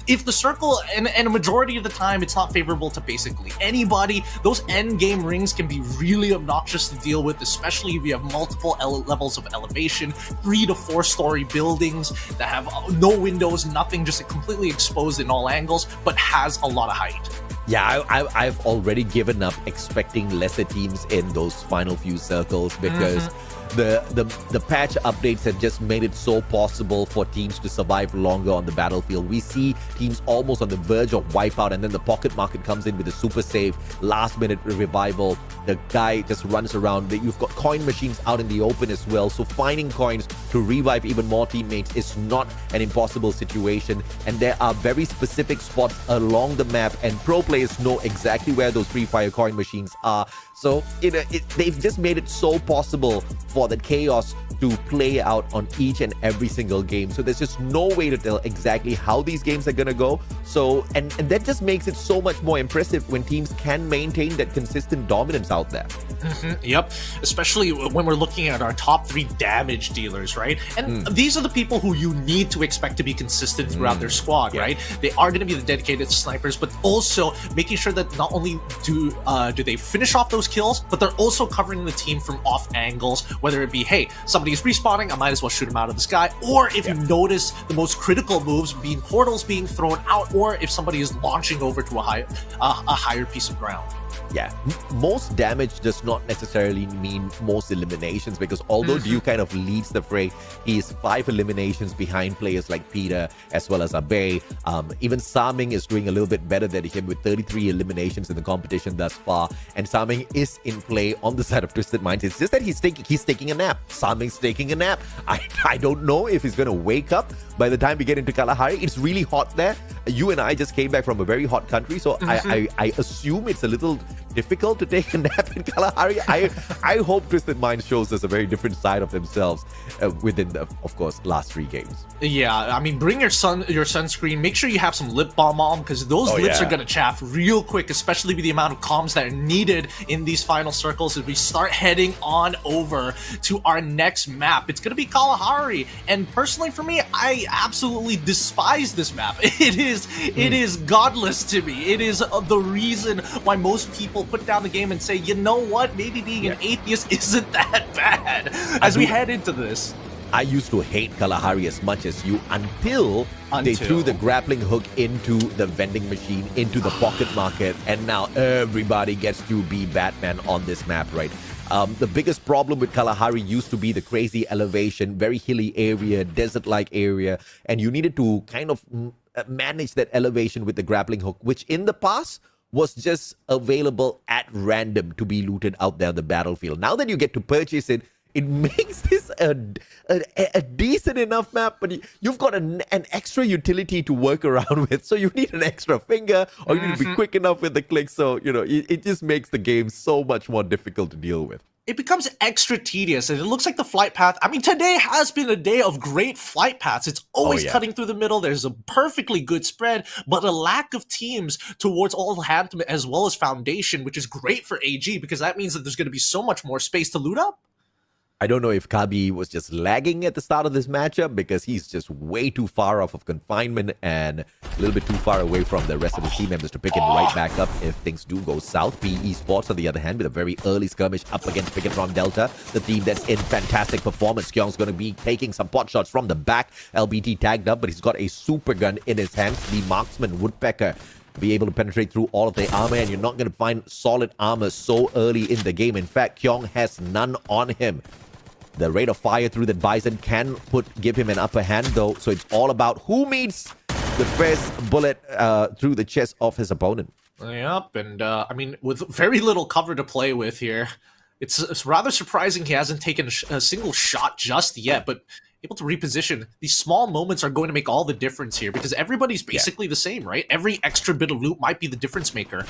if the circle and a majority of the time it's not favorable to basically anybody, those end game rings can be really obnoxious to deal with, especially if you have multiple levels of elevation, 3 to 4 story buildings that have no windows, nothing, just completely exposed in all angles, but has a lot of height. Yeah, I've already given up expecting lesser teams in those final few circles, because the patch updates have just made it so possible for teams to survive longer on the battlefield. We see teams almost on the verge of wipeout, and then the pocket market comes in with a super save, last minute revival. The guy just runs around. You've got coin machines out in the open as well, so finding coins to revive even more teammates is not an impossible situation. And there are very specific spots along the map, and pro players know exactly where those free fire coin machines are. So they've just made it so possible for the chaos to play out on each and every single game. So there's just no way to tell exactly how these games are going to go. So, and that just makes it so much more impressive when teams can maintain that consistent dominance out there. Yep, especially when we're looking at our top 3 damage dealers, right? And these are the people who you need to expect to be consistent throughout their squad, right? They are going to be the dedicated snipers, but also making sure that not only do they finish off those kills, but they're also covering the team from off angles, whether it be, hey, somebody's respawning, I might as well shoot him out of the sky, or if you notice the most critical moves being portals being thrown out, or if somebody is launching over to a higher piece of ground. Yeah, most damage does not necessarily mean most eliminations, because although Dew kind of leads the fray, he is 5 eliminations behind players like Peter as well as Abe. Even Saming is doing a little bit better than him with 33 eliminations in the competition thus far. And Saming is in play on the side of Twisted Minds. It's just that he's taking a nap. Saming's taking a nap. I don't know if he's going to wake up by the time we get into Kalahari. It's really hot there. You and I just came back from a very hot country, so I assume it's a little difficult to take a nap in Kalahari. I hope Twisted Minds shows us a very different side of themselves within the, of course, last 3 games. Yeah, I mean, bring your sunscreen. Make sure you have some lip balm on, because those lips are gonna chaff real quick, especially with the amount of comms that are needed in these final circles as we start heading on over to our next map. It's gonna be Kalahari, and personally for me, I absolutely despise this map. It is godless to me. It is the reason why most people put down the game and say, you know what, maybe being an atheist isn't that bad as we head into this. I used to hate Kalahari as much as you until they threw the grappling hook into the vending machine, into the pocket market, and now everybody gets to be Batman on this map, right? The biggest problem with Kalahari used to be the crazy elevation, very hilly area, desert-like area, and you needed to kind of manage that elevation with the grappling hook, which in the past was just available at random to be looted out there on the battlefield. Now that you get to purchase it, it makes this a decent enough map, but you've got an extra utility to work around with. So you need an extra finger, or you need to be quick enough with the click. So, you know, it just makes the game so much more difficult to deal with. It becomes extra tedious, and it looks like the flight path. I mean, today has been a day of great flight paths. It's always cutting through the middle. There's a perfectly good spread, but a lack of teams towards all hand as well as foundation, which is great for AG, because that means that there's going to be so much more space to loot up. I don't know if Kabi was just lagging at the start of this matchup, because he's just way too far off of confinement and a little bit too far away from the rest of the team members to pick it right back up if things do go south. PE Sports, on the other hand, with a very early skirmish up against Bigatron Delta, the team that's in fantastic performance. Kyung's going to be taking some pot shots from the back. LBT tagged up, but he's got a super gun in his hands. The marksman Woodpecker be able to penetrate through all of the armor, and you're not going to find solid armor so early in the game. In fact, Kyung has none on him. The rate of fire through the Bison can give him an upper hand, though, so it's all about who meets the first bullet through the chest of his opponent. Yep, and I mean, with very little cover to play with here, it's rather surprising he hasn't taken a single shot just yet, but able to reposition. These small moments are going to make all the difference here, because everybody's basically the same, right? Every extra bit of loot might be the difference maker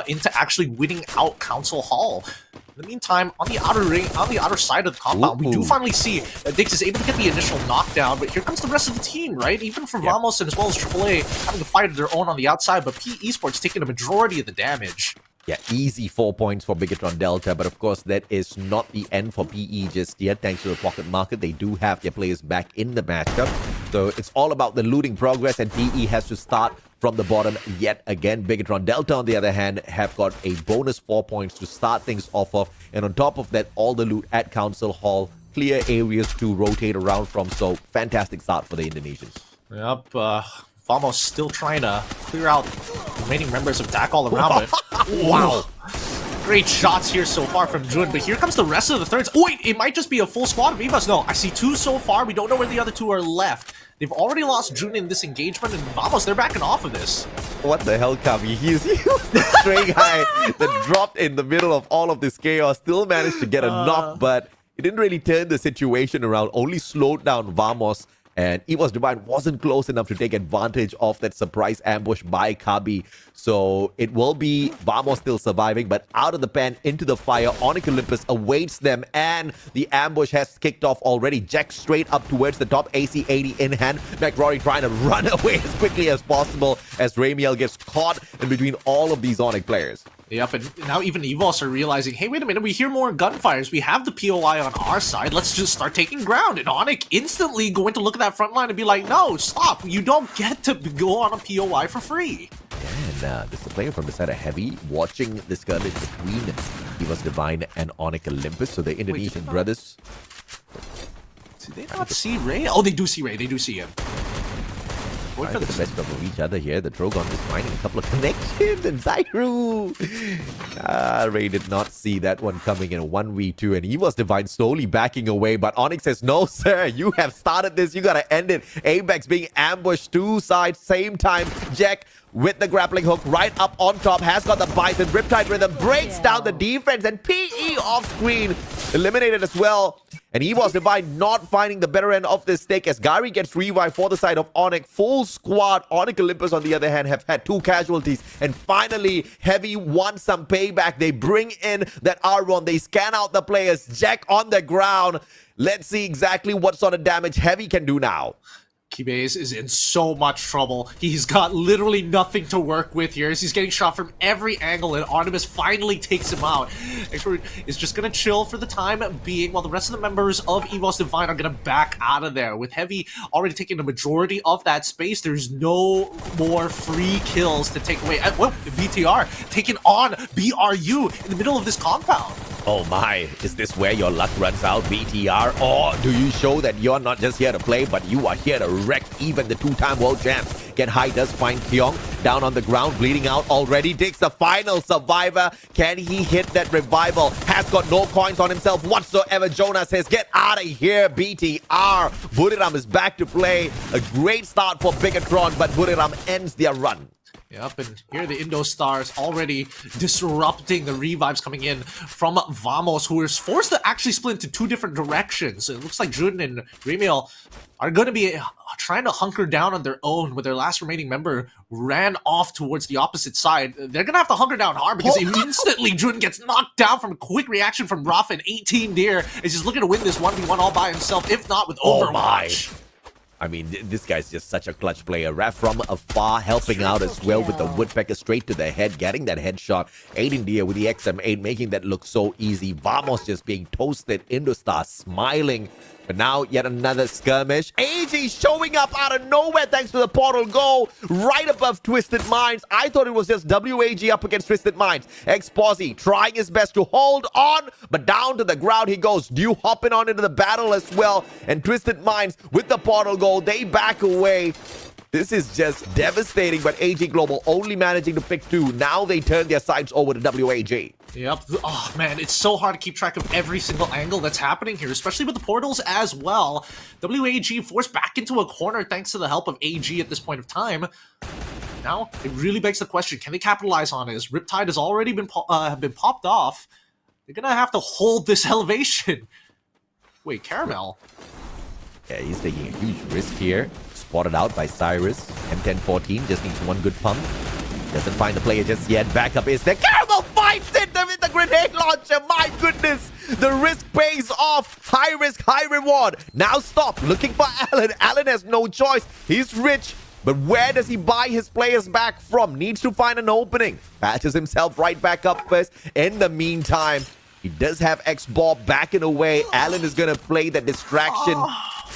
into actually winning out Council Hall. In the meantime, on the outer ring, on the outer side of the compound, we do finally see that Dix is able to get the initial knockdown, but here comes the rest of the team, right? Even from Vamos and as well as AAA having to fight of their own on the outside, but PE Esports taking a majority of the damage. Yeah, easy 4 points for Bigatron Delta, but of course that is not the end for PE just yet. Thanks to the pocket market, they do have their players back in the matchup. So it's all about the looting progress, and PE has to start from the bottom yet again. Bigatron Delta, on the other hand, have got a bonus 4 points to start things off of. And on top of that, all the loot at Council Hall, clear areas to rotate around from. So fantastic start for the Indonesians. Yep, Vamos still trying to clear out the remaining members of DAC all around it. Wow. Great shots here so far from Jun, but here comes the rest of the thirds. Oh wait, it might just be a full squad of Evas. No, I see 2 so far. We don't know where the other 2 are left. They've already lost Jun in this engagement, and Vamos, they're backing off of this. What the hell, Kavi? He's the stray guy that dropped in the middle of all of this chaos, still managed to get a knock, but it didn't really turn the situation around, only slowed down Vamos And EVOS Divine wasn't close enough to take advantage of that surprise ambush by Kabi. So it will be Vamos still surviving, but out of the pen, into the fire, Onyx Olympus awaits them, and the ambush has kicked off already. Jack straight up towards the top, AC-80 in hand. McRory trying to run away as quickly as possible as Ramiel gets caught in between all of these Onyx players. Yep, and now even EVOS are realizing, hey, wait a minute, we hear more gunfires. We have the POI on our side. Let's just start taking ground. And Onyx instantly going to look at that front line and be like, no, stop. You don't get to go on a POI for free. Yeah, and there's a player from the side of Heavy watching the skirmish between EVOS Divine and Onyx Olympus. So the Indonesian brothers. Do they not see Ray? Oh, they do see Ray. They do see him. Trying to the best of each other here. The Drogon is finding a couple of connections, and Zairu! Ray did not see that one coming in a 1v2, and EVOS Divine slowly backing away, but Onyx says, no sir, you have started this, you gotta end it. Apex being ambushed, two sides, same time. Jack with the grappling hook right up on top, has got the Bison. Riptide Rhythm breaks down the defense, and PE off screen eliminated as well. And EVOS Divine not finding the better end of this stick as Gary gets revived for the side of Onyx. Full squad. Onyx Olympus, on the other hand, have had 2 casualties. And finally, Heavy wants some payback. They bring in that R1. They scan out the players. Jack on the ground. Let's see exactly what sort of damage Heavy can do now. Kibes is in so much trouble. He's got literally nothing to work with here as he's getting shot from every angle, and Artemis finally takes him out. Expert is just gonna chill for the time being while the rest of the members of EVOS Divine are gonna back out of there. With Heavy already taking the majority of that space, there's no more free kills to take away. Well, BTR taking on BRU in the middle of this compound. Oh my, is this where your luck runs out, BTR? Or do you show that you're not just here to play, but you are here to wreck even the 2-time world champs? Get High does find Kyong down on the ground, bleeding out already. Takes the final survivor. Can he hit that revival? Has got no coins on himself whatsoever. Jonah says, get out of here, BTR. Buriram is back to play. A great start for Bigatron, but Buriram ends their run. Yep, and here the Indo Stars already disrupting the revives coming in from Vamos, who is forced to actually split into 2 different directions. It looks like Juden and Ramiel are going to be trying to hunker down on their own, with their last remaining member ran off towards the opposite side. They're going to have to hunker down hard because instantly Juden gets knocked down from a quick reaction from Rafa, and 18 Deer is just looking to win this 1v1 all by himself, if not with Overwatch. I mean, this guy's just such a clutch player. Raf from afar helping out as well with the Woodpecker straight to the head, getting that headshot. Aiden Deer with the XM8 making that look so easy. Vamos just being toasted. Indostar smiling. But now yet another skirmish. AG showing up out of nowhere thanks to the portal goal right above Twisted Minds. I thought it was just WAG up against Twisted Minds. X-Posy trying his best to hold on, but down to the ground he goes. Dew hopping on into the battle as well. And Twisted Minds with the portal goal, they back away. This is just devastating, but AG Global only managing to pick 2. Now they turn their sights over to WAG. Yep. Oh, man, it's so hard to keep track of every single angle that's happening here, especially with the portals as well. WAG forced back into a corner thanks to the help of AG at this point of time. Now, it really begs the question, can they capitalize on this? Riptide has already been popped off. They're going to have to hold this elevation. Wait, Caramel? Yeah, he's taking a huge risk here. Spotted out by Cyrus. M1014 just needs one good pump. Doesn't find the player just yet. Backup is there. Caramel fights it with the grenade launcher. My goodness. The risk pays off. High risk, high reward. Now stop. Looking for Alan. Alan has no choice. He's rich. But where does he buy his players back from? Needs to find an opening. Patches himself right back up first. In the meantime, he does have X-Bob backing away. Alan is going to play the distraction.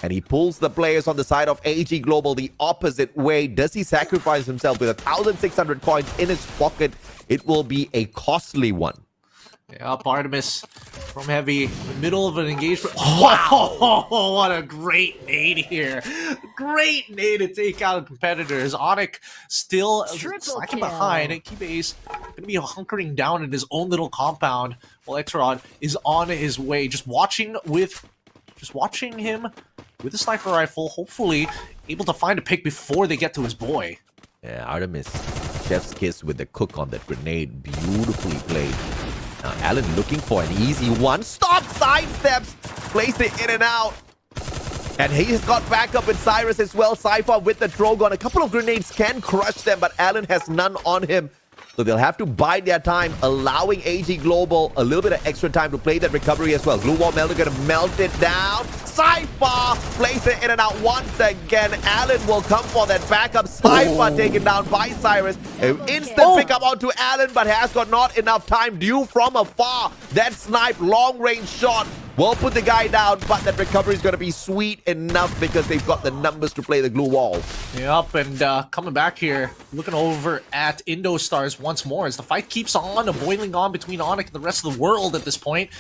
And he pulls the players on the side of AG Global the opposite way. Does he sacrifice himself with 1,600 coins in his pocket? It will be a costly one. Yeah, Artemis from Heavy in the middle of an engagement. Wow! What a great nade here. Great nade to take out competitors. Onyx still slacking behind. And Kibes going to be hunkering down in his own little compound while Xrod is on his way. Just watching him with a sniper rifle, hopefully able to find a pick before they get to his boy. Yeah, Artemis, chef's kiss with the cook on that grenade. Beautifully played. Now, Alan looking for an easy one. Stop, sidesteps, place it in and out. And he's got backup with Cyrus as well. Cypher with the Drogon. A couple of grenades can crush them, but Alan has none on him. So they'll have to bide their time, allowing AG Global a little bit of extra time to play that recovery as well. Glue Wall Melter gonna melt it down. Cypher plays it in and out once again. Alan will come for that backup. Cypher taken down by Cyrus. An instant pickup onto Alan, but has got not enough time. Due from afar. That snipe, long range shot will put the guy down, but that recovery is going to be sweet enough because they've got the numbers to play the glue wall. Yep, and coming back here, looking over at Indostars once more as the fight keeps on boiling on between Onyx and the rest of the world at this point.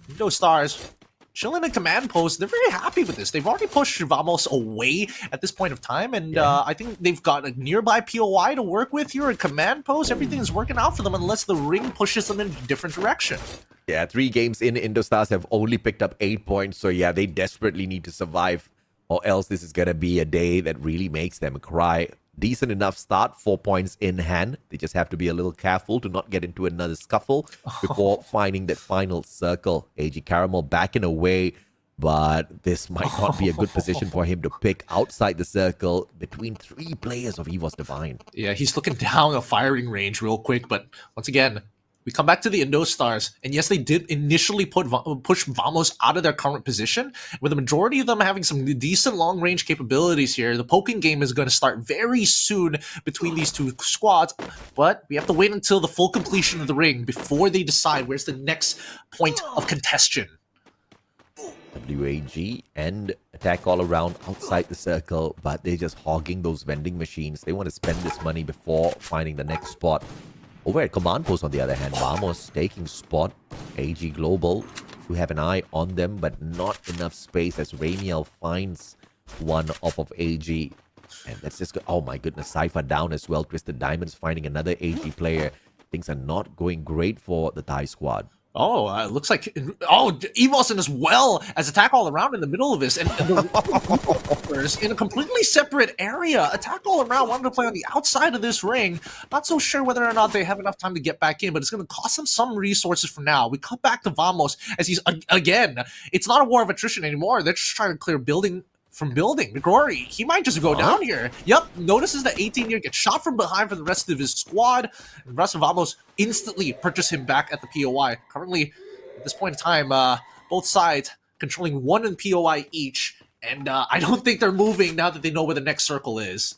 Indostars chilling in command post. They're very happy with this. They've already pushed Vamos away at this point of time, and I think they've got a nearby POI to work with here. A command post, everything's working out for them unless the ring pushes them in a different direction. Yeah, 3 games in, Indostars have only picked up 8 points. So yeah, they desperately need to survive, or else this is going to be a day that really makes them cry. Decent enough start, 4 points in hand. They just have to be a little careful to not get into another scuffle before finding that final circle. AG Caramel backing away, but this might not be a good position for him to pick outside the circle between 3 players of EVOS Divine. Yeah, he's looking down a firing range real quick, but once again, we come back to the Indostars, and yes, they did initially push Vamos out of their current position, with the majority of them having some decent long-range capabilities here. The poking game is going to start very soon between these 2 squads, but we have to wait until the full completion of the ring before they decide where's the next point of contention. WAG and attack all around outside the circle, but they're just hogging those vending machines. They want to spend this money before finding the next spot. Over at Command Post, on the other hand, Vamos taking spot. AG Global, who have an eye on them, but not enough space as Rainiel finds one off of AG. And let's just go. Oh my goodness, Cypher down as well. Twisted Diamonds finding another AG player. Things are not going great for the Thai squad. Oh, it looks like... Oh, Evosin as well as attack all around in the middle of this. And the in a completely separate area. Attack all around wanted to play on the outside of this ring. Not so sure whether or not they have enough time to get back in, but it's going to cost them some resources for now. We cut back to Vamos as he's... Again, it's not a war of attrition anymore. They're just trying to clear building from building. McGrory, he might just go down here. Yep, notices that 18-year gets shot from behind for the rest of his squad. And the rest of Vamos instantly purchase him back at the POI. Currently, at this point in time, both sides controlling 1 in POI each. And I don't think they're moving now that they know where the next circle is.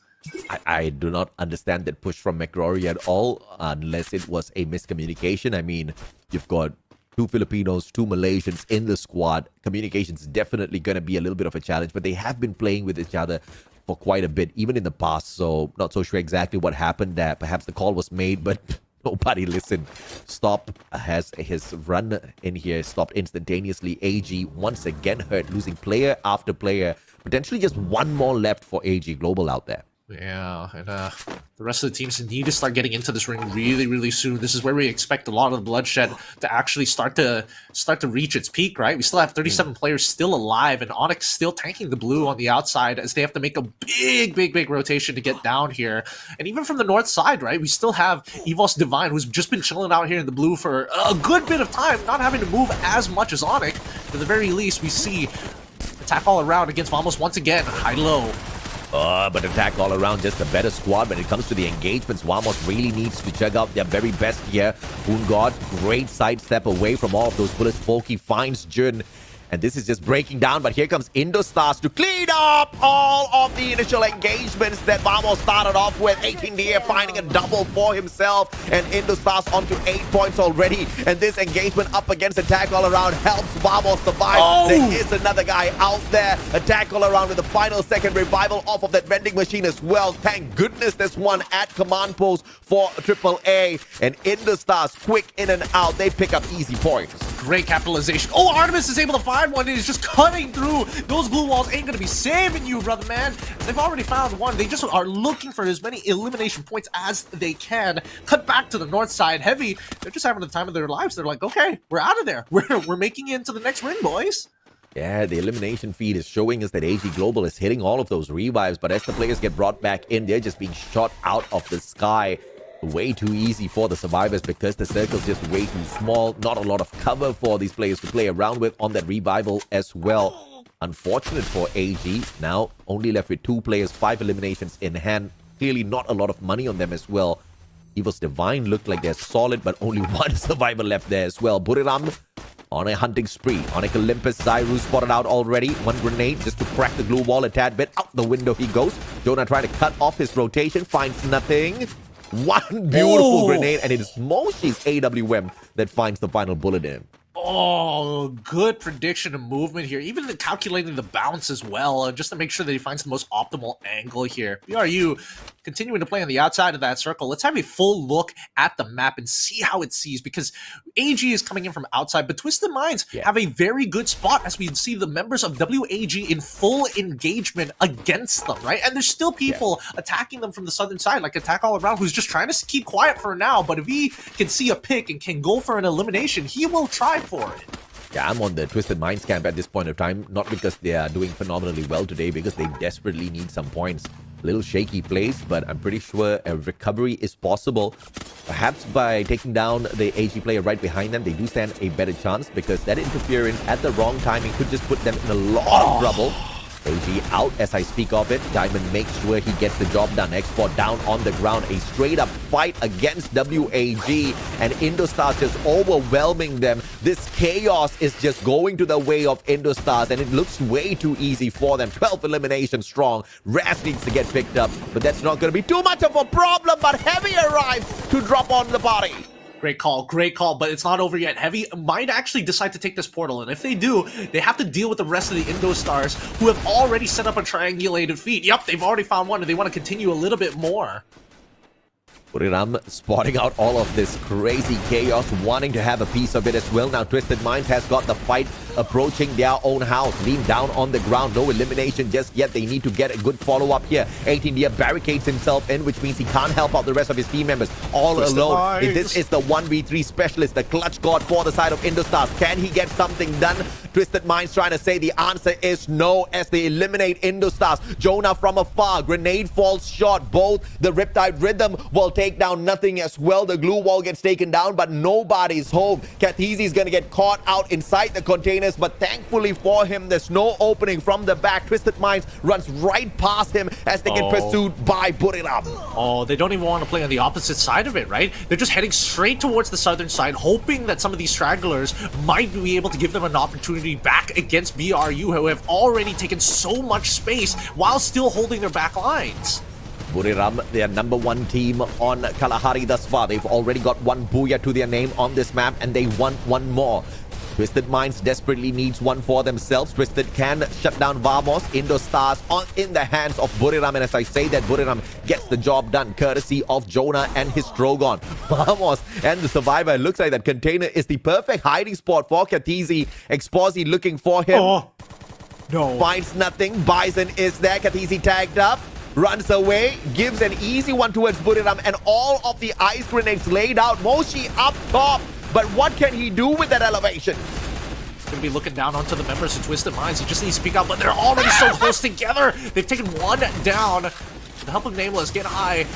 I do not understand that push from McGrory at all, unless it was a miscommunication. I mean, you've got 2 Filipinos, 2 Malaysians in the squad. Communication's definitely going to be a little bit of a challenge, but they have been playing with each other for quite a bit, even in the past. So not so sure exactly what happened there. Perhaps the call was made, but nobody listened. Stop has his run in here stopped instantaneously. AG once again hurt, losing player after player. Potentially just 1 more left for AG Global out there. Yeah, and the rest of the teams need to start getting into this ring really, really soon. This is where we expect a lot of the bloodshed to actually start to reach its peak, right? We still have 37 players still alive, and Onyx still tanking the blue on the outside as they have to make a big rotation to get down here. And even from the north side, right, we still have EVOS Divine, who's just been chilling out here in the blue for a good bit of time, not having to move as much as Onyx. At the very least, we see attack all around against Vamos once again, high-low. But attack all around, just a better squad when it comes to the engagements. Vamos really needs to check out their very best here. Ungod, great sidestep away from all of those bullets. Pokey finds Jun. And this is just breaking down, but here comes Indostars to clean up all of the initial engagements that Vamos started off with. 18-year finding a double for himself, and Indostars onto 8 points already. And this engagement up against attack all around helps Vamos survive. Oh! There is another guy out there. Attack all around with the final second revival off of that vending machine as well. Thank goodness there's one at command post for AAA. And Indostars quick in and out. They pick up easy points. Great capitalization. Oh, Artemis is able to find one. He's just cutting through. Those glue walls ain't going to be saving you, brother man. They've already found one. They just are looking for as many elimination points as they can. Cut back to the north side. Heavy, they're just having the time of their lives. They're like, okay, we're out of there. We're making it into the next ring, boys. Yeah, the elimination feed is showing us that AG Global is hitting all of those revives, but as the players get brought back in, they're just being shot out of the sky. Way too easy for the survivors because the circle's just way too small. Not a lot of cover for these players to play around with on that revival as well. Unfortunate for AG. Now only left with 2 players, 5 eliminations in hand. Clearly not a lot of money on them as well. Evil's Divine looked like they're solid, but only 1 survivor left there as well. Buriram on a hunting spree. Onyx Olympus, Zairu spotted out already. 1 grenade just to crack the glue wall a tad bit. Out the window he goes. Jonah trying to cut off his rotation. Finds nothing. 1 beautiful grenade, and it is Moshi's AWM that finds the final bullet in. Oh, good prediction and movement here. Even calculating the bounce as well, just to make sure that he finds the most optimal angle here. BRU continuing to play on the outside of that circle. Let's have a full look at the map and see how it sees, because AG is coming in from outside, but Twisted Minds have a very good spot as we see the members of WAG in full engagement against them, right? And there's still people attacking them from the southern side, like Attack All Around, who's just trying to keep quiet for now, but if he can see a pick and can go for an elimination, he will try for it. Yeah, I'm on the Twisted Minds camp at this point of time, not because they are doing phenomenally well today, because they desperately need some points. A little shaky place, but I'm pretty sure a recovery is possible. Perhaps by taking down the AG player right behind them, they do stand a better chance, because that interference at the wrong timing could just put them in a lot of trouble. AG out as I speak of it. Diamond makes sure he gets the job done. Export down on the ground. A straight up fight against WAG, and Indostars just overwhelming them. This chaos is just going to the way of Indostars, and it looks way too easy for them. 12 eliminations strong. Raz needs to get picked up, but that's not going to be too much of a problem. But Heavy arrives to drop on the party. Great call, but it's not over yet. Heavy might actually decide to take this portal, and if they do, they have to deal with the rest of the Indostars, who have already set up a triangulated feed. Yep, they've already found one, and they want to continue a little bit more. Buriram spotting out all of this crazy chaos, wanting to have a piece of it as well. Now Twisted Minds has got the fight approaching their own house. Lean down on the ground. No elimination just yet. They need to get a good follow-up here. 18 Dia barricades himself in, which means he can't help out the rest of his team members. All Twisted alone. Minds. This is the 1v3 specialist, the clutch god for the side of Indostars. Can he get something done? Twisted Minds trying to say the answer is no as they eliminate Indostars. Jonah from afar. Grenade falls short. Both the Riptide Rhythm will take down nothing as well. The glue wall gets taken down, but nobody's home. Kathizi is going to get caught out inside the containers, but thankfully for him, there's no opening from the back. Twisted Minds runs right past him as they get pursued by Buriram. Oh, they don't even want to play on the opposite side of it, right? They're just heading straight towards the southern side, hoping that some of these stragglers might be able to give them an opportunity back against BRU, who have already taken so much space while still holding their back lines. Buriram, their #1 team on Kalahari thus far. They've already got 1 Booyah to their name on this map, and they want 1 more. Twisted Minds desperately needs 1 for themselves. Twisted can shut down Vamos. Indostars in the hands of Buriram, and as I say that, Buriram gets the job done courtesy of Jonah and his Strogon. Vamos and the Survivor. It looks like that container is the perfect hiding spot for Kathizi. Exposi looking for him. Oh, no. Finds nothing. Bison is there. Kathizi tagged up. Runs away, gives an easy one towards Buriram, and all of the ice grenades laid out. Moshi up top, but what can he do with that elevation? He's going to be looking down onto the members of Twisted Minds. He just needs to speak out, but they're already so close together. They've taken 1 down. With the help of Nameless, Get High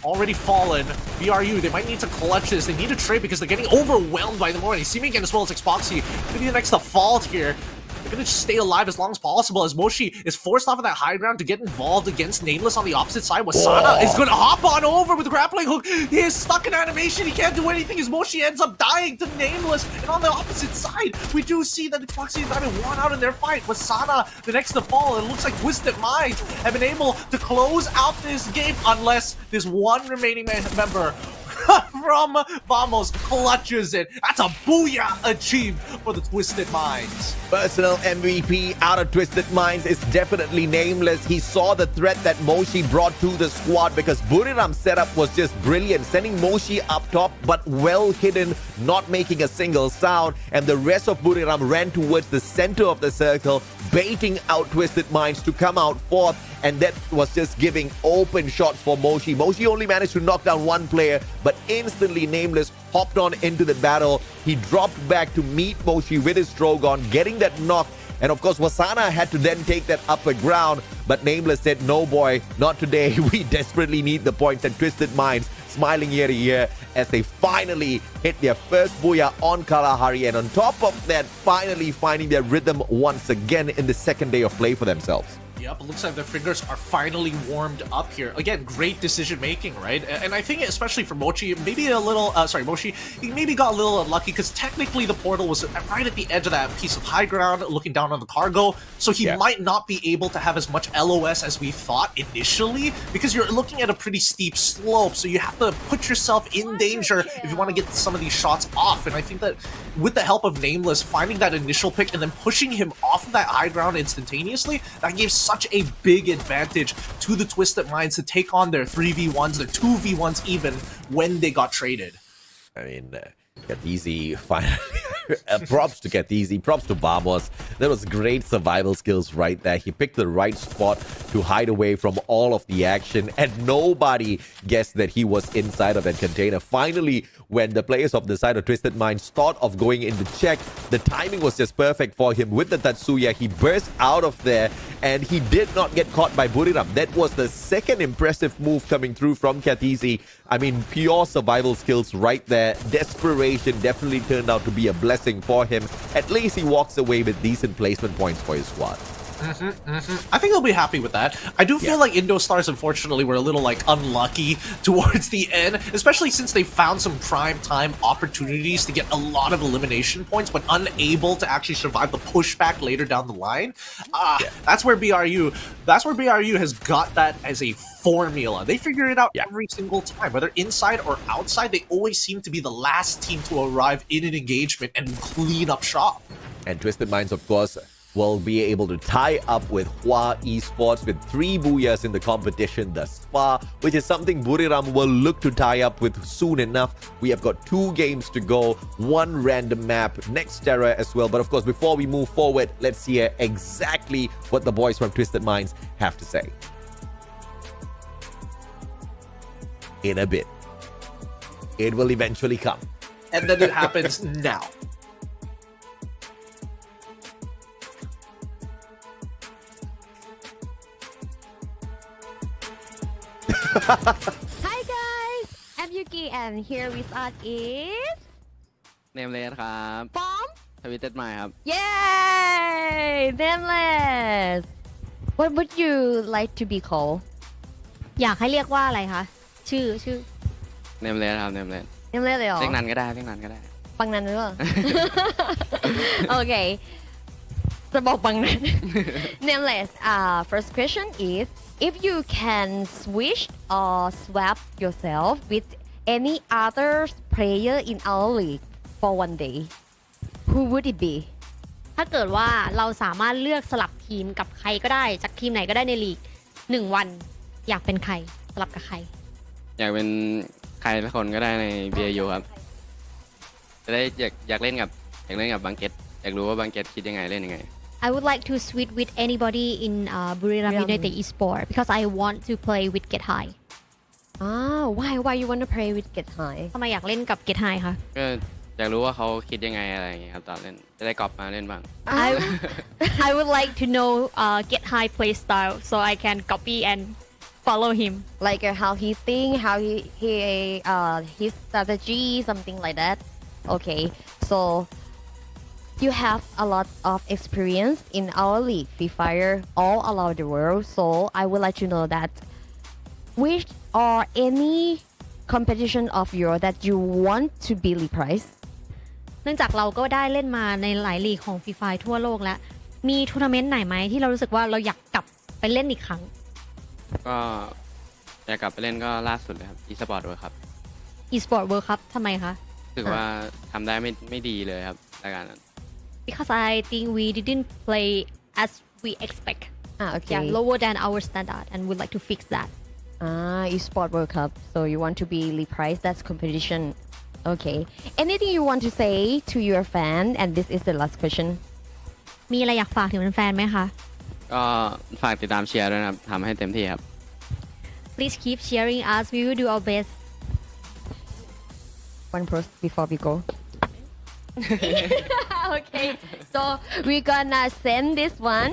already fallen. BRU, they might need to clutch this. They need to trade because they're getting overwhelmed by the morning. Seeming again as well as Expoxy. Could be the next to fall here. They're going to just stay alive as long as possible, as Moshi is forced off of that high ground to get involved against Nameless on the opposite side. Wasana is going to hop on over with the grappling hook. He is stuck in animation. He can't do anything as Moshi ends up dying to Nameless. And on the opposite side, we do see that the Foxy is having won out in their fight. Wasana, the next to fall. It looks like Twisted Minds have been able to close out this game, unless this one remaining member from Vamos clutches it. That's a booyah achieved for the Twisted Minds. Personal MVP out of Twisted Minds is definitely Nameless. He saw the threat that Moshi brought to the squad, because Buriram's setup was just brilliant, sending Moshi up top but well hidden, not making a single sound, and the rest of Buriram ran towards the center of the circle, baiting out Twisted Minds to come out fourth, and that was just giving open shots for Moshi. Moshi only managed to knock down 1 player, but instantly Nameless hopped on into the battle. He dropped back to meet Moshi with his Strogon, getting that knock. And of course, Wasana had to then take that upper ground, but Nameless said, no boy, not today. We desperately need the points, and Twisted Minds smiling ear to ear as they finally hit their first booyah on Kalahari, and on top of that, finally finding their rhythm once again in the second day of play for themselves. Yep, it looks like their fingers are finally warmed up here. Again, great decision making, right? And I think especially for Mochi, maybe a little, Mochi, he maybe got a little unlucky because technically the portal was right at the edge of that piece of high ground, looking down on the cargo. So he might not be able to have as much LOS as we thought initially, because you're looking at a pretty steep slope. So you have to put yourself in danger if you want to get some of these shots off. And I think that with the help of Nameless, finding that initial pick and then pushing him off of that high ground instantaneously, that gave such a big advantage to the Twisted Minds to take on their 3v1s, their 2v1s even, when they got traded. I mean, Get Easy finally. Props to Get Easy, props to Vamos. There was great survival skills right there. He picked the right spot to hide away from all of the action, and nobody guessed that he was inside of that container. Finally, when the players of the side of Twisted Minds thought of going in to check, the timing was just perfect for him with the Tatsuya. He burst out of there, and he did not get caught by Buriram. That was the second impressive move coming through from Katizi. I mean, pure survival skills right there. Desperation definitely turned out to be a blessing for him. At least he walks away with decent placement points for his squad. I think they'll be happy with that. I do feel like Indostars, unfortunately, were a little unlucky towards the end, especially since they found some prime time opportunities to get a lot of elimination points, but unable to actually survive the pushback later down the line. That's where BRU has got that as a formula. They figure it out every single time, whether inside or outside. They always seem to be the last team to arrive in an engagement and clean up shop. And Twisted Minds, of course, will be able to tie up with Hua Esports with 3 booyahs in the competition thus far, which is something Buriram will look to tie up with soon enough. We have got 2 games to go, 1 random map, next Terra as well. But of course, before we move forward, let's hear exactly what the boys from Twisted Minds have to say. In a bit. It will eventually come. And then it happens now. Hi guys, I'm Yuki and here with us is Nameless ครับ From Twisted Mind ครับ Yay! Nameless. What would you like to be called? อยากให้เรียกว่าอะไรคะชื่อ Nameless ครับ Nameless Nameless เลยเหรอ เรียกนันก็ได้เรียกนันก็ได้ ปังนันหรือเปล่า Okay จะบอกปังนัน Nameless first question is if you can switch or swap yourself with any other player in our league for one day, who would it be? ถ้าเกิดว่าเราสามารถเลือกสลับทีมกับใครก็ได้จากทีมไหนก็ได้ในลีก1 วันอยากเป็นใครสลับกับใคร อยากเป็นใครสักคนก็ได้ใน BAU ครับจะได้อยากเล่นกับบางเกตอยากรู้ว่าบางเกตคิดยังไงเล่นยังไง I would like to switch with anybody in Buriram United Esport because I want to play with Get High. Why you want to play with Get High? ทำไมอยากเล่นกับ Get High คะ ก็อยากรู้ว่าเขาคิดยังไงอะไรอย่างเงี้ยครับตอนเล่นจะได้กลับมาเล่นบ้าง I would like to know Get High play style so I can copy and follow him. Like how he think, how he his strategy, something like that. Okay, so you have a lot of experience in our league, Free Fire, all around the world. So I would like to know that which or any competition of yours that you want to be reprised. เนื่องจากเราก็ได้เล่นมาในหลายลีกของฟรีไฟทั่วโลกแล้วมีทัวร์นาเมนต์ไหนไหมที่เรารู้สึกว่าเราอยากกลับไปเล่นอีกครั้ง ก็อยากกลับไปเล่นก็ล่าสุดเลยครับ eSport World Cup eSport World Cup ทำไมคะ รู้สึกว่าทำได้ไม่ดีเลยครับรายการนั้น because I think we didn't play as we expect. Okay. Yeah, lower than our standard, and we'd like to fix that. Esport World Cup. So you want to be reprised that competition. Okay. Anything you want to say to your fan? And this is the last question. มีอะไรอยากฝากถึงแฟนๆไหมคะ ก็ฝากติดตามเชียร์ด้วยนะครับทำให้เต็มที่ครับ Please keep cheering us. We will do our best. One post before we go. Okay, so we're gonna send this one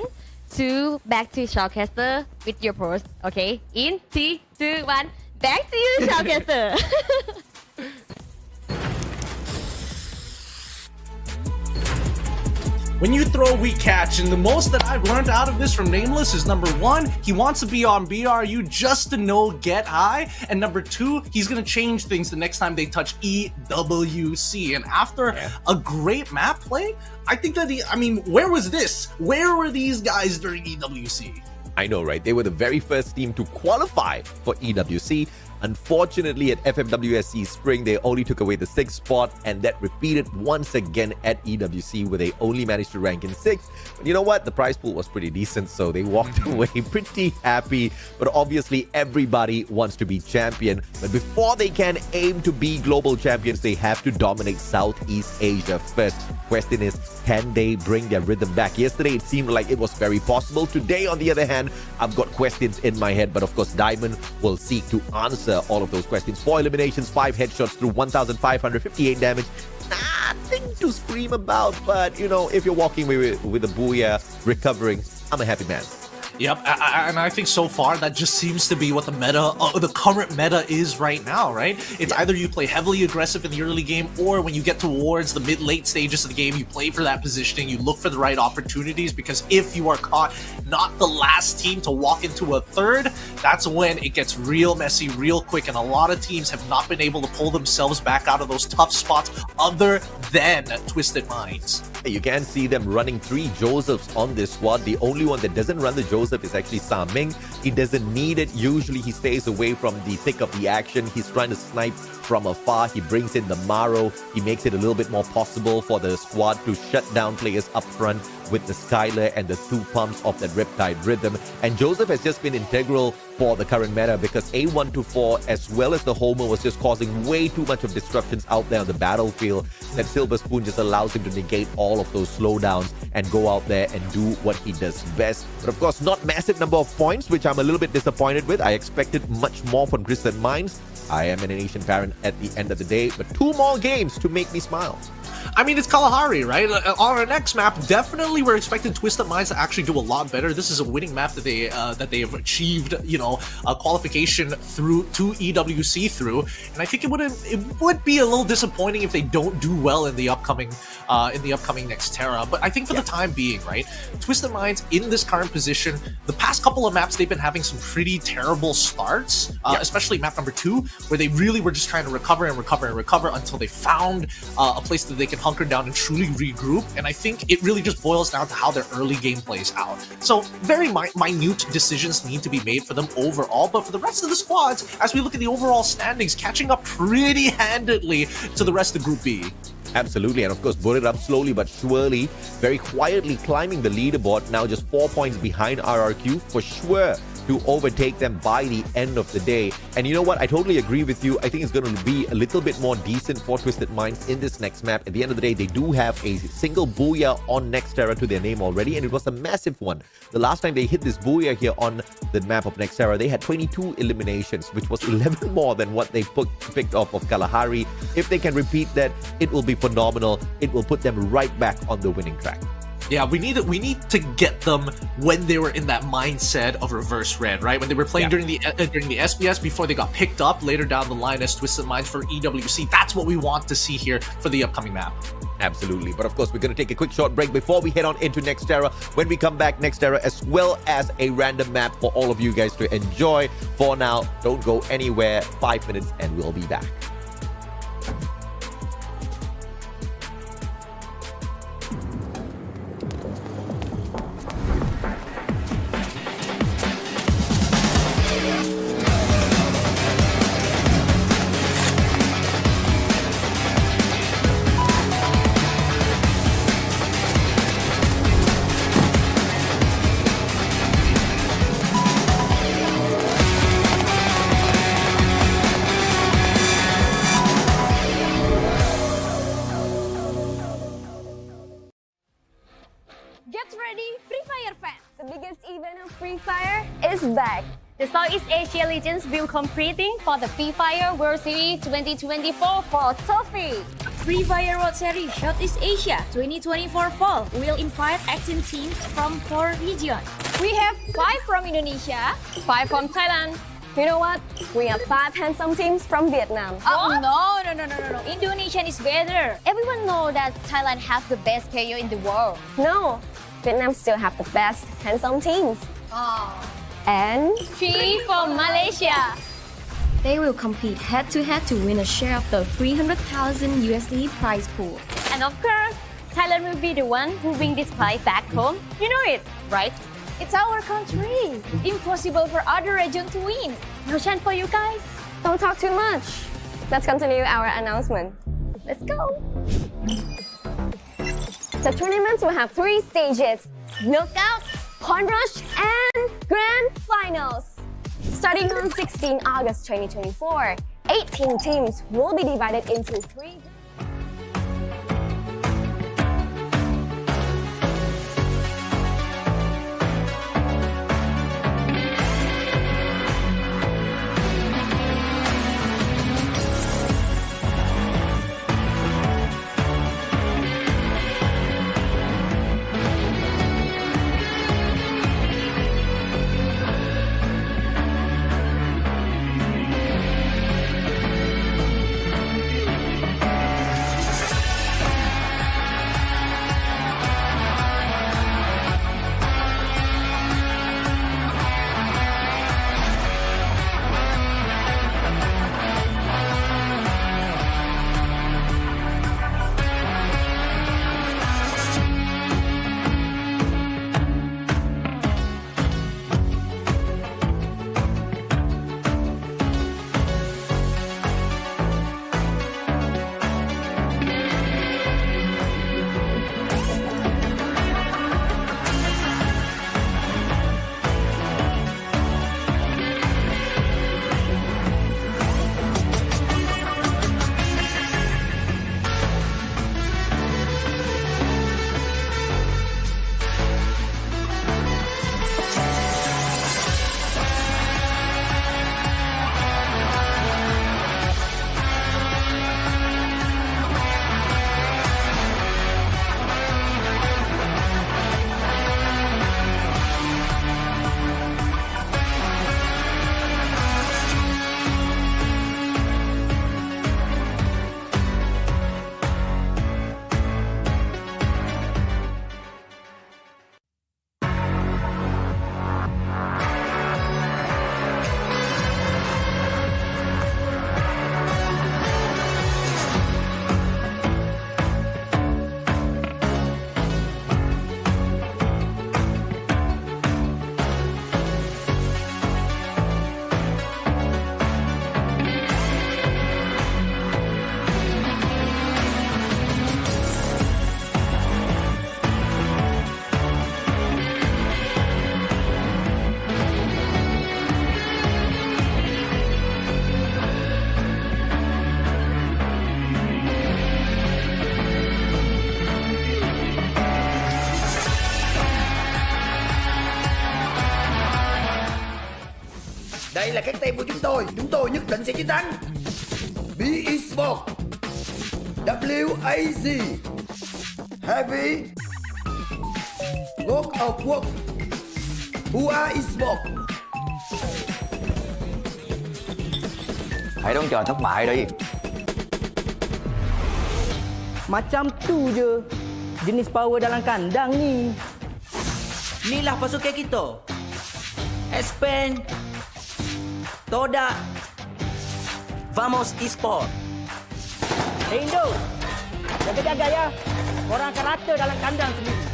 back to Shoutcaster with your post. Okay, in 3, 2, 1. Back to you, Shoutcaster. When you throw weak catch, and the most that I've learned out of this from Nameless is number one, he wants to be on BRU just to know get high, and number two, he's gonna change things the next time they touch EWC. And after a great map play, I think that where was this? Where were these guys during EWC? I know, right? They were the very first team to qualify for EWC. Unfortunately, at FFWS SEA Spring, they only took away the 6th spot, and that repeated once again at EWC, where they only managed to rank in 6th. But you know what? The prize pool was pretty decent, so they walked away pretty happy. But obviously, everybody wants to be champion. But before they can aim to be global champions, they have to dominate Southeast Asia first. Question is, can they bring their rhythm back? Yesterday, it seemed like it was very possible. Today, on the other hand, I've got questions in my head, but of course, Diamond will seek to answer all of those questions. 4 eliminations, 5 headshots through 1,558 damage. Nothing to scream about, but you know, if you're walking away with a booyah, recovering, I'm a happy man. Yep, and I think so far that just seems to be what the meta, the current meta is right now, right? It's either you play heavily aggressive in the early game, or when you get towards the mid-late stages of the game, you play for that positioning, you look for the right opportunities, because if you are caught not the last team to walk into a third, that's when it gets real messy real quick, and a lot of teams have not been able to pull themselves back out of those tough spots other than Twisted Minds. You can see them running 3 Josephs on this squad. The only one that doesn't run the Joseph is actually Sa Ming. He doesn't need it. Usually he stays away from the thick of the action. He's trying to snipe from afar. He brings in the Maro. He makes it a little bit more possible for the squad to shut down players up front with the Skylar and the 2 pumps of that Riptide rhythm. And Joseph has just been integral for the current meta, because A124 as well as the Homer was just causing way too much of disruptions out there on the battlefield, that Silver Spoon just allows him to negate all of those slowdowns and go out there and do what he does best. But of course, not massive number of points, which I'm a little bit disappointed with. I expected much more from Twisted Minds. I am an Asian parent at the end of the day, but 2 more games to make me smile. I mean, it's Kalahari, right? On our next map, definitely we're expecting Twisted Minds to actually do a lot better. This is a winning map that they have achieved, you know, a qualification through to EWC through, and I think it would be a little disappointing if they don't do well in the upcoming Nextera. But I think for the time being, right, Twisted Minds in this current position, the past couple of maps they've been having some pretty terrible starts, especially map number 2, where they really were just trying to recover until they found a place that they can hunker down and truly regroup. And I think it really just boils down to how their early game plays out. So very minute decisions need to be made for them overall, but for the rest of the squads, as we look at the overall standings, catching up pretty handedly to the rest of Group B. Absolutely, and of course, buildup slowly but surely, very quietly climbing the leaderboard, now just 4 points behind RRQ, for sure to overtake them by the end of the day. And you know what? I totally agree with you. I think it's going to be a little bit more decent for Twisted Minds in this next map. At the end of the day, they do have a single booyah on Nextera to their name already, and it was a massive one. The last time they hit this booyah here on the map of Nextera, they had 22 eliminations, which was 11 more than what they picked off of Kalahari. If they can repeat that, it will be phenomenal. It will put them right back on the winning track. Yeah, we need to get them when they were in that mindset of reverse red, right? When they were playing during the SBS before they got picked up later down the line as Twisted Minds for EWC. That's what we want to see here for the upcoming map. Absolutely. But of course, we're going to take a quick short break before we head on into Nextera. When we come back, Nextera as well as a random map for all of you guys to enjoy. For now, don't go anywhere. 5 minutes and we'll be back. Get ready, Free Fire fans! The biggest event of Free Fire is back. The Southeast Asia Legends will competing for the Free Fire World Series 2024 for trophy. Free Fire World Series Southeast Asia 2024 Fall will invite 18 teams from 4 regions. We have 5 from Indonesia, 5 from Thailand, You know what? We have 5 handsome teams from Vietnam. Oh, no. Indonesian is better. Everyone know that Thailand has the best player in the world. No, Vietnam still have the best handsome teams. And 3 from Malaysia. They will compete head-to-head to win a share of the 300,000 USD prize pool. And of course, Thailand will be the one who bring this prize back home. You know it, right? It's our country. Impossible for other region to win. No chance for you guys. don't talk too much. Let's continue our announcement. Let's go. The tournaments will have 3 stages: knockout, point rush, and grand finals. Starting on 16 August 2024, 18 teams will be divided into 3. Đây là các team của chúng tôi nhất định sẽ chiến thắng. BE Sport, WAZ, Heavy, God of War, Hua Esport. Hãy đón chờ thất bại đi. Macam tu je jenis power dalam kandang ni. Inilah pasukan kita. Espen, Toda, Vamos Esport. Hey Indo, jaga-jaga ya. Korang akan rata dalam kandang sendiri.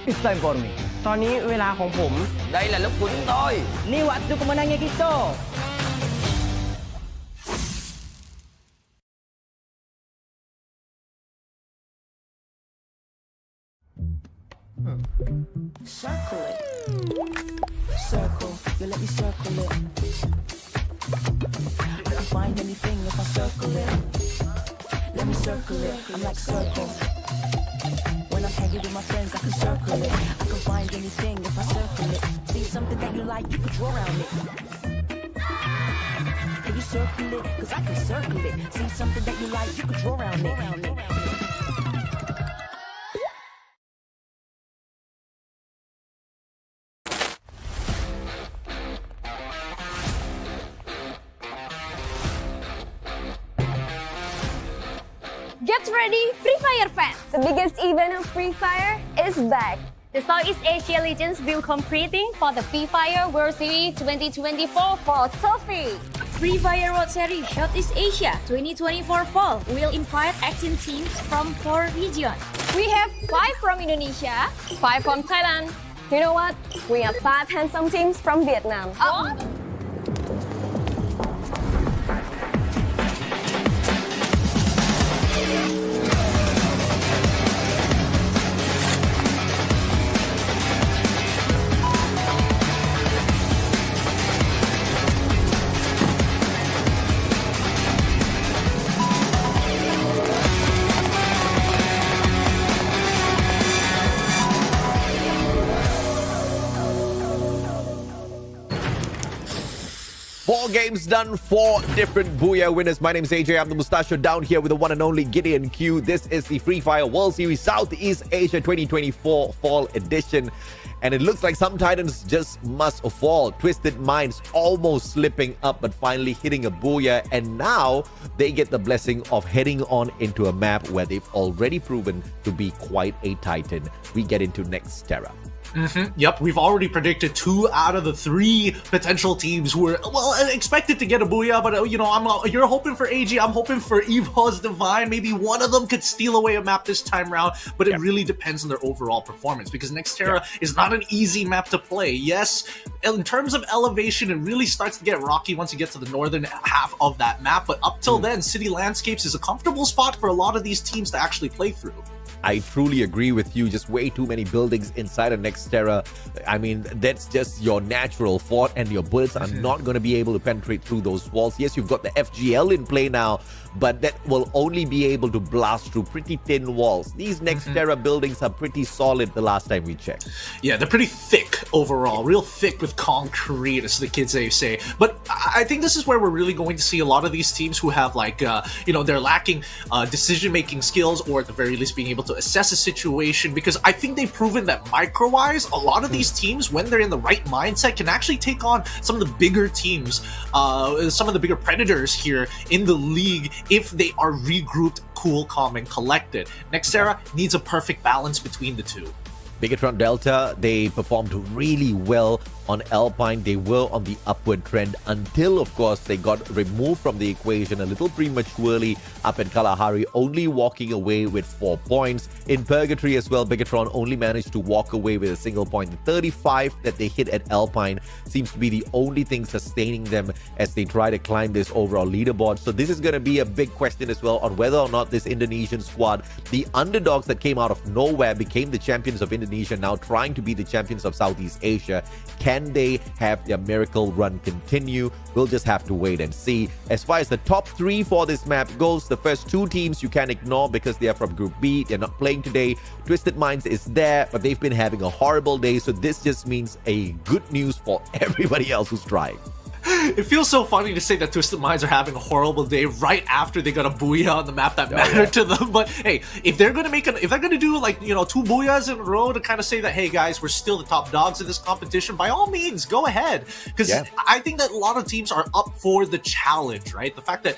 It's time for me. ตอนนี้เวลาของผม Đây là lúc của chúng tôi. Ni waktu kemenangan kita. Circle it. Circle, you let me circle it. I can find anything if I circle it. Let me circle it. I'm like circle. When I'm hanging with my friends, I can circle it. I can find anything if I circle it. See something that you like, you can draw around it. Can you circle it? Cause I can circle it. See something that you like, you can draw around it. Get ready, Free Fire fans! The biggest event of Free Fire is back. The Southeast Asia Legends will competing for the Free Fire World Series 2024 for trophy. Free Fire World Series Southeast Asia 2024 Fall will invite 18 teams from 4 regions. We have 5 from Indonesia, 5 from Thailand. You know what? We have 5 handsome teams from Vietnam. Four games done, 4 different Booyah winners. My name is AJ. I'm the Mustachio down here with the one and only Gideon Q. This is the Free Fire World Series Southeast Asia 2024 Fall Edition. And it looks like some Titans just must fall. Twisted Minds almost slipping up, but finally hitting a Booyah. And now they get the blessing of heading on into a map where they've already proven to be quite a Titan. We get into Next Terra. Yep, we've already predicted 2 out of the 3 potential teams who were, well, expected to get a Booyah, but you know, you're hoping for AG, I'm hoping for Evo's Divine. Maybe one of them could steal away a map this time around, but it really depends on their overall performance, because Next Terra is not an easy map to play. Yes, in terms of elevation, it really starts to get rocky once you get to the northern half of that map, but up till then, City Landscapes is a comfortable spot for a lot of these teams to actually play through. I truly agree with you. Just way too many buildings inside of Next Terra. I mean, that's just your natural fort, and your bullets are not going to be able to penetrate through those walls. Yes, you've got the FGL in play now, but that will only be able to blast through pretty thin walls. These Next Terra buildings are pretty solid the last time we checked. Yeah, they're pretty thick overall. Real thick with concrete, as the kids say. But I think this is where we're really going to see a lot of these teams who have, like, you know, they're lacking decision-making skills, or at the very least being able to assess a situation, because I think they've proven that micro-wise, a lot of these teams, when they're in the right mindset, can actually take on some of the bigger teams, some of the bigger predators here in the league, if they are regrouped, cool, calm, and collected. Next Terra needs a perfect balance between the two. Bigatron Delta, they performed really well on Alpine. They were on the upward trend until, of course, they got removed from the equation a little prematurely up in Kalahari, only walking away with 4 points. In Purgatory as well, Bigatron only managed to walk away with a single point. The 35 that they hit at Alpine seems to be the only thing sustaining them as they try to climb this overall leaderboard. So this is going to be a big question as well on whether or not this Indonesian squad, the underdogs that came out of nowhere, became the champions of Indonesia, now trying to be the champions of Southeast Asia. Can they have their miracle run continue? We'll just have to wait and see. As far as the top 3 for this map goes, the first 2 teams you can ignore because they are from Group B. They're not playing today. Twisted Minds is there, but they've been having a horrible day, so this just means a good news for everybody else who's trying. It feels so funny to say that Twisted Minds are having a horrible day right after they got a Booyah on the map that mattered to them. But hey, if they're gonna do, like, you know, 2 Booyahs in a row to kind of say that, hey guys, we're still the top dogs in this competition, by all means, go ahead. Because I think that a lot of teams are up for the challenge, right? The fact that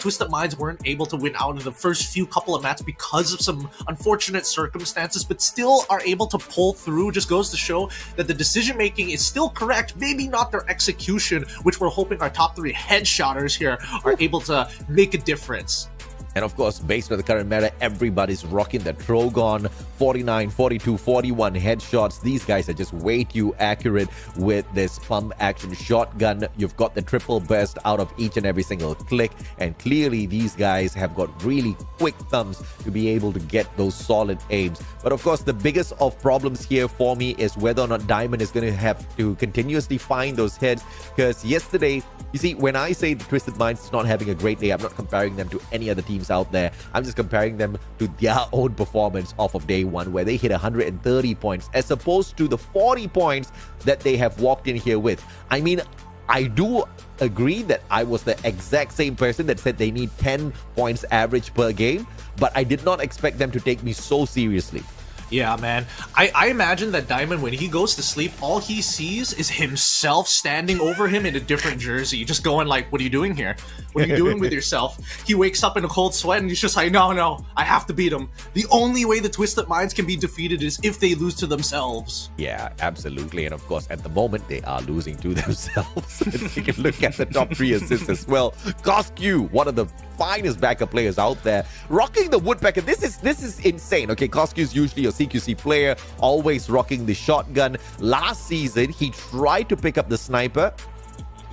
Twisted Minds weren't able to win out in the first few couple of matches because of some unfortunate circumstances, but still are able to pull through, just goes to show that the decision making is still correct, maybe not their execution, which we're hoping our top 3 headshotters here are able to make a difference. And of course, based on the current meta, everybody's rocking the Trogon 49, 42, 41 headshots. These guys are just way too accurate with this pump action shotgun. You've got the triple burst out of each and every single click. And clearly, these guys have got really quick thumbs to be able to get those solid aims. But of course, the biggest of problems here for me is whether or not Diamond is going to have to continuously find those heads. Because yesterday, you see, when I say the Twisted Minds is not having a great day, I'm not comparing them to any other teams out there. I'm just comparing them to their own performance off of day 1, where they hit 130 points as opposed to the 40 points that they have walked in here with. I mean, I do agree that I was the exact same person that said they need 10 points average per game, but I did not expect them to take me so seriously. Yeah, man. I imagine that Diamond, when he goes to sleep, all he sees is himself standing over him in a different jersey, just going like, what are you doing here? What are you doing with yourself? He wakes up in a cold sweat and he's just like, no, I have to beat him. The only way the Twisted Minds can be defeated is if they lose to themselves. Yeah, absolutely. And of course, at the moment, they are losing to themselves. You can look at the top 3 assists as well. Cosq, one of the finest backup players out there, rocking the Woodpecker. This is insane. Okay, Cosq is usually a CQC player, always rocking the shotgun. Last season, he tried to pick up the sniper.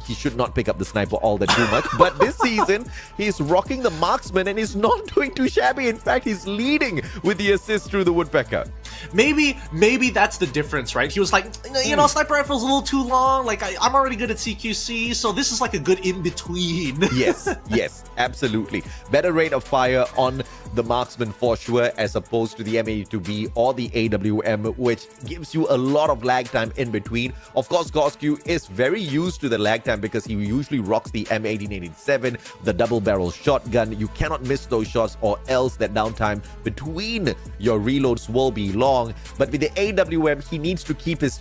He should not pick up the sniper all that too much. But this season, he's rocking the marksman and he's not doing too shabby. In fact, he's leading with the assist through the Woodpecker. Maybe that's the difference, right? He was like, you know, sniper rifle's a little too long. Like, I'm already good at CQC, so this is like a good in-between. Yes, absolutely. Better rate of fire on the marksman for sure, as opposed to the M82B or the AWM, which gives you a lot of lag time in between. Of course, Cosq is very used to the lag time because he usually rocks the M1887, the double barrel shotgun. You cannot miss those shots, or else that downtime between your reloads will be long. But with the AWM, he needs to keep his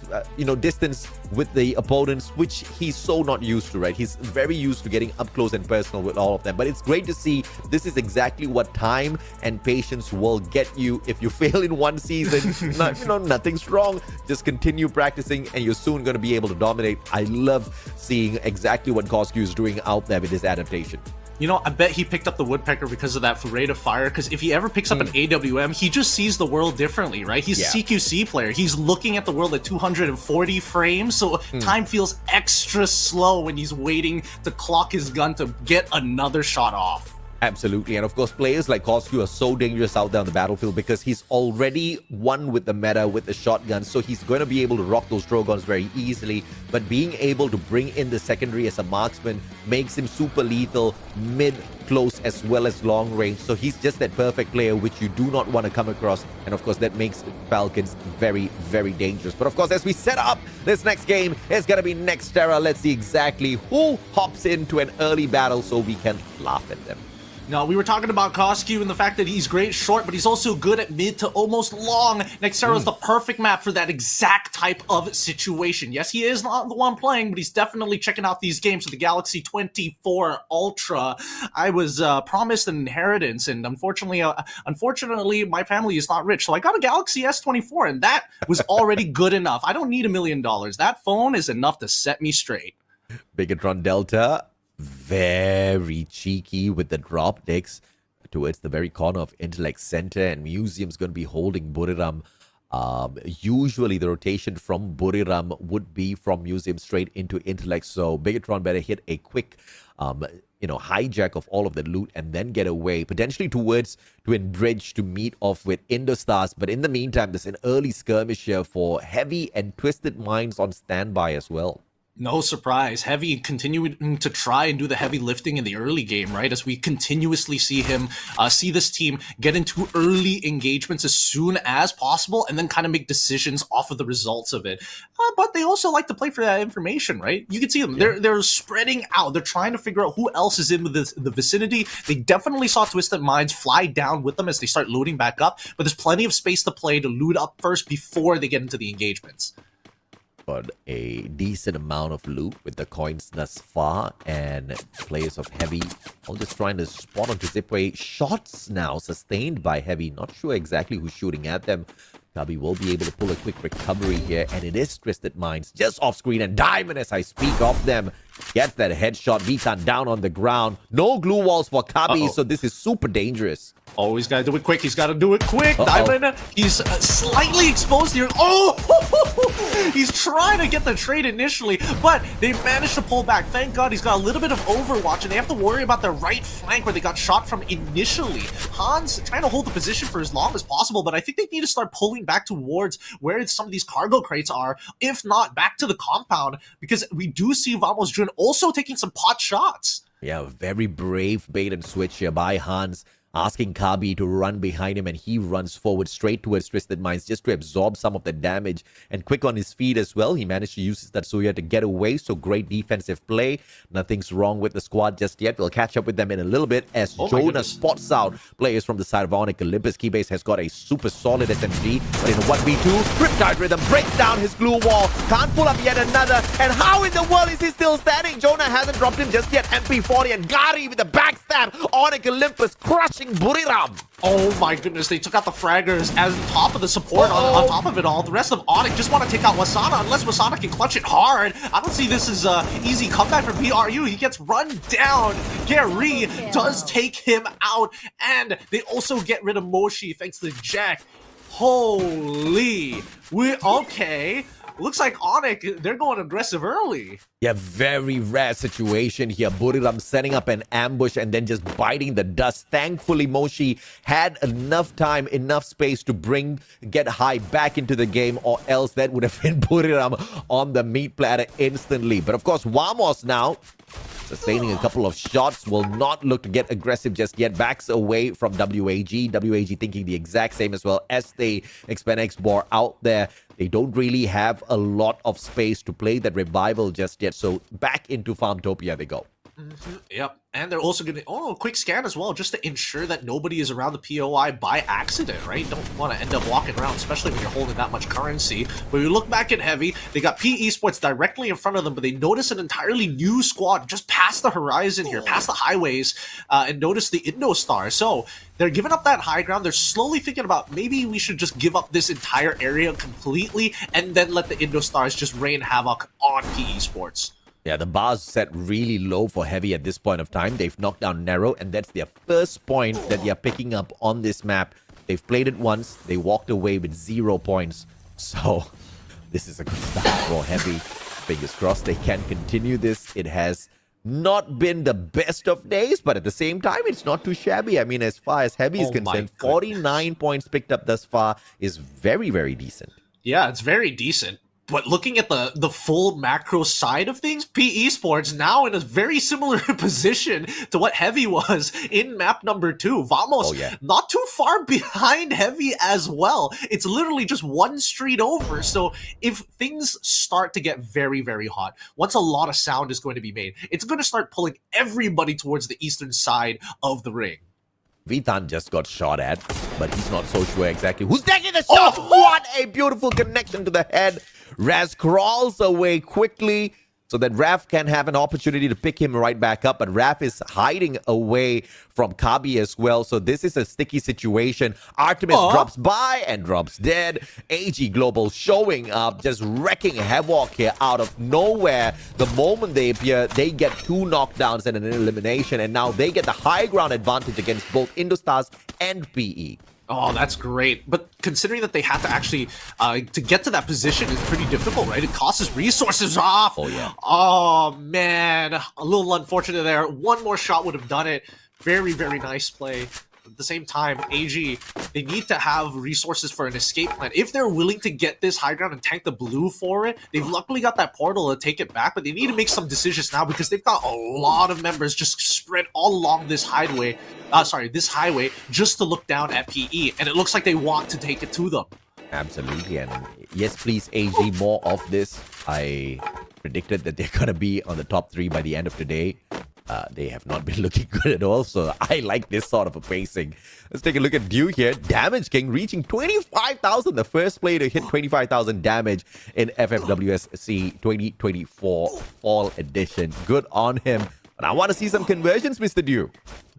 distance with the opponents, which he's so not used to, right? He's very used to getting up close and personal with all of them. But it's great to see this is exactly what time and patience will get you. If you fail in one season, nothing's wrong. Just continue practicing and you're soon going to be able to dominate. I love seeing exactly what Cosq is doing out there with his adaptation. You know, I bet he picked up the Woodpecker because of that rate of fire, because if he ever picks up an AWM, he just sees the world differently, right? He's a CQC player. He's looking at the world at 240 frames, so time feels extra slow when he's waiting to clock his gun to get another shot off. Absolutely. And of course, players like Cosq are so dangerous out there on the battlefield because he's already won with the meta with the shotgun. So he's going to be able to rock those throw guns very easily. But being able to bring in the secondary as a marksman makes him super lethal mid, close, as well as long range. So he's just that perfect player which you do not want to come across. And of course, that makes Falcons very, very dangerous. But of course, as we set up this next game, it's going to be Next Terra. Let's see exactly who hops into an early battle so we can laugh at them. No, we were talking about Cosq and the fact that he's great short, but he's also good at mid to almost long. Nextera is the perfect map for that exact type of situation. Yes, he is not the one playing, but he's definitely checking out these games with the Galaxy 24 Ultra. I was promised an inheritance, and unfortunately, my family is not rich, so I got a Galaxy S24, and that was already good enough. I don't need $1 million. That phone is enough to set me straight. Bigatron Delta, very cheeky with the drop decks towards the very corner of Intellect Center, and Museum's going to be holding Buriram. Usually the rotation from Buriram would be from Museum straight into Intellect, so Bigatron better hit a quick hijack of all of the loot and then get away, potentially towards Twin Bridge to meet off with Indostars. But in the meantime, there's an early skirmish here for Heavy and Twisted Minds on standby as well. No surprise. Heavy continuing to try and do the heavy lifting in the early game, right? As we continuously see him, see this team get into early engagements as soon as possible and then kind of make decisions off of the results of it. But they also like to play for that information, right? You can see them. Yeah. They're spreading out. They're trying to figure out who else is in the vicinity. They definitely saw Twisted Minds fly down with them as they start loading back up, but there's plenty of space to play to loot up first before they get into the engagements. But a decent amount of loot with the coins thus far, and players of Heavy all just trying to spot onto Zipway. Shots now sustained by Heavy. Not sure exactly who's shooting at them. Cubby will be able to pull a quick recovery here, and it is Twisted Minds just off screen, and Diamond, as I speak of them, gets that headshot. Vitan down on the ground. No glue walls for Cubby, so this is super dangerous. Oh, he's got to do it quick. He's got to do it quick. Diamond, he's slightly exposed here. Oh, he's trying to get the trade initially, but they managed to pull back. Thank God he's got a little bit of overwatch, and they have to worry about their right flank where they got shot from initially. Hans trying to hold the position for as long as possible, but I think they need to start pulling back towards where some of these cargo crates are, if not back to the compound, because we do see Vamos Jun also taking some pot shots. Yeah, very brave bait and switch here by Hans. asking Kabi to run behind him, and he runs forward straight towards Twisted Minds just to absorb some of the damage. And quick on his feet as well. He managed to use his Tatsuya to get away, so great defensive play. Nothing's wrong with the squad just yet. We'll catch up with them in a little bit as Jonah spots out players from the side of Onyx Olympus. Keybase has got a super solid SMG, but in a 1v2, Riptide Rhythm breaks down his glue wall. Can't pull up yet another. And how in the world is he still standing? Jonah hasn't dropped him just yet. MP40 and Gary with the backstab. Onyx Olympus crushing Buriram. Oh my goodness, they took out the fraggers as on top of the support on top of it all. The rest of Onyx just want to take out Wasana unless Wasana can clutch it hard. I don't see this as an easy comeback for BRU. He gets run down. Gary does take him out, and they also get rid of Moshi thanks to Jack. Holy, okay. Looks like Onyx, they're going aggressive early. Yeah, very rare situation here. Buriram setting up an ambush and then just biting the dust. Thankfully, Moshi had enough time, enough space to get high back into the game, or else that would have been Buriram on the meat platter instantly. But of course, Wamos now sustaining a couple of shots, will not look to get aggressive just yet. Backs away from WAG. WAG thinking the exact same as well as they expand X-Bor out there. They don't really have a lot of space to play that revival just yet. So back into Farmtopia they go. Yep, and they're also going to, quick scan as well, just to ensure that nobody is around the POI by accident, right? Don't want to end up walking around, especially when you're holding that much currency. But we look back at Heavy, they got P Esports directly in front of them, but they notice an entirely new squad just past the horizon here, past the highways, and notice the Indostar. So they're giving up that high ground. They're slowly thinking about maybe we should just give up this entire area completely and then let the Indostars just rain havoc on P Esports. Yeah, the bar's set really low for Heavy at this point of time. They've knocked down Narrow, and that's their first point that they are picking up on this map. They've played it once. They walked away with 0 points. So this is a good start for Heavy. Fingers crossed they can continue this. It has not been the best of days, but at the same time, it's not too shabby. I mean, as far as Heavy is concerned, 49 points picked up thus far is very, very decent. Yeah, it's very decent. But looking at the full macro side of things, P Esports now in a very similar position to what Heavy was in map number 2. Vamos, not too far behind Heavy as well. It's literally just one street over. So if things start to get very, very hot, once a lot of sound is going to be made, it's going to start pulling everybody towards the eastern side of the ring. Vithan just got shot at, but he's not so sure exactly who's taking the shot. What a beautiful connection to the head. Raz crawls away quickly so that Raf can have an opportunity to pick him right back up, but Raf is hiding away from Kabi as well, so this is a sticky situation. Artemis drops by and drops dead. AG Global showing up, just wrecking havoc here out of nowhere. The moment they appear, they get 2 knockdowns and an elimination, and now they get the high ground advantage against both Indostars and PE. Oh, that's great. But considering that they have to actually, to get to that position is pretty difficult, right? It costs resources off. Oh, yeah. Oh, man. A little unfortunate there. One more shot would have done it. Very, very nice play. At the same time, AG, they need to have resources for an escape plan. If they're willing to get this high ground and tank the blue for it, they've luckily got that portal to take it back, but they need to make some decisions now because they've got a lot of members just spread all along this highway, this highway, just to look down at PE, and it looks like they want to take it to them. Absolutely, and yes, please, AG, more of this. I predicted that they're going to be on the top 3 by the end of today. They have not been looking good at all, so I like this sort of a pacing. Let's take a look at Dew here. Damage King reaching 25,000. The first player to hit 25,000 damage in FFWS SEA 2024 Fall Edition. Good on him. But I want to see some conversions, Mr. Dew.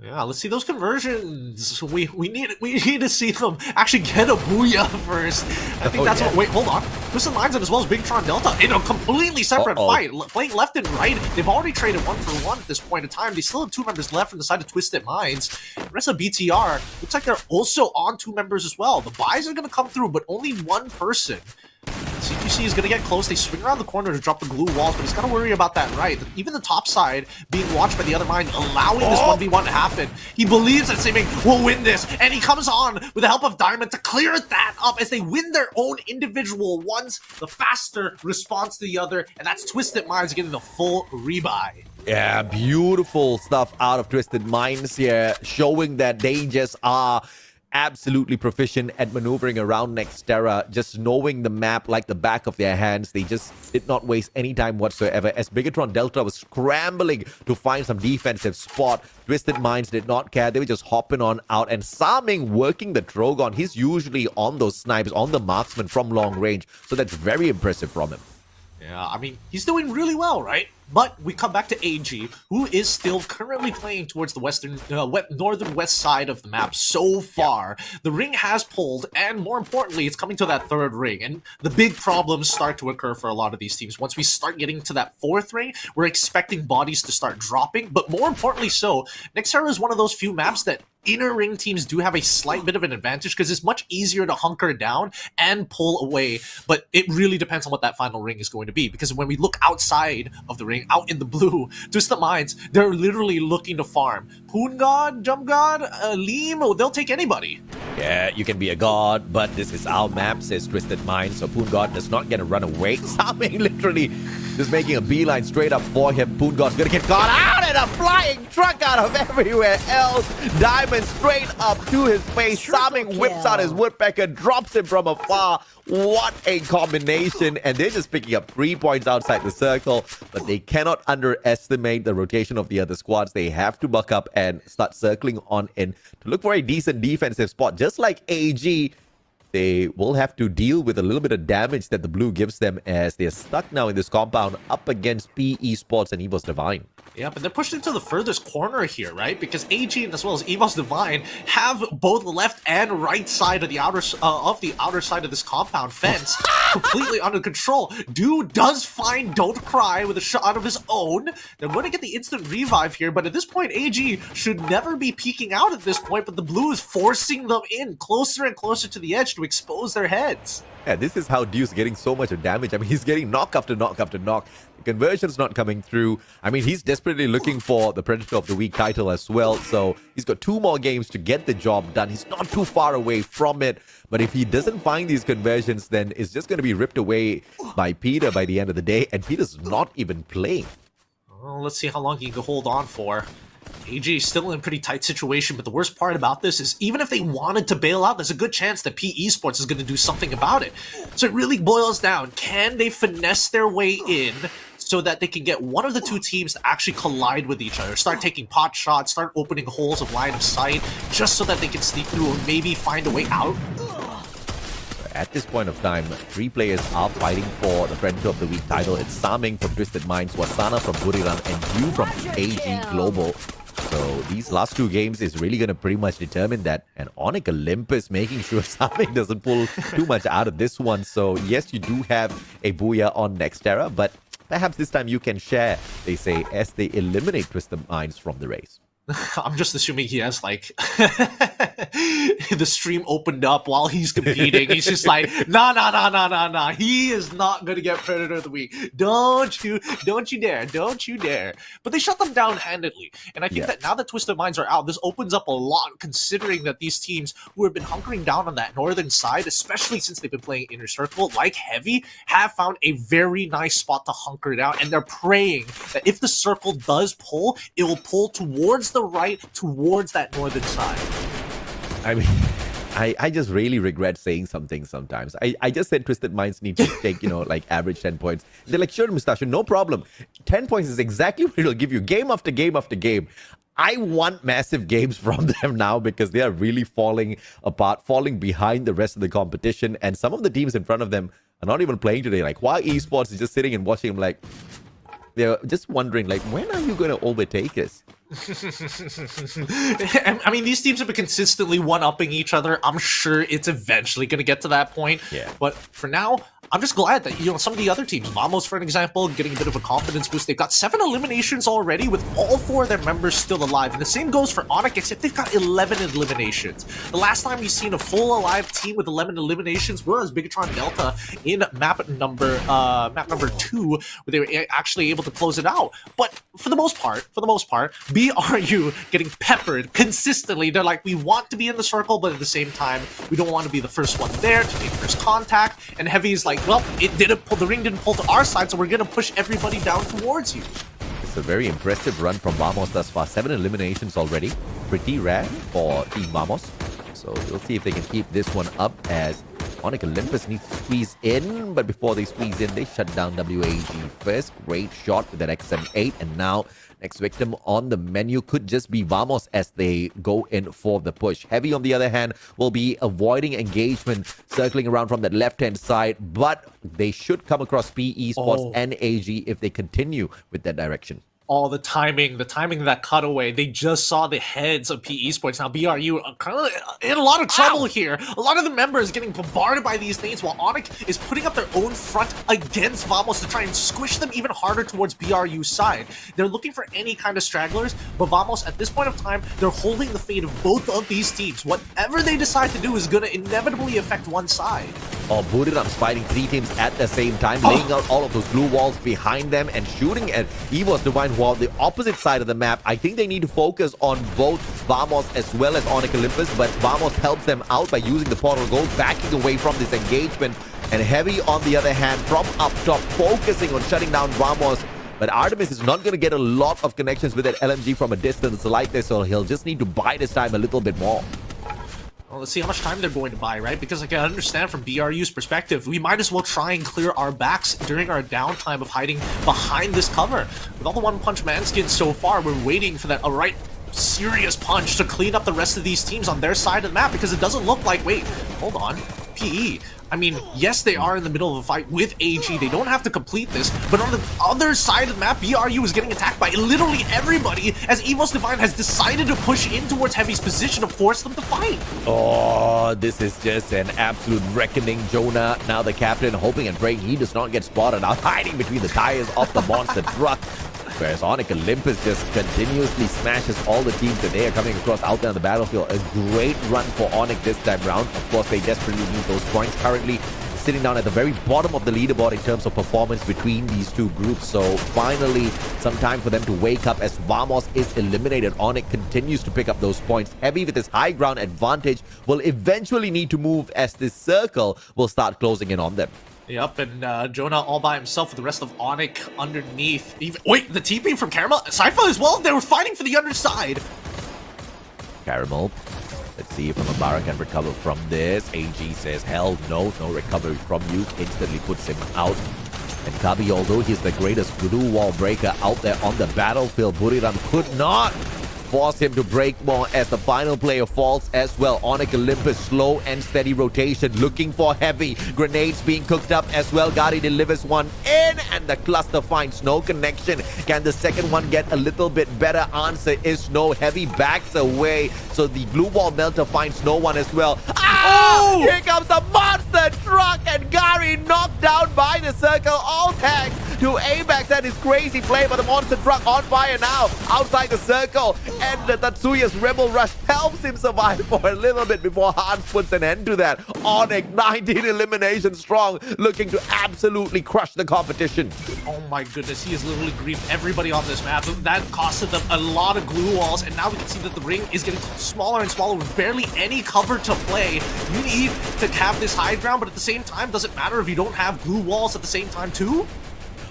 Yeah, let's see those conversions. We need to see them actually get a booyah first. I think that's what. Wait, hold on. Twisted Minds as well as Big Tron Delta in a completely separate fight, playing left and right. They've already traded 1 for 1 at this point in time. They still have 2 members left from the side of Twisted Minds. The rest of BTR looks like they're also on 2 members as well. The buys are going to come through, but only 1 person. CQC is going to get close. They swing around the corner to drop the glue walls, but he's got to worry about that right. Even the top side being watched by the other mine, allowing this 1v1 to happen. He believes that Siming will win this, and he comes on with the help of Diamond to clear that up as they win their own individual ones. The faster response to the other, and that's Twisted Minds getting the full rebuy. Yeah, beautiful stuff out of Twisted Minds here, showing that they just are absolutely proficient at maneuvering around Nextera, just knowing the map like the back of their hands. They just did not waste any time whatsoever. As Bigatron Delta was scrambling to find some defensive spot, Twisted Minds did not care. They were just hopping on out, and Saming working the Drogon. He's usually on those snipes, on the marksman from long range, so that's very impressive from him. Yeah, I mean, he's doing really well, right? But we come back to AG, who is still currently playing towards the northern west side of the map so far. Yeah. The ring has pulled, and more importantly, it's coming to that third ring. And the big problems start to occur for a lot of these teams. Once we start getting to that fourth ring, we're expecting bodies to start dropping. But more importantly so, Nextera is one of those few maps that inner ring teams do have a slight bit of an advantage because it's much easier to hunker down and pull away. But it really depends on what that final ring is going to be. Because when we look outside of the ring, out in the blue, Twisted Minds, they're literally looking to farm. Poon God, Jump God, Leem, they'll take anybody. Yeah, you can be a god, but this is our map, says Twisted Minds, so Poon God does not get to run away. Saming literally just making a beeline straight up for him. Poon God's gonna get caught out, and a flying truck out of everywhere else. Diamond straight up to his face. Saming whips out his woodpecker, drops him from afar. What a combination. And they're just picking up 3 points outside the circle, but they cannot underestimate the rotation of the other squads. They have to buck up and start circling on in to look for a decent defensive spot. Just like AG, they will have to deal with a little bit of damage that the blue gives them as they're stuck now in this compound up against PE Sports and EVOS Divine. Yeah, but they're pushed into the furthest corner here, right? Because AG as well as EVOS Divine have both the left and right side of the outer side of this compound fence completely under control. Dude does find Don't Cry with a shot of his own. They're going to get the instant revive here, but at this point, AG should never be peeking out at this point, but the blue is forcing them in closer and closer to the edge to expose their heads. Yeah, this is how Deuce getting so much of damage. I mean, he's getting knock after knock after knock. The conversion's not coming through. I mean, he's desperately looking for the Predator of the Week title as well. So he's got 2 more games to get the job done. He's not too far away from it. But if he doesn't find these conversions, then it's just going to be ripped away by Peter by the end of the day. And Peter's not even playing. Well, let's see how long he can hold on for. AG is still in a pretty tight situation, but the worst part about this is even if they wanted to bail out, there's a good chance that PE Sports is going to do something about it. So it really boils down, can they finesse their way in so that they can get one of the two teams to actually collide with each other, start taking pot shots, start opening holes of line of sight, just so that they can sneak through and maybe find a way out? At this point of time, 3 players are fighting for the Predator of the Week title. It's Saming from Twisted Minds, Wasana from Buriram, and Yu from AG Global. So these last 2 games is really going to pretty much determine that. And Onyx Olympus making sure Saming doesn't pull too much out of this one. So yes, you do have a Booyah on Nextera, but perhaps this time you can share, they say, as they eliminate Twisted Minds from the race. I'm just assuming he has, like, the stream opened up while he's competing. He's just like, nah. He is not going to get Predator of the Week. Don't you dare. But they shut them down handedly. And I think that now that Twisted Minds are out, this opens up a lot, considering that these teams who have been hunkering down on that northern side, especially since they've been playing Inner Circle, like Heavy, have found a very nice spot to hunker down. And they're praying that if the circle does pull, it will pull towards the right, towards that northern side. I mean, I just really regret saying something sometimes. I just said Twisted Minds need to take, like average 10 points. They're like, sure, Mustachio, no problem. 10 points is exactly what it'll give you game after game after game. I want massive games from them now because they are really falling apart, falling behind the rest of the competition. And some of the teams in front of them are not even playing today. Like, why esports is just sitting and watching them, like, they're just wondering, like, when are you going to overtake us? I mean, these teams have been consistently one-upping each other. I'm sure it's eventually going to get to that point. Yeah. But for now, I'm just glad that, some of the other teams, Vamos, for an example, getting a bit of a confidence boost. They've got 7 eliminations already with all 4 of their members still alive. And the same goes for Onyx, except they've got 11 eliminations. The last time we've seen a full alive team with 11 eliminations was Bigatron Delta in map number 2, where they were actually able to close it out. But for the most part, BRU getting peppered consistently. They're like, we want to be in the circle, but at the same time, we don't want to be the first one there to make first contact. And Heavy's like, well, the ring didn't pull to our side, so we're gonna push everybody down towards you. It's a very impressive run from Vamos thus far. 7 eliminations already. Pretty rare for Team Vamos. So we'll see if they can keep this one up as Onyx Olympus needs to squeeze in. But before they squeeze in, they shut down WAG first. Great shot with that XM8. And now next victim on the menu could just be Vamos as they go in for the push. Heavy, on the other hand, will be avoiding engagement, circling around from that left-hand side. But they should come across PE Sports and AG if they continue with that direction. Oh, the timing of that cutaway. They just saw the heads of PE Sports. Now, BRU are kind of in a lot of trouble here. A lot of the members getting bombarded by these things while Onyx is putting up their own front against Vamos to try and squish them even harder towards BRU's side. They're looking for any kind of stragglers, but Vamos, at this point of time, they're holding the fate of both of these teams. Whatever they decide to do is going to inevitably affect one side. Oh, Buildup fighting 3 teams at the same time, laying out all of those blue walls behind them and shooting at Evo's Divine Wall, the opposite side of the map. I think they need to focus on both Vamos as well as Onyx Olympus, but Vamos helps them out by using the portal gold, backing away from this engagement. And Heavy, on the other hand, from up top, focusing on shutting down Vamos. But Artemis is not going to get a lot of connections with that LMG from a distance like this, so he'll just need to bide his time a little bit more. Well, let's see how much time they're going to buy, right? Because I can understand from BRU's perspective, we might as well try and clear our backs during our downtime of hiding behind this cover. With all the one-punch man skins so far, we're waiting for that right serious punch to clean up the rest of these teams on their side of the map, because it doesn't look like, wait, hold on, PE. I mean, yes, they are in the middle of a fight with AG. They don't have to complete this, but on the other side of the map, BRU is getting attacked by literally everybody as Evo's Divine has decided to push in towards Heavy's position to force them to fight. Oh, this is just an absolute reckoning. Jonah, now the captain, hoping and praying he does not get spotted out, hiding between the tires of the monster truck. Whereas Onyx Olympus just continuously smashes all the teams that they are coming across out there on the battlefield. A great run for Onyx this time round. Of course, they desperately need those points. Currently sitting down at the very bottom of the leaderboard in terms of performance between these two groups. So finally, some time for them to wake up as Vamos is eliminated. Onyx continues to pick up those points. Heavy, with his high ground advantage, will eventually need to move as this circle will start closing in on them. Yep, and Jonah all by himself with the rest of Onyx underneath. Wait, the TP from Caramel? Sypha as well? They were fighting for the underside. Caramel. Let's see if Amabara can recover from this. AG says, hell no, no recovery from you. Instantly puts him out. And Kabi, although he's the greatest blue wall breaker out there on the battlefield, Buriram could not force him to break more as the final player falls as well. Onyx Olympus, slow and steady rotation, looking for Heavy. Grenades being cooked up as well. Gary delivers one in, and the cluster finds no connection. Can the second one get a little bit better? Answer is no. Heavy backs away, so the blue wall melter finds no one as well. Oh! Here comes the monster truck, and Gary knocked down by the circle. All thanks to Apex and his crazy play, but the monster truck on fire now outside the circle. And Tatsuya's Rebel Rush helps him survive for a little bit before Hans puts an end to that. Onyx, 19 eliminations strong, looking to absolutely crush the competition. Oh my goodness, he has literally griefed everybody on this map. That costed them a lot of glue walls, and now we can see that the ring is getting smaller and smaller with barely any cover to play. You need to have this high ground, but at the same time, does it matter if you don't have glue walls at the same time too?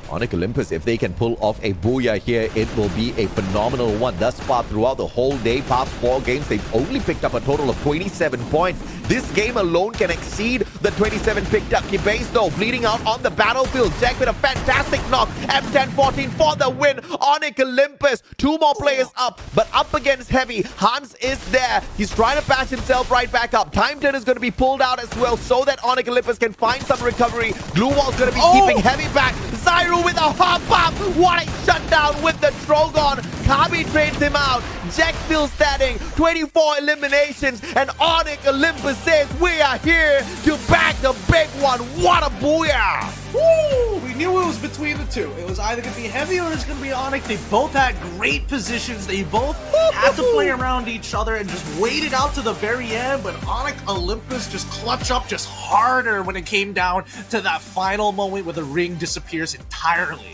Onyx Olympus, if they can pull off a booyah here, it will be a phenomenal one. Thus far, throughout the whole day, past 4 games, they've only picked up a total of 27 points. This game alone can exceed the 27 picked up. Kibase, though, bleeding out on the battlefield. Jack with a fantastic knock. M10-14 for the win. Onyx Olympus, 2 more players up, but up against Heavy. Hans is there. He's trying to patch himself right back up. Time Turn is going to be pulled out as well so that Onyx Olympus can find some recovery. Glue Wall's going to be keeping Heavy back. Cyro with a hop up. What a shutdown with the Drogon. Kabi trades him out. Jack still standing. 24 eliminations. And Onyx Olympus says, we are here to back the big one. What a booyah. Woo! We knew it was between the two. It was either going to be Heavy or it's going to be Onyx. They both had great positions. They both had to play around each other and just waited out to the very end. But Onyx Olympus just clutch up just harder when it came down to that final moment where the ring disappears entirely.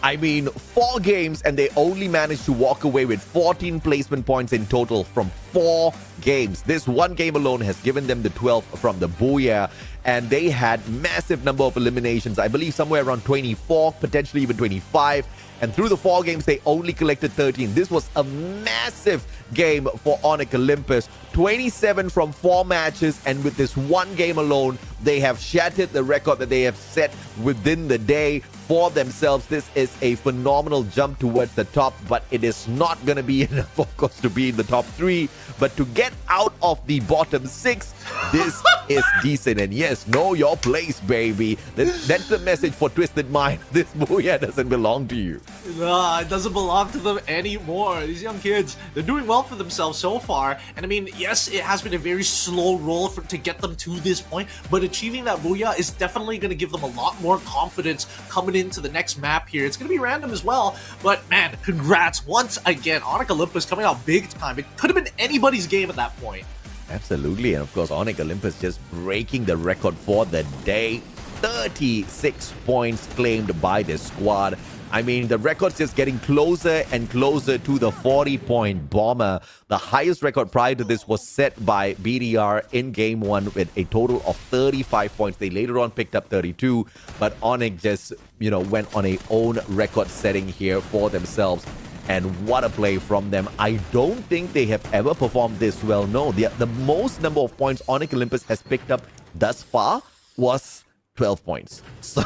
I mean, 4 games and they only managed to walk away with 14 placement points in total from 4 games. This one game alone has given them the 12 from the Booyah, and they had massive number of eliminations. I believe somewhere around 24, potentially even 25. And through the 4 games, they only collected 13. This was a massive game for Onyx Olympus. 27 from 4 matches, and with this one game alone, they have shattered the record that they have set within the day for themselves. This is a phenomenal jump towards the top, but it is not going to be enough, of course, to be in the top 3. But to get out of the bottom 6, this is decent. And yes, know your place, baby. That's the message for Twisted Mind. This Booyah doesn't belong to you. Nah, it doesn't belong to them anymore. These young kids, they're doing well for themselves so far. And I mean, yes, it has been a very slow roll to get them to this point, but achieving that Booyah is definitely going to give them a lot more confidence coming into the next map here. It's going to be random as well, but man, congrats once again. Onyx Olympus coming out big time. It could have been anybody's game at that point. Absolutely, and of course, Onyx Olympus just breaking the record for the day. 36 points claimed by this squad. I mean, the record's just getting closer and closer to the 40-point bomber. The highest record prior to this was set by BDR in Game 1 with a total of 35 points. They later on picked up 32, but Onyx just, went on a own record setting here for themselves. And what a play from them. I don't think they have ever performed this well. No, the most number of points Onyx Olympus has picked up thus far was 12 points. So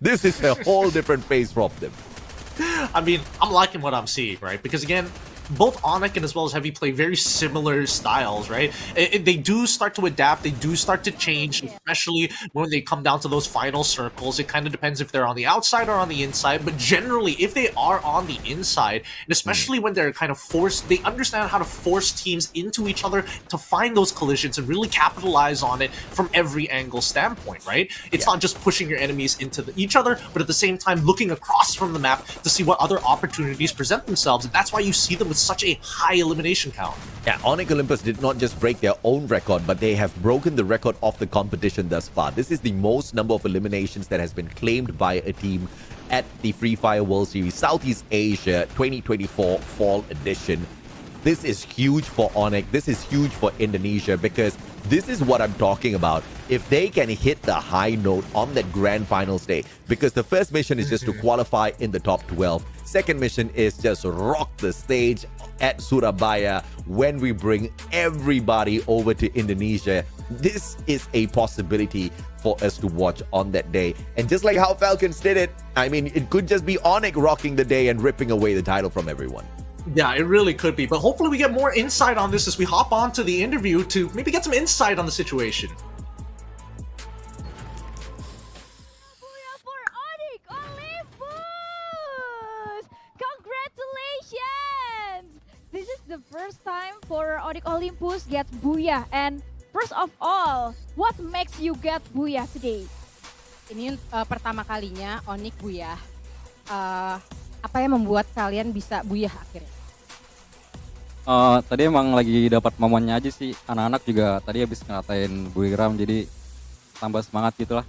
this is a whole different phase from them. I mean, I'm liking what I'm seeing, right? Because again, both Onyx and as well as Heavy play very similar styles, right? They do start to adapt, they do start to change, especially when they come down to those final circles. It kind of depends if they're on the outside or on the inside, but generally, if they are on the inside, and especially when they're kind of forced, they understand how to force teams into each other to find those collisions and really capitalize on it from every angle standpoint, right? It's not just pushing your enemies into each other, but at the same time looking across from the map to see what other opportunities present themselves, and that's why you see them with such a high elimination count. Yeah, Onyx Olympus did not just break their own record, but they have broken the record of the competition thus far. This is the most number of eliminations that has been claimed by a team at the Free Fire World Series Southeast Asia 2024 Fall Edition. This is huge for Onyx. This is huge for Indonesia, because this is what I'm talking about. If they can hit the high note on that grand finals day, because the first mission is just to qualify in the top 12. Second mission is just rock the stage at Surabaya when we bring everybody over to Indonesia. This is a possibility for us to watch on that day. And just like how Falcons did it, I mean, it could just be Onyx rocking the day and ripping away the title from everyone. Yeah, it really could be. But hopefully we get more insight on this as we hop on to the interview to maybe get some insight on the situation. For Onyx Olympus! Congratulations! This is the first time for Onyx Olympus get Booyah. And first of all, what makes you get Booyah today? Ini pertama kalinya Onyx Booyah. Apa yang membuat kalian bisa Booyah akhirnya? Tadi emang lagi dapat momennya aja sih. Anak-anak juga tadi habis ngatain Buigram, jadi tambah semangat gitu lah.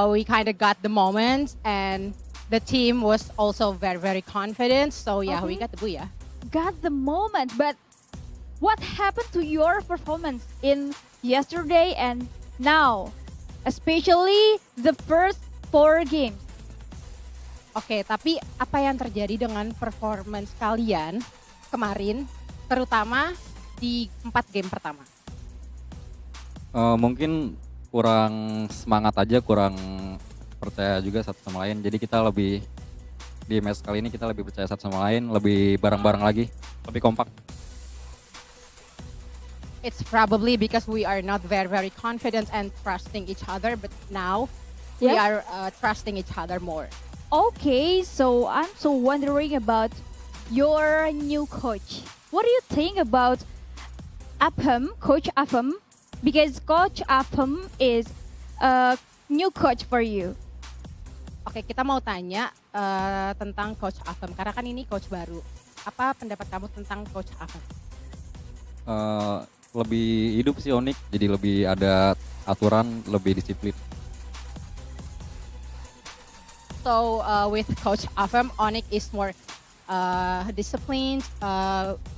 We kind of got the moment, and the team was also very, very confident. So yeah, we got the Booyah. Got the moment, but what happened to your performance in yesterday and now? Especially the first 4 games. Oke, tapi apa yang terjadi dengan performance kalian kemarin, terutama di 4 game pertama? Mungkin kurang semangat aja, kurang percaya juga satu sama lain. Jadi kita lebih, di match kali ini kita lebih percaya satu sama lain, lebih bareng-bareng lagi, lebih kompak. It's probably because we are not very, very confident and trusting each other, but now we Yeah. are trusting each other more. Okay, so I'm so wondering about your new coach. What do you think about Coach Aphem? Because Coach Aphem is a new coach for you. Oke, kita mau tanya tentang Coach Aphem karena kan ini coach baru. Apa pendapat kamu tentang Coach Aphem? Lebih hidup sih Onik, jadi lebih ada aturan, lebih disiplin. So with Coach Aphem, Onik is more disciplined.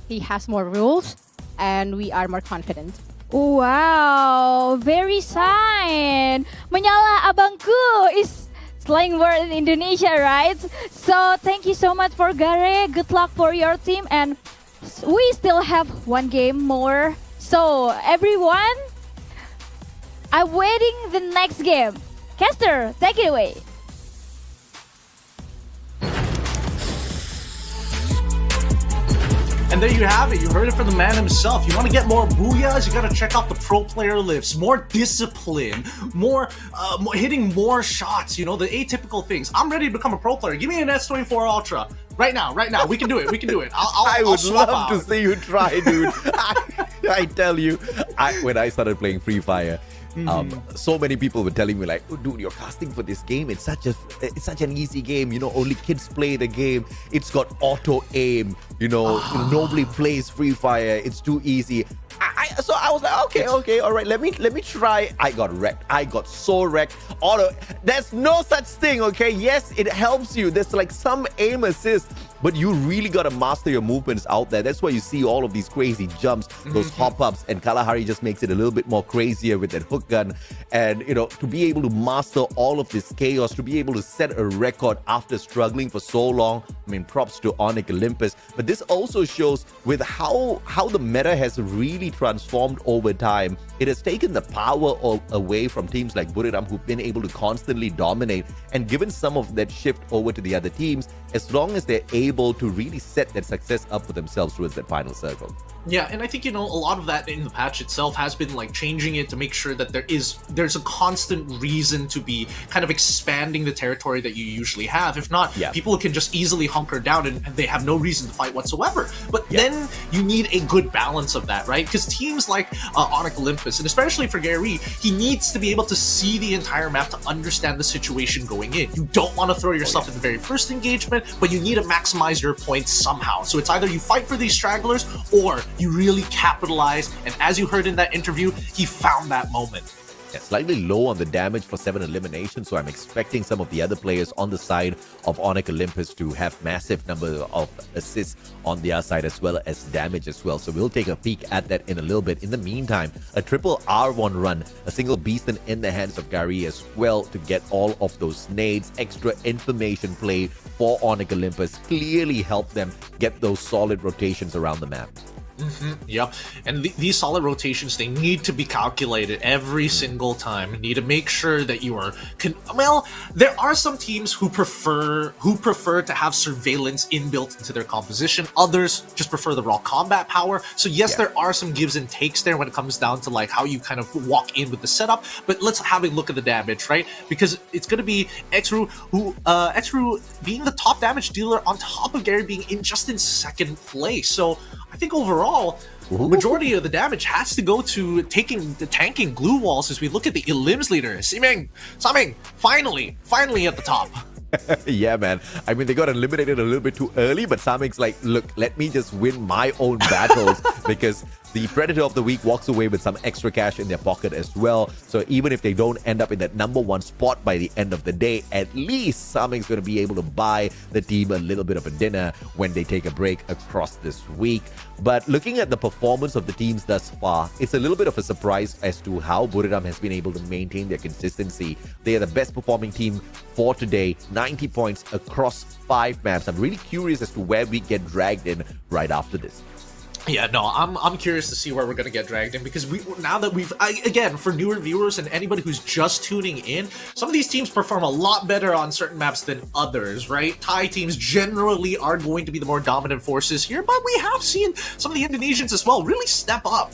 He has more rules, and we are more confident. Wow, very fine. Menyala abangku is slang word in Indonesia, right? So thank you so much for Gare. Good luck for your team, and we still have one game more. So everyone, I'm waiting the next game. Caster, take it away. And there you have it. You heard it from the man himself. You want to get more booyahs? You got to check out the pro player lifts. More discipline. More hitting more shots. You know, the atypical things. I'm ready to become a pro player. Give me an S24 Ultra. Right now. We can do it. We can do it. I I'll would swap love to out. see you try, dude. I tell you, when I started playing Free Fire, so many people were telling me like, oh, dude, you're casting for this game. It's such an easy game. You know, only kids play the game. It's got auto aim. You know, nobody plays Free Fire. It's too easy. So I was like, okay, all right, let me try. I got wrecked. I got so wrecked. There's no such thing, okay? Yes, it helps you. There's like some aim assist, but you really got to master your movements out there. That's why you see all of these crazy jumps, those hop-ups, and Kalahari just makes it a little bit more crazier with that hook gun. And, you know, to be able to master all of this chaos, to be able to set a record after struggling for so long, I mean, props to Onyx Olympus. But this also shows with how the meta has really transformed over time. It has taken the power away from teams like Buriram, who've been able to constantly dominate, and given some of that shift over to the other teams, as long as they're able to really set that success up for themselves towards that final circle. Yeah, and I think, you know, a lot of that in the patch itself has been like changing it to make sure that there's a constant reason to be kind of expanding the territory that you usually have. If not, people can just easily hunker down and they have no reason to fight whatsoever. But then you need a good balance of that, right? Because teams like Onyx Olympus, and especially for Gary, he needs to be able to see the entire map to understand the situation going in. You don't want to throw yourself in the very first engagement, but you need to maximize your points somehow. So it's either you fight for these stragglers or you really capitalize, and as you heard in that interview, he found that moment. Yeah, slightly low on the damage for 7 eliminations, so I'm expecting some of the other players on the side of Onyx Olympus to have massive number of assists on their side as well as damage as well. So we'll take a peek at that in a little bit. In the meantime, a triple R1 run, a single beastin in the hands of Gary as well to get all of those nades. Extra information play for Onyx Olympus clearly helped them get those solid rotations around the map. Yep, and these solid rotations, they need to be calculated every single time. You need to make sure that you are well, there are some teams who prefer to have surveillance inbuilt into their composition. Others just prefer the raw combat power. So yes, there are some gives and takes there when it comes down to like how you kind of walk in with the setup. But let's have a look at the damage, right? Because it's going to be Xru being the top damage dealer on top of Gary being in second place. So I think overall, majority of the damage has to go to tanking glue walls as we look at the Elims leader. Saming, finally at the top. Yeah, man. I mean, they got eliminated a little bit too early, but Samik's like, look, let me just win my own battles because the Predator of the Week walks away with some extra cash in their pocket as well. So even if they don't end up in that #1 spot by the end of the day, at least Samik's going to be able to buy the team a little bit of a dinner when they take a break across this week. But looking at the performance of the teams thus far, it's a little bit of a surprise as to how Buriram has been able to maintain their consistency. They are the best performing team for today, 90 points across 5 maps. I'm really curious as to where we get dragged in right after this. Yeah, no, I'm curious to see where we're gonna get dragged in because now that again, for newer viewers and anybody who's just tuning in, some of these teams perform a lot better on certain maps than others, right? Thai teams generally are going to be the more dominant forces here, but we have seen some of the Indonesians as well really step up.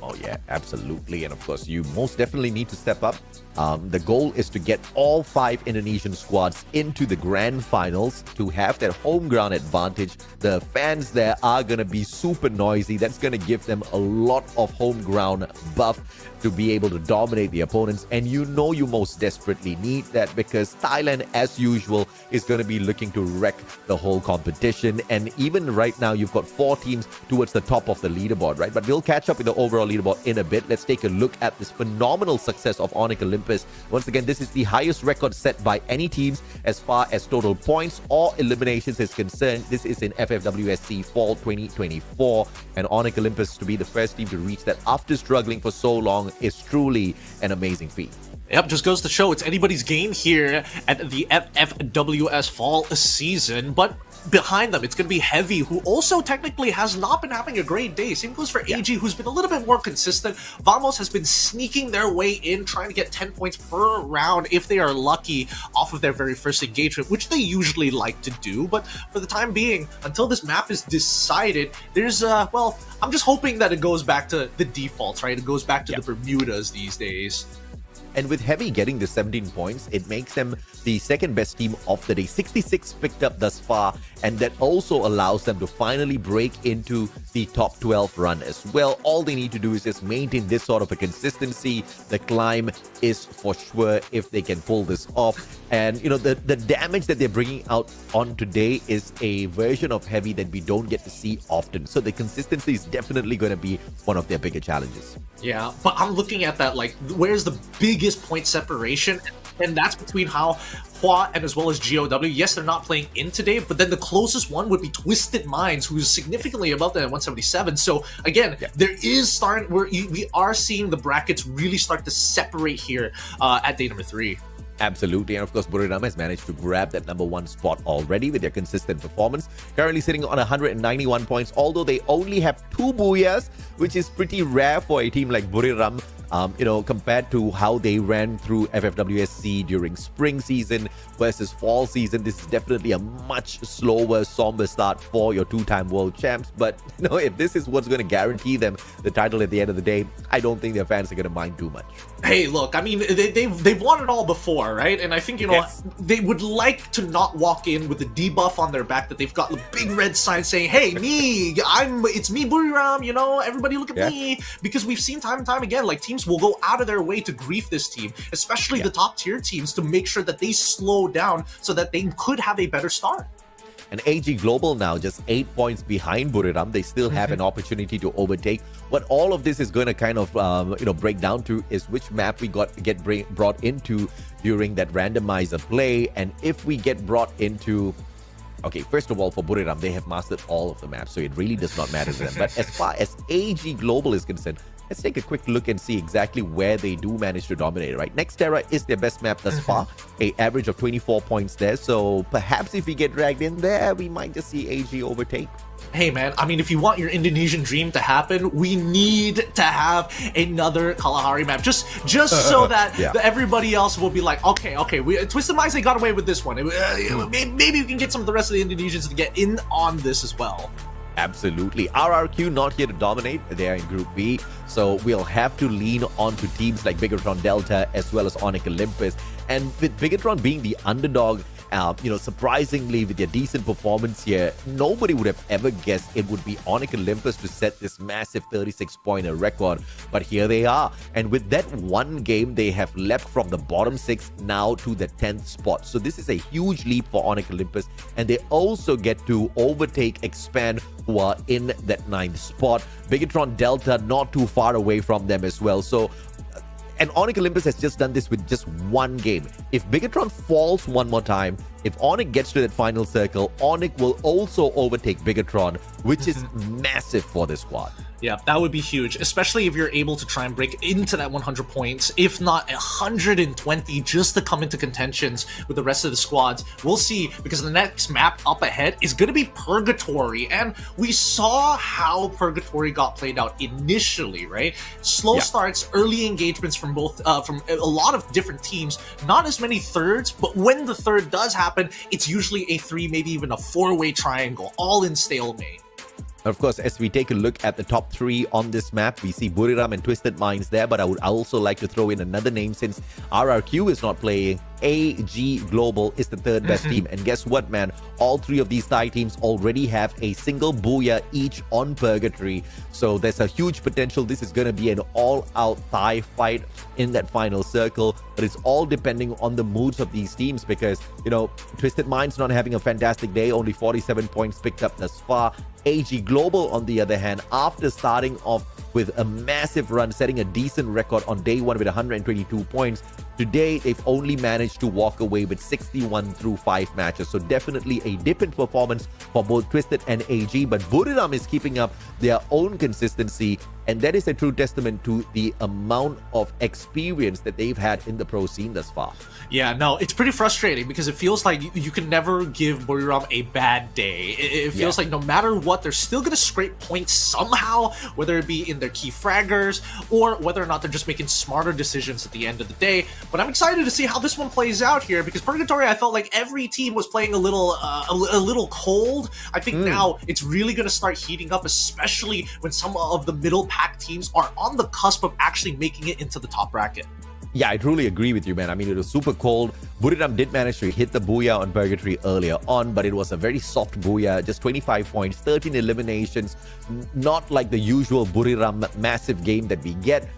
Oh yeah, absolutely. And of course, you most definitely need to step up The goal is to get all 5 Indonesian squads into the grand finals to have that home ground advantage. The fans there are going to be super noisy. That's going to give them a lot of home ground buff to be able to dominate the opponents. And you know you most desperately need that because Thailand, as usual, is going to be looking to wreck the whole competition. And even right now, you've got 4 teams towards the top of the leaderboard, right? But we'll catch up with the overall leaderboard in a bit. Let's take a look at this phenomenal success of Onyx Olympus. Once again, this is the highest record set by any teams as far as total points or eliminations is concerned. This is in FFWS SEA Fall 2024. And Onyx Olympus to be the first team to reach that after struggling for so long is truly an amazing feat. Yep, just goes to show it's anybody's game here at the FFWS Fall season, but behind them, it's going to be Heavy, who also technically has not been having a great day. Same goes for AG, who's been a little bit more consistent. Vamos has been sneaking their way in, trying to get 10 points per round if they are lucky off of their very first engagement, which they usually like to do. But for the time being, until this map is decided, there's, well, I'm just hoping that it goes back to the defaults, right? It goes back to the Bermudas these days. And with Heavy getting the 17 points, it makes them the second best team of the day. 66 picked up thus far, and that also allows them to finally break into the top 12 run as well. All they need to do is just maintain this sort of a consistency. The climb is for sure if they can pull this off. And, you know, the damage that they're bringing out on today is a version of Heavy that we don't get to see often. So the consistency is definitely going to be one of their bigger challenges. Yeah, but I'm looking at that, like, where's the biggest point separation? And that's between Hua and as well as GOW. Yes, they're not playing in today, but then the closest one would be Twisted Minds, who's significantly above them at 177. So again, there is starting where we are seeing the brackets really start to separate here at day number 3. Absolutely, and of course, Buriram has managed to grab that number 1 spot already with their consistent performance. Currently sitting on 191 points, although they only have 2 booyahs, which is pretty rare for a team like Buriram. You know, compared to how they ran through FFWS SEA during spring season versus fall season, this is definitely a much slower, somber start for your 2-time world champs. But, you know, if this is what's going to guarantee them the title at the end of the day, I don't think their fans are going to mind too much. Hey, look, I mean, they've won it all before, right? And I think, you know, they would like to not walk in with the debuff on their back that they've got the big red sign saying, hey, it's me, Buriram, you know, everybody look at me. Because we've seen time and time again, like, teams will go out of their way to grief this team, especially the top tier teams, to make sure that they slow down so that they could have a better start. And AG Global now just 8 points behind Buriram. They still have an opportunity to overtake. What all of this is going to kind of you know, break down to is which map we get brought into during that randomizer play. And if we get brought into... Okay, first of all, for Buriram, they have mastered all of the maps, so it really does not matter to them. But as far as AG Global is concerned, let's take a quick look and see exactly where they do manage to dominate, right? Nextera is their best map thus far, a average of 24 points there. So perhaps if we get dragged in there, we might just see AG overtake. Hey man, I mean, if you want your Indonesian dream to happen, we need to have another Kalahari map, just so that everybody else will be like, okay, Twisted Minds, they got away with this one. Maybe we can get some of the rest of the Indonesians to get in on this as well. Absolutely. RRQ not here to dominate. They are in Group B. So we'll have to lean on to teams like Bigatron Delta as well as Onyx Olympus. And with Bigatron being the underdog, you know, surprisingly with their decent performance here, nobody would have ever guessed it would be Onyx Olympus to set this massive 36-pointer record. But here they are. And with that one game, they have leapt from the bottom 6 now to the 10th spot. So this is a huge leap for Onyx Olympus. And they also get to overtake Expand, who are in that 9th spot. Bigatron Delta not too far away from them as well. So and Onyx Olympus has just done this with just one game. If Bigatron falls one more time, if Onyx gets to that final circle, Onyx will also overtake Bigatron, which is massive for this squad. Yeah, that would be huge, especially if you're able to try and break into that 100 points, if not 120, just to come into contentions with the rest of the squads. We'll see, because the next map up ahead is going to be Purgatory, and we saw how Purgatory got played out initially, right? Slow starts, early engagements from both, from a lot of different teams, not as many thirds, but when the third does happen, it's usually a 3, maybe even a 4-way triangle, all in stalemate. Of course, as we take a look at the top 3 on this map, we see Buriram and Twisted Minds there, but I would also like to throw in another name since RRQ is not playing. AG Global is the third best team. And guess what, man? All 3 of these Thai teams already have a single booyah each on Purgatory. So there's a huge potential. This is going to be an all-out Thai fight in that final circle. But it's all depending on the moods of these teams because, you know, Twisted Minds not having a fantastic day. Only 47 points picked up thus far. AG Global, on the other hand, after starting off with a massive run, setting a decent record on day 1 with 122 points, today they've only managed to walk away with 61 through 5 matches. So definitely a dip in performance for both Twisted and AG, but Buriram is keeping up their own consistency, and that is a true testament to the amount of experience that they've had in the pro scene thus far. Yeah, no, it's pretty frustrating because it feels like you can never give Buriram a bad day. It feels like no matter what, they're still going to scrape points somehow, whether it be in their key fraggers or whether or not they're just making smarter decisions at the end of the day. But I'm excited to see how this one plays out here because Purgatory, I felt like every team was playing a little cold. I think now it's really going to start heating up, especially when some of the middle pack teams are on the cusp of actually making it into the top bracket. Yeah, I truly agree with you, man. I mean, it was super cold. Buriram did manage to hit the booyah on Purgatory earlier on, but it was a very soft booyah, just 25 points, 13 eliminations. Not like the usual Buriram massive game that we get,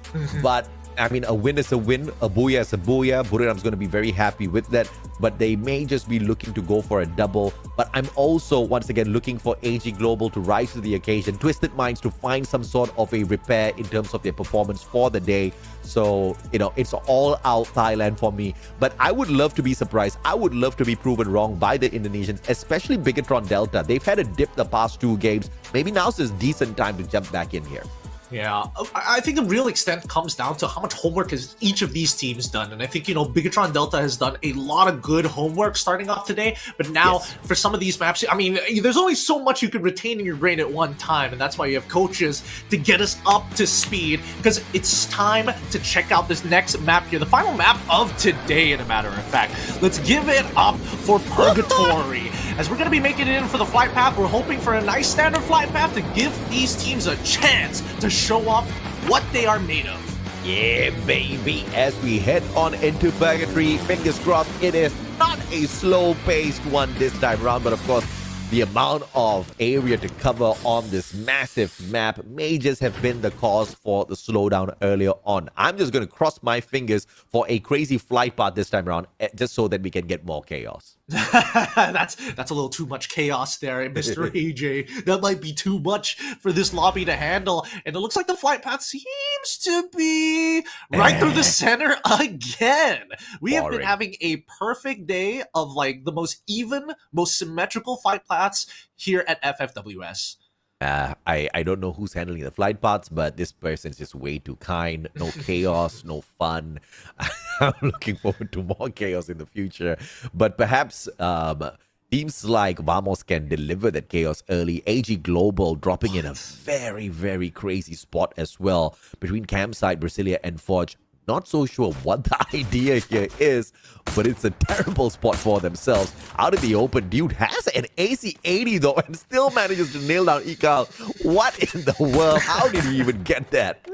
but I mean, a win is a win, a booyah is a booyah. Buriram's going to be very happy with that, but they may just be looking to go for a double. But I'm also, once again, looking for AG Global to rise to the occasion, Twisted Minds to find some sort of a repair in terms of their performance for the day. So, you know, it's all out Thailand for me. But I would love to be surprised. I would love to be proven wrong by the Indonesians, especially Bigatron Delta. They've had a dip the past 2 games. Maybe now's a decent time to jump back in here. Yeah, I think the real extent comes down to how much homework has each of these teams done. And I think, you know, Bigatron Delta has done a lot of good homework starting off today. But now, for some of these maps, I mean, there's only so much you could retain in your brain at one time. And that's why you have coaches to get us up to speed. Because it's time to check out this next map here. The final map of today, in a matter of fact. Let's give it up for Purgatory. As we're going to be making it in for the flight path, we're hoping for a nice standard flight path to give these teams a chance to show off what they are made of. Yeah, baby. As we head on into Purgatory, fingers crossed it is not a slow-paced one this time around, but of course, the amount of area to cover on this massive map may just have been the cause for the slowdown earlier on. I'm just going to cross my fingers for a crazy flight path this time around, just so that we can get more chaos. That's a little too much chaos there, Mr. AJ. That might be too much for this lobby to handle. And it looks like the flight path seems to be right through the center again. We have been having a perfect day of like the most even, most symmetrical flight paths here at FFWS. I don't know who's handling the flight paths, but this person's just way too kind. No chaos, no fun. I'm looking forward to more chaos in the future. But perhaps teams like Vamos can deliver that chaos early. AG Global dropping in a very, very crazy spot as well between Campsite, Brasilia, and Forge. Not so sure what the idea here is, but it's a terrible spot for themselves. Out in the open, dude has an AC-80 though and still manages to nail down Ikal. What in the world? How did he even get that?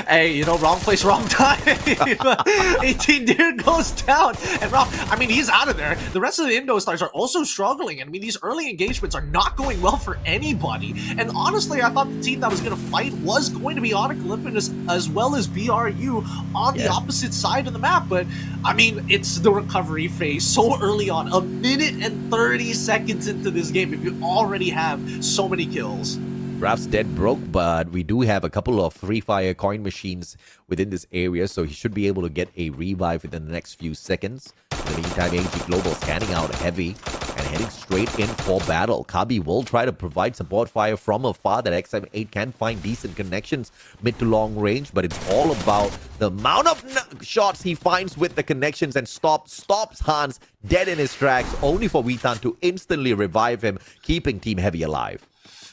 Hey, you know, wrong place, wrong time. 18 Deer goes down. And Rob, I mean, he's out of there. The rest of the Indo Stars are also struggling. I mean, these early engagements are not going well for anybody. And honestly, I thought the team that was going to fight was going to be Onyx Olympus as well as BRU on the opposite side of the map. But, I mean, it's the recovery phase so early on. 1 minute and 30 seconds into this game if you already have so many kills. Raf's dead broke, but we do have a couple of free fire coin machines within this area, so he should be able to get a revive within the next few seconds. In the meantime, AG Global scanning out heavy and heading straight in for battle. Kabi will try to provide support fire from afar. That XM8 can find decent connections mid to long range, but it's all about the amount of shots he finds with the connections and stops Hans dead in his tracks, only for Witan to instantly revive him, keeping Team Heavy alive.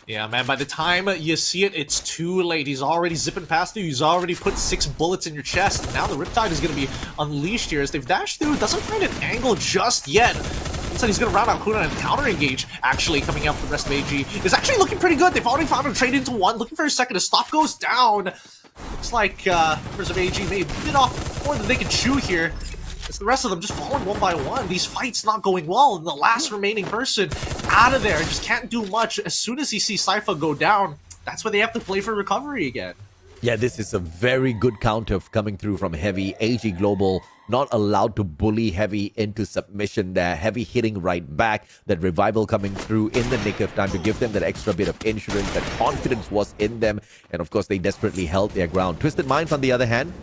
Yeah, man, by the time you see it, it's too late. He's already zipping past you. He's already put 6 bullets in your chest. Now the Riptide is going to be unleashed here as they've dashed through. Doesn't find an angle just yet. So he's going to round out Kuna and counter engage, actually, coming out from the rest of AG. Is actually looking pretty good. They've already found a trade into one, looking for a second. A stop goes down. Looks like members of AG may have bit off more than they can chew here. It's the rest of them just falling one by one. These fights not going well, and the last remaining person out of there just can't do much. As soon as he sees Sypha go down, that's where they have to play for recovery again. Yeah, this is a very good counter coming through from Heavy. AG Global not allowed to bully Heavy into submission there. Heavy hitting right back. That revival coming through in the nick of time to give them that extra bit of insurance. That confidence was in them. And of course, they desperately held their ground. Twisted Minds, on the other hand,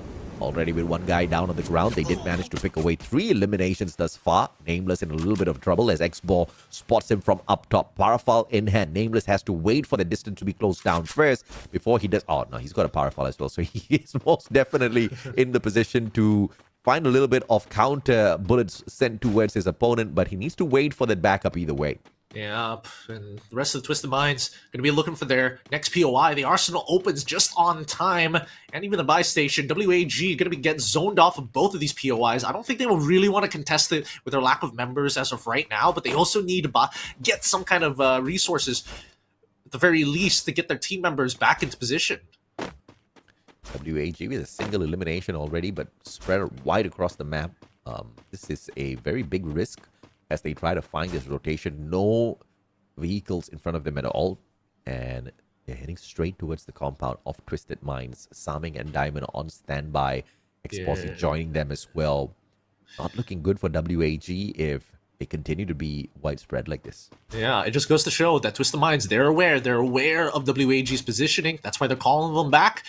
already with one guy down on the ground, they did manage to pick away 3 eliminations thus far. Nameless in a little bit of trouble as X-Ball spots him from up top. Parafal in hand. Nameless has to wait for the distance to be closed down first before he does... Oh, no, he's got a Parafal as well. So he is most definitely in the position to find a little bit of counter bullets sent towards his opponent, but he needs to wait for that backup either way. Yeah, and the rest of the Twisted Minds going to be looking for their next POI. The Arsenal opens just on time, and even the buy station. WAG going to be getting zoned off of both of these POIs. I don't think they will really want to contest it with their lack of members as of right now, but they also need to get some kind of resources, at the very least, to get their team members back into position. WAG with a single elimination already, but spread wide across the map. This is a very big risk as they try to find this rotation. No vehicles in front of them at all. And they're heading straight towards the compound of Twisted Minds. Saming and Diamond on standby. Exposy joining them as well. Not looking good for WAG if they continue to be widespread like this. Yeah, it just goes to show that Twisted Minds, they're aware of WAG's positioning. That's why they're calling them back,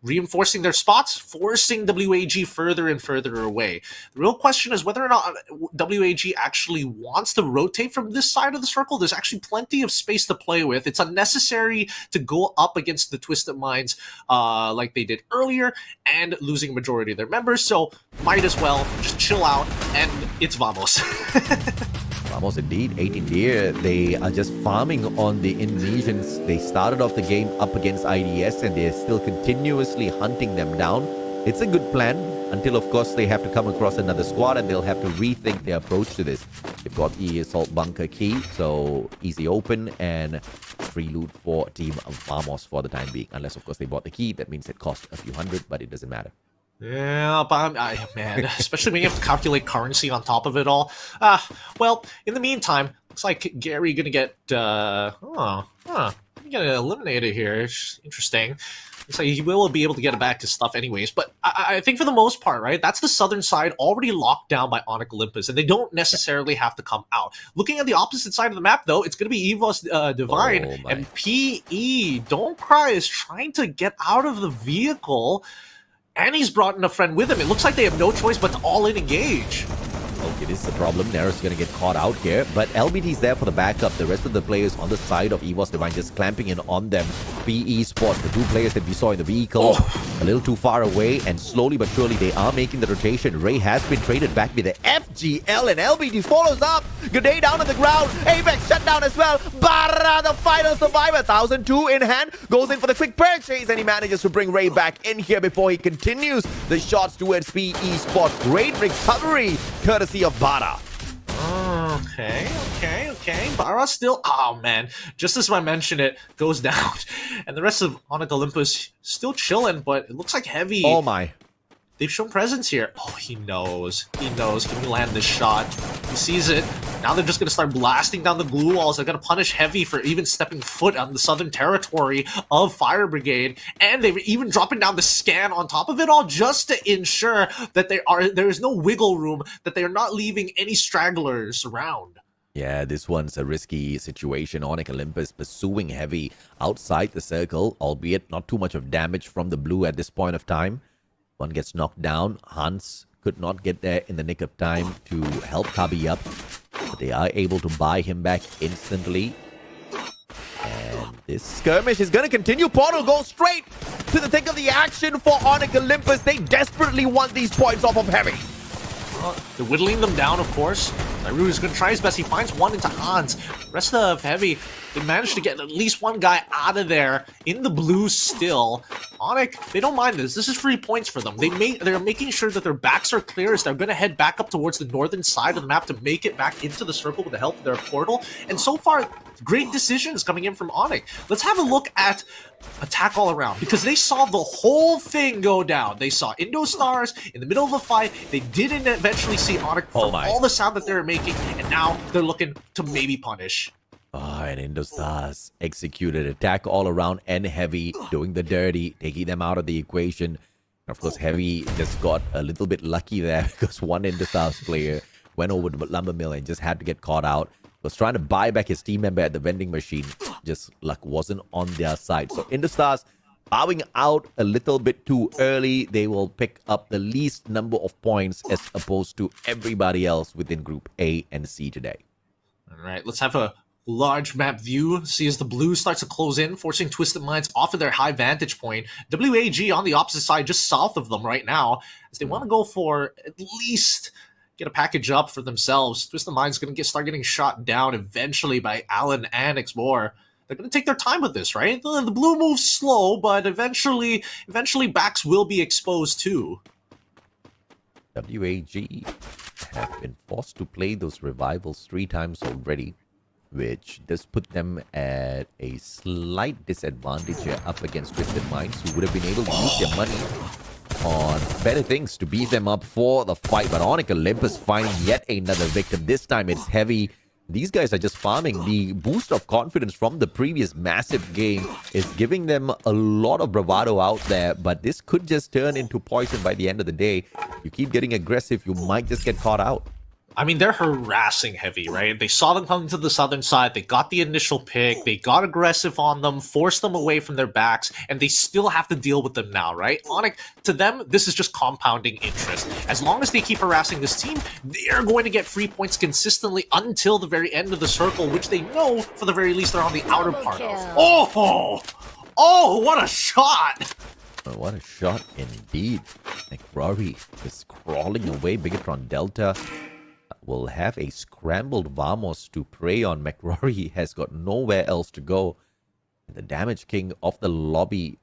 reinforcing their spots, forcing WAG further and further away. The real question is whether or not WAG actually wants to rotate from this side of the circle. There's actually plenty of space to play with. It's unnecessary to go up against the Twisted Minds like they did earlier and losing a majority of their members, so might as well just chill out, and it's Vamos. Vamos indeed, 18 deer. They are just farming on the Indonesians. They started off the game up against IDS and they're still continuously hunting them down. It's a good plan until, of course, they have to come across another squad and they'll have to rethink their approach to this. They've got the assault bunker key, so easy open and free loot for Team Vamos for the time being. Unless, of course, they bought the key. That means it cost a few hundred, but it doesn't matter. Yeah, but man, especially when you have to calculate currency on top of it all. Well, in the meantime, looks like Gary gonna get get eliminated here. It's interesting. Looks like he will be able to get back his stuff anyways. But I think for the most part, right, that's the southern side already locked down by Onyx Olympus, and they don't necessarily have to come out. Looking at the opposite side of the map, though, it's going to be EVOS Divine, and PE, Don't Cry, is trying to get out of the vehicle. And he's brought in a friend with him. It looks like they have no choice but to all-in engage. Okay, this is the problem. Nero's going to get caught out here. But LBT's there for the backup. The rest of the players on the side of EVOS Divine just clamping in on them. PE Sport, the 2 players that we saw in the vehicle, a little too far away. And slowly but surely, they are making the rotation. Ray has been traded back with the FGL. And LBT follows up. Good day down on the ground. Apex shut down as well. Barra, the final survivor. 1002 in hand. Goes in for the quick purchase. And he manages to bring Ray back in here before he continues the shots towards PE Sport. Great recovery, courtesy of Bara. Okay. Bara still... Oh, man. Just as I mentioned it, goes down. And the rest of Onyx Olympus still chilling, but it looks like Heavy... Oh, my. They've shown presence here. Oh, he knows. He knows. Can we land this shot? He sees it. Now they're just going to start blasting down the glue walls. They're going to punish Heavy for even stepping foot on the southern territory of Fire Brigade. And they're even dropping down the scan on top of it all just to ensure that there is no wiggle room, that they are not leaving any stragglers around. Yeah, this one's a risky situation. Onyx Olympus pursuing Heavy outside the circle, albeit not too much of damage from the blue at this point of time. One gets knocked down. Hans could not get there in the nick of time to help Kabi up. But they are able to buy him back instantly. And this skirmish is going to continue. Portal goes straight to the thick of the action for Onyx Olympus. They desperately want these points off of Heavy. They're whittling them down, of course. Naru is going to try his best. He finds one into Hans. The rest of Heavy, they managed to get at least one guy out of there in the blue still. Onyx, they don't mind this. This is free points for them. They're making sure that their backs are clear as they're going to head back up towards the northern side of the map to make it back into the circle with the help of their portal. And so far, great decisions coming in from Onyx. Let's have a look at attack all around, because they saw the whole thing go down. They saw Indostars in the middle of the fight. They didn't eventually see Onyx for all the sound that they were making, and now they're looking to maybe punish. And Indostars executed attack all around and Heavy doing the dirty, taking them out of the equation. And of course, Heavy just got a little bit lucky there because one Indostars player went over to Lumber Mill and just had to get caught out. Was trying to buy back his team member at the vending machine. Just luck wasn't on their side. So Indostars bowing out a little bit too early. They will pick up the least number of points as opposed to everybody else within Group A and C today. All right, let's have a large map view. See as the blue starts to close in, forcing Twisted Minds off of their high vantage point. WAG on the opposite side, just south of them right now, as they want to go for at least get a package up for themselves. Twisted Minds going to start getting shot down eventually by Allen and Explore. They're going to take their time with this, right? The blue moves slow, but eventually backs will be exposed too. WAG have been forced to play those revivals 3 times already, which does put them at a slight disadvantage here up against Twisted Minds, who would have been able to use their money on better things to beat them up for the fight. But Onyx Olympus finding yet another victim. This time it's Heavy. These guys are just farming. The boost of confidence from the previous massive game is giving them a lot of bravado out there, but this could just turn into poison by the end of the day. You keep getting aggressive, you might just get caught out. I mean, they're harassing Heavy, right? They saw them coming to the southern side. They got the initial pick. They got aggressive on them, forced them away from their backs, and they still have to deal with them now, right? Onyx, to them, this is just compounding interest. As long as they keep harassing this team, they're going to get free points consistently until the very end of the circle, which they know, for the very least, they're on the outer part of. Oh, what a shot! Oh, what a shot indeed. McRory is crawling away. Bigatron Delta will have a scrambled Vamos to prey on. McRory. He has got nowhere else to go. The Damage King of the lobby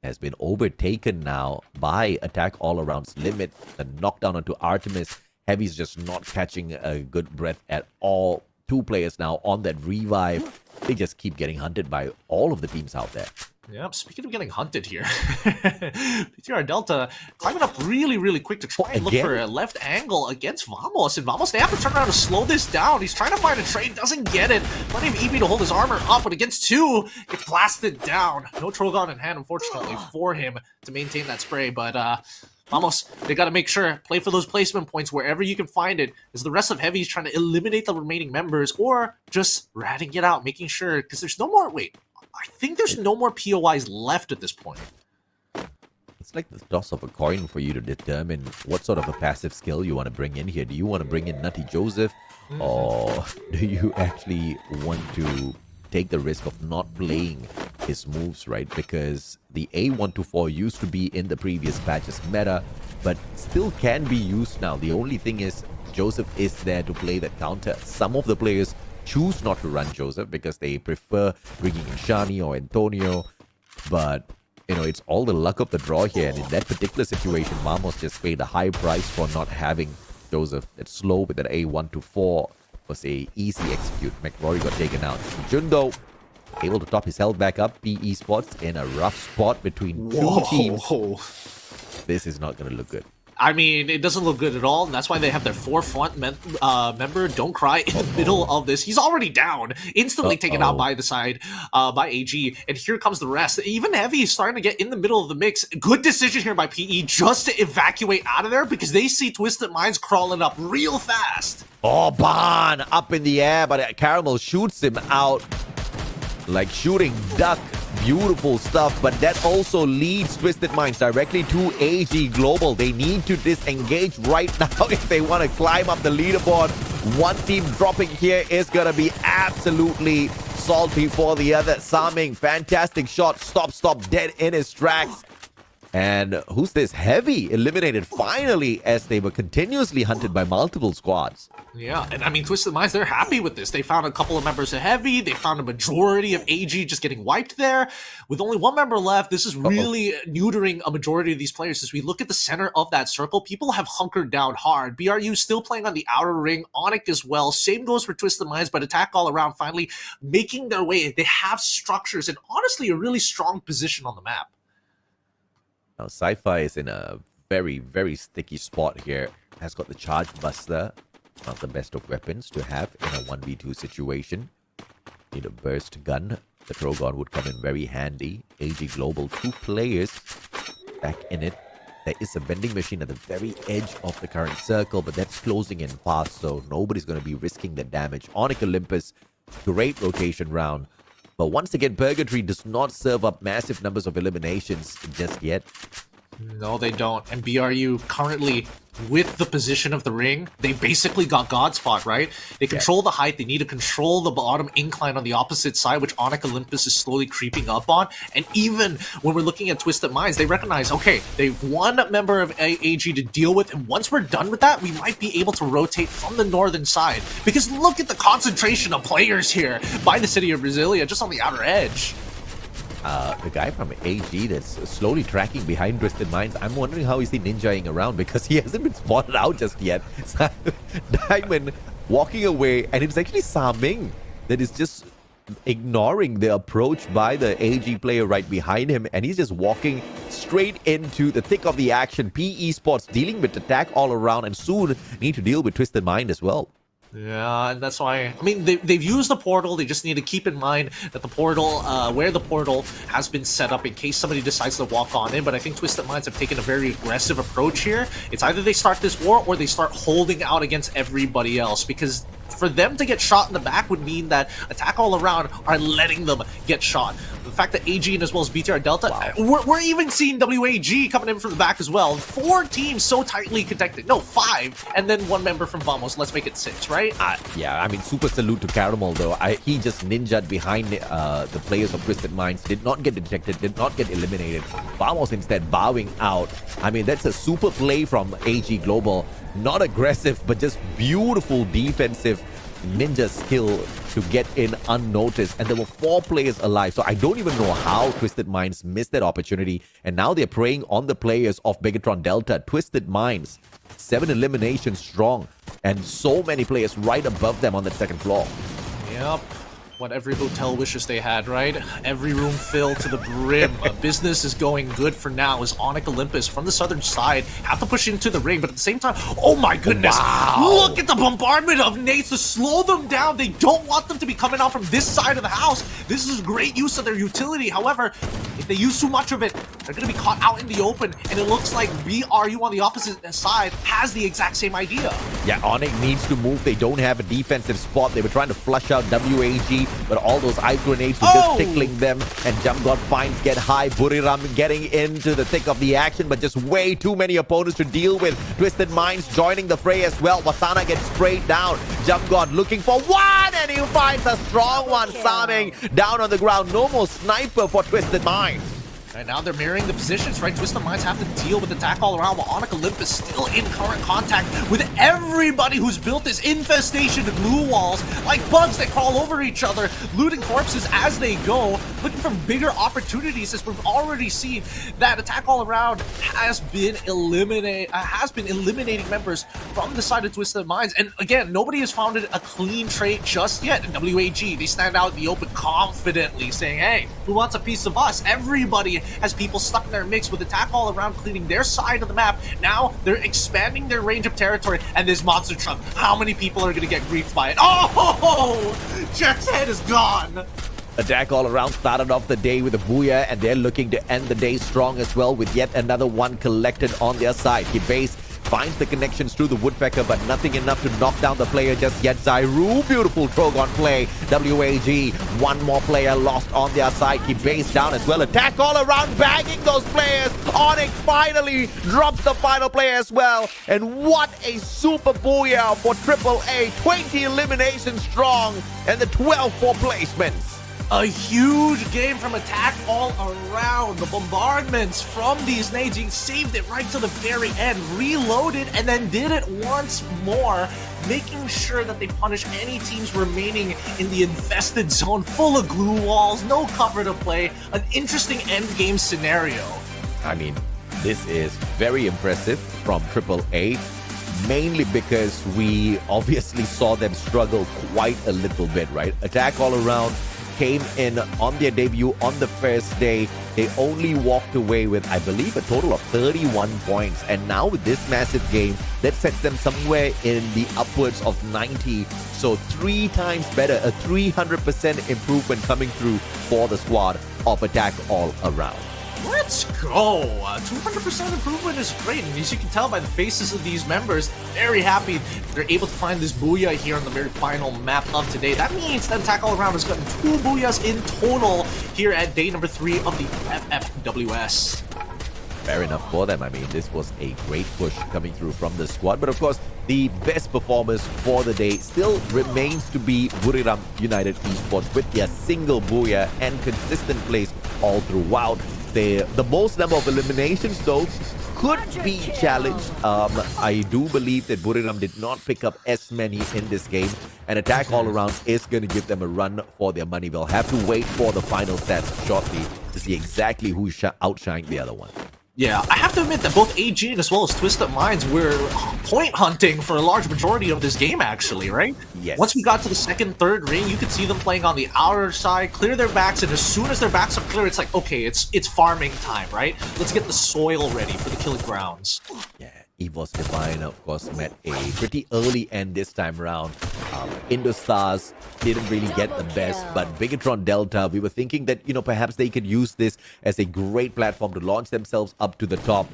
has been overtaken now by Attack All Around's limit. The knockdown onto Artemis. Heavy's just not catching a good breath at all. 2 players now on that revive. They just keep getting hunted by all of the teams out there. Yeah, speaking of getting hunted here, PTR Delta climbing up really, really quick to try and look for a left angle against Vamos. And Vamos, they have to turn around to slow this down. He's trying to find a trade, doesn't get it. Plenty of EB to hold his armor up, but against 2, gets blasted down. No Trogon in hand, unfortunately, for him to maintain that spray. But Vamos, they got to make sure, play for those placement points wherever you can find it, as the rest of Heavy is trying to eliminate the remaining members, or just ratting it out, making sure, because there's no more, I think there's no more POIs left at this point. It's like the toss of a coin for you to determine what sort of a passive skill you want to bring in here. Do you want to bring in Nutty Joseph? Or do you actually want to take the risk of not playing his moves, right? Because the A124 used to be in the previous patch's meta, but still can be used now. The only thing is Joseph is there to play that counter. Some of the players choose not to run Joseph because they prefer bringing in Shani or Antonio, but it's all the luck of the draw here, and in that particular situation, Vamos just paid a high price for not having Joseph. That slow with that A124 was a easy execute. McRory got taken out. Jundo able to top his health back up. PE Sports in a rough spot between 2 teams. This is not going to look good. I mean, it doesn't look good at all, and that's why they have their forefront member, Don't Cry, in the middle of this. He's already down, instantly taken out by the side, by AG, and here comes the rest. Even Heavy is starting to get in the middle of the mix. Good decision here by PE just to evacuate out of there, because they see Twisted Minds crawling up real fast. Oh, Ban up in the air, but Caramel shoots him out like shooting duck. Beautiful stuff, but that also leads Twisted Minds directly to AG Global. They need to disengage right now if they want to climb up the leaderboard. One team dropping here is going to be absolutely salty for the other. Saming, fantastic shot. Stop, dead in his tracks. And who's this? Heavy eliminated finally as they were continuously hunted by multiple squads. Yeah, and I mean, Twisted Minds, they're happy with this. They found a couple of members of Heavy. They found a majority of AG just getting wiped there. With only one member left, this is really neutering a majority of these players. As we look at the center of that circle, people have hunkered down hard. BRU still playing on the outer ring. Onyx as well. Same goes for Twisted Minds, but Attack All Around finally making their way. They have structures and honestly a really strong position on the map. Now, Sci-Fi is in a very, very sticky spot here. Has got the Charge Buster. Not the best of weapons to have in a 1v2 situation. Need a burst gun. The Trogon would come in very handy. AG Global, 2 players back in it. There is a vending machine at the very edge of the current circle, but that's closing in fast, so nobody's going to be risking the damage. Onyx Olympus, great rotation round. But once again, Purgatory does not serve up massive numbers of eliminations just yet. No, they don't. And BRU currently, with the position of the ring, they basically got God Spot, right? They control the height. They need to control the bottom incline on the opposite side, which Onyx Olympus is slowly creeping up on. And even when we're looking at Twisted Minds, they recognize, okay, they've one member of AG to deal with. And once we're done with that, we might be able to rotate from the northern side. Because look at the concentration of players here by the city of Brasilia, just on the outer edge. The guy from AG that's slowly tracking behind Twisted Minds, I'm wondering how is he ninjaing around because he hasn't been spotted out just yet. Diamond walking away, and it's actually Saming that is just ignoring the approach by the AG player right behind him, and he's just walking straight into the thick of the action. PE Sports dealing with attack all around, and soon need to deal with Twisted Mind as well. Yeah, and that's why, I mean, they've used the portal. They just need to keep in mind that the portal, where the portal has been set up in case somebody decides to walk on in. But I think Twisted Minds have taken a very aggressive approach here. It's either they start this war or they start holding out against everybody else, because for them to get shot in the back would mean that Attack All Around are letting them get shot. The fact that AG and as well as BTR Delta, we're even seeing WAG coming in from the back as well. 4 teams so tightly connected. No, 5. And then 1 member from Vamos. Let's make it 6, right? Yeah, I mean, super salute to Caramel, though. He just ninja'd behind the players of Twisted Minds. Did not get detected, did not get eliminated. Vamos instead bowing out. I mean, that's a super play from AG Global. Not aggressive, but just beautiful defensive ninja skill to get in unnoticed. And there were 4 players alive, so I don't even know how Twisted Minds missed that opportunity. And now they're preying on the players of Begatron Delta. Twisted Minds, 7 eliminations strong, and so many players right above them on the second floor. Yep. What every hotel wishes they had, right? Every room filled to the brim. Business is going good for now as Onyx Olympus from the southern side have to push into the ring, but at the same time, oh my goodness, look at the bombardment of nades to slow them down. They don't want them to be coming out from this side of the house. This is great use of their utility. However, if they use too much of it, they're going to be caught out in the open, and it looks like BRU on the opposite side has the exact same idea. Yeah, Onyx needs to move. They don't have a defensive spot. They were trying to flush out WAG, but all those ice grenades were just tickling them, and Jump God finds get high. Buriram getting into the thick of the action, but just way too many opponents to deal with. Twisted Minds joining the fray as well. Wasana gets sprayed down. Jump God looking for one, and he finds a strong one. Saming down on the ground. No more sniper for Twisted Minds. And now they're mirroring the positions, right? Twisted Minds have to deal with attack all around, while Onyx Olympus still in current contact with everybody who's built this infestation of glue walls, like bugs that crawl over each other, looting corpses as they go, looking for bigger opportunities, as we've already seen that attack all around has been eliminating members from the side of Twisted Minds. And again, nobody has found a clean trade just yet. And WAG, they stand out in the open confidently, saying, hey, who wants a piece of us? Everybody has people stuck in their mix with attack all around, cleaning their side of the map. Now they're expanding their range of territory, and this monster truck, how many people are going to get griefed by it? Oh, Jet's head is gone. Attack all around started off the day with a booyah, and they're looking to end the day strong as well with yet another one collected on their side. Base finds the connections through the Woodpecker, but nothing enough to knock down the player just yet. Zairu, beautiful Trogon play. WAG, one more player lost on their side. Base down as well. Attack all around, bagging those players. Onyx finally drops the final player as well. And what a super booyah for AAA. 20 eliminations strong and the 12 for placements. A huge game from attack all around. The bombardments from these nades saved it right to the very end, reloaded, and then did it once more, making sure that they punish any teams remaining in the infested zone, full of glue walls, no cover to play, an interesting end game scenario. I mean, this is very impressive from AAA, mainly because we obviously saw them struggle quite a little bit, right? Attack all around came in on their debut on the first day. They only walked away with, I believe, a total of 31 points. And now with this massive game, that sets them somewhere in the upwards of 90. So 3 times better, a 300% improvement coming through for the squad of Attack all around. Let's go! 200% improvement is great, and as you can tell by the faces of these members, very happy they're able to find this booyah here on the very final map of today. That means that Attack All Around has gotten 2 booyahs in total here at day number 3 of the FFWS. Fair enough for them. I mean, this was a great push coming through from the squad. But of course, the best performers for the day still remains to be Buriram United Esports with their single booyah and consistent plays all throughout. The most number of eliminations, though, could be challenged. I do believe that Buriram did not pick up as many in this game, and Attack All Around is going to give them a run for their money. We'll have to wait for the final stats shortly to see exactly who outshined the other one. Yeah, I have to admit that both AG as well as Twisted Minds were point hunting for a large majority of this game, actually, right? Yes. Once we got to the second, third ring, you could see them playing on the outer side, clear their backs, and as soon as their backs are clear, it's like, okay, it's farming time, right? Let's get the soil ready for the killing grounds. Yeah, EVOS Divine, of course, met a pretty early end this time around. Indostars didn't really get the best, but Bigatron Delta, we were thinking that, perhaps they could use this as a great platform to launch themselves up to the top.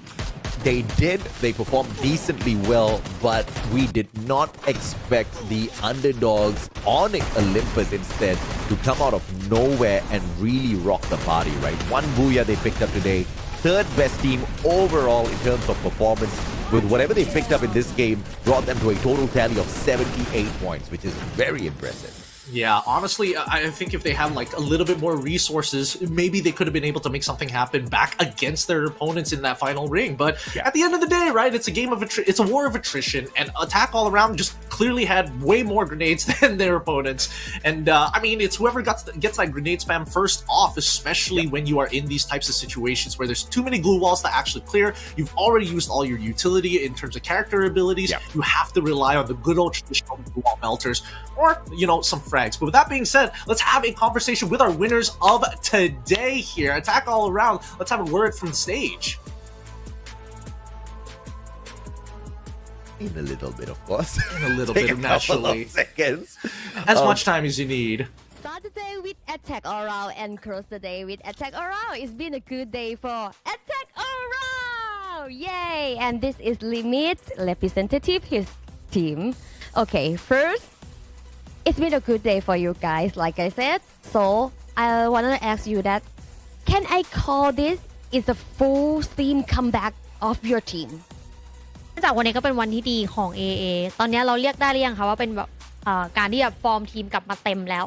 They did. They performed decently well, but we did not expect the underdogs on Olympus instead to come out of nowhere and really rock the party, right? 1 booyah they picked up today. 3rd best team overall in terms of performance, with whatever they picked up in this game brought them to a total tally of 78 points, which is very impressive. Yeah, honestly, I think if they had like a little bit more resources, maybe they could have been able to make something happen back against their opponents in that final ring. But at the end of the day, right, it's a game of it's a war of attrition, and Attack All Around just clearly had way more grenades than their opponents. And I mean, it's whoever gets that grenade spam first off, especially when you are in these types of situations where there's too many glue walls to actually clear. You've already used all your utility in terms of character abilities. You have to rely on the good old traditional glue wall melters, or some frags. But with that being said, let's have a conversation with our winners of today here. Attack All Around. Let's have a word from the stage. In a little bit, of course. In a little Take bit, a naturally. couple of seconds. As much time as you need. Start the day with Attack All Around and close the day with Attack All Around. It's been a good day for Attack All Around! Yay! And this is Limit, representative, his team. Okay, first, it's been a good day for you guys, like I said. So, I want to ask you that, can I call this is a full steam comeback of your team? จากวันนี้ก็เป็นวันที่ดีของ AA ตอนนี้เราเรียกได้หรือยังคะว่าเป็นแบบการที่แบบฟอร์มทีมกลับมาเต็มแล้ว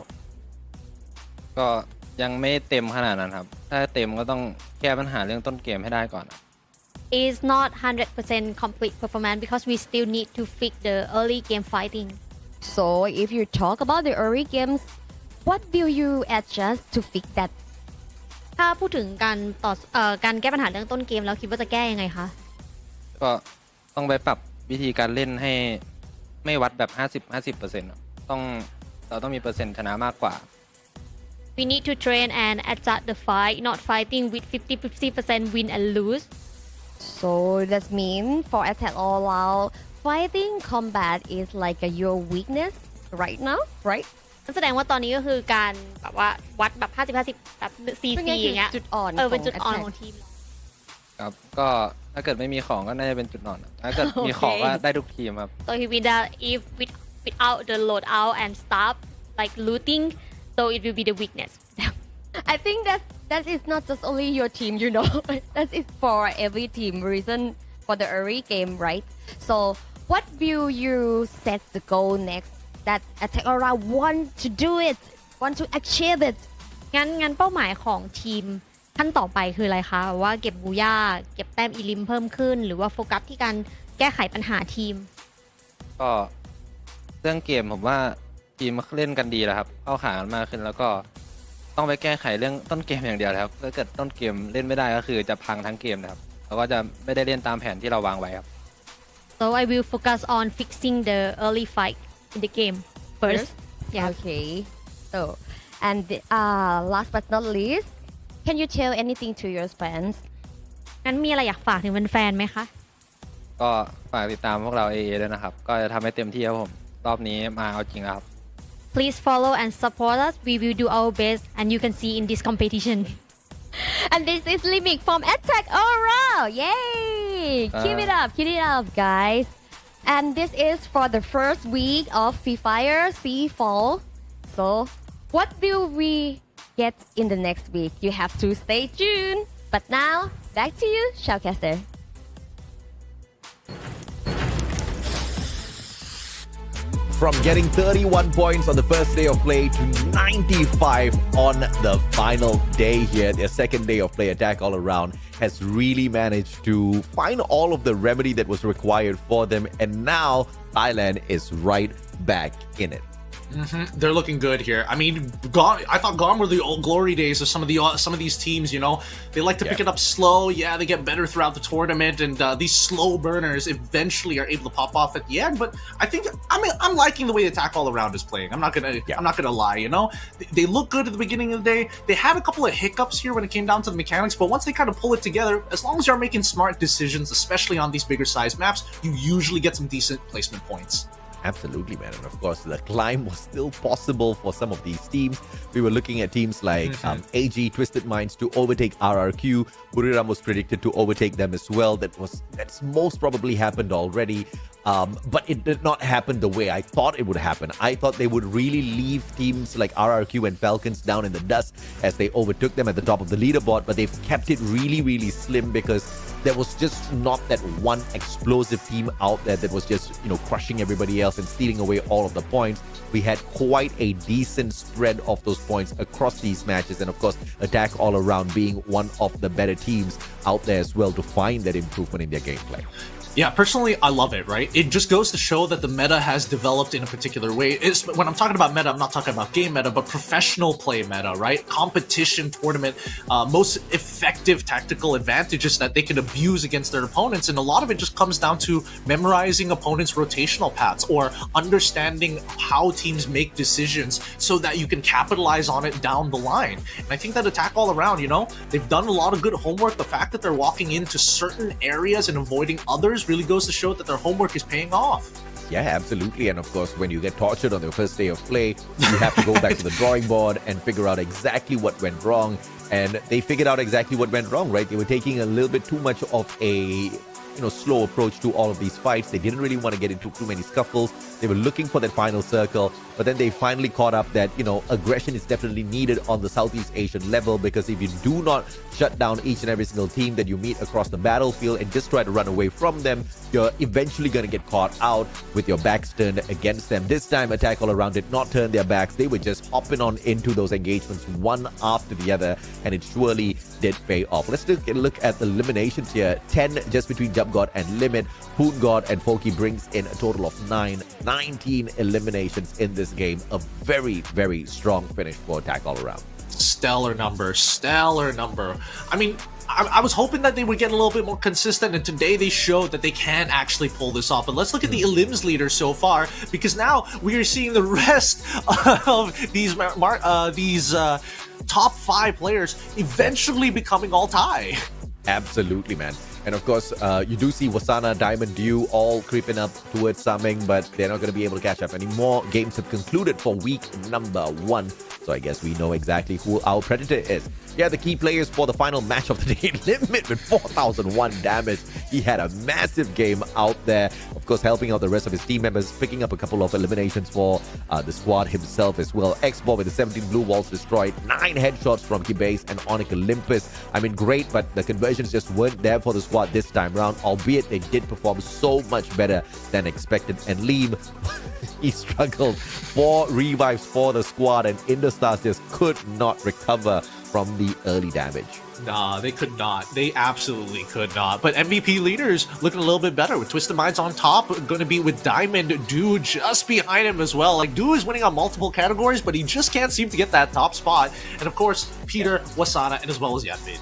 ก็ยังไม่เต็มขนาดนั้นครับ ถ้าเต็มก็ต้องแก้ปัญหาเรื่องต้นเกมให้ได้ก่อน It's not 100% complete performance because we still need to fix the early game fighting. So, if you talk about the early games, what will you adjust to fix that? ถ้าพูดถึงการแก้ปัญหาเรื่องต้นเกมแล้วคิดว่าจะแก้ยังไงคะ ก็ต้องไปปรับวิธีการเล่นให้ไม่วัดแบบ 50% เราต้องมีเปอร์เซ็นต์ชนะมากกว่า We need to train and adjust the fight, not fighting with 50% win and lose. So that means for Attack All Out, fighting combat is like your weakness right now, right? นั่นแสดงว่าตอนนี้ก็คือการแบบว่าวัดแบบ50-50แบบ CC อย่างเงี้ย จุดอ่อน เป็นจุดอ่อน Attack ของทีม ครับก็ถ้าเกิดไม่มีของก็น่าจะเป็นจุดอ่อนถ้าเกิดมีของก็ได้ทุกทีมครับ So if without the loadout and stuff like looting, so it will be the weakness. I think that is not just only your team, that is for every team reason for the early game, right? So what will you set the goal next that Attack All Around want to do it, want to achieve it งั้นเป้าหมายของทีมขั้นต่อไปคืออะไรคะว่าเก็บบูย่าเก็บแต้มอีลิมเพิ่มขึ้นหรือว่าโฟกัสที่การแก้ไขปัญหาทีม ก็เรื่องเกมผมว่าทีมเล่นกันดีแล้วครับเข้าขากันมากขึ้นแล้วก็ต้องไปแก้ไขเรื่องต้นเกมอย่างเดียวครับถ้าเกิดต้นเกมเล่นไม่ได้ก็คือจะพังทั้งเกมนะครับแล้วก็จะไม่ได้เล่นตามแผนที่เราวางไว้ครับ so I will focus on fixing the early fight in the game first yeah Okay. So, and last but not least, can you tell anything to your fans? งั้นมีอะไรอยากฝากถึงแฟนๆไหมคะ ก็ฝากติดตามพวกเรา AA ด้วยนะครับก็จะทำให้เต็มที่ครับผมรอบนี้มาเอาจริงแล้วครับ Please follow and support us. We will do our best, and you can see in this competition. And this is Limit from Attack All Around. Yay! Keep it up, guys. And this is for the first week of Free Fire Sea Fall. So, what will we get in the next week? You have to stay tuned. But now, back to you, Shoutcaster. From getting 31 points on the first day of play to 95 on the final day here, their second day of play, Attack All Around has really managed to find all of the remedy that was required for them, and now Thailand is right back in it. They're looking good here. I mean, I thought gone were the old glory days of some of these teams. You know, they like to pick it up slow. Yeah, they get better throughout the tournament, and these slow burners eventually are able to pop off at the end. But I think I'm liking the way Attack All Around is playing. I'm not gonna lie. You know, they look good at the beginning of the day. They had a couple of hiccups here when it came down to the mechanics, but once they kind of pull it together, as long as you're making smart decisions, especially on these bigger size maps, you usually get some decent placement points. Absolutely, man. And of course, the climb was still possible for some of these teams. We were looking at teams like AG, Twisted Minds to overtake RRQ. Buriram was predicted to overtake them as well. That's most probably happened already. But it did not happen the way I thought it would happen. I thought they would really leave teams like RRQ and Falcons down in the dust as they overtook them at the top of the leaderboard, but they've kept it really, really slim because there was just not that one explosive team out there that was just, crushing everybody else and stealing away all of the points. We had quite a decent spread of those points across these matches, and of course, Attack All Around being one of the better teams out there as well to find that improvement in their gameplay. Yeah, personally, I love it, right? It just goes to show that the meta has developed in a particular way. When I'm talking about meta, I'm not talking about game meta, but professional play meta, right? Competition, tournament, most effective tactical advantages that they can abuse against their opponents. And a lot of it just comes down to memorizing opponents' rotational paths or understanding how teams make decisions so that you can capitalize on it down the line. And I think that Attack All Around, they've done a lot of good homework. The fact that they're walking into certain areas and avoiding others really goes to show that their homework is paying off. Yeah, absolutely. And of course, when you get tortured on the first day of play, you have to go back to the drawing board and figure out exactly what went wrong. And they figured out exactly what went wrong, right? They were taking a little bit too much of a slow approach to all of these fights. They didn't really want to get into too many scuffles. They were looking for that final circle, but then they finally caught up that, aggression is definitely needed on the Southeast Asian level, because if you do not shut down each and every single team that you meet across the battlefield and just try to run away from them, you're eventually going to get caught out with your backs turned against them. This time, Attack All Around did not turn their backs. They were just hopping on into those engagements one after the other, and it surely did pay off. Let's take a look at the eliminations here. 10 just between Jump God and Limit. Poon God and Foki brings in a total of 19 eliminations in this game. A very, very strong finish for Attack All Around. Stellar number. I mean, I was hoping that they would get a little bit more consistent, and today they showed that they can actually pull this off. But let's look at the elims leader so far, because now we are seeing the rest of these top 5 players eventually becoming all Thai. Absolutely, man. And of course, you do see Wasana, Diamond, Dew all creeping up towards Saming, but they're not going to be able to catch up anymore. Games have concluded for week number 1. So I guess we know exactly who our Predator is. Yeah, the key players for the final match of the day. Limit with 4,001 damage. He had a massive game out there. Of course, helping out the rest of his team members, picking up a couple of eliminations for the squad himself as well. X-Ball with the 17 blue walls destroyed. 9 headshots from Kibase and Onyx Olympus. I mean, great, but the conversions just weren't there for the squad this time round, albeit they did perform so much better than expected. And Liam, he struggled. 4 revives for the squad, and Indostars just could not recover from the early damage. Nah, they could not. They absolutely could not. But MVP leaders looking a little bit better with Twisted Minds on top. Going to be with Diamond Du just behind him as well. Like, Du is winning on multiple categories, but he just can't seem to get that top spot. And of course, Peter, Wasana, and as well as Yanbin.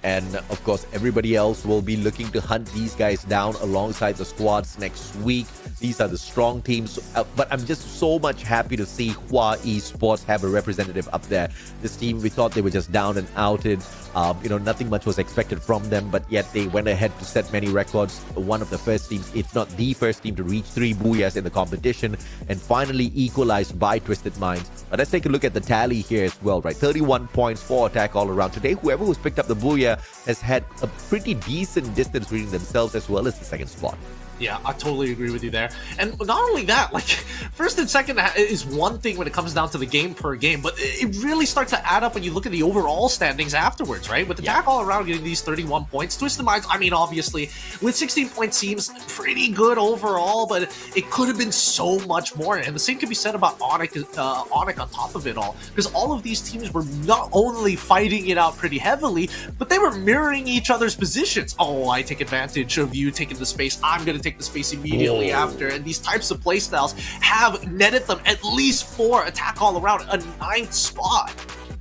And of course, everybody else will be looking to hunt these guys down alongside the squads next week. These are the strong teams, but I'm just so much happy to see Hua Esports have a representative up there. This team, we thought they were just down and outed. Nothing much was expected from them, but yet they went ahead to set many records. One of the first teams, if not the first team, to reach 3 booyahs in the competition, and finally equalized by Twisted Minds. But let's take a look at the tally here as well, right? 31 points for attack all around. Today, whoever who's picked up the booyah has had a pretty decent distance reading themselves as well as the second spot. Yeah, I totally agree with you there. And not only that, like, first and second is one thing when it comes down to the game per game, but it really starts to add up when you look at the overall standings afterwards, right? With Attack all around getting these 31 points, Twisted Minds, I mean, obviously, with 16 points seems pretty good overall, but it could have been so much more. And the same could be said about Onyx on top of it all, because all of these teams were not only fighting it out pretty heavily, but they were mirroring each other's positions. Oh, I take advantage of you taking the space. I'm going to take the space immediately after, and these types of playstyles have netted them at least 4 attack all around, a 9th spot.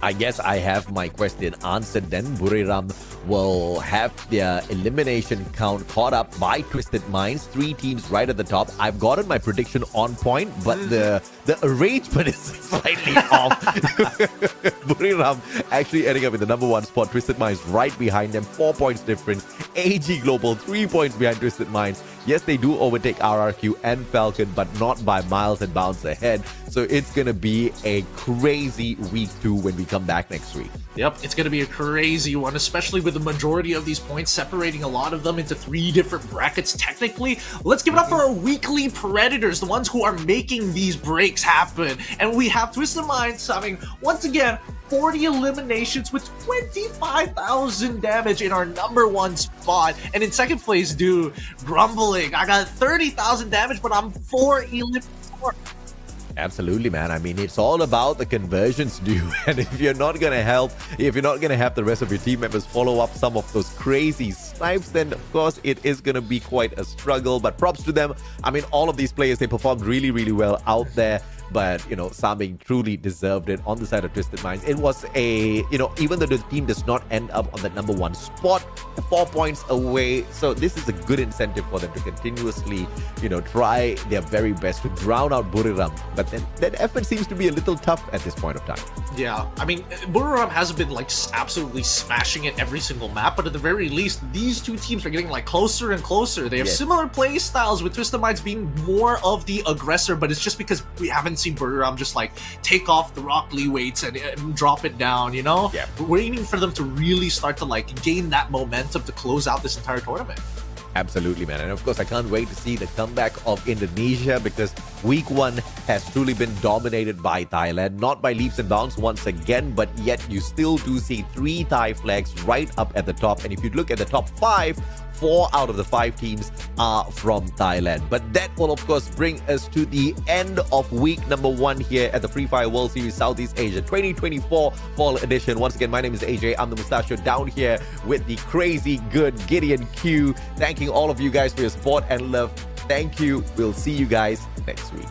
I guess I have my question answered then. Buriram will have their elimination count caught up by Twisted Minds. 3 teams right at the top. I've gotten my prediction on point, but the arrangement is slightly off. Buriram actually ending up in the number 1 spot. Twisted Minds right behind them. 4 points difference. AG Global 3 points behind Twisted Minds. Yes, they do overtake RRQ and Falcon, but not by miles and bounds ahead. So it's going to be a crazy week 2 when we come back next week. Yep, it's going to be a crazy one, especially with the majority of these points separating a lot of them into 3 different brackets technically. Let's give it up for our weekly Predators, the ones who are making these breaks happen. And we have Twisted Minds having, once again, 40 eliminations with 25,000 damage in our number 1 spot. And in second place, Du, grumbling. I got 30,000 damage, but I'm 4 eliminations. Absolutely, man. I mean, it's all about the conversions, Du. And if you're not going to have the rest of your team members follow up some of those crazy snipes, then of course it is going to be quite a struggle. But props to them. I mean, all of these players, they performed really, really well out there. But, Saming truly deserved it on the side of Twisted Minds. It was even though the team does not end up on the number 1 spot, 4 points away. So this is a good incentive for them to continuously, try their very best to drown out Buriram. But then that effort seems to be a little tough at this point of time. Yeah, I mean, Buriram hasn't been absolutely smashing it every single map, but at the very least, these 2 teams are getting closer and closer. They have similar play styles, with Twisted Minds being more of the aggressor, but it's just because we haven't seen Buriram just take off the Rock Lee weights and drop it down, Yeah. We're waiting for them to really start to gain that momentum to close out this entire tournament. Absolutely, man. And of course, I can't wait to see the comeback of Indonesia, because week 1 has truly been dominated by Thailand. Not by leaps and bounds once again, but yet you still do see 3 Thai flags right up at the top. And if you look at the top 5, 4 out of the 5 teams are from Thailand. But that will, of course, bring us to the end of week number 1 here at the Free Fire World Series Southeast Asia 2024 Fall Edition. Once again, my name is AJ. I'm the Mustachio down here with the crazy good Gideon Q. Thanking all of you guys for your support and love. Thank you. We'll see you guys next week.